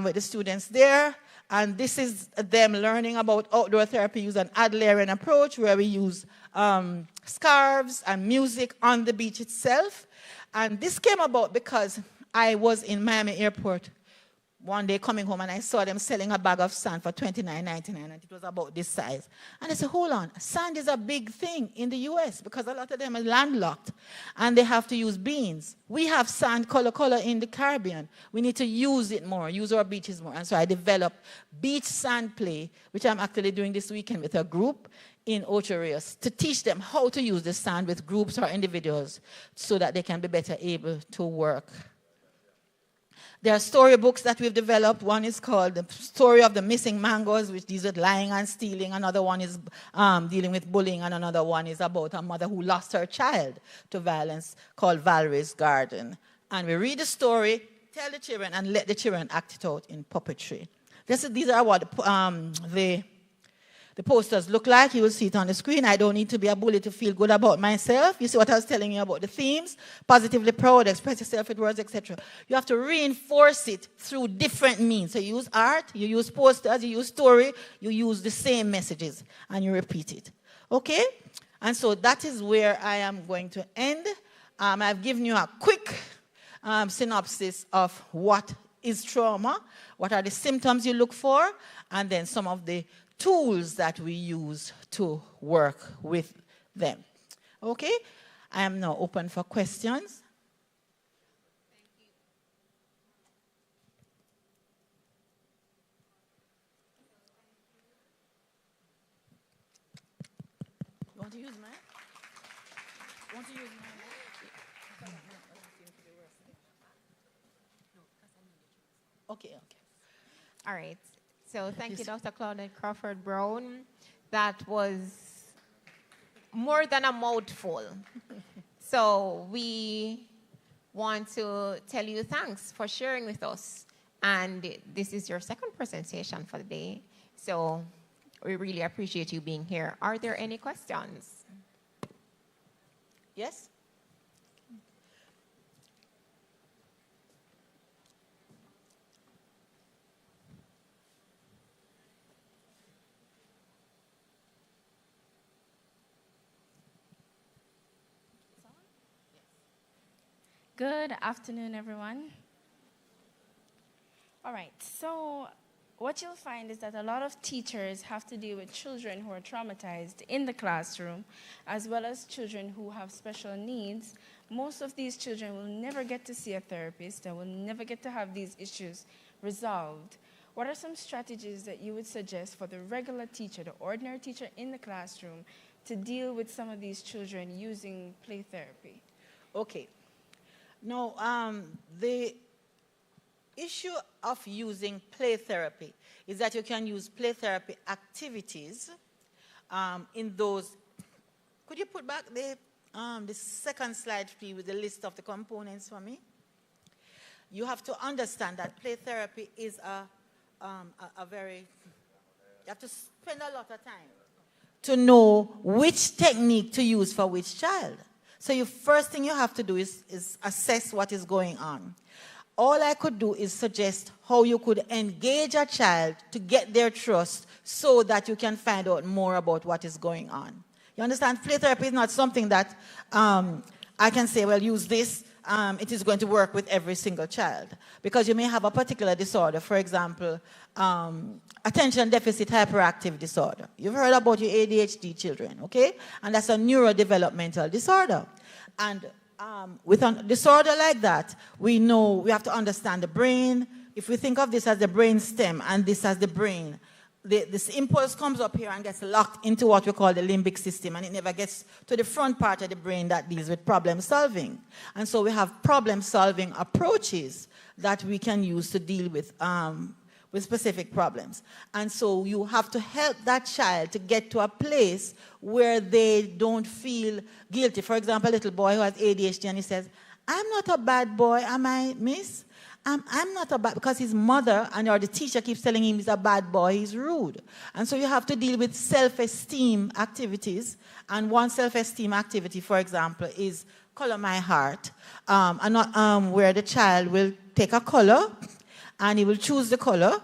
with the students there. And this is them learning about outdoor therapy using an Adlerian approach where we use scarves and music on the beach itself. And this came about because I was in Miami Airport one day coming home and I saw them selling a bag of sand for $29.99 and it was about this size. And I said, hold on, sand is a big thing in the US because a lot of them are landlocked and they have to use beans. We have sand color in the Caribbean. We need to use it more, use our beaches more. And so I developed beach sand play, which I'm actually doing this weekend with a group in Ocho Rios to teach them how to use the sand with groups or individuals so that they can be better able to work. There are storybooks that we've developed. One is called The Story of the Missing Mangoes, which deals with lying and stealing. Another one is dealing with bullying. And another one is about a mother who lost her child to violence, called Valerie's Garden. And we read the story, tell the children, and let the children act it out in puppetry. These are what the posters look like. You will see it on the screen. I don't need to be a bully to feel good about myself. You see what I was telling you about the themes? Positively proud, express yourself with words, etc. You have to reinforce it through different means. So you use art, you use posters, you use story, you use the same messages, and you repeat it. Okay? And so that is where I am going to end. I've given you a quick synopsis of what is trauma, what are the symptoms you look for, and then some of the tools that we use to work with them. Okay? I am now open for questions. You want to use mine? You want to use mine? Okay. All right. So thank you, Dr. Claudette Crawford Brown. That was more than a mouthful. So we want to tell you thanks for sharing with us. And this is your second presentation for the day. So we really appreciate you being here. Are there any questions? Yes? Good afternoon, everyone. All right, so what you'll find is that a lot of teachers have to deal with children who are traumatized in the classroom, as well as children who have special needs. Most of these children will never get to see a therapist and will never get to have these issues resolved. What are some strategies that you would suggest for the regular teacher, the ordinary teacher in the classroom, to deal with some of these children using play therapy? Okay. Now, the issue of using play therapy is that you can use play therapy activities in those. Could you put back the second slide, please, with the list of the components for me? You have to understand that play therapy is a very, you have to spend a lot of time to know which technique to use for which child. So the first thing you have to do is assess what is going on. All I could do is suggest how you could engage a child to get their trust so that you can find out more about what is going on. You understand? Play therapy is not something that I can say, well, use this. It is going to work with every single child. Because you may have a particular disorder. For example, attention deficit hyperactive disorder. You've heard about your ADHD children, okay? And that's a neurodevelopmental disorder. And with a disorder like that, we know we have to understand the brain. If we think of this as the brain stem and this as the brain, this impulse comes up here and gets locked into what we call the limbic system, and it never gets to the front part of the brain that deals with problem solving. And so we have problem solving approaches that we can use to deal with specific problems. And so you have to help that child to get to a place where they don't feel guilty. For example, a little boy who has ADHD and he says, I'm not a bad boy, am I, miss? I'm not a bad, because his mother or the teacher keeps telling him he's a bad boy, he's rude. And so you have to deal with self-esteem activities. And one self-esteem activity, for example, is Color My Heart, where the child will take a color and he will choose the color,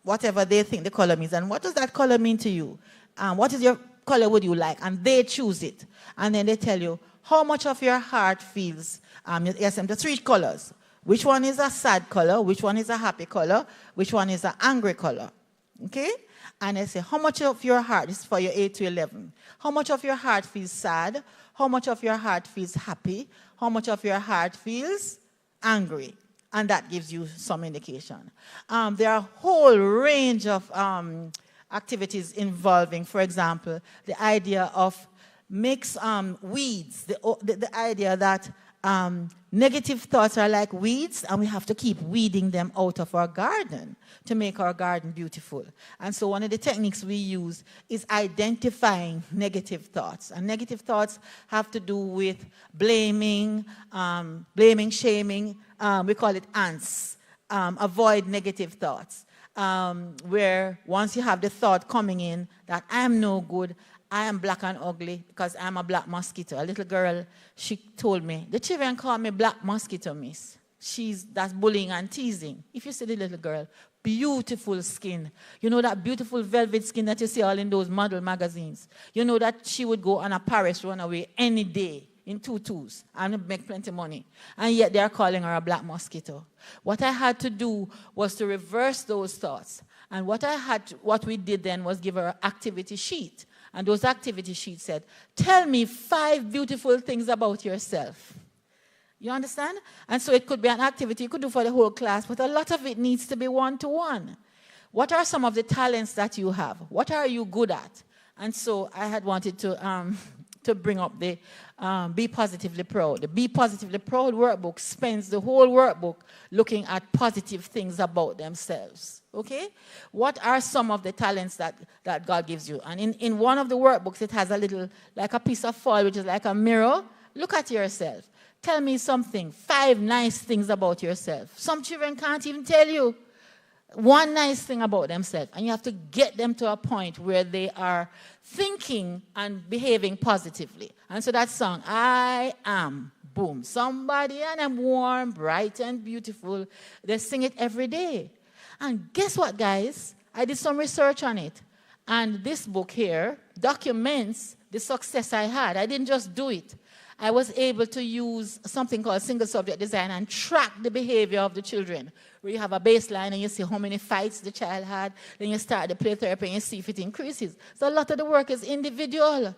whatever they think the color means. And what does that color mean to you? What is your color would you like? And they choose it. And then they tell you how much of your heart feels. Yes, the three colors. Which one is a sad color? Which one is a happy color? Which one is an angry color? Okay? And they say, how much of your heart, this is for your 8 to 11, how much of your heart feels sad? How much of your heart feels happy? How much of your heart feels angry? And that gives you some indication. There are a whole range of activities involving, for example, the idea of mix weeds, the idea that negative thoughts are like weeds, and we have to keep weeding them out of our garden to make our garden beautiful. And so one of the techniques we use is identifying negative thoughts. And negative thoughts have to do with blaming, shaming. We call it ants. Avoid negative thoughts. Where once you have the thought coming in that I am no good, I am black and ugly because I'm a black mosquito. A little girl, she told me, the children call me black mosquito, miss. That's bullying and teasing. If you see the little girl, beautiful skin. You know that beautiful velvet skin that you see all in those model magazines. You know that she would go on a Paris runaway any day in tutus and make plenty of money. And yet they're calling her a black mosquito. What I had to do was to reverse those thoughts. And what we did then was give her an activity sheet. And those activity sheets said, tell me 5 beautiful things about yourself. You understand? And so it could be an activity you could do for the whole class, but a lot of it needs to be one-to-one. What are some of the talents that you have? What are you good at? And so I had wanted to bring up the Be Positively Proud. The Be Positively Proud workbook spends the whole workbook looking at positive things about themselves. Okay? What are some of the talents that God gives you? And in one of the workbooks, it has a little, like a piece of foil, which is like a mirror. Look at yourself. Tell me something, 5 nice things about yourself. Some children can't even tell you one nice thing about themselves. And you have to get them to a point where they are thinking and behaving positively. And so that song, I am, boom, somebody, and I'm warm, bright, and beautiful. They sing it every day. And guess what, guys? I did some research on it. And this book here documents the success I had. I didn't just do it. I was able to use something called single subject design and track the behavior of the children. Where you have a baseline and you see how many fights the child had, then you start the play therapy and you see if it increases. So a lot of the work is individual.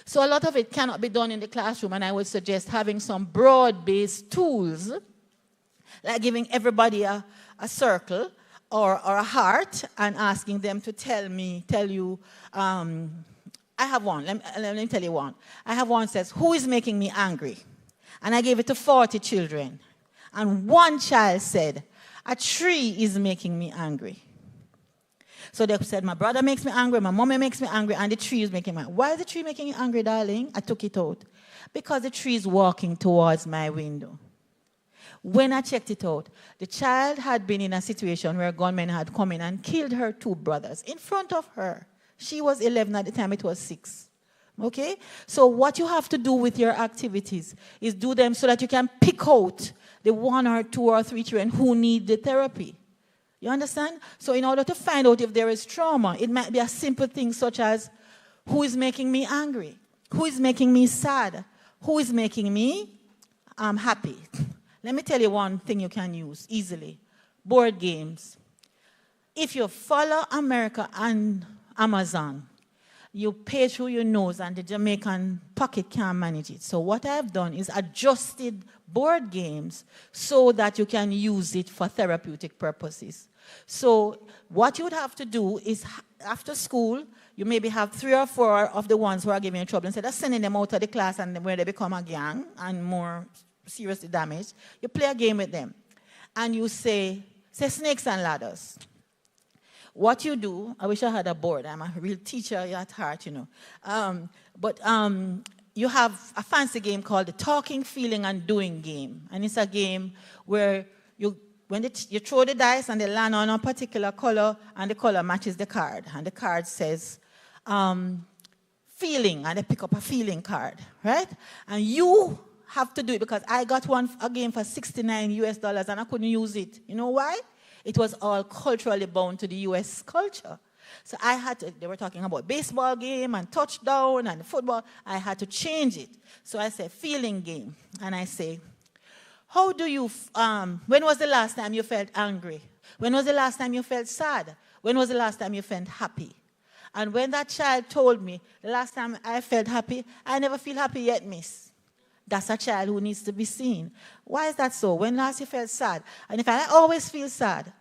So a lot of it cannot be done in the classroom, and I would suggest having some broad-based tools, like giving everybody a circle or a heart and asking them to tell you, I have one. Let me tell you one. I have one that says, who is making me angry? And I gave it to 40 children. And one child said, a tree is making me angry. So they said, my brother makes me angry, my mommy makes me angry, and the tree is making me angry. Why is the tree making you angry, darling? I took it out. Because the tree is walking towards my window. When I checked it out, the child had been in a situation where gunmen had come in and killed her 2 brothers in front of her. She was 11 at the time, it was 6. Okay? So what you have to do with your activities is do them so that you can pick out the 1 or 2 or 3 children who need the therapy. You understand? So in order to find out if there is trauma, it might be a simple thing such as, who is making me angry? Who is making me sad? Who is making me happy? Let me tell you one thing you can use easily. Board games. If you follow America and Amazon, you pay through your nose and the Jamaican pocket can't manage it. So what I've done is adjusted board games so that you can use it for therapeutic purposes. So what you would have to do is after school, you maybe have 3 or 4 of the ones who are giving you trouble. Instead of sending them out of the class and where they become a gang and more seriously damaged, you play a game with them. And you say snakes and ladders. What you do, I wish I had a board. I'm a real teacher at heart, you know. You have a fancy game called the talking, feeling, and doing game. And it's a game where you throw the dice and they land on a particular color, and the color matches the card. And the card says, feeling, and they pick up a feeling card, right? And you have to do it because I got a game for $69 and I couldn't use it. You know why? It was all culturally bound to the US culture. So they were talking about baseball game and touchdown and football. I had to change it. So I said, feeling game. And I say, how do you, when was the last time you felt angry? When was the last time you felt sad? When was the last time you felt happy? And when that child told me, the last time I felt happy, I never feel happy yet, miss. That's a child who needs to be seen. Why is that so? When last you felt sad? And if I always feel sad,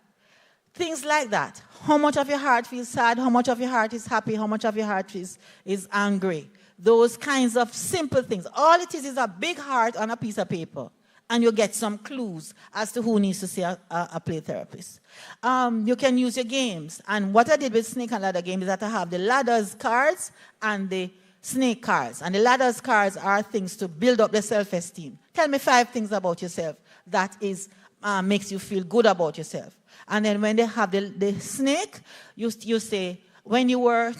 things like that. How much of your heart feels sad? How much of your heart is happy? How much of your heart is angry? Those kinds of simple things. All it is a big heart on a piece of paper. And you get some clues as to who needs to see a play therapist. You can use your games. And what I did with snake and ladder game is that I have the ladders cards and the snake cards. And the ladders cards are things to build up the self-esteem. Tell me 5 things about yourself that makes you feel good about yourself. And then when they have the snake, you say, when you were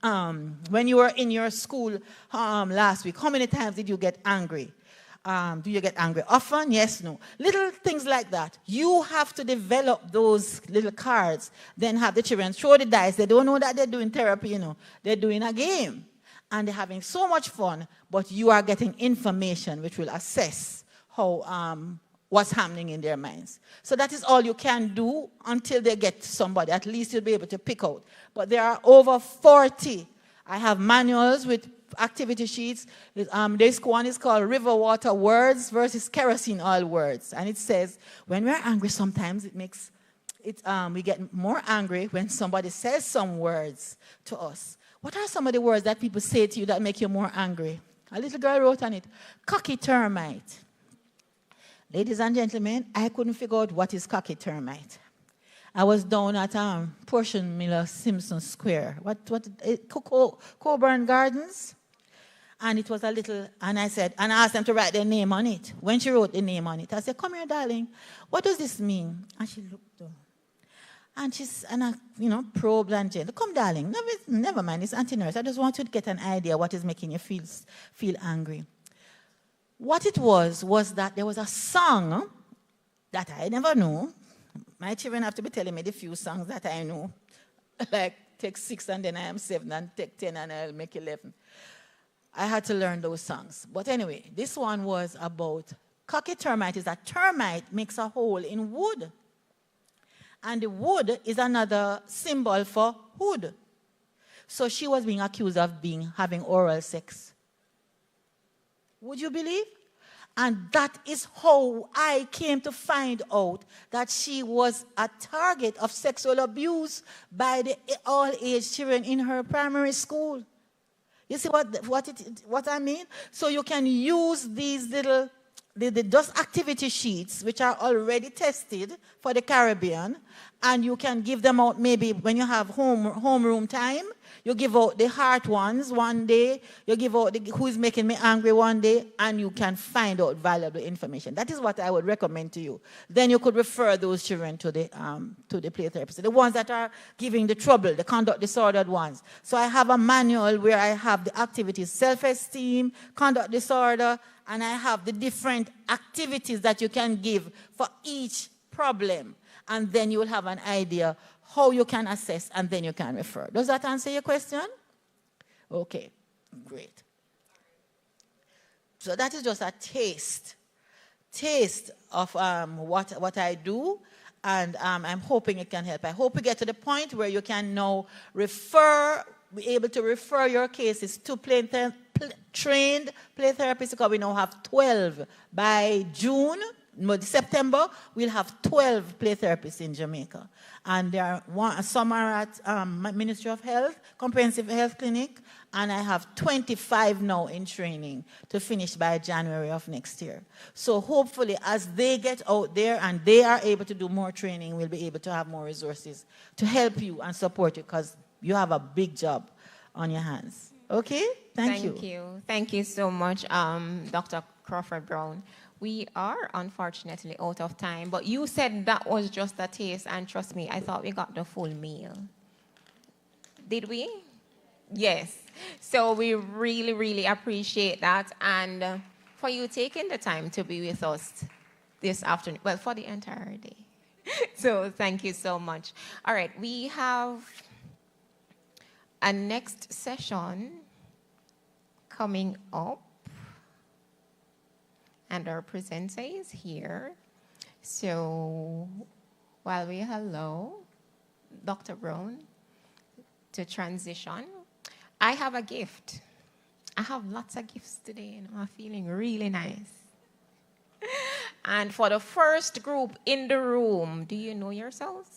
in your school last week, how many times did you get angry? Do you get angry often? Yes, no. Little things like that. You have to develop those little cards, then have the children throw the dice. They don't know that they're doing therapy, you know. They're doing a game. And they're having so much fun, but you are getting information which will assess what's happening in their minds. So that is all you can do until they get somebody. At least you'll be able to pick out. But there are over 40. I have manuals with activity sheets. This one is called River Water Words versus Kerosene Oil Words. And it says, when we're angry, sometimes we get more angry when somebody says some words to us. What are some of the words that people say to you that make you more angry? A little girl wrote on it, cocky termite. Ladies and gentlemen, I couldn't figure out what is cocky termite. I was down at Portion Miller Simpson Square. Coburn Gardens? And it was a little, and I asked them to write their name on it. When she wrote the name on it, I said, come here, darling, what does this mean? And she looked up. And I probed and gentle. Come, darling, never mind, it's Auntie Nurse. I just want you to get an idea what is making you feel angry. What it was that there was a song that I never knew. My children have to be telling me the few songs that I know. Like, take 6 and then I am 7, and take 10 and I'll make 11. I had to learn those songs. But anyway, this one was about cocky termite. Is a termite makes a hole in wood. And the wood is another symbol for hood. So she was being accused of having oral sex. Would you believe? And that is how I came to find out that she was a target of sexual abuse by the all-age children in her primary school. You see what I mean? So you can use these little just activity sheets, which are already tested for the Caribbean, and you can give them out maybe when you have homeroom time. You give out the heart ones one day, you give out the who's making me angry one day, and you can find out valuable information. That is what I would recommend to you. Then you could refer those children to the play therapist, the ones that are giving the trouble, the conduct disordered ones. So I have a manual where I have the activities, self-esteem, conduct disorder, and I have the different activities that you can give for each problem. And then you will have an idea how you can assess, and then you can refer. Does that answer your question? Okay, great. So that is just a taste of what I do, and I'm hoping it can help. I hope we get to the point where you can now be able to refer your cases to trained play therapists, because we now have 12. By September, we'll have 12 play therapists in Jamaica. And some are at Ministry of Health, Comprehensive Health Clinic, and I have 25 now in training to finish by January of next year. So hopefully, as they get out there and they are able to do more training, we'll be able to have more resources to help you and support you, because you have a big job on your hands. Okay? Thank you. Thank you so much, Dr. Crawford Brown. We are unfortunately out of time, but you said that was just a taste, and trust me, I thought we got the full meal. Did we? Yes. So we really, really appreciate that, and for you taking the time to be with us this afternoon, well, for the entire day. So thank you so much. All right, we have a next session coming up. And our presenter is here. So while we hello Dr. Brown to transition, I have a gift. I have lots of gifts today, and I'm feeling really nice. And for the first group in the room, do you know yourselves?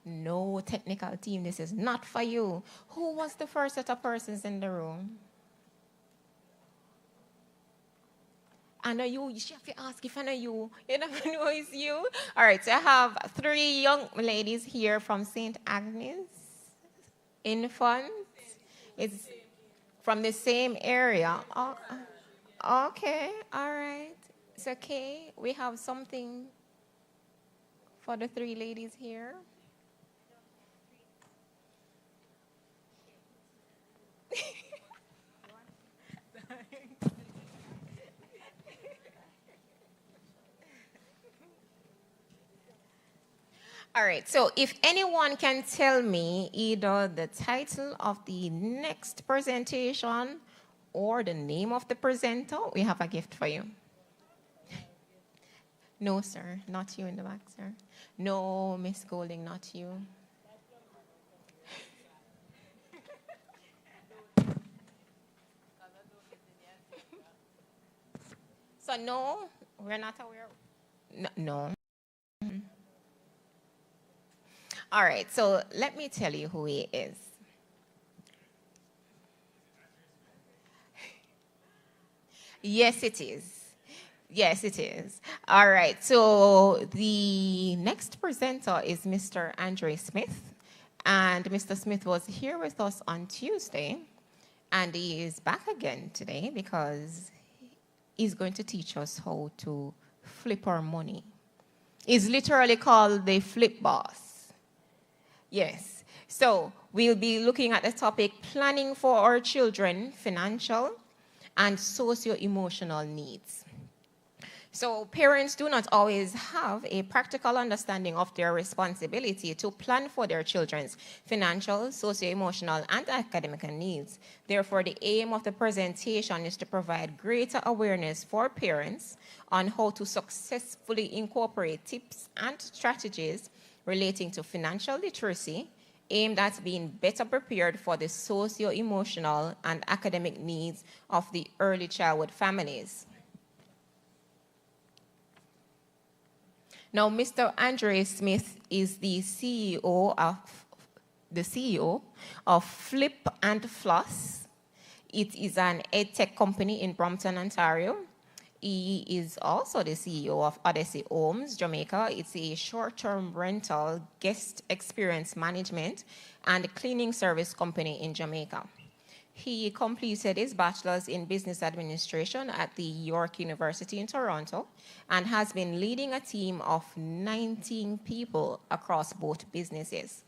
No, technical team, this is not for you. Who was the first set of persons in the room? I know you have to ask if I know you. You never know it's you. All right, so I have 3 young ladies here from St. Agnes Infant. It's from the same area. Oh, okay, all right. It's okay. We have something for the 3 ladies here. All right, so if anyone can tell me either the title of the next presentation or the name of the presenter, we have a gift for you. No, sir, not you in the back, sir. No, Miss Golding, not you. So no, we're not aware. No. All right, so let me tell you who he is. Yes, it is. Yes, it is. All right, so the next presenter is Mr. Andre Smith. And Mr. Smith was here with us on Tuesday, and he is back again today because he's going to teach us how to flip our money. It's literally called the Flip Boss. Yes, so we'll be looking at the topic planning for our children, financial and socio-emotional needs. So parents do not always have a practical understanding of their responsibility to plan for their children's financial, socio-emotional, and academic needs. Therefore, the aim of the presentation is to provide greater awareness for parents on how to successfully incorporate tips and strategies relating to financial literacy, aimed at being better prepared for the socio-emotional and academic needs of the early childhood families. Now, Mr. Andre Smith is the CEO of Flip and Floss. It is an edtech company in Brampton, Ontario. He is also the CEO of Odyssey Homes, Jamaica. It's a short-term rental, guest experience management, and cleaning service company in Jamaica. He completed his bachelor's in business administration at the York University in Toronto and has been leading a team of 19 people across both businesses.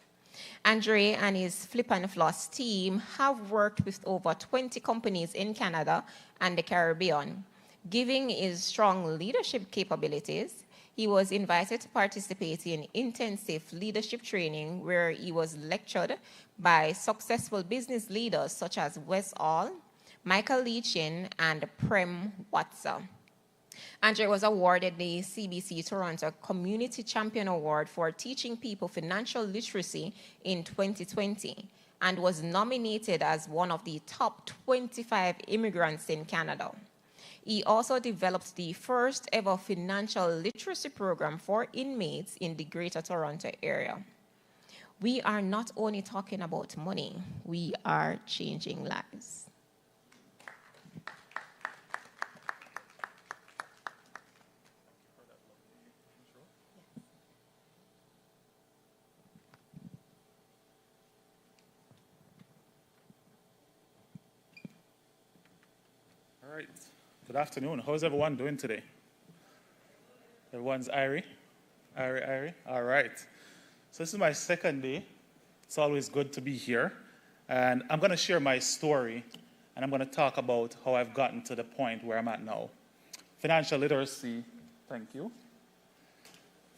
Andre and his Flip and Floss team have worked with over 20 companies in Canada and the Caribbean. Given his strong leadership capabilities, he was invited to participate in intensive leadership training where he was lectured by successful business leaders such as Wes Hall, Michael Leachin, and Prem Watsa. Andre was awarded the CBC Toronto Community Champion Award for teaching people financial literacy in 2020 and was nominated as one of the top 25 immigrants in Canada. He also developed the first ever financial literacy program for inmates in the Greater Toronto area. We are not only talking about money, we are changing lives. All right. Good afternoon. How's everyone doing today? Everyone's irie? Irie? All right. So this is my second day. It's always good to be here. And I'm going to share my story, and I'm going to talk about how I've gotten to the point where I'm at now. Financial literacy, thank you.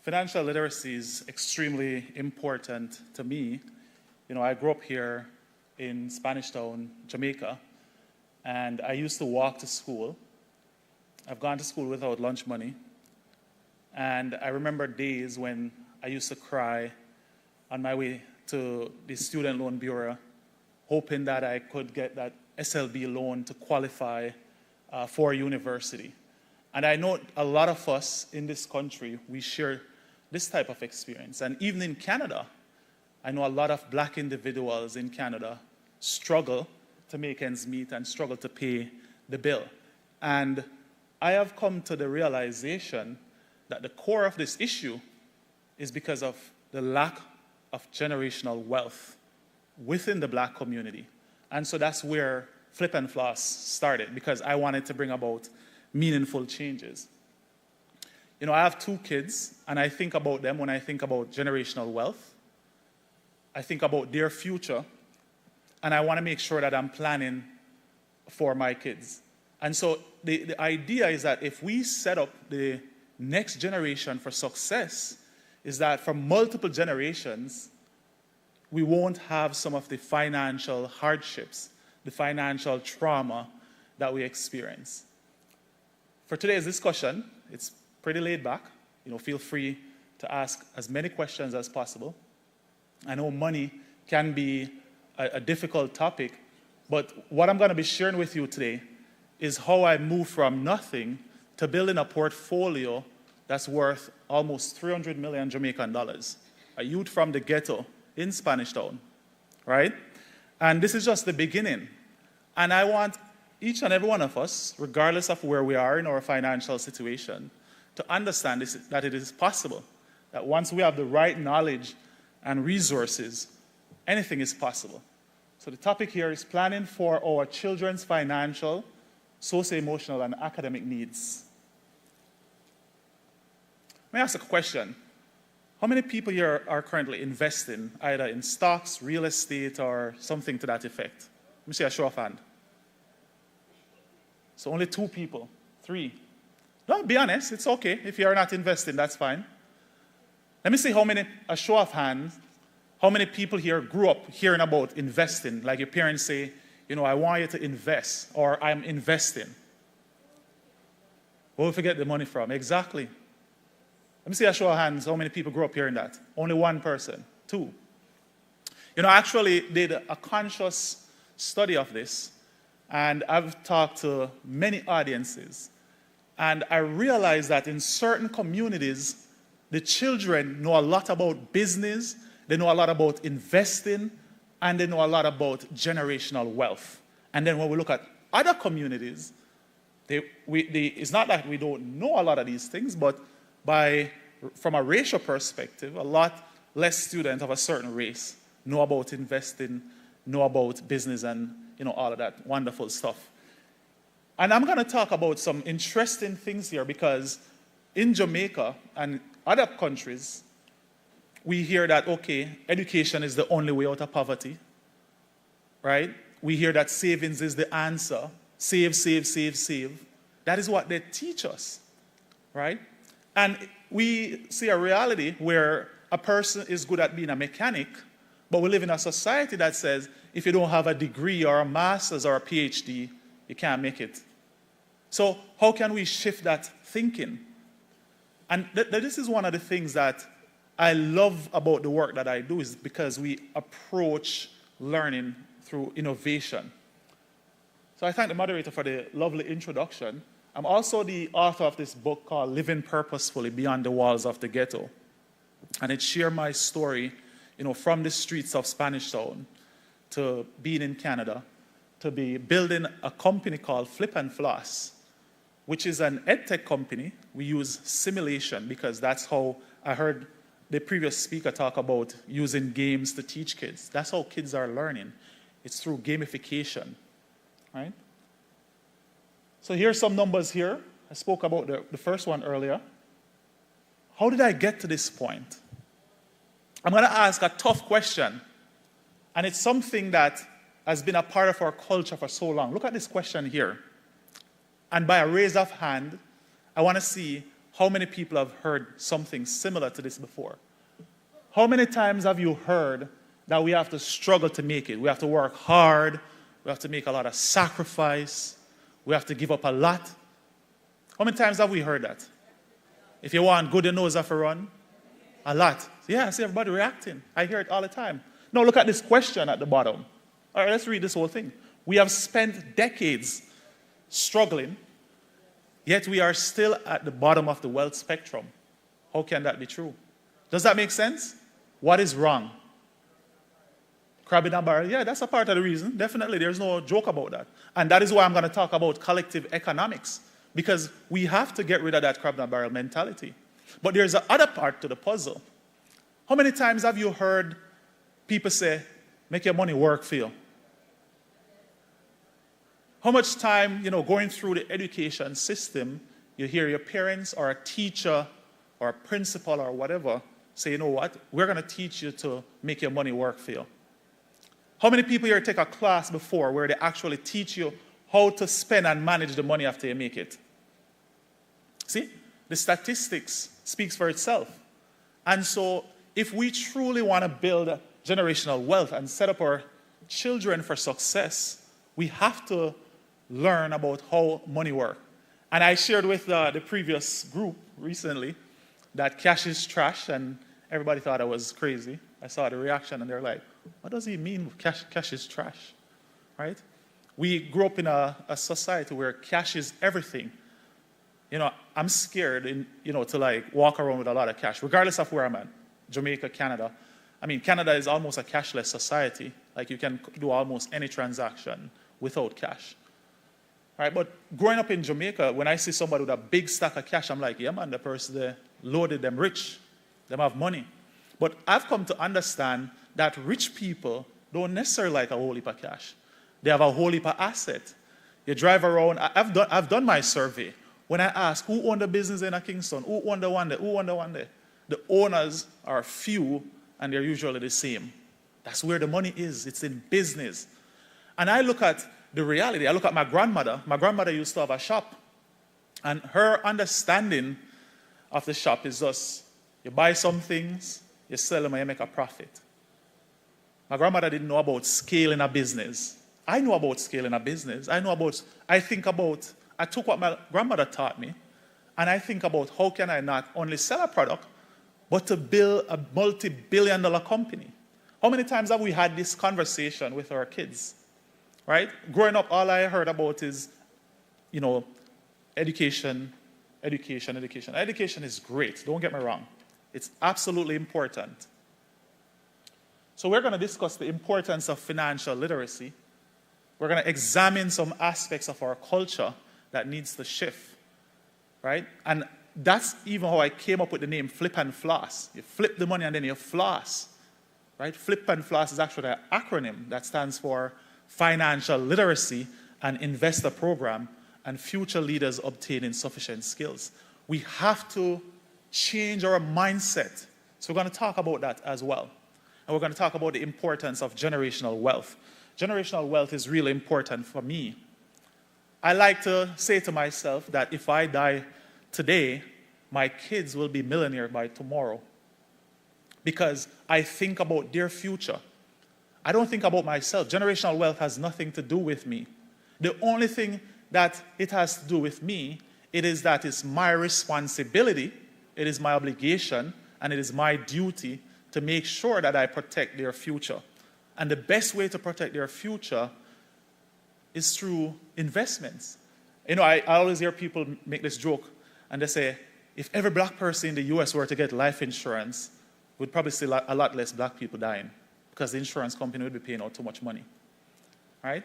Financial literacy is extremely important to me. You know, I grew up here in Spanish Town, Jamaica, and I used to walk to school. I've gone to school without lunch money. And I remember days when I used to cry on my way to the Student Loan Bureau, hoping that I could get that SLB loan to qualify for university. And I know a lot of us in this country, we share this type of experience. And even in Canada, I know a lot of black individuals in Canada struggle to make ends meet and struggle to pay the bill. And I have come to the realization that the core of this issue is because of the lack of generational wealth within the black community. And so that's where Flip and Floss started, because I wanted to bring about meaningful changes. You know, I have 2 kids, and I think about them when I think about generational wealth. I think about their future, and I want to make sure that I'm planning for my kids. And so the idea is that if we set up the next generation for success, is that for multiple generations, we won't have some of the financial hardships, the financial trauma that we experience. For today's discussion, it's pretty laid back. You know, feel free to ask as many questions as possible. I know money can be a difficult topic, but what I'm going to be sharing with you today is how I moved from nothing to building a portfolio that's worth almost 300 million Jamaican dollars. A youth from the ghetto in Spanish Town, right? And this is just the beginning. And I want each and every one of us, regardless of where we are in our financial situation, to understand this, that it is possible, that once we have the right knowledge and resources, anything is possible. So the topic here is planning for our children's financial, socio-emotional, and academic needs. Let me ask a question. How many people here are currently investing either in stocks, real estate, or something to that effect? Let me see a show of hand. So only 2 people, 3. No, be honest. It's okay. If you're not investing, that's fine. Let me see a show of hands, how many people here grew up hearing about investing? Like your parents say, I want you to invest, or I'm investing. Where will we get the money from? Exactly. Let me see a show of hands, how many people grew up hearing that? Only one person, two. I actually did a conscious study of this, and I've talked to many audiences, and I realized that in certain communities, the children know a lot about business, they know a lot about investing, and they know a lot about generational wealth. And then when we look at other communities, it's not that we don't know a lot of these things, but from a racial perspective, a lot less students of a certain race know about investing, know about business, and all of that wonderful stuff. And I'm going to talk about some interesting things here, because in Jamaica and other countries, we hear that, okay, education is the only way out of poverty, right? We hear that savings is the answer. Save, save, save, save. That is what they teach us, right? And we see a reality where a person is good at being a mechanic, but we live in a society that says if you don't have a degree or a master's or a PhD, you can't make it. So how can we shift that thinking? And this is one of the things that I love about the work that I do, is because we approach learning through innovation. So I thank the moderator for the lovely introduction. I'm also the author of this book called Living Purposefully Beyond the Walls of the Ghetto. And it shares my story, from the streets of Spanish Town to being in Canada, to be building a company called Flip and Floss, which is an edtech company. We use simulation because that's how I heard the previous speaker talk about using games to teach kids. That's how kids are learning. It's through gamification, right? So here's some numbers here. I spoke about the first one earlier. How did I get to this point? I'm going to ask a tough question, and it's something that has been a part of our culture for so long. Look at this question here. And by a raise of hand, I want to see how many people have heard something similar to this before. How many times have you heard that we have to struggle to make it? We have to work hard. We have to make a lot of sacrifice. We have to give up a lot. How many times have we heard that? If you want good, you know have to run. A lot. Yeah, I see everybody reacting. I hear it all the time. Now look at this question at the bottom. All right, let's read this whole thing. We have spent decades struggling, yet we are still at the bottom of the wealth spectrum. How can that be true? Does that make sense? What is wrong? Crab in a barrel? Yeah, that's a part of the reason. Definitely, there's no joke about that. And that is why I'm going to talk about collective economics, because we have to get rid of that crab in a barrel mentality. But there's another part to the puzzle. How many times have you heard people say, make your money work for you? How much time, going through the education system, you hear your parents or a teacher or a principal or whatever say, you know what, we're going to teach you to make your money work for you. How many people here take a class before where they actually teach you how to spend and manage the money after you make it? See, the statistics speaks for itself. And so if we truly want to build generational wealth and set up our children for success, we have to learn about how money works. And I shared with the previous group recently that cash is trash, and everybody thought I was crazy. I saw the reaction, and they're like, what does he mean cash is trash, right? We grew up in a society where cash is everything. I'm scared, to walk around with a lot of cash, regardless of where I'm at, Jamaica, Canada. I mean, Canada is almost a cashless society. Like, you can do almost any transaction without cash. Right? But growing up in Jamaica, when I see somebody with a big stack of cash, I'm like, yeah, man, the person there loaded, them rich. Them have money. But I've come to understand that rich people don't necessarily like a whole heap of cash. They have a whole heap of asset. You drive around. I've done my survey. When I ask who owned the business in Kingston, who owned the one there, who owned the one there, the owners are few, and they're usually the same. That's where the money is. It's in business. And I look at the reality. I look at my grandmother. My grandmother used to have a shop. And her understanding of the shop is just, you buy some things, you sell them, and you make a profit. My grandmother didn't know about scaling a business. I know about scaling a business. I took what my grandmother taught me, and I think about how can I not only sell a product, but to build a multi-billion-dollar company. How many times have we had this conversation with our kids, right? Growing up, all I heard about is, education. Education is great, don't get me wrong. It's absolutely important. So we're going to discuss the importance of financial literacy. We're going to examine some aspects of our culture that needs to shift, right? And that's even how I came up with the name Flip and Floss. You flip the money and then you floss, right? Flip and Floss is actually an acronym that stands for Financial Literacy and Investor Program and Future Leaders Obtaining Sufficient Skills. We have to change our mindset. So we're going to talk about that as well. And we're going to talk about the importance of generational wealth. Generational wealth is really important for me. I like to say to myself that if I die today, my kids will be millionaires by tomorrow. Because I think about their future. I don't think about myself. Generational wealth has nothing to do with me. The only thing that it has to do with me, it is that it's my responsibility, it is my obligation, and it is my duty to make sure that I protect their future. And the best way to protect their future is through investments. I always hear people make this joke, and they say, if every black person in the US were to get life insurance, we'd probably see a lot less black people dying because the insurance company would be paying out too much money, right?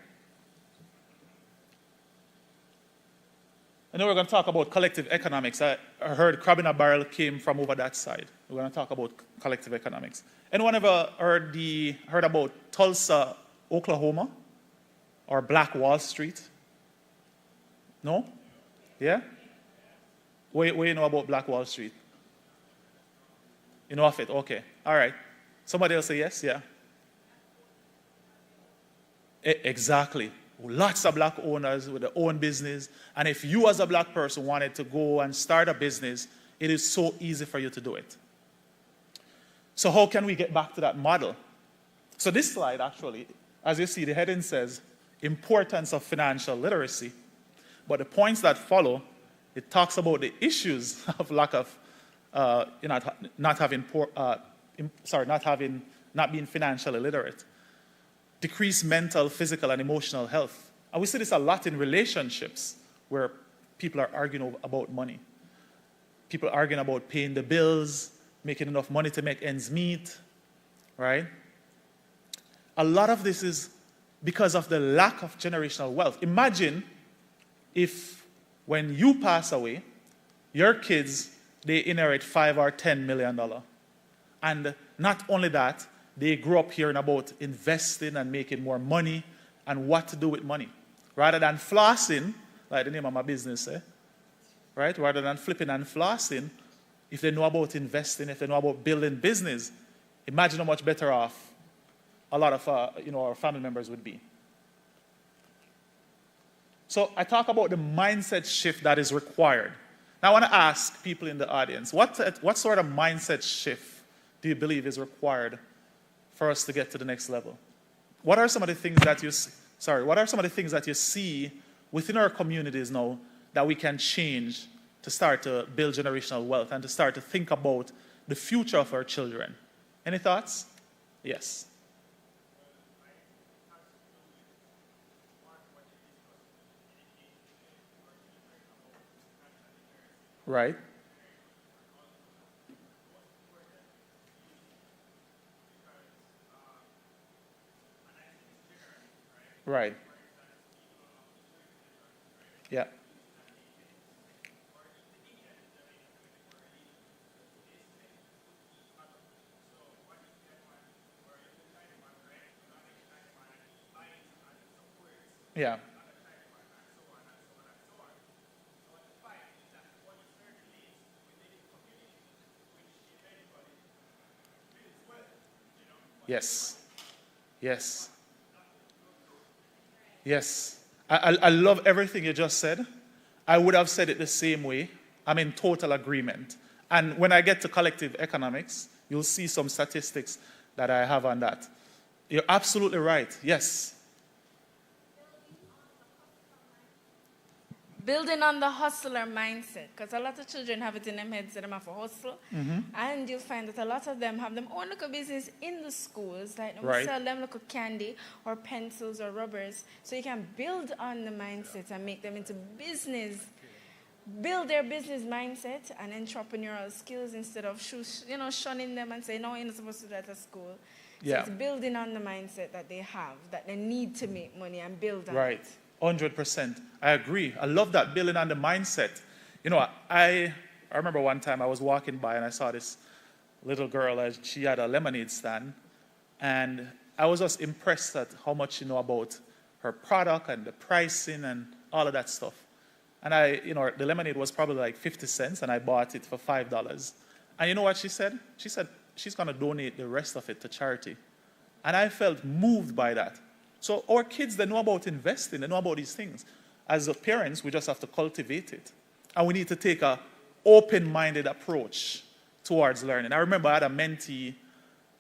And then we're going to talk about collective economics. I heard crab in a barrel came from over that side. We're going to talk about collective economics. Anyone ever heard about Tulsa, Oklahoma? Or Black Wall Street? No? Yeah? What do you know about Black Wall Street? You know of it? Okay. All right. Somebody else say yes? Yeah. Exactly. Lots of black owners with their own business. And if you as a black person wanted to go and start a business, it is so easy for you to do it. So how can we get back to that model? So this slide actually, as you see, the heading says, importance of financial literacy. But the points that follow, it talks about the issues of lack of, not being financially literate. Decreased mental, physical, and emotional health. And we see this a lot in relationships where people are arguing about money. People are arguing about paying the bills, making enough money to make ends meet, right? A lot of this is because of the lack of generational wealth. Imagine if when you pass away, your kids, they inherit $5 or $10 million. And not only that, they grew up hearing about investing and making more money and what to do with money. Rather than flossing, like the name of my business, right? Rather than flipping and flossing, if they know about investing, if they know about building business, imagine how much better off a lot of our family members would be. So I talk about the mindset shift that is required. Now I want to ask people in the audience, what sort of mindset shift do you believe is required for us to get to the next level? What are some of the things that you see within our communities now that we can change to start to build generational wealth and to start to think about the future of our children? Any thoughts? Yes. Right. Right. Yeah. Yeah. Yes. Yes. Yes. I love everything you just said. I would have said it the same way. I'm in total agreement. And when I get to collective economics, you'll see some statistics that I have on that. You're absolutely right. Yes. Building on the hustler mindset, because a lot of children have it in their heads that they have to hustle, and you'll find that a lot of them have their own little business in the schools, like they sell them little candy or pencils or rubbers, so you can build on the mindset and make them into business, build their business mindset and entrepreneurial skills instead of shunning them and saying, no, you're not supposed to do that at school. So it's building on the mindset that they have, that they need to make money and build on it. 100%. I agree. I love that, building on the mindset. You know, I remember one time I was walking by and I saw this little girl, and she had a lemonade stand. And I was just impressed at how much she knew about her product and the pricing and all of that stuff. And the lemonade was probably like 50 cents, and I bought it for $5. And you know what she said? She said she's going to donate the rest of it to charity. And I felt moved by that. So our kids, they know about investing, they know about these things. As parents, we just have to cultivate it. And we need to take an open-minded approach towards learning. I remember I had a mentee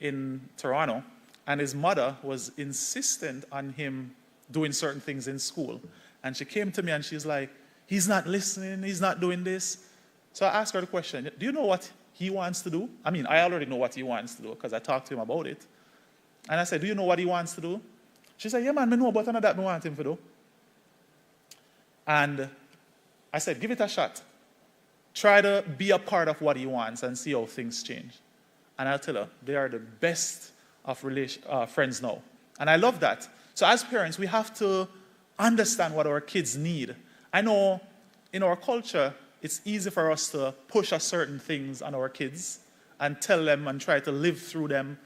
in Toronto, and his mother was insistent on him doing certain things in school. And she came to me and she's like, he's not listening, he's not doing this. So I asked her the question, do you know what he wants to do? I mean, I already know what he wants to do because I talked to him about it. And I said, do you know what he wants to do? She said, yeah, man, I know, but I know that I want him to do. And I said, give it a shot. Try to be a part of what he wants and see how things change. And I'll tell her, they are the best of friends now. And I love that. So as parents, we have to understand what our kids need. I know in our culture, it's easy for us to push certain things on our kids and tell them and try to live through them.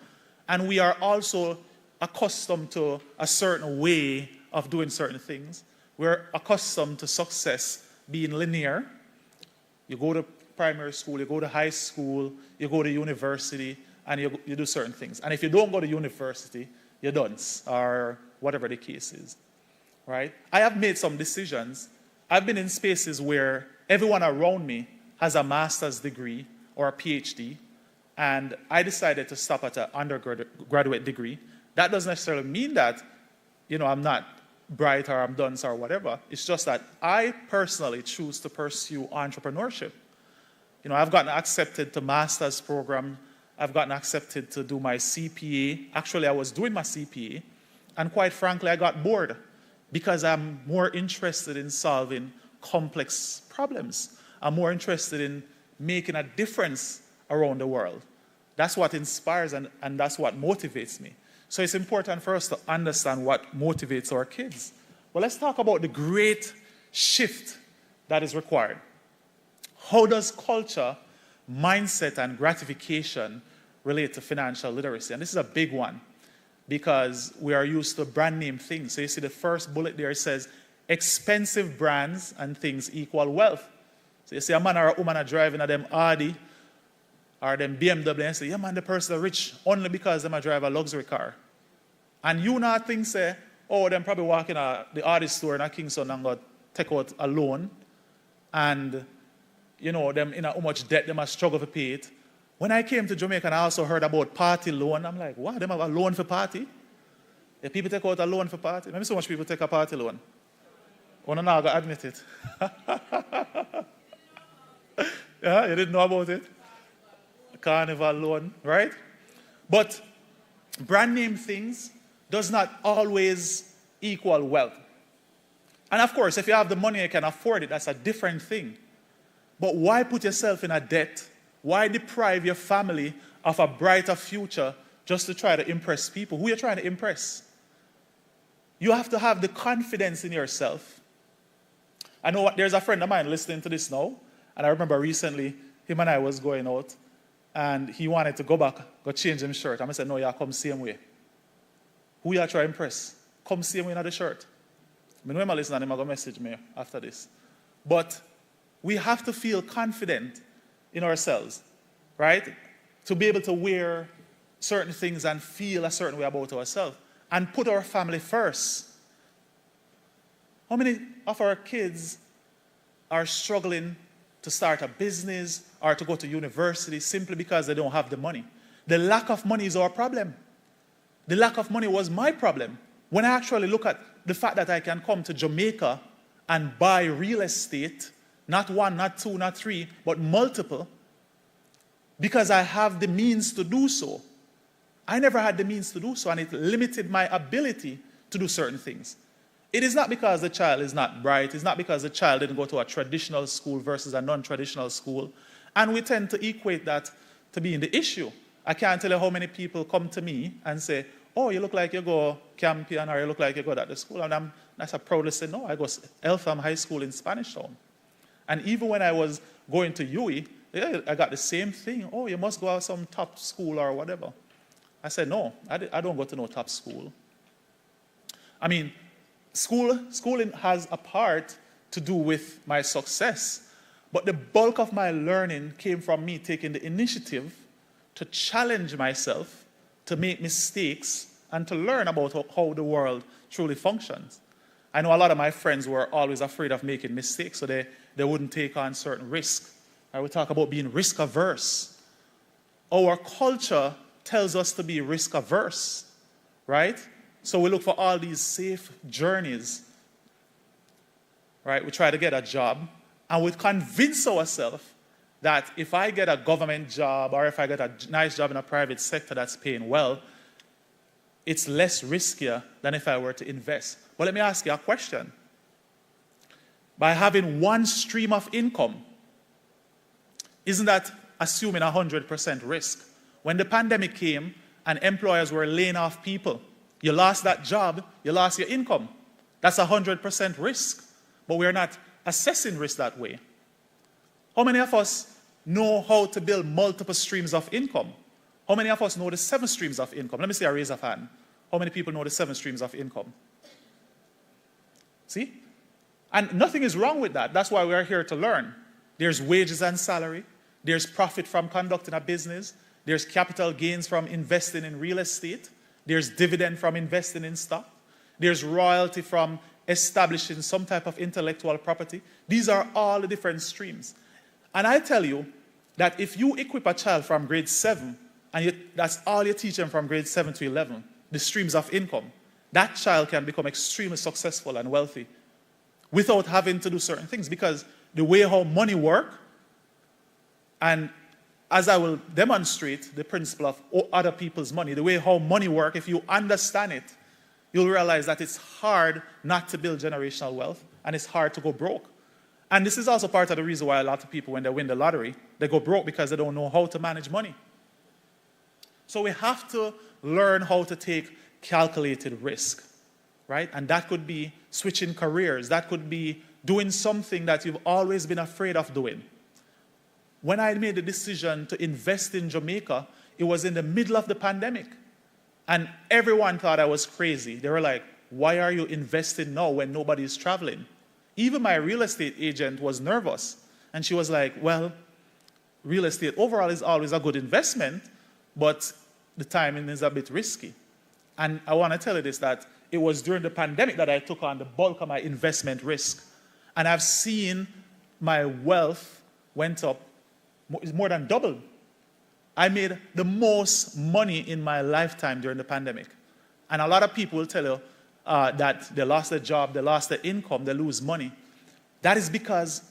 And we are also accustomed to a certain way of doing certain things. We're accustomed to success being linear. You go to primary school, you go to high school, you go to university, and you do certain things. And if you don't go to university, you're done, or whatever the case is, right? I have made some decisions. I've been in spaces where everyone around me has a master's degree or a PhD, and I decided to stop at an undergraduate degree. That doesn't necessarily mean that, I'm not bright or I'm dunce or whatever. It's just that I personally choose to pursue entrepreneurship. I've gotten accepted to master's program. I've gotten accepted to do my CPA. Actually, I was doing my CPA, and quite frankly, I got bored because I'm more interested in solving complex problems. I'm more interested in making a difference around the world. That's what inspires and that's what motivates me. So it's important for us to understand what motivates our kids. Well, let's talk about the great shift that is required. How does culture, mindset, and gratification relate to financial literacy? And this is a big one because we are used to brand name things. So you see the first bullet there, it says, expensive brands and things equal wealth. So you see a man or a woman are driving a them Audi or them BMW and say, yeah man, the person is rich only because they might drive a luxury car. And you not think, say, oh, them probably walk in the Audi store in a Kingston and go take out a loan and, them in how much debt they must struggle to pay it. When I came to Jamaica and I also heard about party loan, I'm like, what, them have a loan for party? If people take out a loan for party? Maybe so much people take a party loan. Well, now I got to admit it. Yeah, you didn't know about it? Carnival loan, right? But brand name things does not always equal wealth. And of course, if you have the money, you can afford it, that's a different thing. But why put yourself in a debt? Why deprive your family of a brighter future just to try to impress people? Who are you trying to impress? You have to have the confidence in yourself. I know there's a friend of mine listening to this now, and I remember recently, him and I was going out, and he wanted to go back, go change his shirt. And I said, no, yeah, come same way. Who you are trying to impress? Come same way in the shirt. I know him listen and him going to message me after this. But we have to feel confident in ourselves, right? To be able to wear certain things and feel a certain way about ourselves and put our family first. How many of our kids are struggling to start a business or to go to university simply because they don't have the money. The lack of money is our problem. The lack of money was my problem. When I actually look at the fact that I can come to Jamaica and buy real estate, not one, not two, not three, but multiple, because I have the means to do so. I never had the means to do so, and it limited my ability to do certain things. It is not because the child is not bright. It's not because the child didn't go to a traditional school versus a non-traditional school. And we tend to equate that to being the issue. I can't tell you how many people come to me and say, oh, you look like you go Campion, or you look like you go to the school. And that's a proudly say, no, I go Eltham High School in Spanish Town. And even when I was going to UE, I got the same thing. Oh, you must go to some top school or whatever. I said, no, I don't go to no top school. I mean, schooling has a part to do with my success, but the bulk of my learning came from me taking the initiative to challenge myself, to make mistakes, and to learn about how the world truly functions. I know a lot of my friends were always afraid of making mistakes, so they wouldn't take on certain risks. I would talk about being risk averse. Our culture tells us to be risk averse, right? So we look for all these safe journeys, right? We try to get a job, and we convince ourselves that if I get a government job or if I get a nice job in a private sector that's paying well, it's less riskier than if I were to invest. But let me ask you a question. By having one stream of income, isn't that assuming 100% risk? When the pandemic came and employers were laying off people, you lost that job, you lost your income. That's 100% risk. But we're not assessing risk that way. How many of us know how to build multiple streams of income? How many of us know the 7 streams of income? Let me see a raise of hand. How many people know the 7 streams of income? See? And nothing is wrong with that. That's why we're here to learn. There's wages and salary. There's profit from conducting a business. There's capital gains from investing in real estate. There's dividend from investing in stock. There's royalty from establishing some type of intellectual property. These are all the different streams. And I tell you that if you equip a child from grade 7, and that's all you teach them from grade 7 to 11, the streams of income, that child can become extremely successful and wealthy without having to do certain things. Because the way how money works, and as I will demonstrate the principle of other people's money, the way how money works, if you understand it, you'll realize that it's hard not to build generational wealth, and it's hard to go broke. And this is also part of the reason why a lot of people, when they win the lottery, they go broke because they don't know how to manage money. So we have to learn how to take calculated risk, right? And that could be switching careers. That could be doing something that you've always been afraid of doing. When I made the decision to invest in Jamaica, it was in the middle of the pandemic. And everyone thought I was crazy. They were like, why are you investing now when nobody's traveling? Even my real estate agent was nervous. And she was like, well, real estate overall is always a good investment, but the timing is a bit risky. And I want to tell you this, that it was during the pandemic that I took on the bulk of my investment risk. And I've seen my wealth went up, more than doubled. I made the most money in my lifetime during the pandemic. And a lot of people will tell you that they lost their job, they lost their income, they lose money. That is because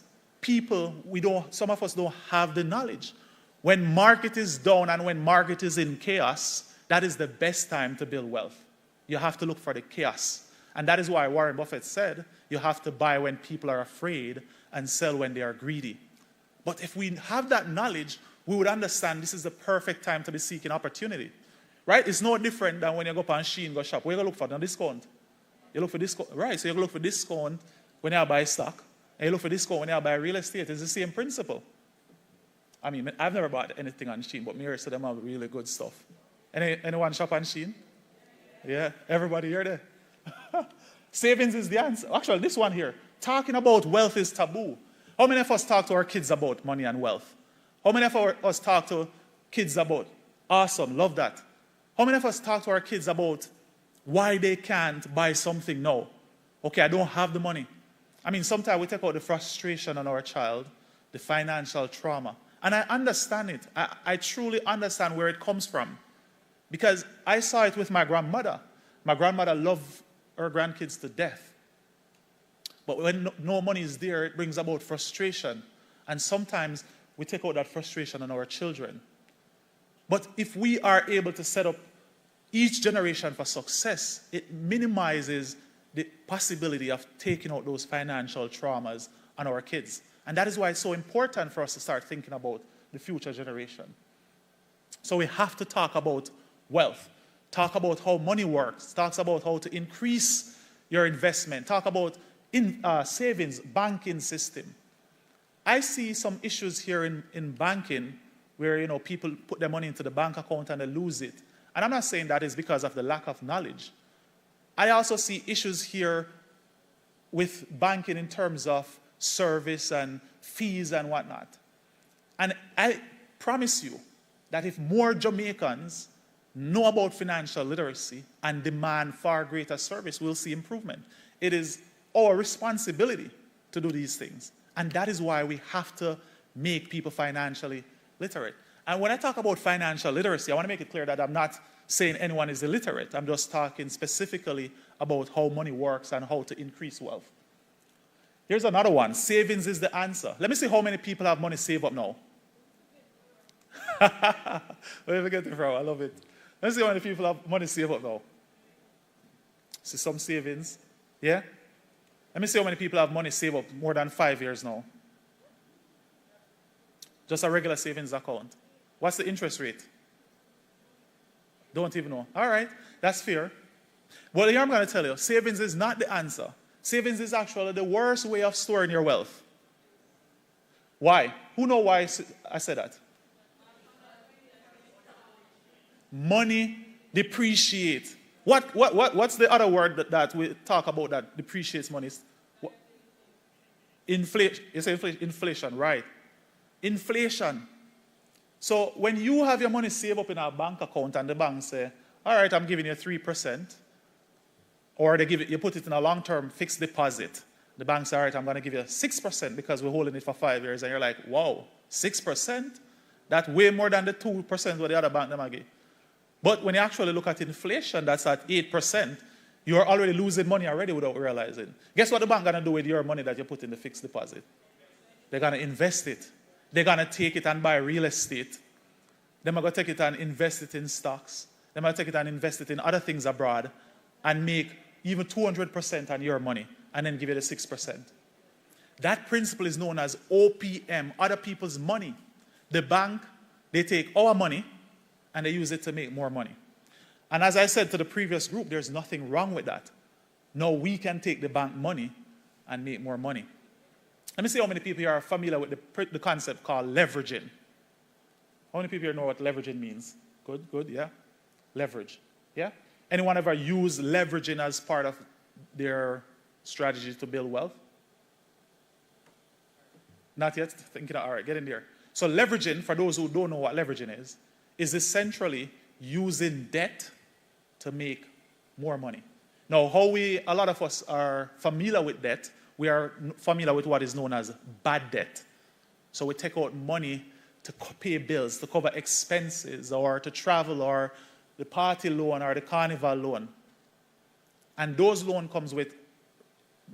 some of us don't have the knowledge. When market is down and when market is in chaos, that is the best time to build wealth. You have to look for the chaos. And that is why Warren Buffett said, you have to buy when people are afraid and sell when they are greedy. But if we have that knowledge, we would understand this is the perfect time to be seeking opportunity. Right? It's no different than when you go up on Shein, go shop. Where you look for? No discount. You look for discount. Right, so you look for discount when you buy stock. And you look for discount when you buy real estate. It's the same principle. I mean, I've never bought anything on Shein, but me hear them have really good stuff. Anyone shop on Shein? Yeah, everybody here there. Savings is the answer. Actually, this one here, talking about wealth is taboo. How many of us talk to our kids about money and wealth? How many of us talk to kids about, awesome, love that. How many of us talk to our kids about why they can't buy something now? Okay, I don't have the money. I mean, sometimes we take out the frustration on our child, the financial trauma. And I understand it. I truly understand where it comes from. Because I saw it with my grandmother. My grandmother loved her grandkids to death. But when no money is there, it brings about frustration. And sometimes we take out that frustration on our children. But if we are able to set up each generation for success, it minimizes the possibility of taking out those financial traumas on our kids. And that is why it's so important for us to start thinking about the future generation. So we have to talk about wealth, talk about how money works, talk about how to increase your investment, talk about savings, banking system. I see some issues here in banking where people put their money into the bank account and they lose it. And I'm not saying that is because of the lack of knowledge. I also see issues here with banking in terms of service and fees and whatnot. And I promise you that if more Jamaicans know about financial literacy and demand far greater service, we'll see improvement. It is our responsibility to do these things. And that is why we have to make people financially literate. And when I talk about financial literacy, I want to make it clear that I'm not saying anyone is illiterate. I'm just talking specifically about how money works and how to increase wealth. Here's another one. Savings is the answer. Let me see how many people have money saved up now. Where did I get it from? I love it. Let me see how many people have money saved up now. See some savings. Yeah? Let me see how many people have money saved up more than 5 years now. Just a regular savings account. What's the interest rate? Don't even know. All right, that's fair. Well, here I'm going to tell you, savings is not the answer. Savings is actually the worst way of storing your wealth. Why? Who know why I said that? Money depreciates. What's the other word that we talk about that depreciates money? Inflation. You say inflation, right? Inflation. So when you have your money saved up in a bank account and the bank say, all right, I'm giving you 3%, or you put it in a long-term fixed deposit. The bank says, all right, I'm going to give you 6% because we're holding it for 5 years. And you're like, wow, 6%? That's way more than the 2% what the other bank them give. But when you actually look at inflation, that's at 8%. You're already losing money already without realizing. Guess what the bank going to do with your money that you put in the fixed deposit? They're going to invest it. They're going to take it and buy real estate. They're going to take it and invest it in stocks. They're going to take it and invest it in other things abroad and make even 200% on your money and then give you the 6%. That principle is known as OPM, other people's money. The bank, they take our money and they use it to make more money. And as I said to the previous group, there's nothing wrong with that. No, we can take the bank money and make more money. Let me see how many people here are familiar with the concept called leveraging. How many people here know what leveraging means? Good, yeah. Leverage, yeah? Anyone ever use leveraging as part of their strategy to build wealth? Not yet? Thinking, all right, get in there. So leveraging, for those who don't know what leveraging is essentially using debt to make more money. Now, a lot of us are familiar with debt. We are familiar with what is known as bad debt. So we take out money to pay bills, to cover expenses, or to travel, or the party loan, or the carnival loan. And those loans comes with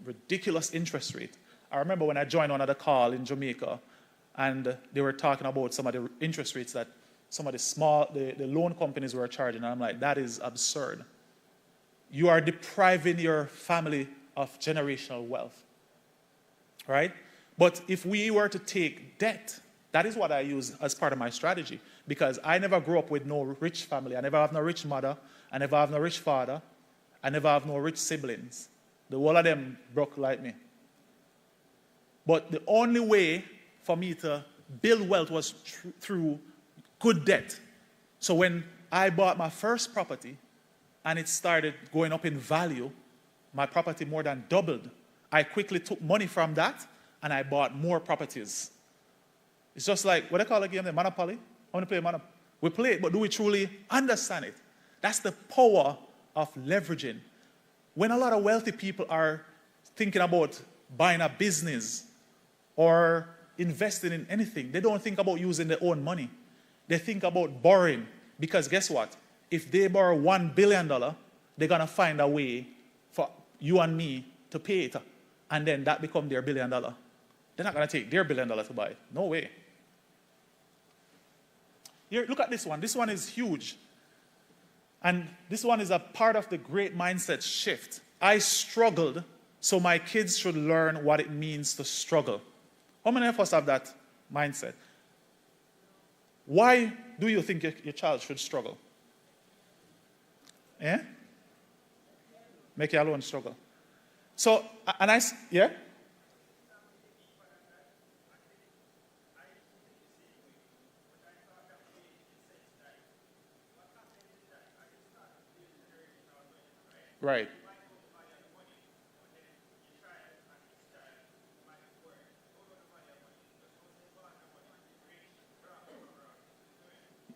ridiculous interest rate. I remember when I joined one of the call in Jamaica, and they were talking about some of the interest rates that some of the loan companies were charging. And I'm like, that is absurd. You are depriving your family of generational wealth, right? But if we were to take debt, that is what I use as part of my strategy, because I never grew up with no rich family. I never have no rich mother. I never have no rich father. I never have no rich siblings. The whole of them broke like me. But the only way for me to build wealth was through good debt. So when I bought my first property and it started going up in value, my property more than doubled. I quickly took money from that and I bought more properties. It's just like, what do they call the game? The Monopoly? I want to play Monopoly. We play it, but do we truly understand it? That's the power of leveraging. When a lot of wealthy people are thinking about buying a business or investing in anything, they don't think about using their own money. They think about borrowing, because guess what? If they borrow $1 billion, they're going to find a way for you and me to pay it. And then that becomes their $1 billion. They're not going to take their $1 billion to buy it. No way. Here, look at this one. This one is huge. And this one is a part of the great mindset shift. I struggled, so my kids should learn what it means to struggle. How many of us have that mindset? Why do you think your child should struggle? Eh? Make your alone struggle. So, yeah? Right.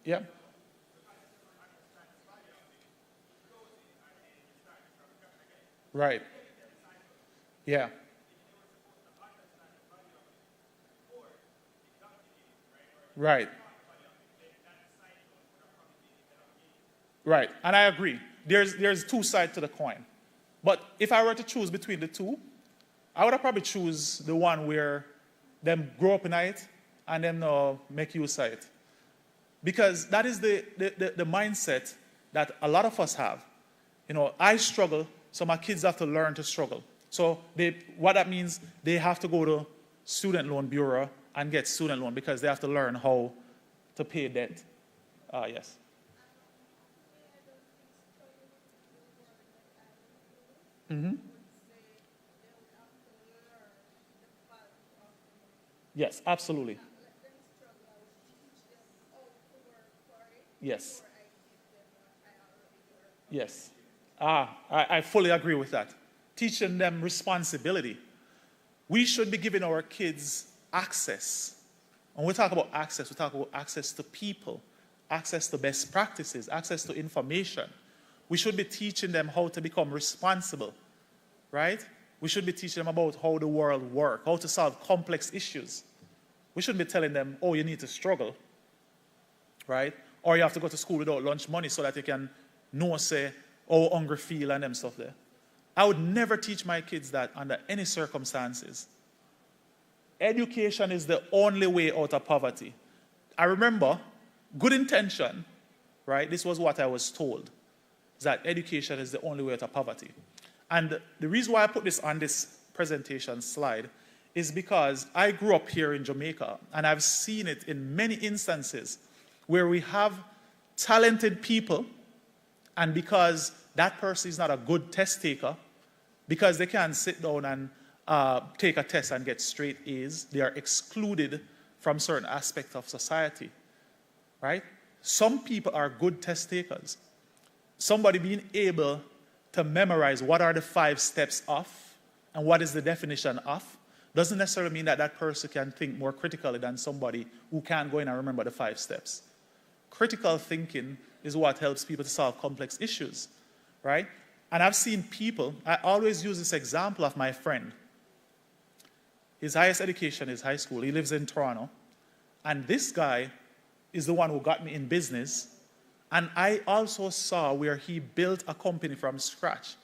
Yeah. Right. Yeah. Right. Right. And I agree. There's two sides to the coin. But if I were to choose between the two, I would probably choose the one where them grow up in it and them make use of it. Because that is the mindset that a lot of us have. You know, I struggle, so my kids have to learn to struggle. So what that means, they have to go to student loan bureau and get student loan because they have to learn how to pay debt. Yes. Mm-hmm. Yes, absolutely. Yes. Yes. I fully agree with that. Teaching them responsibility. We should be giving our kids access. When we talk about access, we talk about access to people, access to best practices, access to information. We should be teaching them how to become responsible, right? We should be teaching them about how the world works, how to solve complex issues. We shouldn't be telling them, oh, you need to struggle, right? Or you have to go to school without lunch money so that you can know, say, how hungry feel and them stuff there. I would never teach my kids that under any circumstances. Education is the only way out of poverty. I remember, good intention, right? This was what I was told, that education is the only way out of poverty. And the reason why I put this on this presentation slide is because I grew up here in Jamaica, and I've seen it in many instances where we have talented people, and because that person is not a good test taker, because they can't sit down and take a test and get straight A's, they are excluded from certain aspects of society, right? Some people are good test takers. Somebody being able to memorize what are the 5 steps of and what is the definition of doesn't necessarily mean that that person can think more critically than somebody who can't go in and remember the 5 steps. Critical thinking is what helps people to solve complex issues, right? And I've seen people, I always use this example of my friend. His highest education is high school. He lives in Toronto. And this guy is the one who got me in business. And I also saw where he built a company from scratch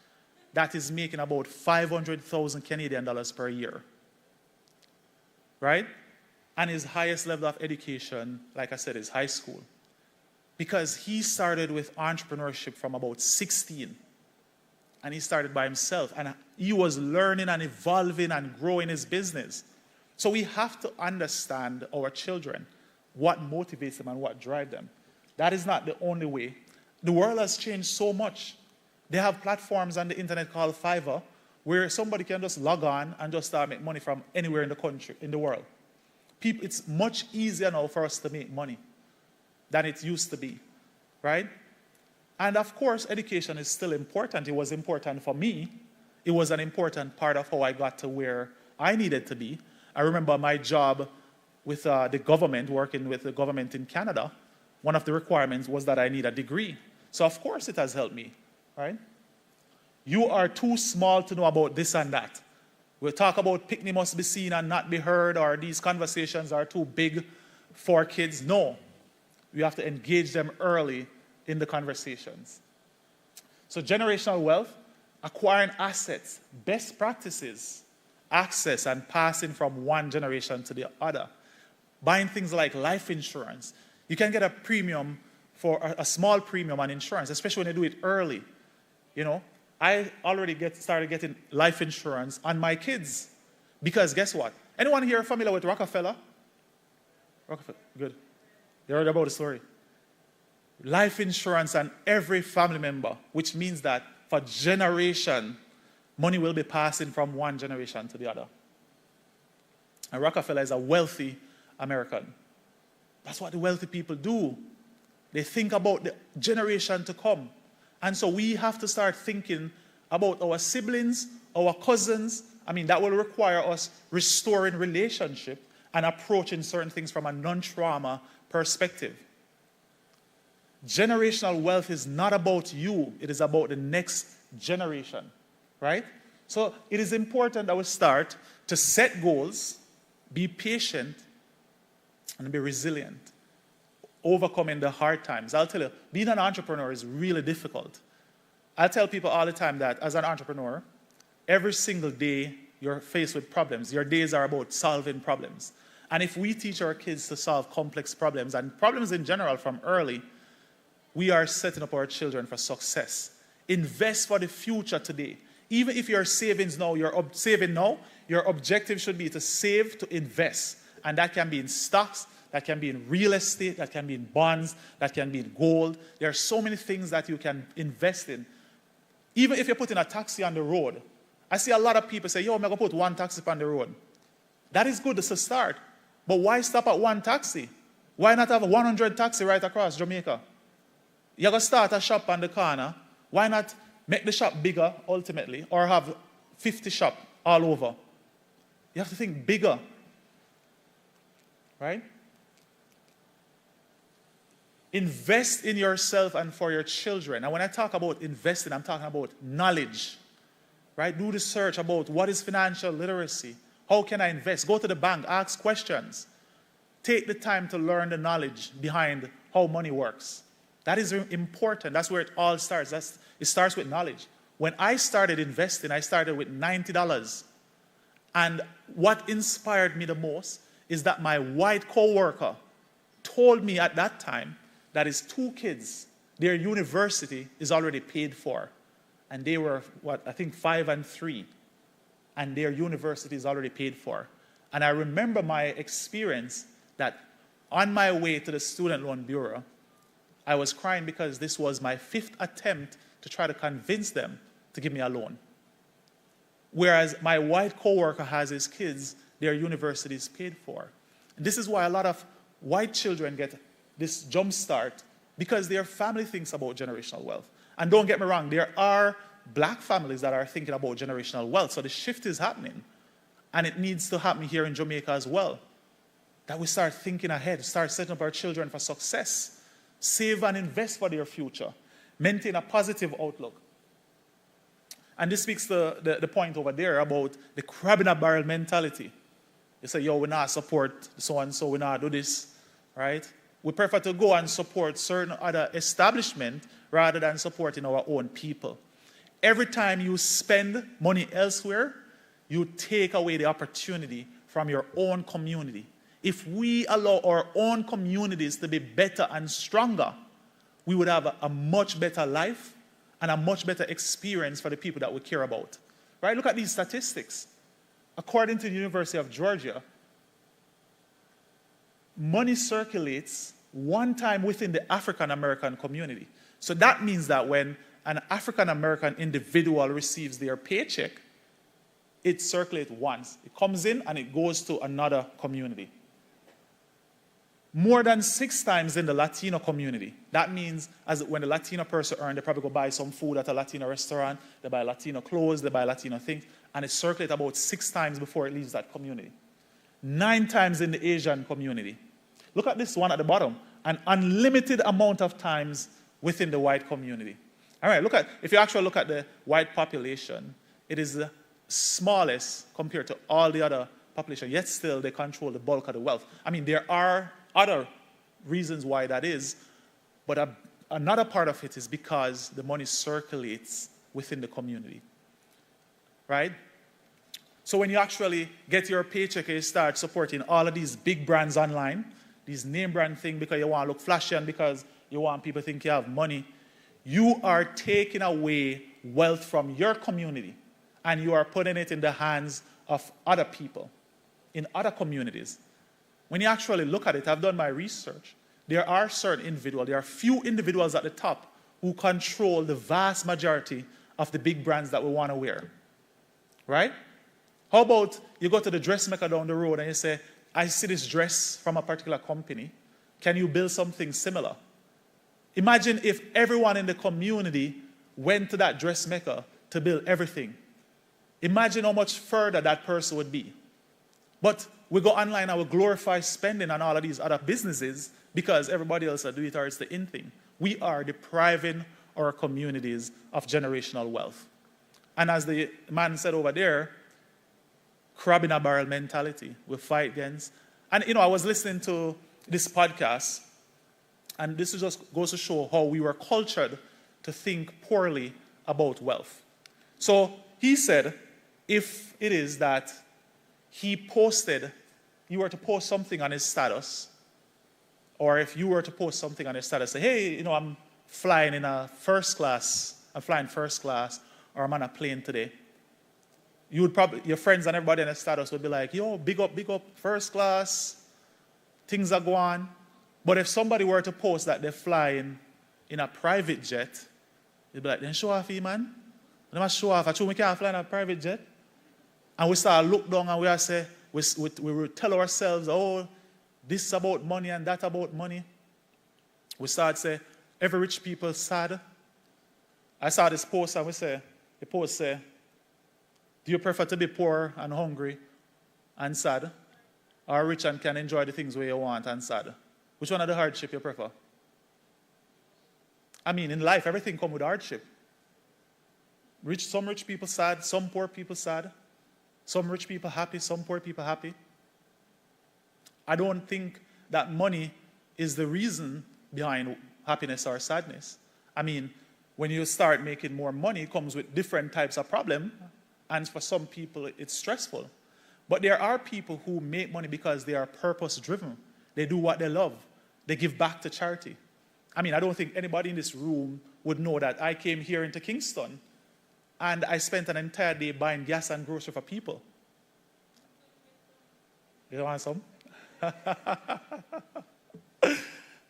that is making about 500,000 Canadian dollars per year, right? And his highest level of education, like I said, is high school. Because he started with entrepreneurship from about 16. And he started by himself. And he was learning and evolving and growing his business. So we have to understand our children, what motivates them and what drives them. That is not the only way. The world has changed so much. They have platforms on the internet called Fiverr, where somebody can just log on and just start make money from anywhere in the country, in the world. It's much easier now for us to make money than it used to be, right? And of course, education is still important. It was important for me. It was an important part of how I got to where I needed to be. I remember my job with the government, working with the government in Canada. One of the requirements was that I need a degree. So of course it has helped me, right? You are too small to know about this and that. We talk about picnic must be seen and not be heard, or these conversations are too big for kids. No. We have to engage them early in the conversations. So generational wealth, acquiring assets, best practices, access and passing from one generation to the other. Buying things like life insurance. You can get a premium for a small premium on insurance, especially when you do it early. You know, I already started getting life insurance on my kids. Because guess what? Anyone here familiar with Rockefeller? Rockefeller, good. You heard about the story. Life insurance on every family member, which means that for generation, money will be passing from one generation to the other. And Rockefeller is a wealthy American. That's what the wealthy people do. They think about the generation to come. And so we have to start thinking about our siblings, our cousins. I mean, that will require us restoring relationship and approaching certain things from a non-trauma perspective. Generational wealth is not about you. It is about the next generation, right? So it is important that we start to set goals, be patient, and be resilient, overcoming the hard times. I'll tell you, being an entrepreneur is really difficult. I tell people all the time that as an entrepreneur, every single day you're faced with problems. Your days are about solving problems. And if we teach our kids to solve complex problems, and problems in general from early, we are setting up our children for success. Invest for the future today. Even if you're savings now, you're saving now, your objective should be to save, to invest. And that can be in stocks, that can be in real estate, that can be in bonds, that can be in gold. There are so many things that you can invest in. Even if you're putting a taxi on the road, I see a lot of people say, yo, I'm going to put one taxi on the road. That is good, it's a start. But why stop at one taxi? Why not have 100 taxis right across Jamaica? You're going to start a shop on the corner. Why not make the shop bigger, ultimately, or have 50 shops all over? You have to think bigger, right? Invest in yourself and for your children. And when I talk about investing, I'm talking about knowledge, right? Do research about what is financial literacy. How can I invest? Go to the bank, ask questions. Take the time to learn the knowledge behind how money works. That is important. That's where it all starts. It starts with knowledge. When I started investing, I started with $90. And what inspired me the most is that my white coworker told me at that time that his 2 kids, their university is already paid for. And they were, I think 5 and 3. And their university is already paid for. And I remember my experience that on my way to the Student Loan Bureau, I was crying because this was my 5th attempt to try to convince them to give me a loan. Whereas my white coworker has his kids, their university is paid for. And this is why a lot of white children get this jump start, because their family thinks about generational wealth. And don't get me wrong, there are black families that are thinking about generational wealth. So the shift is happening. And it needs to happen here in Jamaica as well. That we start thinking ahead, start setting up our children for success. Save and invest for their future. Maintain a positive outlook. And this speaks to the point over there about the crab in a barrel mentality. You say, yo, we not support so-and-so, we not do this, right? We prefer to go and support certain other establishment rather than supporting our own people. Every time you spend money elsewhere, you take away the opportunity from your own community. If we allow our own communities to be better and stronger, we would have a much better life and a much better experience for the people that we care about. Right? Look at these statistics. According to the University of Georgia, money circulates 1 time within the African American community. So that means that when an African American individual receives their paycheck, it circulates once. It comes in and it goes to another community. More than 6 times in the Latino community. That means when the Latino person earns, they probably go buy some food at a Latino restaurant, they buy Latino clothes, they buy Latino things, and it circulates about 6 times before it leaves that community. 9 times in the Asian community. Look at this one at the bottom. An unlimited amount of times within the white community. All right, if you actually look at the white population, it is smallest compared to all the other population, yet still they control the bulk of the wealth. I mean, there are other reasons why that is, but another part of it is because the money circulates within the community, right? So when you actually get your paycheck and you start supporting all of these big brands online, these name brand things because you want to look flashy and because you want people to think you have money, you are taking away wealth from your community and you are putting it in the hands of other people in other communities. When you actually look at it, I've done my research. There are certain individuals, there are few individuals at the top who control the vast majority of the big brands that we want to wear, right? How about you go to the dressmaker down the road and you say, I see this dress from a particular company. Can you build something similar? Imagine if everyone in the community went to that dressmaker to build everything. Imagine how much further that person would be. But we go online and we glorify spending on all of these other businesses because everybody else will do it or it's the in thing. We are depriving our communities of generational wealth. And as the man said over there, crab in a barrel mentality we fight against. And, I was listening to this podcast, and this just goes to show how we were cultured to think poorly about wealth. So he said, if it is that you were to post something on his status, or if you were to post something on his status, say, hey, I'm flying first class, or I'm on a plane today, your friends and everybody in the status would be like, yo, big up, first class, things are going on. But if somebody were to post that they're flying in a private jet, they'd be like, then show off, man. They must show off. I told we can't fly in a private jet. And we start look down and we will tell ourselves, oh, this is about money and that about money. We start say, every rich people sad. I saw this post and the post say, do you prefer to be poor and hungry and sad, or rich and can enjoy the things where you want and sad? Which one of the hardship you prefer? I mean, in life, everything comes with hardship. Some rich people sad, some poor people sad. Some rich people happy, some poor people happy. I don't think that money is the reason behind happiness or sadness. I mean, when you start making more money, it comes with different types of problems. And for some people, it's stressful. But there are people who make money because they are purpose-driven. They do what they love. They give back to charity. I mean, I don't think anybody in this room would know that I came here into Kingston and I spent an entire day buying gas and groceries for people. You want some?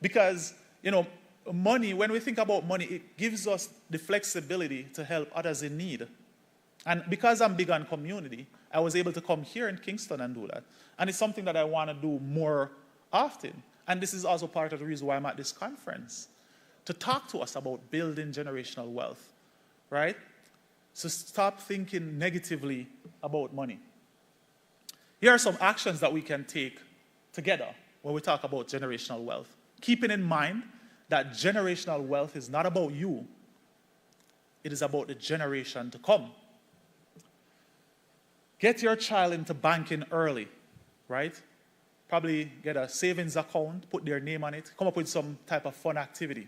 Because, money, when we think about money, it gives us the flexibility to help others in need. And because I'm big on community, I was able to come here in Kingston and do that. And it's something that I want to do more often. And this is also part of the reason why I'm at this conference, to talk to us about building generational wealth, right? So stop thinking negatively about money. Here are some actions that we can take together when we talk about generational wealth. Keeping in mind that generational wealth is not about you. It is about the generation to come. Get your child into banking early, right? Probably get a savings account, put their name on it, come up with some type of fun activity.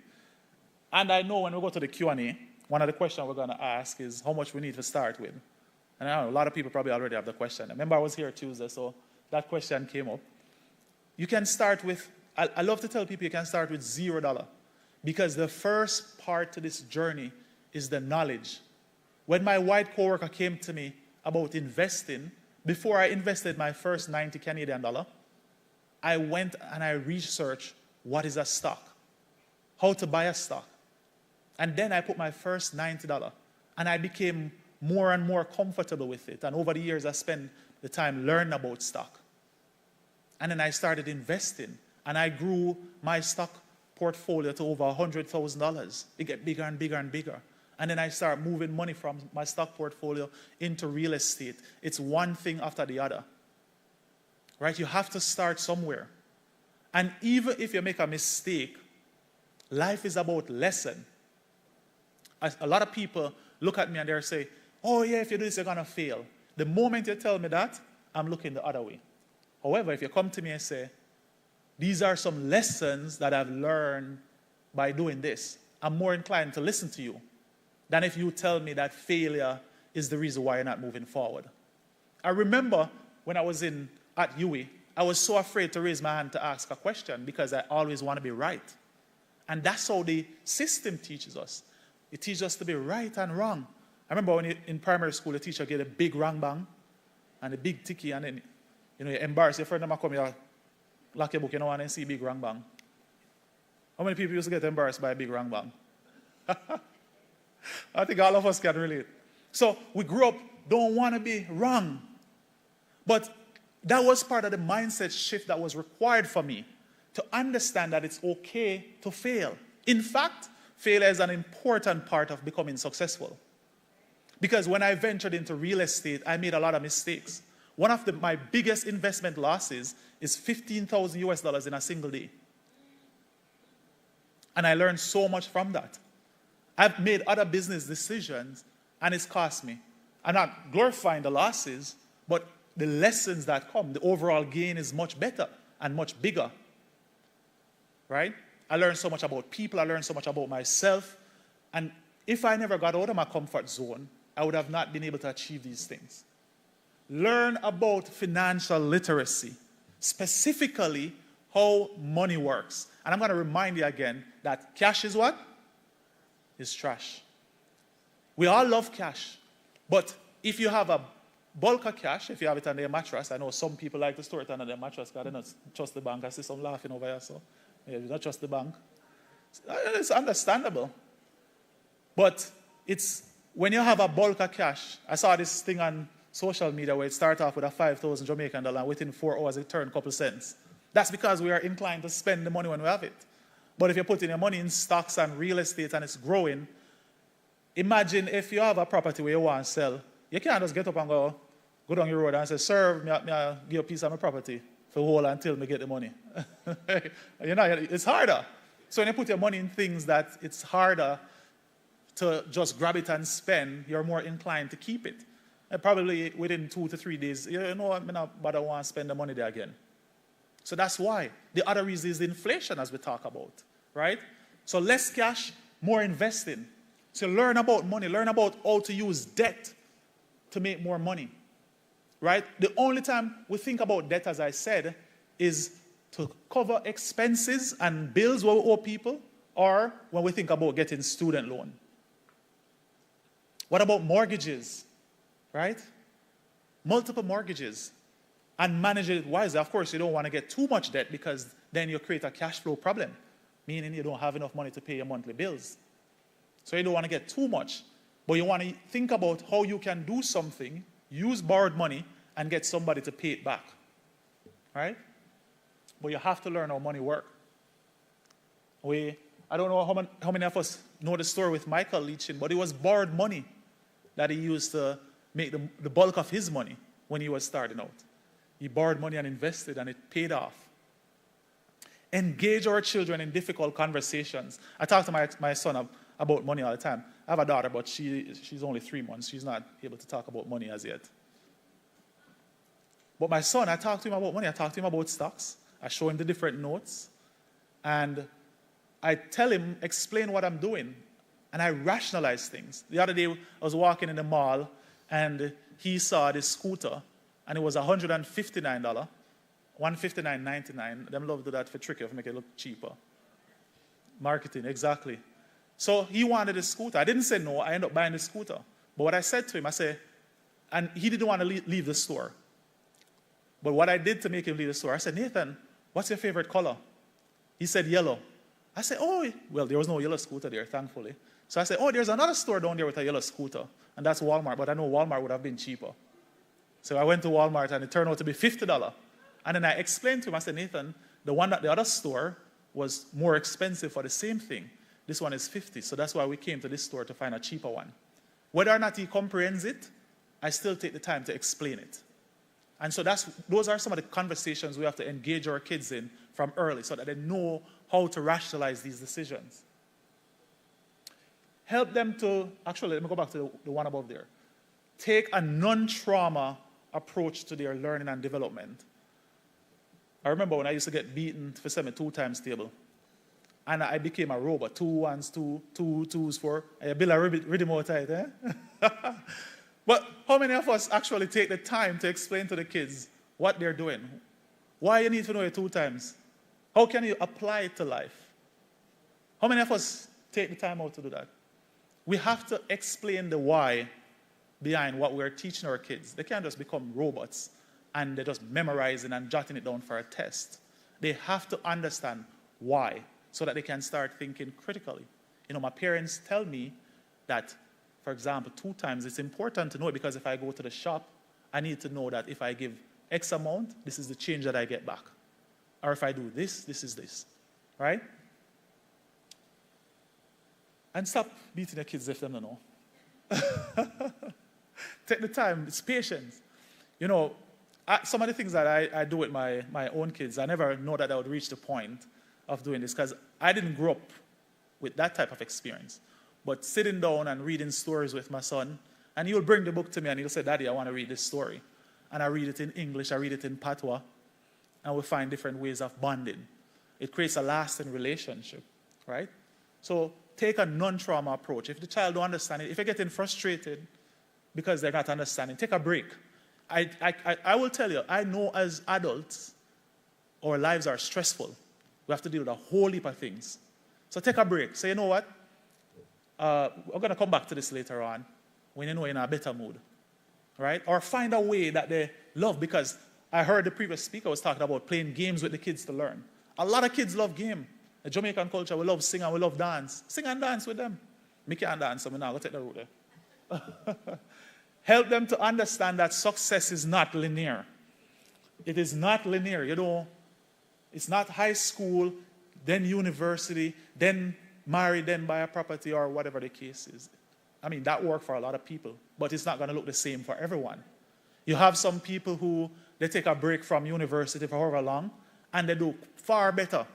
And I know when we go to the Q&A, one of the questions we're going to ask is how much we need to start with. And I know a lot of people probably already have the question. I remember I was here Tuesday, so that question came up. You can start with, I love to tell people you can start with $0, because the first part to this journey is the knowledge. When my white coworker came to me about investing, before I invested my first 90 Canadian dollar, I went and I researched what is a stock, how to buy a stock. And then I put my first $90, and I became more and more comfortable with it. And over the years, I spent the time learning about stock. And then I started investing, and I grew my stock portfolio to over $100,000. It get bigger and bigger and bigger. And then I start moving money from my stock portfolio into real estate. It's one thing after the other, right? You have to start somewhere. And even if you make a mistake, life is about lesson. A lot of people look at me and they say, oh yeah, if you do this, you're going to fail. The moment you tell me that, I'm looking the other way. However, if you come to me and say, these are some lessons that I've learned by doing this, I'm more inclined to listen to you than if you tell me that failure is the reason why you're not moving forward. I remember when I was at UWI, I was so afraid to raise my hand to ask a question because I always want to be right. And that's how the system teaches us. It teaches us to be right and wrong. I remember when in primary school, the teacher gave a big rang bang and a big ticky, and then you embarrass your friend and come here, lock your book, and then see big rang bang. How many people used to get embarrassed by a big rang bang? I think all of us can relate. So we grew up, don't want to be wrong. But that was part of the mindset shift that was required for me to understand that it's okay to fail. In fact, failure is an important part of becoming successful. Because when I ventured into real estate, I made a lot of mistakes. One of my biggest investment losses is $15,000 in a single day. And I learned so much from that. I've made other business decisions, and it's cost me. I'm not glorifying the losses, but the lessons that come, the overall gain is much better and much bigger. Right? I learned so much about people. I learned so much about myself. And if I never got out of my comfort zone, I would have not been able to achieve these things. Learn about financial literacy, specifically how money works. And I'm going to remind you again that cash is what? Is trash. We all love cash. But if you have a bulk of cash, if you have it under your mattress, I know some people like to store it under their mattress because they don't trust the bank. I see some laughing over here, so yeah, you don't trust the bank. It's understandable. But it's when you have a bulk of cash, I saw this thing on social media where it started off with a 5,000 Jamaican dollar and within 4 hours it turned a couple cents. That's because we are inclined to spend the money when we have it. But if you're putting your money in stocks and real estate and it's growing, imagine if you have a property where you want to sell, you can't just get up and go down your road and say, sir, may I give you a piece of my property for hold until I get the money. It's harder. So when you put your money in things that it's harder to just grab it and spend, you're more inclined to keep it. And probably within 2 to 3 days, I'm not bother want to spend the money there again. So that's why. The other reason is the inflation, as we talk about, right? So less cash, more investing. So learn about money, learn about how to use debt to make more money, right? The only time we think about debt, as I said, is to cover expenses and bills we owe people, or when we think about getting student loan. What about mortgages, right? Multiple mortgages. And manage it wisely. Of course, you don't want to get too much debt because then you create a cash flow problem, meaning you don't have enough money to pay your monthly bills. So you don't want to get too much, but you want to think about how you can do something, use borrowed money, and get somebody to pay it back, right? But you have to learn how money works. I don't know how many of us know the story with Michael Leachin, but it was borrowed money that he used to make the bulk of his money when he was starting out. He borrowed money and invested, and it paid off. Engage our children in difficult conversations. I talk to my son about money all the time. I have a daughter, but she's only 3 months. She's not able to talk about money as yet. But my son, I talk to him about money. I talk to him about stocks. I show him the different notes. And I tell him, explain what I'm doing. And I rationalize things. The other day, I was walking in the mall, and he saw this scooter, and it was $159, $159.99. Them love to do that for tricky, to make it look cheaper. Marketing, exactly. So he wanted a scooter. I didn't say no. I ended up buying the scooter. But what I said to him, I said, and he didn't want to leave the store. But what I did to make him leave the store, I said, Nathan, what's your favorite color? He said yellow. I said, oh, well, there was no yellow scooter there, thankfully. So I said, oh, there's another store down there with a yellow scooter, and that's Walmart, but I know Walmart would have been cheaper. So I went to Walmart, and it turned out to be $50. And then I explained to him, I said, Nathan, the one at the other store was more expensive for the same thing. This one is $50, so that's why we came to this store to find a cheaper one. Whether or not he comprehends it, I still take the time to explain it. And so those are some of the conversations we have to engage our kids in from early so that they know how to rationalize these decisions. Help them to, actually, let me go back to the one above there. take a non-trauma approach to their learning and development. I remember when I used to get beaten for saying 2 times table. And I became a robot. 2 1s, 2 2s, 4. I build a rhythm out of it, eh? But how many of us actually take the time to explain to the kids what they're doing? Why you need to know it 2 times? How can you apply it to life? How many of us take the time out to do that? We have to explain the why behind what we're teaching our kids. They can't just become robots and they're just memorizing and jotting it down for a test. They have to understand why so that they can start thinking critically. You know, my parents tell me that, for example, 2 times it's important to know it because if I go to the shop, I need to know that if I give X amount, this is the change that I get back. Or if I do this, this is this, right? And stop beating the kids if they don't know. Take the time, it's patience. You know, some of the things that I do with my own kids, I never know that I would reach the point of doing this because I didn't grow up with that type of experience. But sitting down and reading stories with my son, and he'll bring the book to me and he'll say, Daddy, I want to read this story. And I read it in English, I read it in Patois, and we find different ways of bonding. It creates a lasting relationship, right? So take a non-trauma approach. If the child don't understand it, if you're getting frustrated because they're not understanding, take a break. I will tell you, I know as adults, our lives are stressful. We have to deal with a whole heap of things. So take a break. Say, you know what? We're going to come back to this later on when you know you're in a better mood, right? Or find a way that they love, because I heard the previous speaker was talking about playing games with the kids to learn. A lot of kids love game. The Jamaican culture, we love sing and we love dance. Sing and dance with them. Me can't dance, so I'm not going to take the route there. Help them to understand that success is not linear. It is not linear. You know, it's not high school, then university, then marry, then buy a property, or whatever the case is. I mean, that works for a lot of people, but it's not going to look the same for everyone. You have some people who, they take a break from university for however long, and they do far better.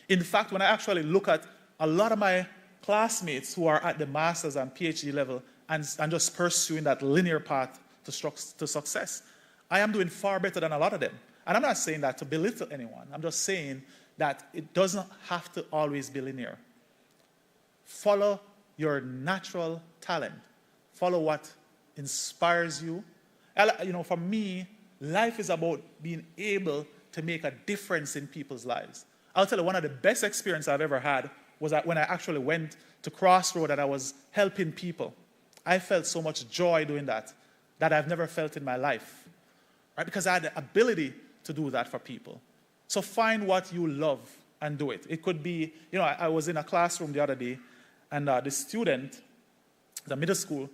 In fact, when I actually look at a lot of my classmates who are at the master's and PhD level and just pursuing that linear path to success, I am doing far better than a lot of them. And I'm not saying that to belittle anyone. I'm just saying that it doesn't have to always be linear. Follow your natural talent. Follow what inspires you. You know, for me, life is about being able to make a difference in people's lives. I'll tell you, one of the best experiences I've ever had was that when I actually went to Crossroad and I was helping people. I felt so much joy doing that I've never felt in my life, right? Because I had the ability to do that for people. So find what you love and do it. It could be, you know, I was in a classroom the other day, and the student, the middle school,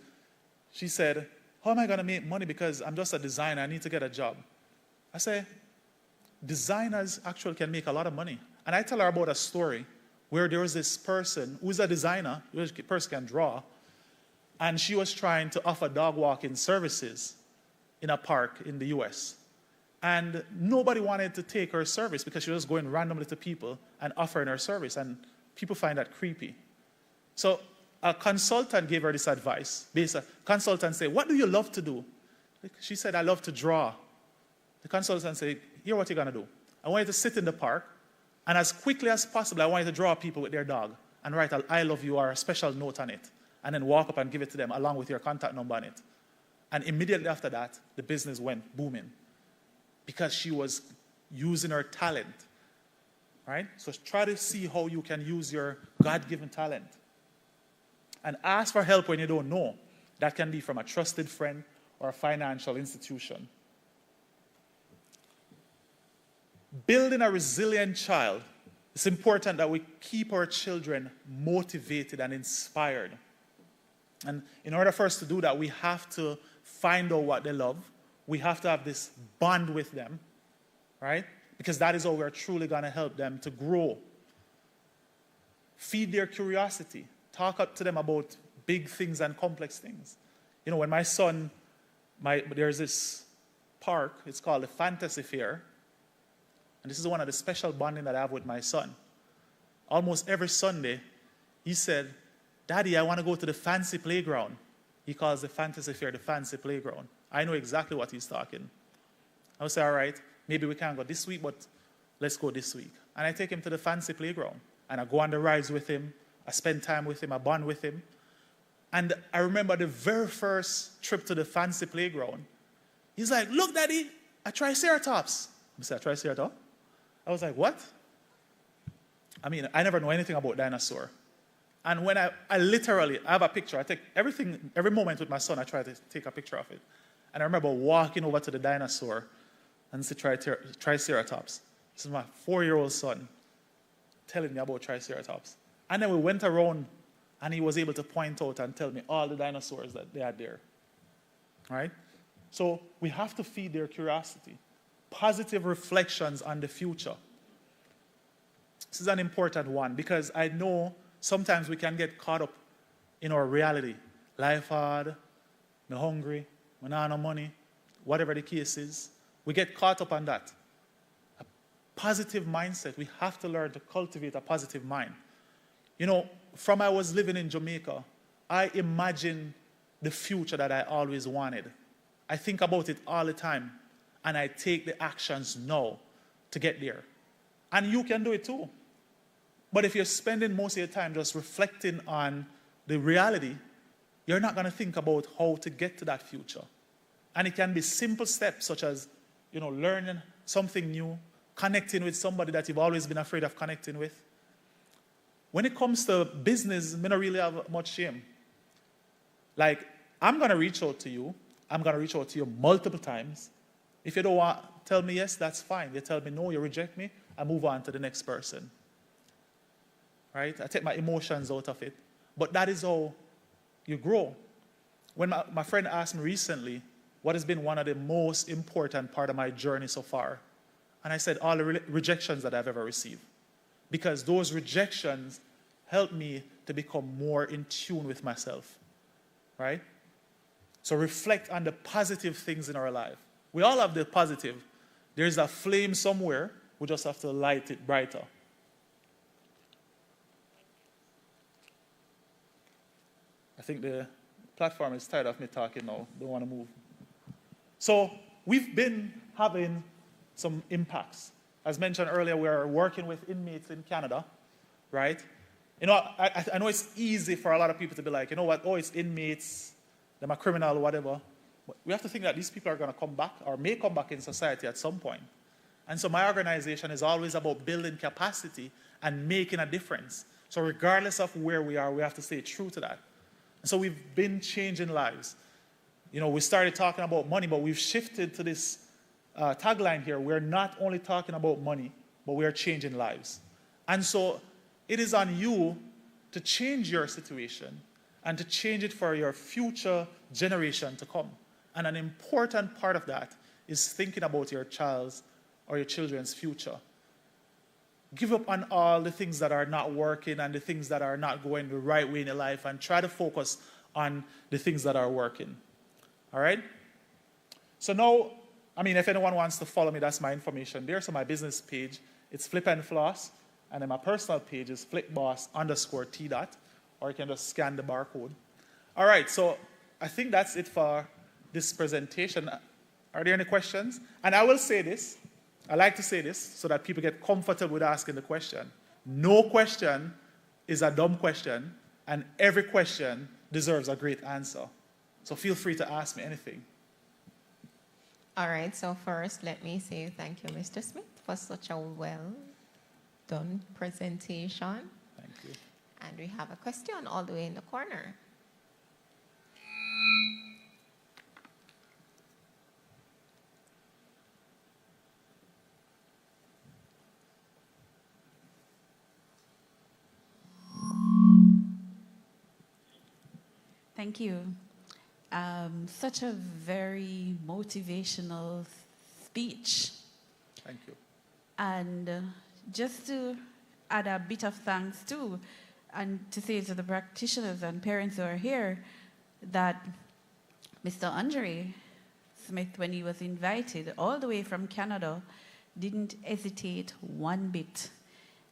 she said, how am I going to make money because I'm just a designer, I need to get a job? I say, designers actually can make a lot of money. And I tell her about a story where there was this person who's a designer, this person can draw, and she was trying to offer dog walking services in a park in the US. And nobody wanted to take her service because she was going randomly to people and offering her service, and people find that creepy. So a consultant gave her this advice. The consultant said, what do you love to do? She said, I love to draw. The consultant said, here's what you're going to do. I want you to sit in the park, and as quickly as possible, I want you to draw people with their dog and write an I love you or a special note on it, and then walk up and give it to them along with your contact number on it. And immediately after that, the business went booming because she was using her talent, right? So try to see how you can use your God-given talent. And ask for help when you don't know. That can be from a trusted friend or a financial institution. Building a resilient child, it's important that we keep our children motivated and inspired. And in order for us to do that, we have to find out what they love. We have to have this bond with them, right? Because that is how we're truly going to help them to grow. Feed their curiosity. Talk up to them about big things and complex things. You know, when my son, there's this park, it's called the Fantasy Fair. And this is one of the special bonding that I have with my son. Almost every Sunday, he said, Daddy, I want to go to the fancy playground. He calls the fantasy fair the fancy playground. I know exactly what he's talking. I would say, all right, maybe we can't go this week, but let's go this week. And I take him to the fancy playground. And I go on the rides with him. I spend time with him. I bond with him. And I remember the very first trip to the fancy playground. He's like, look, Daddy, a triceratops. I said, a triceratops? I was like, what? I mean, I never know anything about dinosaur. And when I literally, I have a picture. I take every moment with my son, I try to take a picture of it. And I remember walking over to the dinosaur and see triceratops. This is my 4-year-old son telling me about triceratops. And then we went around, and he was able to point out and tell me all the dinosaurs that they had there. Right? So we have to feed their curiosity. Positive reflections on the future. This is an important one because I know sometimes we can get caught up in our reality. Life hard, I'm hungry, we don't have no money, whatever the case is. We get caught up on that. A positive mindset, we have to learn to cultivate a positive mind. You know, from I was living in Jamaica, I imagined the future that I always wanted. I think about it all the time, and I take the actions now to get there. And you can do it too. But if you're spending most of your time just reflecting on the reality, you're not going to think about how to get to that future. And it can be simple steps such as, you know, learning something new, connecting with somebody that you've always been afraid of connecting with. When it comes to business, I don't really have much shame. Like, I'm going to reach out to you. I'm going to reach out to you multiple times. If you don't want to tell me yes, that's fine. You tell me no, you reject me, I move on to the next person. Right? I take my emotions out of it. But that is how you grow. When my friend asked me recently, what has been one of the most important part of my journey so far? And I said, all the rejections that I've ever received. Because those rejections help me to become more in tune with myself. Right? So reflect on the positive things in our life. We all have the positive. There's a flame somewhere. We just have to light it brighter. I think the platform is tired of me talking now. Don't want to move. So we've been having some impacts. As mentioned earlier, we're working with inmates in Canada, right? You know, I know it's easy for a lot of people to be like, you know what, oh, it's inmates, they're a criminal or whatever. But we have to think that these people are going to come back or may come back in society at some point. And so my organization is always about building capacity and making a difference. So regardless of where we are, we have to stay true to that. And so we've been changing lives. You know, we started talking about money, but we've shifted to this tagline here. We're not only talking about money, but we are changing lives. And so it is on you to change your situation and to change it for your future generation to come. And an important part of that is thinking about your child's or your children's future. Give up on all the things that are not working and the things that are not going the right way in your life and try to focus on the things that are working. All right? So now, I mean, if anyone wants to follow me, that's my information there. So my business page, it's Flip and Floss. And then my personal page is flipboss_T. Or you can just scan the barcode. All right, so I think that's it for this presentation. Are there any questions? And I will say this. I like to say this so that people get comfortable with asking the question. No question is a dumb question, and every question deserves a great answer. So feel free to ask me anything. All right, so first let me say thank you, Mr. Smith, for such a well-done presentation. Thank you. And we have a question all the way in the corner. Thank you. Such a very motivational speech. Thank you. And just to add a bit of thanks too, and to say to the practitioners and parents who are here that Mr. Andre Smith, when he was invited all the way from Canada, didn't hesitate one bit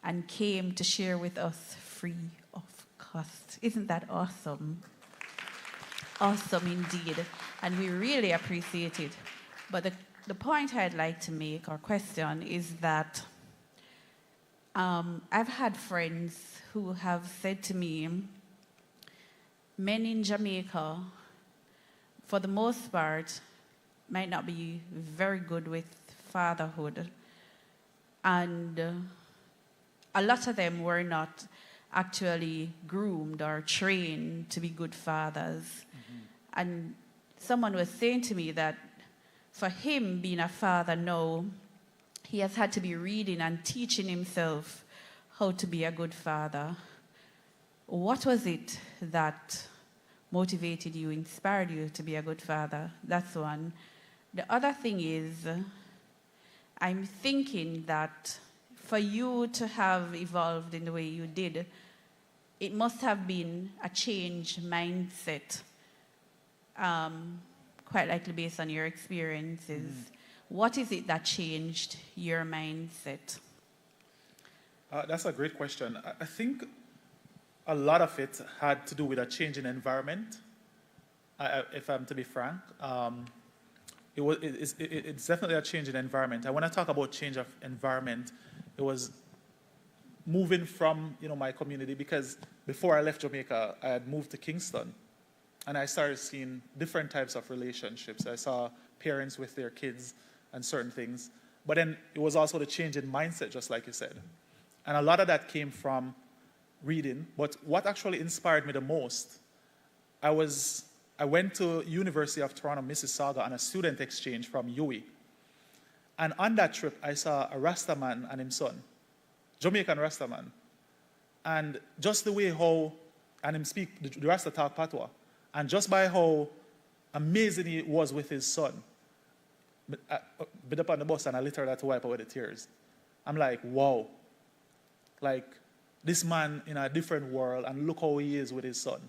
and came to share with us free of cost. Isn't that awesome? awesome indeed, and we really appreciate it. But the point I'd like to make, or question, is that I've had friends who have said to me, men in Jamaica, for the most part, might not be very good with fatherhood. And a lot of them were not actually groomed or trained to be good fathers. Mm-hmm. And someone was saying to me that for him being a father now, he has had to be reading and teaching himself how to be a good father. What was it that motivated you, inspired you to be a good father? That's one. The other thing is, I'm thinking that for you to have evolved in the way you did, it must have been a changed mindset, quite likely based on your experiences. What is it that changed your mindset? That's a great question. I think a lot of it had to do with a change in environment, if I'm to be frank. It's definitely a change in environment. And when I talk about change of environment, it was moving from my community, because before I left Jamaica, I had moved to Kingston, and I started seeing different types of relationships. I saw parents with their kids and certain things. But then it was also the change in mindset, just like you said. And a lot of that came from reading. But what actually inspired me the most, I went to University of Toronto, Mississauga on a student exchange from UWI. And on that trip, I saw a Rasta man and his son, Jamaican Rasta man. And just the way how, and him speak, the Rasta talk patois, and just by how amazing he was with his son, I been up on the bus and I literally had to wipe away the tears. I'm like, wow. Like, this man in a different world, and look how he is with his son.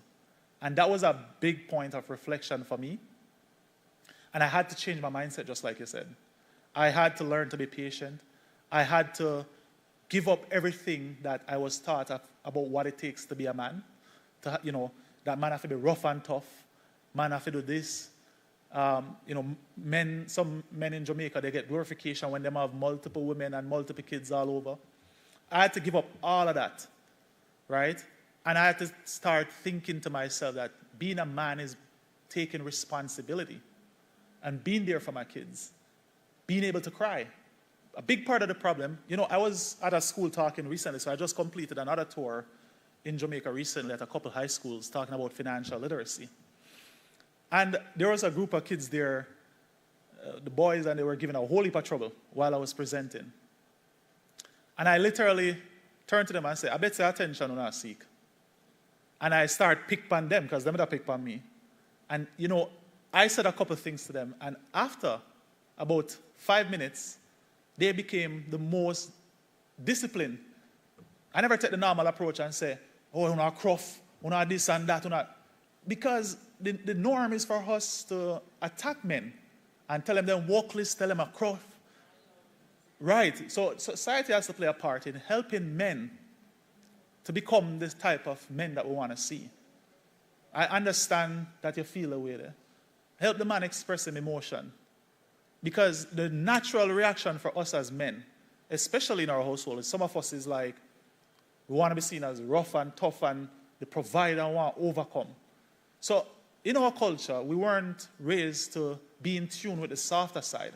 And that was a big point of reflection for me. And I had to change my mindset, just like you said. I had to learn to be patient. I had to give up everything that I was taught about what it takes to be a man. That man have to be rough and tough. Man have to do this. Some men in Jamaica, they get glorification when they have multiple women and multiple kids all over. I had to give up all of that, right? And I had to start thinking to myself that being a man is taking responsibility and being there for my kids, being able to cry. A big part of the problem, I was at a school talking recently, so I just completed another tour in Jamaica recently at a couple high schools talking about financial literacy. And there was a group of kids there, the boys, and they were giving a whole heap of trouble while I was presenting. And I literally turned to them and said, I bet your attention on our seek. And I start pick on them, because them that pick on me. And, I said a couple things to them, and after about 5 minutes, they became the most disciplined. I never take the normal approach and say, oh, we're not cruff, we're not this and that, we're not. Because the norm is for us to attack men and tell them workless, tell them a cruff. Right. So society has to play a part in helping men to become this type of men that we want to see. I understand that you feel a way there. Help the man express his emotion. Because the natural reaction for us as men, especially in our household, some of us is like, we want to be seen as rough and tough and the provider and want to overcome. So in our culture, we weren't raised to be in tune with the softer side.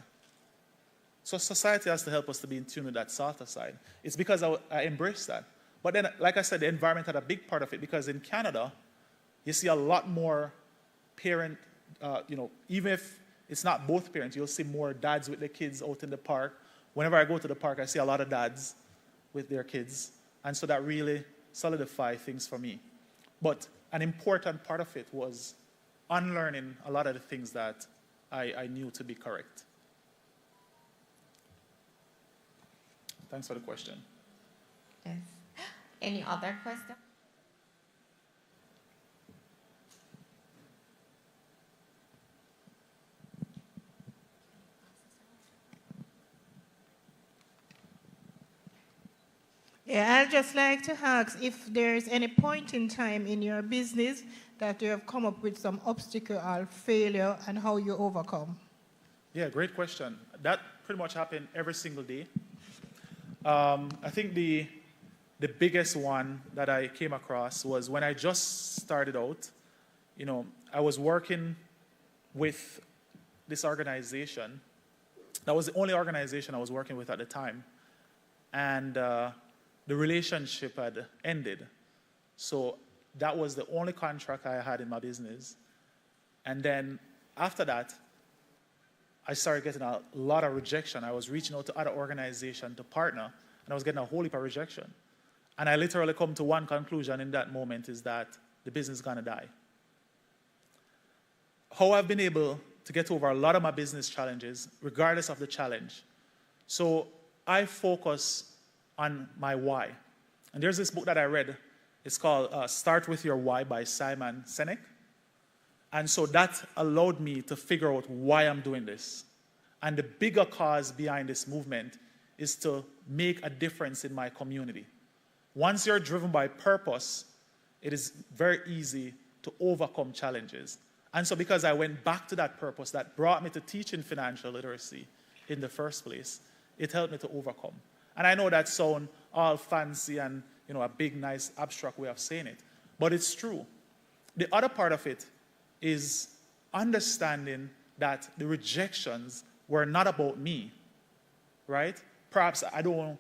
So society has to help us to be in tune with that softer side. It's because I embrace that. But then, like I said, the environment had a big part of it, because in Canada, you see a lot more parent, even if it's not both parents, you'll see more dads with their kids out in the park. Whenever I go to the park, I see a lot of dads with their kids. And so that really solidified things for me. But an important part of it was unlearning a lot of the things that I knew to be correct. Thanks for the question. Yes. Any other question? Yeah, I'd just like to ask if there's any point in time in your business that you have come up with some obstacle or failure and how you overcome. Yeah, great question. That pretty much happened every single day. I think the biggest one that I came across was when I just started out. You know, I was working with this organization. That was the only organization I was working with at the time. And the relationship had ended. So that was the only contract I had in my business. And then after that, I started getting a lot of rejection. I was reaching out to other organizations to partner, and I was getting a whole heap of rejection. And I literally come to one conclusion in that moment is that the business is going to die. How I've been able to get over a lot of my business challenges, regardless of the challenge. So I focus on my why. And there's this book that I read. It's called Start With Your Why by Simon Sinek. And so that allowed me to figure out why I'm doing this. And the bigger cause behind this movement is to make a difference in my community. Once you're driven by purpose, it is very easy to overcome challenges. And so because I went back to that purpose that brought me to teaching financial literacy in the first place, it helped me to overcome. And I know that sounds all fancy and a big, nice, abstract way of saying it, but it's true. The other part of it is understanding that the rejections were not about me, right? Perhaps I don't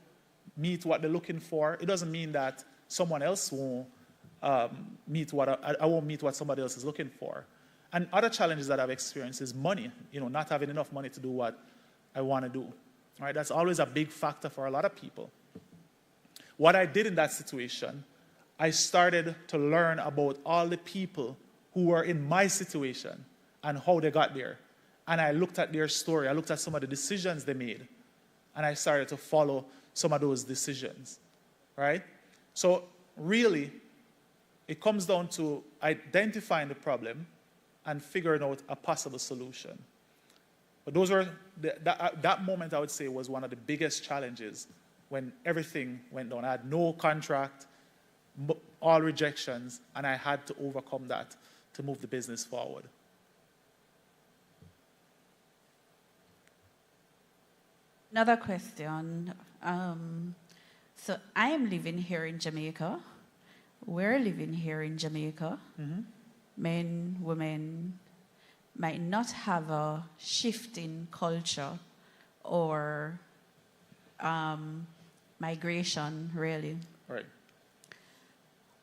meet what they're looking for. It doesn't mean that someone else won't meet what I won't meet what somebody else is looking for. And other challenges that I've experienced is money, not having enough money to do what I want to do, right? That's always a big factor for a lot of people. What I did in that situation, I started to learn about all the people who were in my situation and how they got there. And I looked at their story. I looked at some of the decisions they made. And I started to follow some of those decisions, right? So really, it comes down to identifying the problem and figuring out a possible solution. But those were that moment, I would say, was one of the biggest challenges when everything went down. I had no contract, all rejections, and I had to overcome that to move the business forward. Another question. So I am living here in Jamaica. We're living here in Jamaica. Mm-hmm. Men, women might not have a shift in culture or migration, really. Right.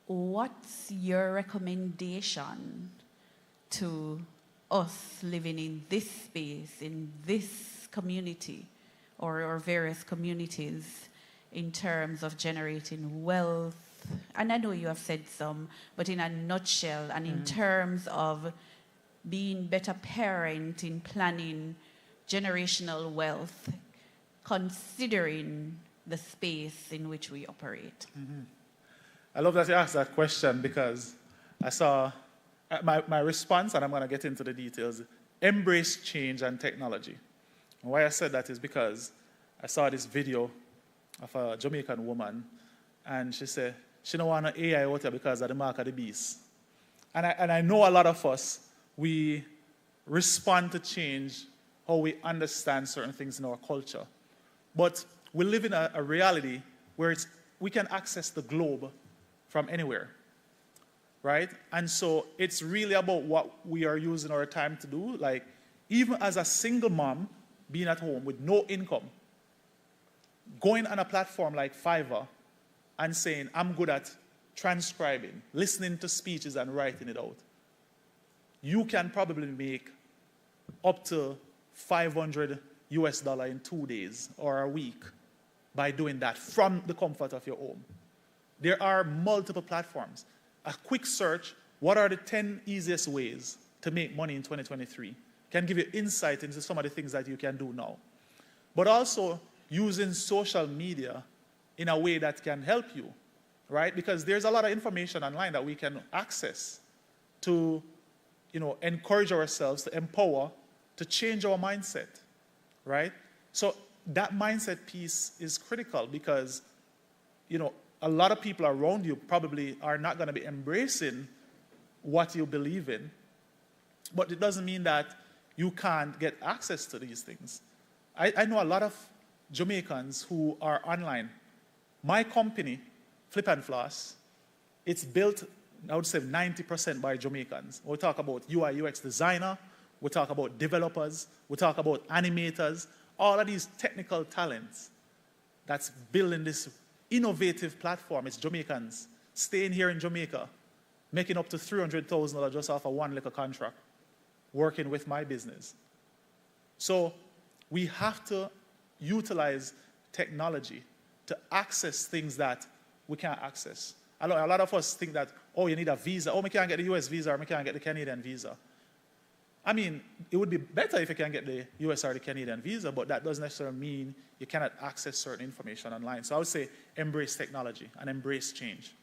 What's your recommendation to us living in this space, in this community, or various communities, in terms of generating wealth? And I know you have said some, but in a nutshell, and in terms of being better parent in planning generational wealth, considering the space in which we operate. Mm-hmm. I love that you asked that question because I saw my response, and I'm going to get into the details, embrace change and technology. And why I said that is because I saw this video of a Jamaican woman, and she said, she don't want an AI out here because of the mark of the beast. And I know a lot of us, we respond to change how we understand certain things in our culture. But we live in a reality where we can access the globe from anywhere, right? And so it's really about what we are using our time to do. Like, even as a single mom, being at home with no income, going on a platform like Fiverr and saying, I'm good at transcribing, listening to speeches and writing it out, you can probably make up to $500 in 2 days or a week by doing that from the comfort of your home. There are multiple platforms. A quick search, what are the 10 easiest ways to make money in 2023, can give you insight into some of the things that you can do now. But also using social media in a way that can help you, right? Because there's a lot of information online that we can access to, encourage ourselves, to empower, to change our mindset, right? So that mindset piece is critical because a lot of people around you probably are not going to be embracing what you believe in. But it doesn't mean that you can't get access to these things. I know a lot of Jamaicans who are online. My company, Flip and Floss, it's built, I would say, 90% by Jamaicans. We talk about UI, UX designer, we talk about developers, we talk about animators, all of these technical talents that's building this innovative platform. It's Jamaicans staying here in Jamaica, making up to $300,000 just off of one little contract, working with my business. So we have to utilize technology to access things that we can't access. A lot of us think that, oh, you need a visa. Oh, we can't get the US visa, or we can't get the Canadian visa. I mean, it would be better if you can get the US or the Canadian visa, but that doesn't necessarily mean you cannot access certain information online. So I would say embrace technology and embrace change.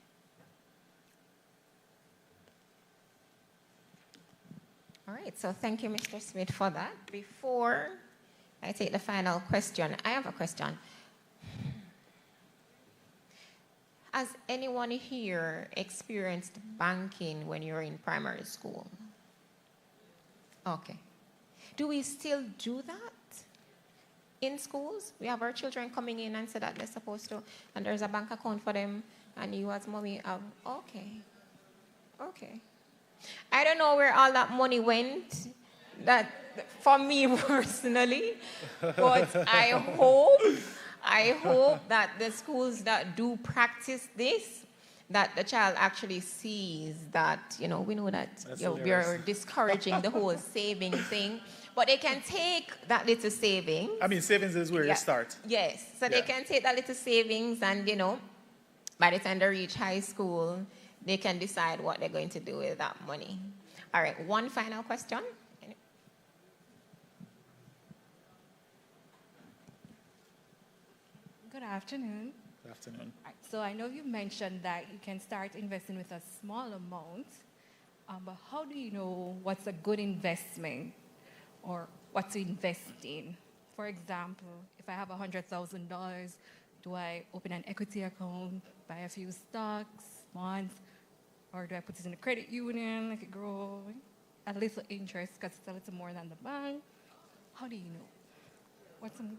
All right, so thank you, Mr. Smith, for that. Before I take the final question, I have a question. Has anyone here experienced banking when you were in primary school? Okay. Do we still do that in schools? We have our children coming in and say that they're supposed to, and there's a bank account for them, and you as mommy have, okay. Okay. I don't know where all that money went, that for me personally, but I hope that the schools that do practice this, that the child actually sees that, we know that we're discouraging the whole saving thing, but they can take that little savings. I mean, savings is where you start. Yes, so they can take that little savings and, by the time they reach high school, they can decide what they're going to do with that money. All right, one final question. Good afternoon. Good afternoon. So I know you mentioned that you can start investing with a small amount, but how do you know what's a good investment or what to invest in? For example, if I have $100,000, do I open an equity account, buy a few stocks, bonds, or do I put it in a credit union, let it grow a little interest because it's a little more than the bank? How do you know? What's some...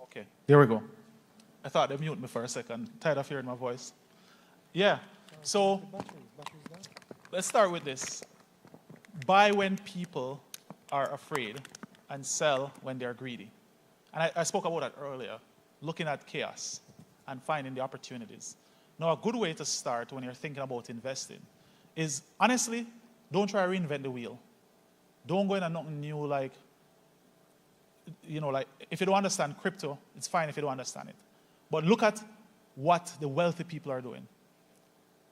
Okay, here we go. I thought they muted me for a second. Tired of hearing my voice. Yeah, so let's start with this. Buy when people are afraid and sell when they're greedy. And I spoke about that earlier, looking at chaos and finding the opportunities. Now, a good way to start when you're thinking about investing is, honestly, don't try to reinvent the wheel. Don't go into nothing new like if you don't understand crypto, it's fine if you don't understand it. But look at what the wealthy people are doing.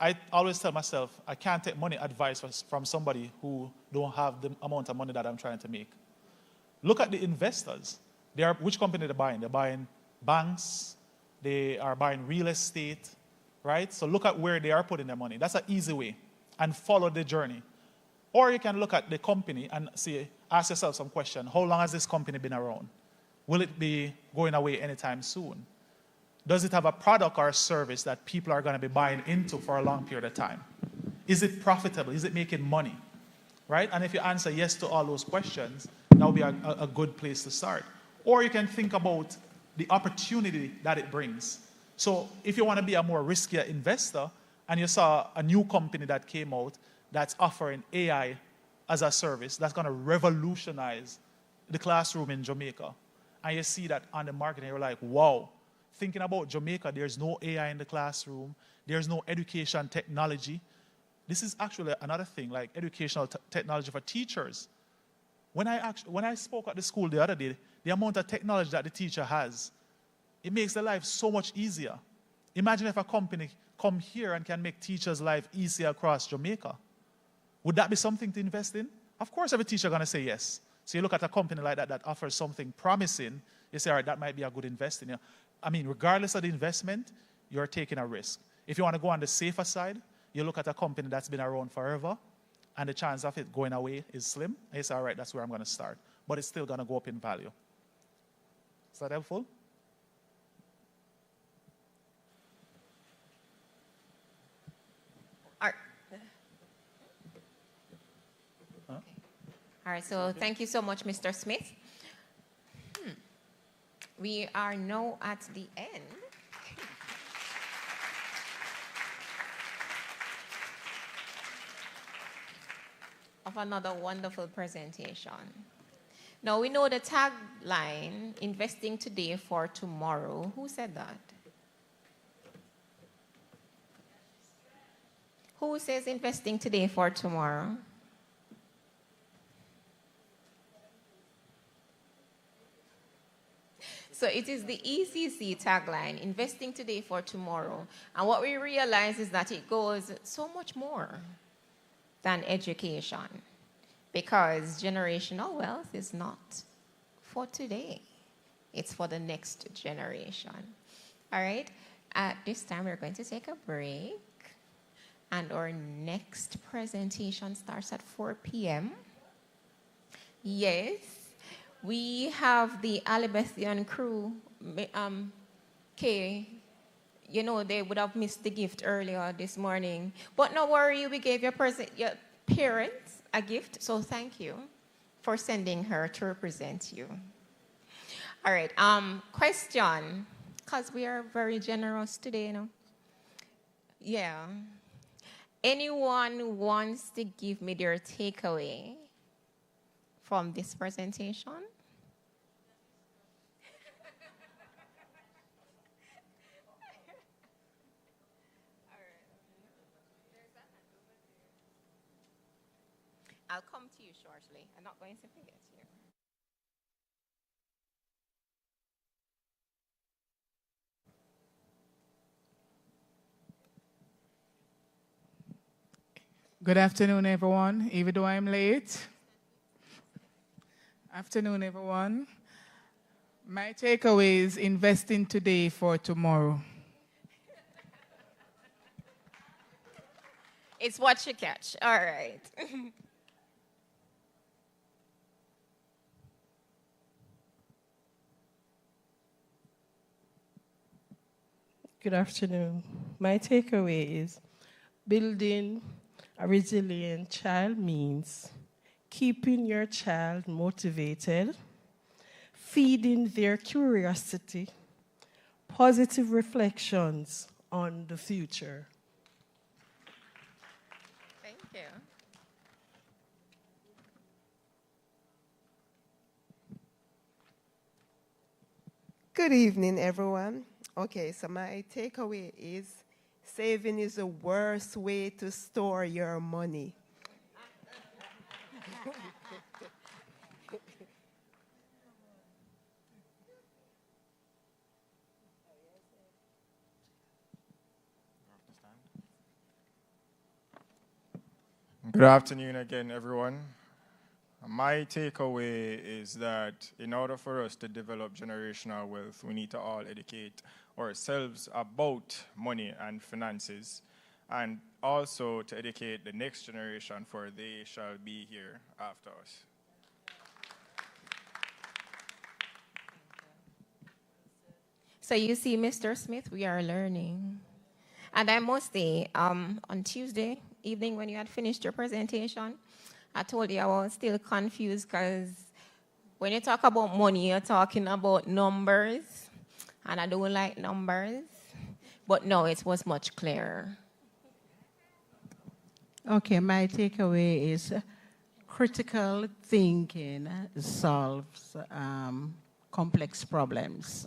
I always tell myself, I can't take money advice from somebody who don't have the amount of money that I'm trying to make. Look at the investors. Which company they're buying? They're buying banks. They are buying real estate, right? So look at where they are putting their money. That's an easy way. And follow the journey. Or you can look at the company and ask yourself some question. How long has this company been around? Will it be going away anytime soon? Does it have a product or a service that people are going to be buying into for a long period of time? Is it profitable? Is it making money? Right? And if you answer yes to all those questions, that would be a good place to start. Or you can think about the opportunity that it brings. So if you want to be a more riskier investor and you saw a new company that came out that's offering AI as a service that's going to revolutionize the classroom in Jamaica, and you see that on the market and you're like, wow, thinking about Jamaica, there's no AI in the classroom, there's no education technology. This is actually another thing, like educational technology for teachers. When I spoke at the school the other day, the amount of technology that the teacher has, it makes their life so much easier. Imagine if a company come here and can make teachers' life easier across Jamaica. Would that be something to invest in? Of course, every teacher is going to say yes. So you look at a company like that that offers something promising, you say, all right, that might be a good investment. I mean, regardless of the investment, you're taking a risk. If you want to go on the safer side, you look at a company that's been around forever, and the chance of it going away is slim. And you say, all right, that's where I'm going to start. But it's still going to go up in value. Is that helpful? All right, so thank you so much, Mr. Smith. We are now at the end. Of another wonderful presentation. Now, we know the tagline, investing today for tomorrow. Who said that? Who says investing today for tomorrow? So it is the ECC tagline, investing today for tomorrow. And what we realize is that it goes so much more than education, because generational wealth is not for today. It's for the next generation. All right? At this time, we're going to take a break. And our next presentation starts at 4 p.m. Yes. We have the Alibethian crew, Kay, you know, they would have missed the gift earlier this morning. But no worry, we gave your parents a gift, so thank you for sending her to represent you. All right, question, because we are very generous today, you know. Yeah. Anyone wants to give me their takeaway from this presentation? I'll come to you shortly. I'm not going to forget you. Good afternoon, everyone, even though I'm late. Afternoon, everyone. My takeaway is investing today for tomorrow. It's what you catch. All right. Good afternoon. My takeaway is building a resilient child means keeping your child motivated, feeding their curiosity, positive reflections on the future. Thank you. Good evening, everyone. Okay, so my takeaway is saving is the worst way to store your money. Good afternoon again, everyone. My takeaway is that in order for us to develop generational wealth, we need to all educate ourselves about money and finances, and also to educate the next generation, for they shall be here after us. So you see, Mr. Smith, we are learning. And I must say, on Tuesday evening when you had finished your presentation, I told you I was still confused, because when you talk about money, you're talking about numbers, and I don't like numbers. But no, it was much clearer. Okay, my takeaway is critical thinking solves complex problems.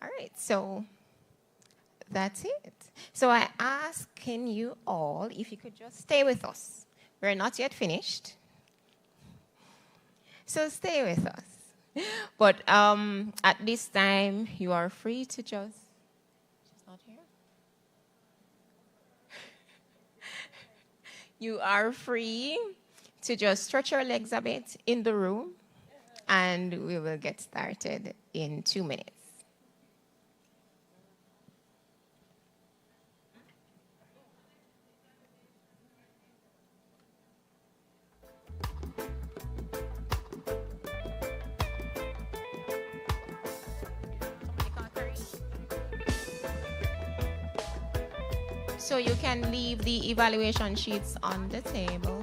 All right, so that's it. So I asking you all if you could just stay with us. We're not yet finished. So stay with us. But at this time, you are free to just... She's not here? You are free to just stretch your legs a bit in the room, and we will get started in 2 minutes. So you can leave the evaluation sheets on the table.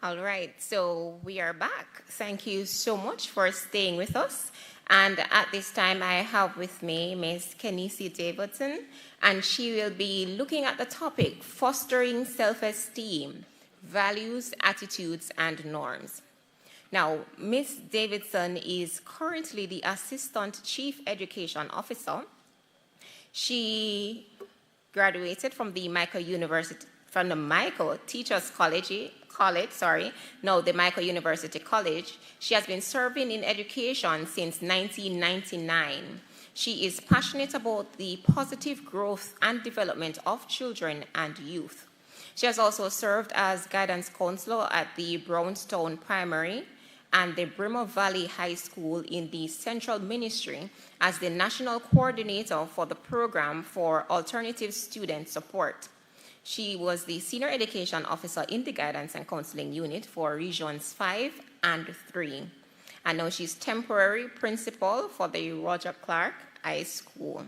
All right, so we are back. Thank you so much for staying with us. And at this time, I have with me Ms. Kenisi Davidson, and she will be looking at the topic, fostering self-esteem, values, attitudes, and norms. Now, Ms. Davidson is currently the Assistant Chief Education Officer. She graduated from the Michael Teachers College, the Michael University College. She has been serving in education since 1999. She is passionate about the positive growth and development of children and youth. She has also served as guidance counselor at the Brownstown Primary and the Bremer Valley High School in the Central Ministry as the national coordinator for the program for alternative student support. She was the Senior Education Officer in the Guidance and Counseling Unit for Regions 5 and 3. And now she's temporary principal for the Roger Clark High School.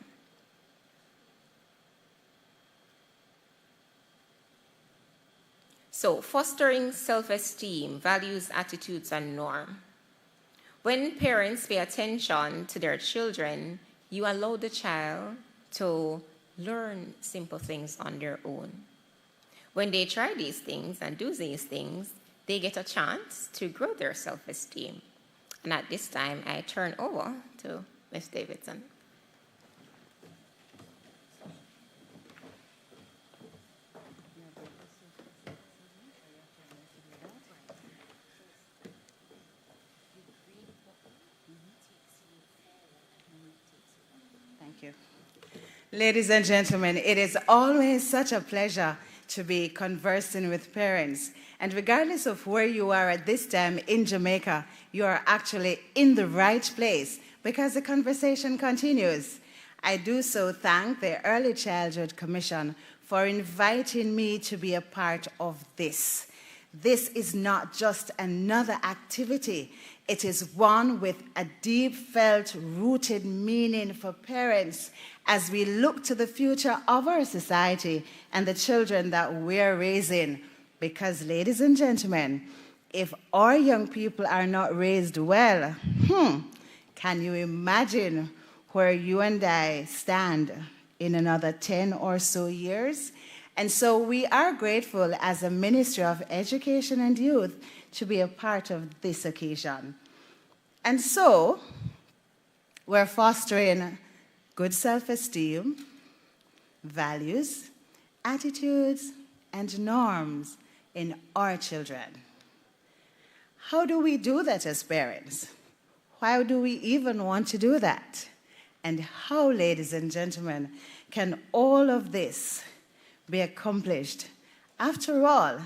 So, fostering self-esteem, values, attitudes, and norm. When parents pay attention to their children, you allow the child to learn simple things on their own. When they try these things and do these things, they get a chance to grow their self-esteem. And at this time, I turn over to Ms. Davidson. Thank you. Ladies and gentlemen, it is always such a pleasure to be conversing with parents. And regardless of where you are at this time in Jamaica, you are actually in the right place because the conversation continues. I do so thank the Early Childhood Commission for inviting me to be a part of this. This is not just another activity. It is one with a deep felt rooted meaning for parents as we look to the future of our society and the children that we're raising. Because, ladies and gentlemen, if our young people are not raised well, can you imagine where you and I stand in another 10 or so years? And so we are grateful as a Ministry of Education and Youth to be a part of this occasion. And so we're fostering good self-esteem, values, attitudes, and norms in our children. How do we do that as parents? Why do we even want to do that? And how, ladies and gentlemen, can all of this be accomplished? After all,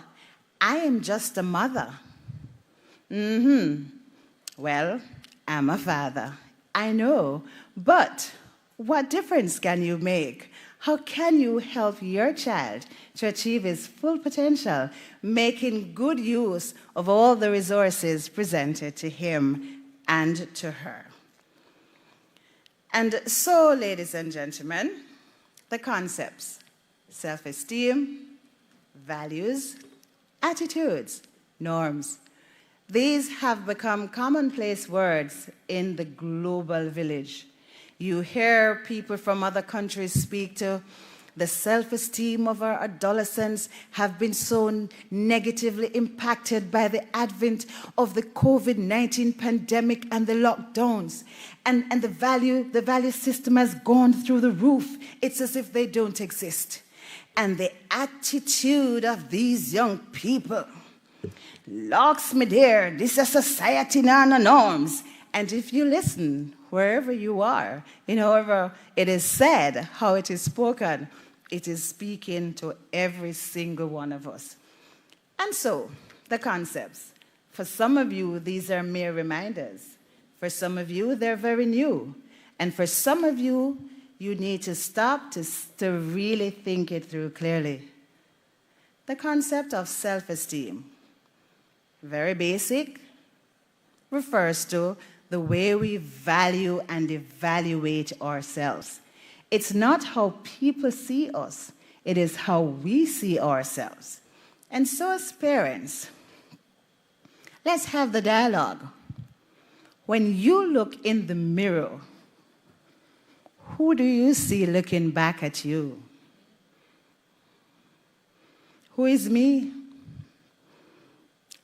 I am just a mother. Well, I'm a father, I know, but What difference can you make? How can you help your child to achieve his full potential, making good use of all the resources presented to him and to her? And so, ladies and gentlemen, the concepts: self-esteem, values, attitudes, norms. These have become commonplace words in the global village. You hear people from other countries speak to the self-esteem of our adolescents have been so negatively impacted by the advent of the COVID-19 pandemic and the lockdowns. And the value system has gone through the roof. It's as if they don't exist. And the attitude of these young people, locks me dear, this is society and the norms. And if you listen, wherever you are, however it is said, how it is spoken, it is speaking to every single one of us. And so, the concepts. For some of you, these are mere reminders. For some of you, they're very new. And for some of you, you need to stop to really think it through clearly. The concept of self-esteem, very basic, refers to the way we value and evaluate ourselves. It's not how people see us, it is how we see ourselves. And so as parents, let's have the dialogue. When you look in the mirror, who do you see looking back at you? Who is me?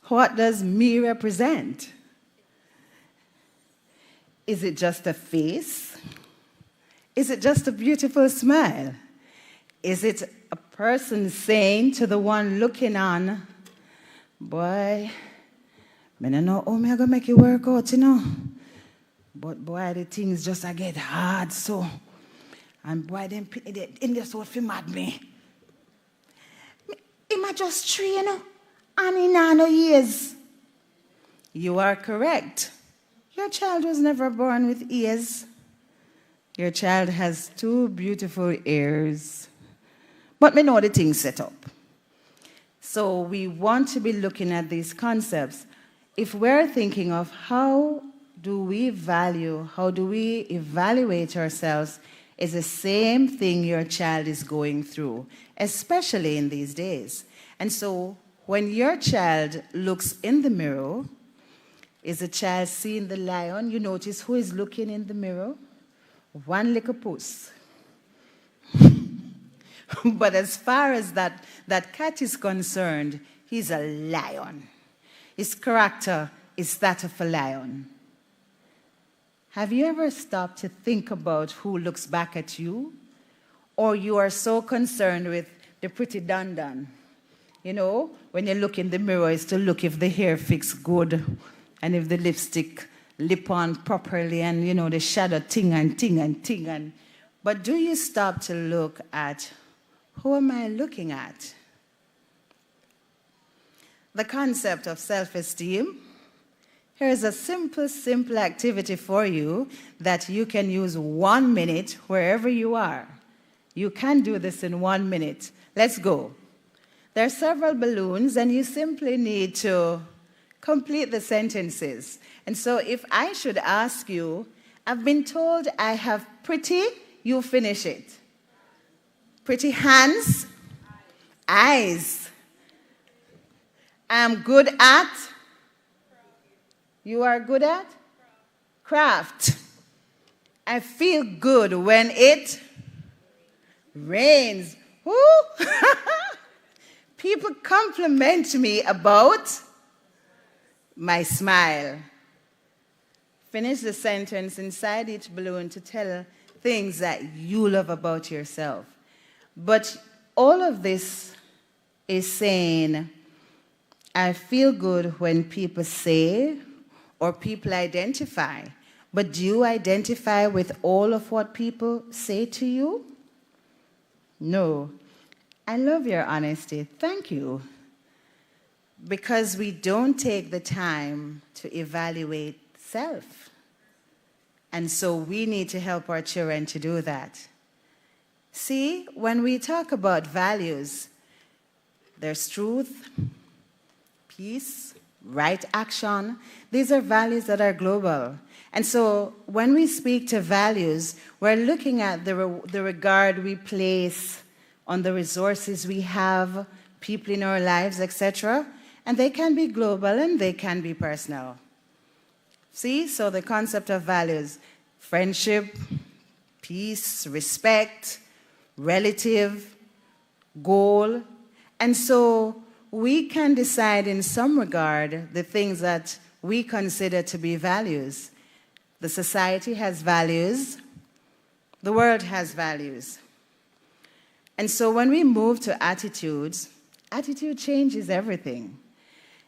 What does me represent? Is it just a face? Is it just a beautiful smile? Is it a person saying to the one looking on, boy, I don't know how I'm going to make it work out, But boy, the things just get hard, so. And boy, them in this what fi mad me. Am I just 3, and in no years? You are correct. Your child was never born with ears. Your child has 2 beautiful ears. But me know the thing set up. So we want to be looking at these concepts. If we're thinking of how do we value, how do we evaluate ourselves, is the same thing your child is going through, especially in these days. And so when your child looks in the mirror, is the child seeing the lion? You notice who is looking in the mirror? One little puss. But as far as that cat is concerned, he's a lion. His character is that of a lion. Have you ever stopped to think about who looks back at you? Or you are so concerned with the pretty dandan? When you look in the mirror, it's to look if the hair fits good and if the lipstick lip on properly and, the shadow ting and ting and ting. But do you stop to look at who am I looking at? The concept of self-esteem. Here's a simple activity for you that you can use 1 minute wherever you are. You can do this in 1 minute. Let's go. There are several balloons, and you simply need to complete the sentences. And so if I should ask you, I've been told I have pretty, you finish it. Pretty hands, eyes. I'm good at. You are good at? Craft. I feel good when it rains. Woo! People compliment me about my smile. Finish the sentence inside each balloon to tell things that you love about yourself. But all of this is saying, I feel good when people say or people identify. But do you identify with all of what people say to you? No. I love your honesty. Thank you. Because we don't take the time to evaluate self. And so we need to help our children to do that. See, when we talk about values, there's truth, peace, right action. These are values that are global. And so when we speak to values, we're looking at the regard we place on the resources we have, people in our lives, etc. And they can be global and they can be personal. See, so the concept of values, friendship, peace, respect, relative, goal. And so we can decide in some regard the things that we consider to be values. The society has values. The world has values. And so when we move to attitudes, attitude changes everything.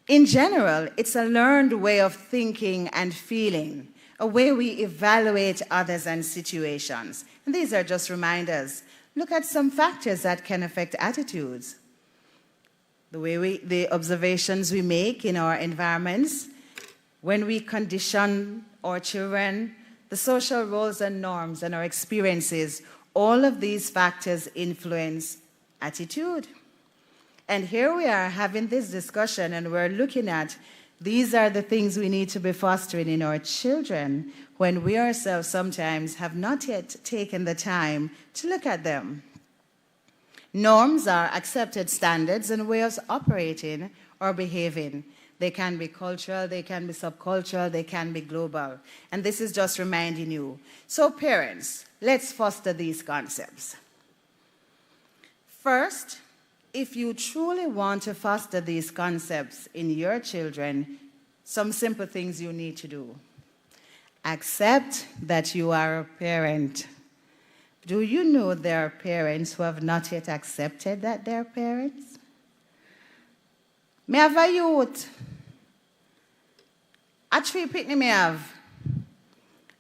In general, it's a learned way of thinking and feeling, a way we evaluate others and situations. And these are just reminders. Look at some factors that can affect attitudes. The observations we make in our environments, when we condition our children, the social roles and norms and our experiences, all of these factors influence attitude. And here we are having this discussion and we're looking at these are the things we need to be fostering in our children when we ourselves sometimes have not yet taken the time to look at them. Norms are accepted standards and ways of operating or behaving. They can be cultural, they can be subcultural, they can be global. And this is just reminding you. So parents, let's foster these concepts. First, if you truly want to foster these concepts in your children, some simple things you need to do. Accept that you are a parent. Do you know there are parents who have not yet accepted that they're parents? Me have a youth. A 3 picnic me have.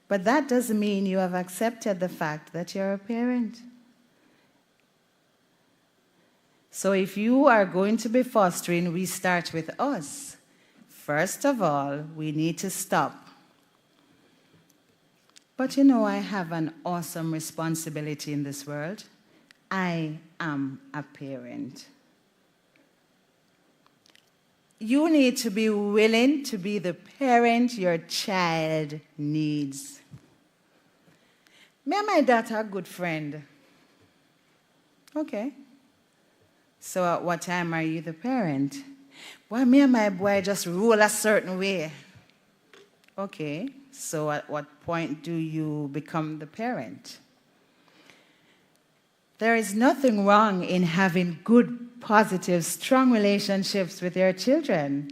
But that doesn't mean you have accepted the fact that you're a parent. So if you are going to be fostering, we start with us. First of all, we need to stop. But you know, I have an awesome responsibility in this world. I am a parent. You need to be willing to be the parent your child needs. Me and my daughter are a good friend. Okay. So at what time are you the parent? Well, me and my boy just rule a certain way. Okay, so at what point do you become the parent? There is nothing wrong in having good, positive, strong relationships with your children,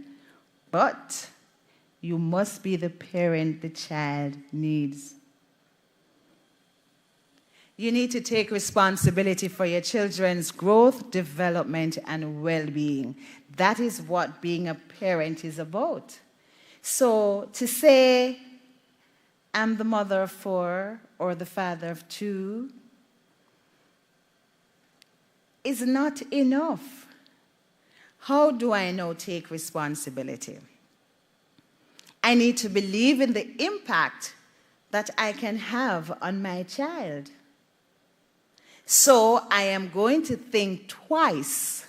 but you must be the parent the child needs. You need to take responsibility for your children's growth, development, and well-being. That is what being a parent is about. So to say, I'm the mother of 4 or the father of 2 is not enough. How do I now take responsibility? I need to believe in the impact that I can have on my child. So I am going to think twice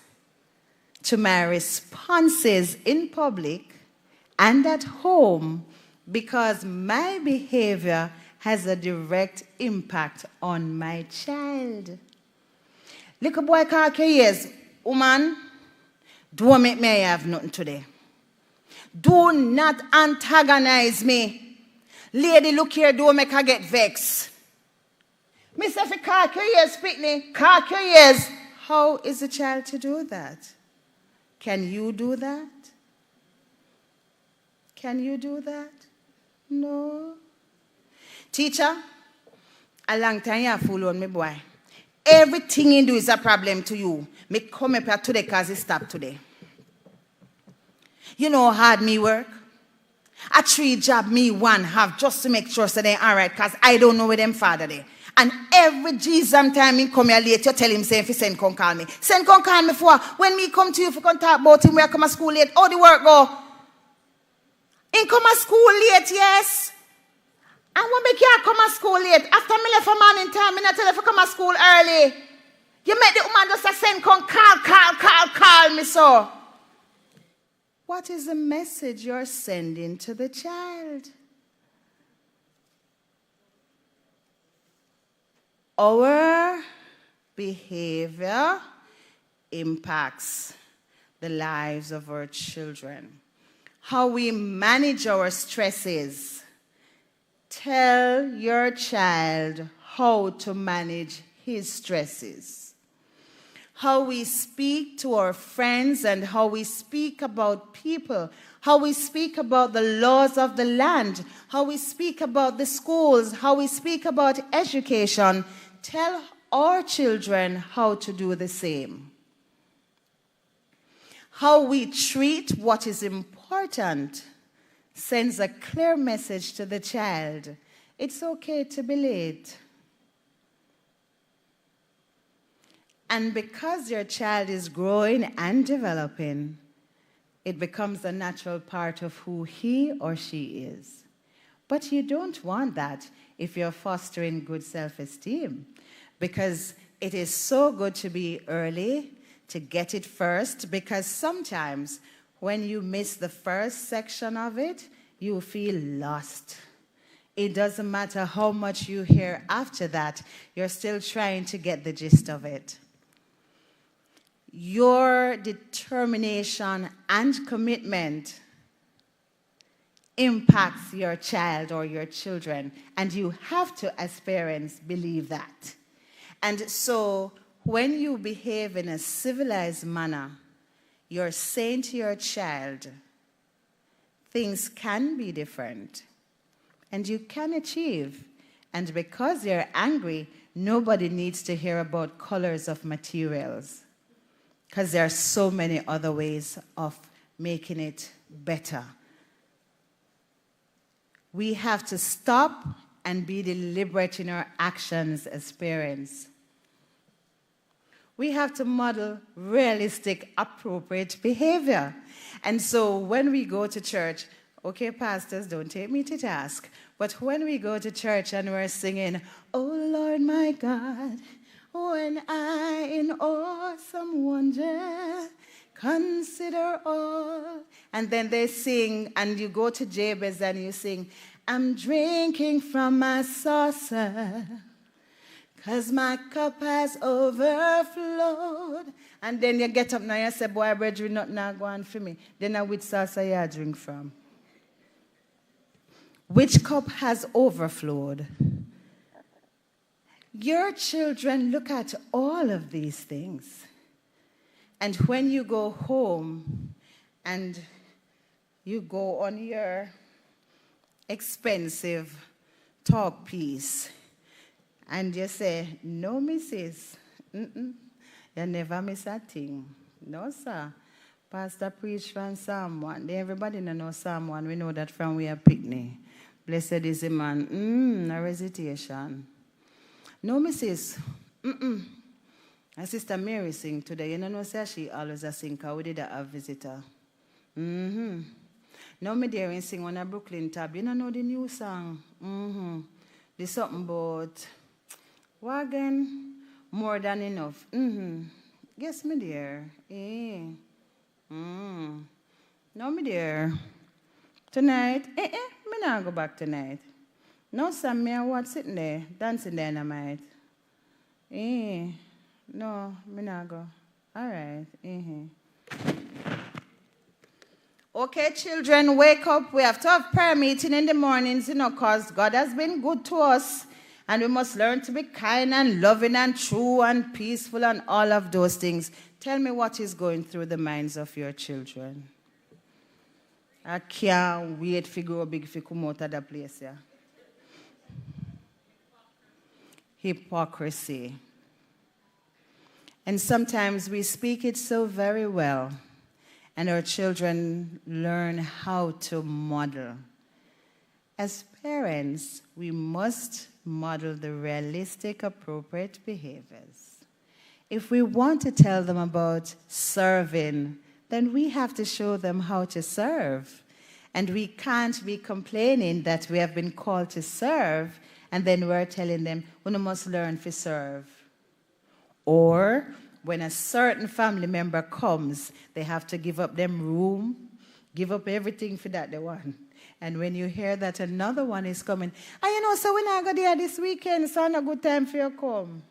to my responses in public and at home because my behavior has a direct impact on my child. Little boy can't care years. Woman, don't make me have nothing today. Do not antagonize me. Lady, look here, don't make her get vexed. Miss Effie, cark your ears, Pitney, cark your ears. How is a child to do that? Can you do that? Can you do that? No. Teacher, a long time you have fool on me, boy. Everything you do is a problem to you. Me come up here today because it stopped today. You know how hard me work? A 3 job me one have just to make sure so they all right because I don't know where them father they. And every Jesus time he come here late, you tell him, say, if he send, come call me. Send, come call me for. When me come to you, if you come talk about him, where I come to school late, how the work go? He come to school late, yes. And when me can't come to school late, after me left for morning time, me not tell her to come to school early. You make the woman just send call me so. What is the message you're sending to the child? Our behavior impacts the lives of our children. How we manage our stresses. Tell your child how to manage his stresses. How we speak to our friends and how we speak about people. How we speak about the laws of the land. How we speak about the schools. How we speak about education. Tell our children how to do the same. How we treat what is important sends a clear message to the child. It's okay to be late. And because your child is growing and developing, it becomes a natural part of who he or she is. But you don't want that if you're fostering good self-esteem, because it is so good to be early, to get it first, because sometimes when you miss the first section of it, you feel lost. It doesn't matter how much you hear after that, you're still trying to get the gist of it. Your determination and commitment impacts your child or your children, and you have to, as parents, believe that. And so, when you behave in a civilized manner, you're saying to your child, things can be different, and you can achieve. And because you're angry, nobody needs to hear about colors of materials, because there are so many other ways of making it better. We have to stop and be deliberate in our actions as parents. We have to model realistic, appropriate behavior. And so when we go to church, okay, pastors, don't take me to task, but when we go to church and we're singing, "Oh Lord my God, when I in awesome wonder consider all," and then they sing, and you go to Jabez and you sing, "I'm drinking from my saucer, 'cause my cup has overflowed." And then you get up now and you say, "Boy, brethren, nothing not going for me." Then which saucer you drink from? Which cup has overflowed? Your children look at all of these things. And when you go home and you go on your expensive talk piece and you say, "No, missus, you never miss a thing." No, sir. Pastor preached from Psalm 1. Everybody know Psalm 1. We know that from we are picnic. Blessed is the man. A recitation. No, missus. My sister Mary sing today. You know, say she always a sing, because we did a visitor. Now me there and sing on a Brooklyn tab. You know the new song? There's something about wagon, more than enough. Yes, me there. No, me there. Tonight, me not go back tonight. No, Sam, me what sitting there, dancing dynamite. No, me not go. All right. Okay, children, wake up. We have to have prayer meeting in the mornings, because God has been good to us. And we must learn to be kind and loving and true and peaceful and all of those things. Tell me what is going through the minds of your children. I can't wait to go big if you come out of the place, yeah. Hypocrisy. And sometimes we speak it so very well, and our children learn how to model. As parents, we must model the realistic, appropriate behaviors. If we want to tell them about serving, then we have to show them how to serve. And we can't be complaining that we have been called to serve, and then we're telling them, we must learn to serve. Or when a certain family member comes, they have to give up them room, give up everything for that they want. And when you hear that another one is coming, so when I go there this weekend, it's not a good time for you to come.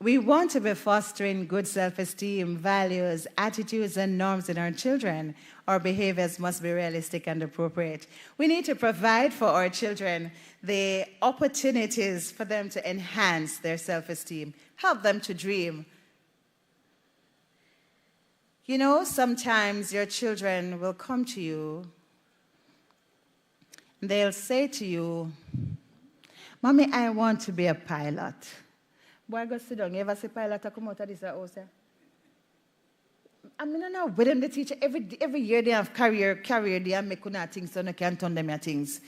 We want to be fostering good self-esteem, values, attitudes, and norms in our children. Our behaviors must be realistic and appropriate. We need to provide for our children the opportunities for them to enhance their self-esteem, help them to dream. Sometimes your children will come to you and they'll say to you, Mommy, I want to be a pilot. Boy, go sit down. You ever see pilot come out of this house? I don't know. With them, the teacher, every year they have career day and make things so they can turn them your things.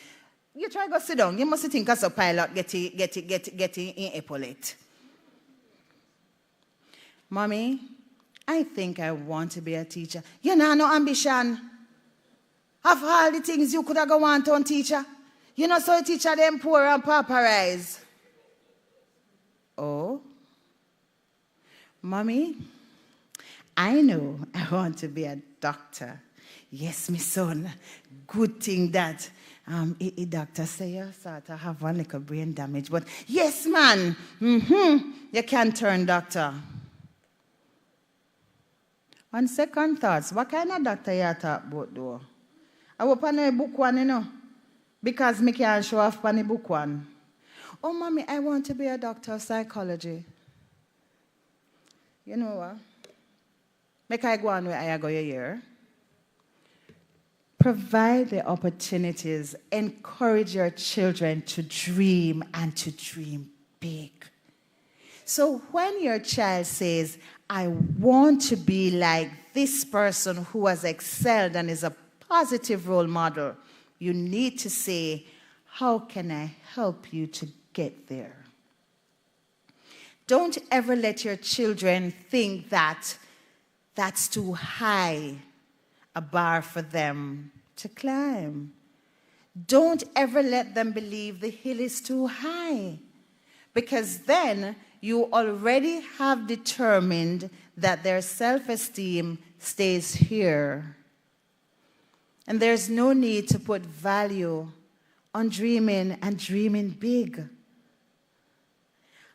You try to go sit down. You must think as a pilot get in epaulet. Mommy, I think I want to be a teacher. You know, no ambition. Of all the things you could have go on to teacher. So a teacher them poor and pauperized. Oh, Mommy, I know I want to be a doctor. Yes, my son. Good thing that a doctor say you sort of have one little brain damage. But yes, man, you can turn doctor. On second thoughts, what kind of doctor you talk about though? I will pan a book one, because me can't show off pan a book one. Oh, Mommy, I want to be a doctor of psychology. You know what? Make I go on where I go here. Provide the opportunities. Encourage your children to dream and to dream big. So when your child says, I want to be like this person who has excelled and is a positive role model, you need to say, how can I help you to get there? Don't ever let your children think that that's too high a bar for them to climb. Don't ever let them believe the hill is too high, because then you already have determined that their self-esteem stays here. And there's no need to put value on dreaming and dreaming big.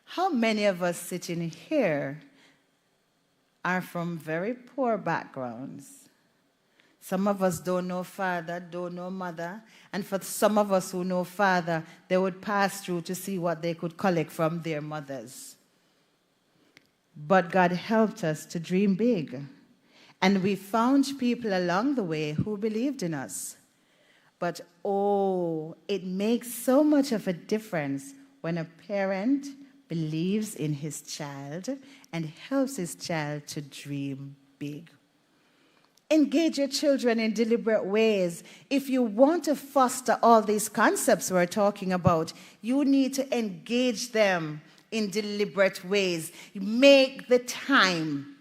How many of us sitting here are from very poor backgrounds? Some of us don't know father, don't know mother. And for some of us who know father, they would pass through to see what they could collect from their mothers. But God helped us to dream big. And we found people along the way who believed in us. But oh, it makes so much of a difference when a parent believes in his child and helps his child to dream big. Engage your children in deliberate ways. If you want to foster all these concepts we're talking about, you need to engage them in deliberate ways. Make the time.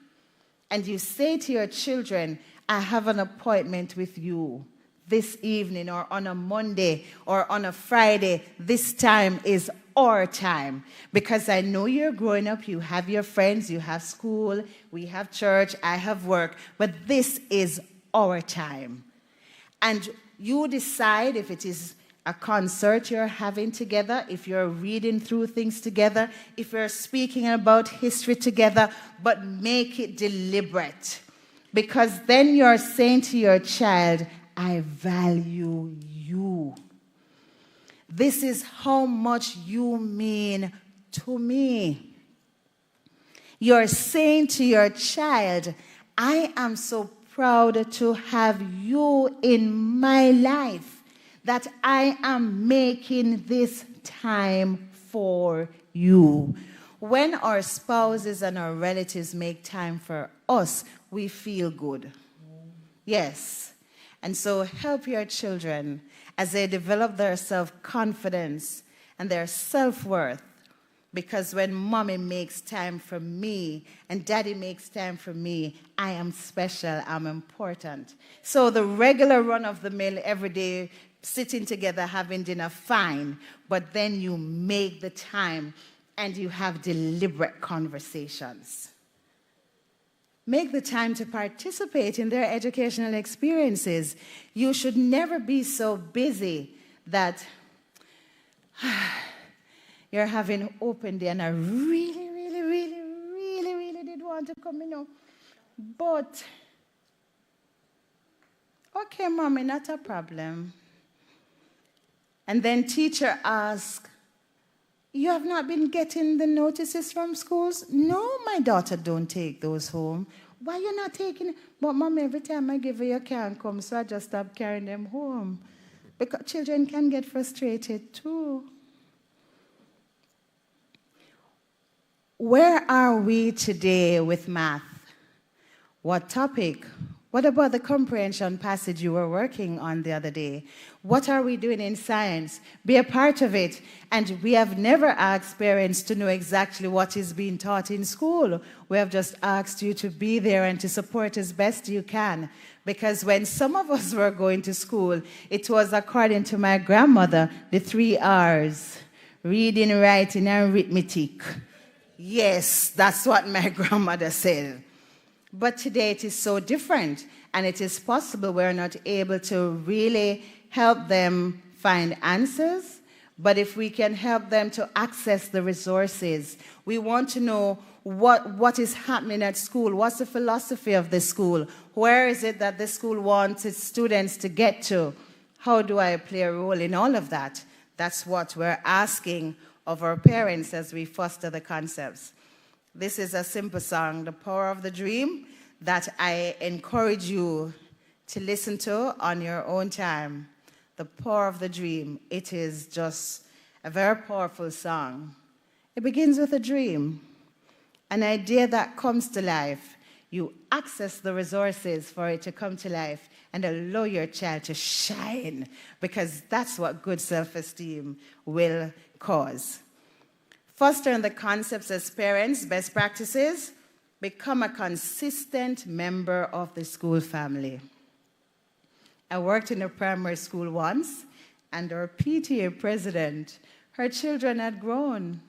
And you say to your children, I have an appointment with you this evening, or on a Monday, or on a Friday. This time is our time. Because I know you're growing up, you have your friends, you have school, we have church, I have work, but this is our time. And you decide if it is a concert you're having together, if you're reading through things together, if you're speaking about history together, but make it deliberate. Because then you're saying to your child, I value you. This is how much you mean to me. You're saying to your child, I am so proud to have you in my life, that I am making this time for you. When our spouses and our relatives make time for us, we feel good. Yes. And so help your children as they develop their self-confidence and their self-worth Because when mommy makes time for me and daddy makes time for me, I am special, I'm important. So the regular run of the mill every day, sitting together, having dinner, fine. But then you make the time and you have deliberate conversations. Make the time to participate in their educational experiences. You should never be so busy that you're having open day, and I really did want to come, But, okay, mommy, not a problem. And then teacher asks, you have not been getting the notices from schools? No, my daughter don't take those home. Why you not taking? But mom, every time I give her, you can't come, so I just stop carrying them home. Because children can get frustrated too. Where are we today with math? What topic? What about the comprehension passage you were working on the other day? What are we doing in science? Be a part of it. And we have never asked parents to know exactly what is being taught in school. We have just asked you to be there and to support as best you can. Because when some of us were going to school, it was, according to my grandmother, the 3 R's: reading, writing, and arithmetic. Yes, that's what my grandmother said. But today it is so different, and it is possible we're not able to really help them find answers, but if we can help them to access the resources, we want to know what is happening at school, what's the philosophy of the school, where is it that the school wants its students to get to, how do I play a role in all of that? That's what we're asking of our parents as we foster the concepts. This is a simple song, The Power of the Dream, that I encourage you to listen to on your own time. The Power of the Dream. It is just a very powerful song. It begins with a dream, an idea that comes to life. You access the resources for it to come to life and allow your child to shine, because that's what good self-esteem will cause. Fostering the concepts as parents, best practices, become a consistent member of the school family. I worked in a primary school once, and our PTA president, her children had grown.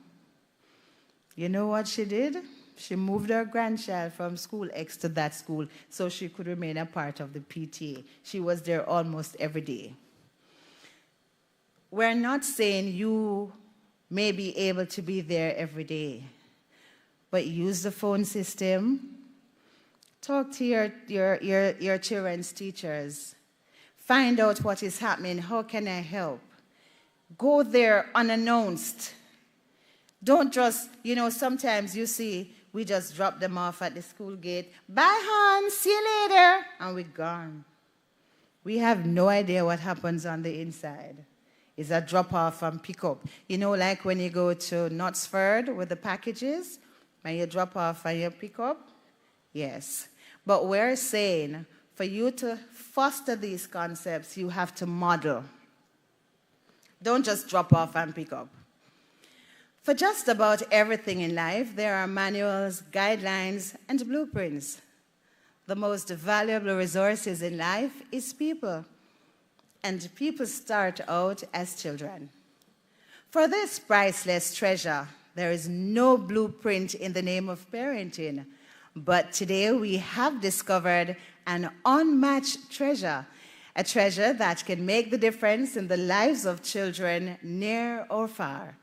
You know what she did? She moved her grandchild from school X to that school so she could remain a part of the PTA. She was there almost every day. We're not saying you may be able to be there every day, but use the phone system. Talk to your children's teachers. Find out what is happening. How can I help? Go there unannounced. Don't just, sometimes you see, we just drop them off at the school gate. Bye, hon, see you later. And we're gone. We have no idea what happens on the inside. It's a drop-off and pick-up. Like when you go to Knutsford with the packages, and you drop off and you pick up? Yes. But we're saying, for you to foster these concepts, you have to model. Don't just drop off and pick up. For just about everything in life, there are manuals, guidelines, and blueprints. The most valuable resources in life is people. And people start out as children. For this priceless treasure, there is no blueprint in the name of parenting. But today we have discovered an unmatched treasure, a treasure that can make the difference in the lives of children near or far,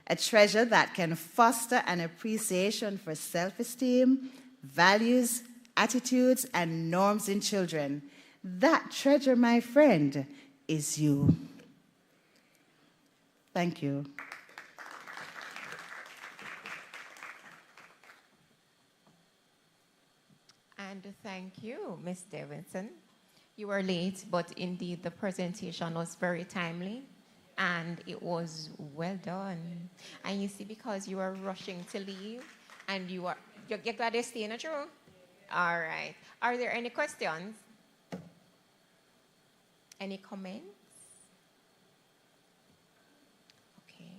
a treasure that can foster an appreciation for self-esteem, values, attitudes, and norms in children. That treasure, my friend, is you. Thank you. And thank you, Ms. Davidson. You were late, but indeed the presentation was very timely and it was well done. And you see, because you were rushing to leave and you're glad you're staying at your room? All right. Are there any questions? Any comments? Okay.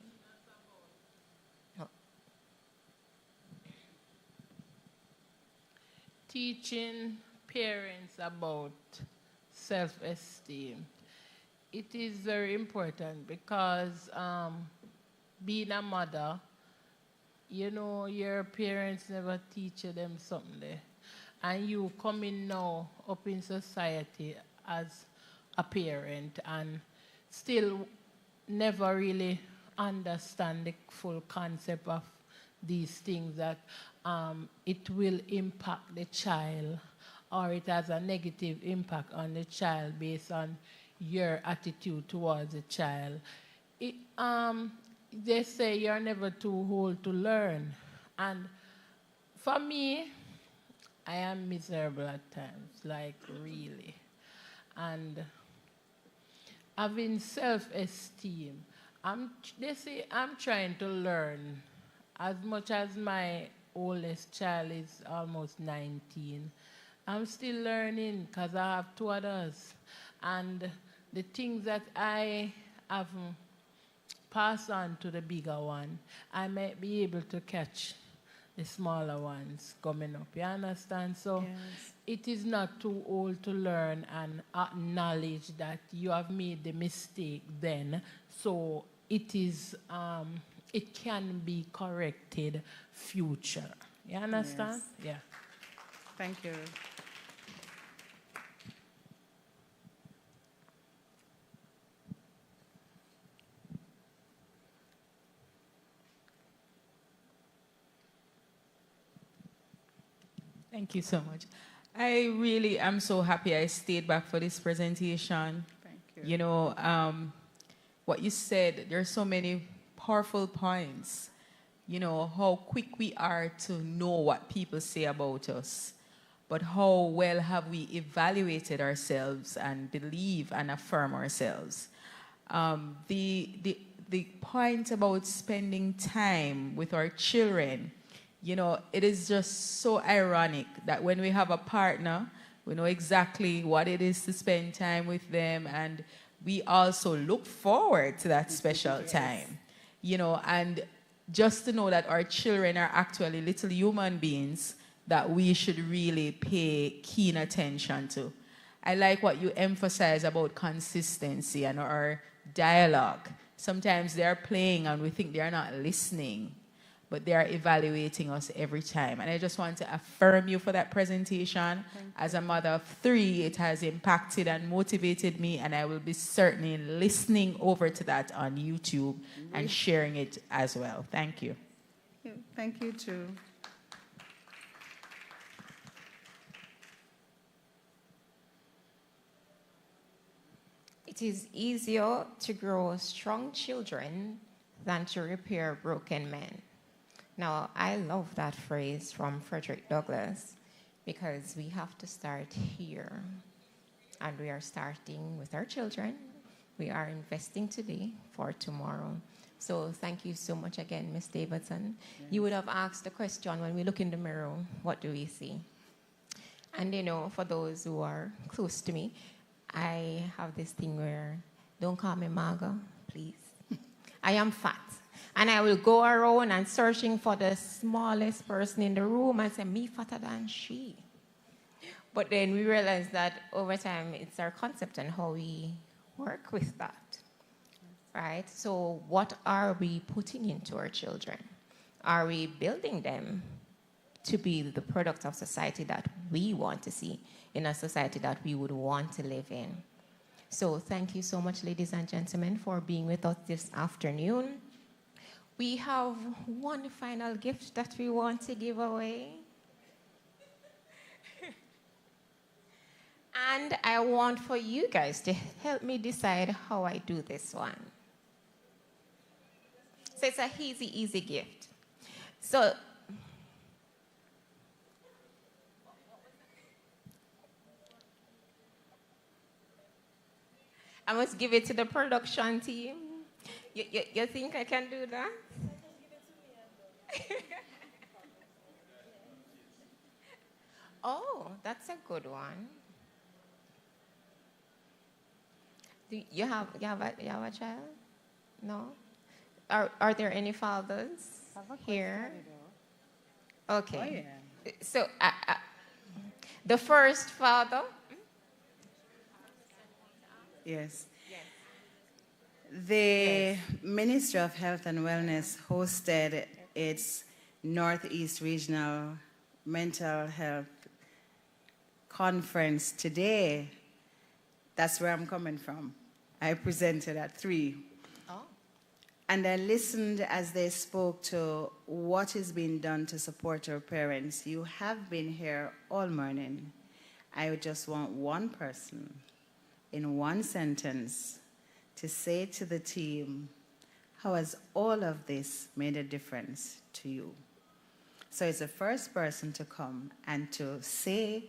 Oh, teaching parents about self-esteem. It is very important because being a mother, you know, your parents never teach you them something there. And you coming now up in society as a parent and still never really understand the full concept of these things, that it will impact the child or it has a negative impact on the child based on your attitude towards the child. They say you're never too old to learn. And for me, I am miserable at times, like really. And having self-esteem, they say I'm trying to learn. As much as my oldest child is almost 19, I'm still learning because I have two others. And the things that I have passed on to the bigger one, I might be able to catch the smaller ones coming up. You understand? So yes, it is not too old to learn and acknowledge that you have made the mistake then. So it is, it can be corrected future. You understand? Yes. Yeah. Thank you. Thank you so much. I really am so happy I stayed back for this presentation. Thank you. You know, what you said, there are so many powerful points. You know, how quick we are to know what people say about us, but how well have we evaluated ourselves and believe and affirm ourselves. The point about spending time with our children, you know, it is just so ironic that when we have a partner, we know exactly what it is to spend time with them, and we also look forward to that special time, you know, and just to know that our children are actually little human beings that we should really pay keen attention to. I like what you emphasize about consistency and our dialogue. Sometimes they're playing and we think they're not listening, but they are evaluating us every time. And I just want to affirm you for that presentation. As a mother of 3, it has impacted and motivated me, and I will be certainly listening over to that on YouTube and sharing it as well. Thank you. Thank you, too. It is easier to grow strong children than to repair broken men. Now, I love that phrase from Frederick Douglass because we have to start here. And we are starting with our children. We are investing today for tomorrow. So thank you so much again, Ms. Davidson. Yes. You would have asked the question, when we look in the mirror, what do we see? And you know, for those who are close to me, I have this thing where, don't call me Marga, please. I am fat. And I will go around and searching for the smallest person in the room and say, me fatter than she. But then we realize that over time, it's our concept and how we work with that, right? So what are we putting into our children? Are we building them to be the product of society that we want to see, in a society that we would want to live in? So thank you so much, ladies and gentlemen, for being with us this afternoon. We have one final gift that we want to give away. And I want for you guys to help me decide how I do this one. So it's a easy gift. So I must give it to the production team. You think I can do that? Oh, that's a good one. Do you have a child? No? Are there any fathers here? Okay. Oh, yeah. So The first father. Yes. The Ministry of Health and Wellness hosted its Northeast Regional Mental Health Conference today. That's where I'm coming from. I presented at 3. Oh. And I listened as they spoke to what is being done to support our parents. You have been here all morning. I would just want one person in one sentence to say to the team, how has all of this made a difference to you? So it's the first person to come and to say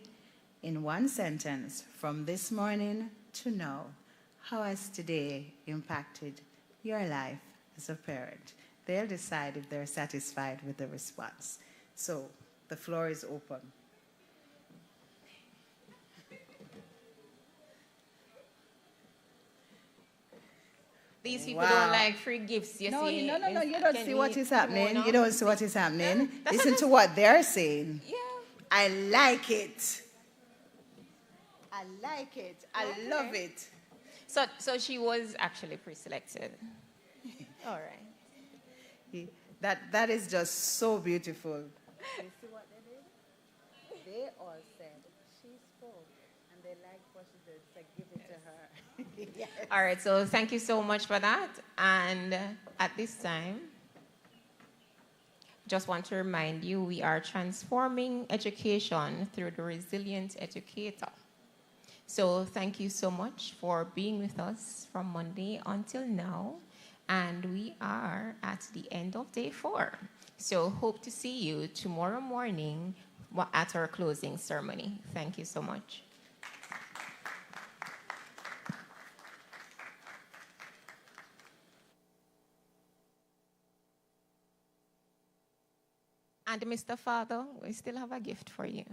in one sentence, from this morning to now, how has today impacted your life as a parent? They'll decide if they're satisfied with the response. So the floor is open. These people don't like free gifts. You see? You don't see what is happening. You don't see what is happening. Yeah, Listen to what they're saying. Yeah. I like it. I like it. I love it. So she was actually pre-selected. All right. That is just so beautiful. You see what they did? They all said she spoke and they liked what she did, so give it to her. Yes. All right, so thank you so much for that. And at this time, just want to remind you, we are transforming education through the resilient educator. So thank you so much for being with us from Monday until now. And we are at the end of day 4. So hope to see you tomorrow morning at our closing ceremony. Thank you so much. And Mr. Father, we still have a gift for you.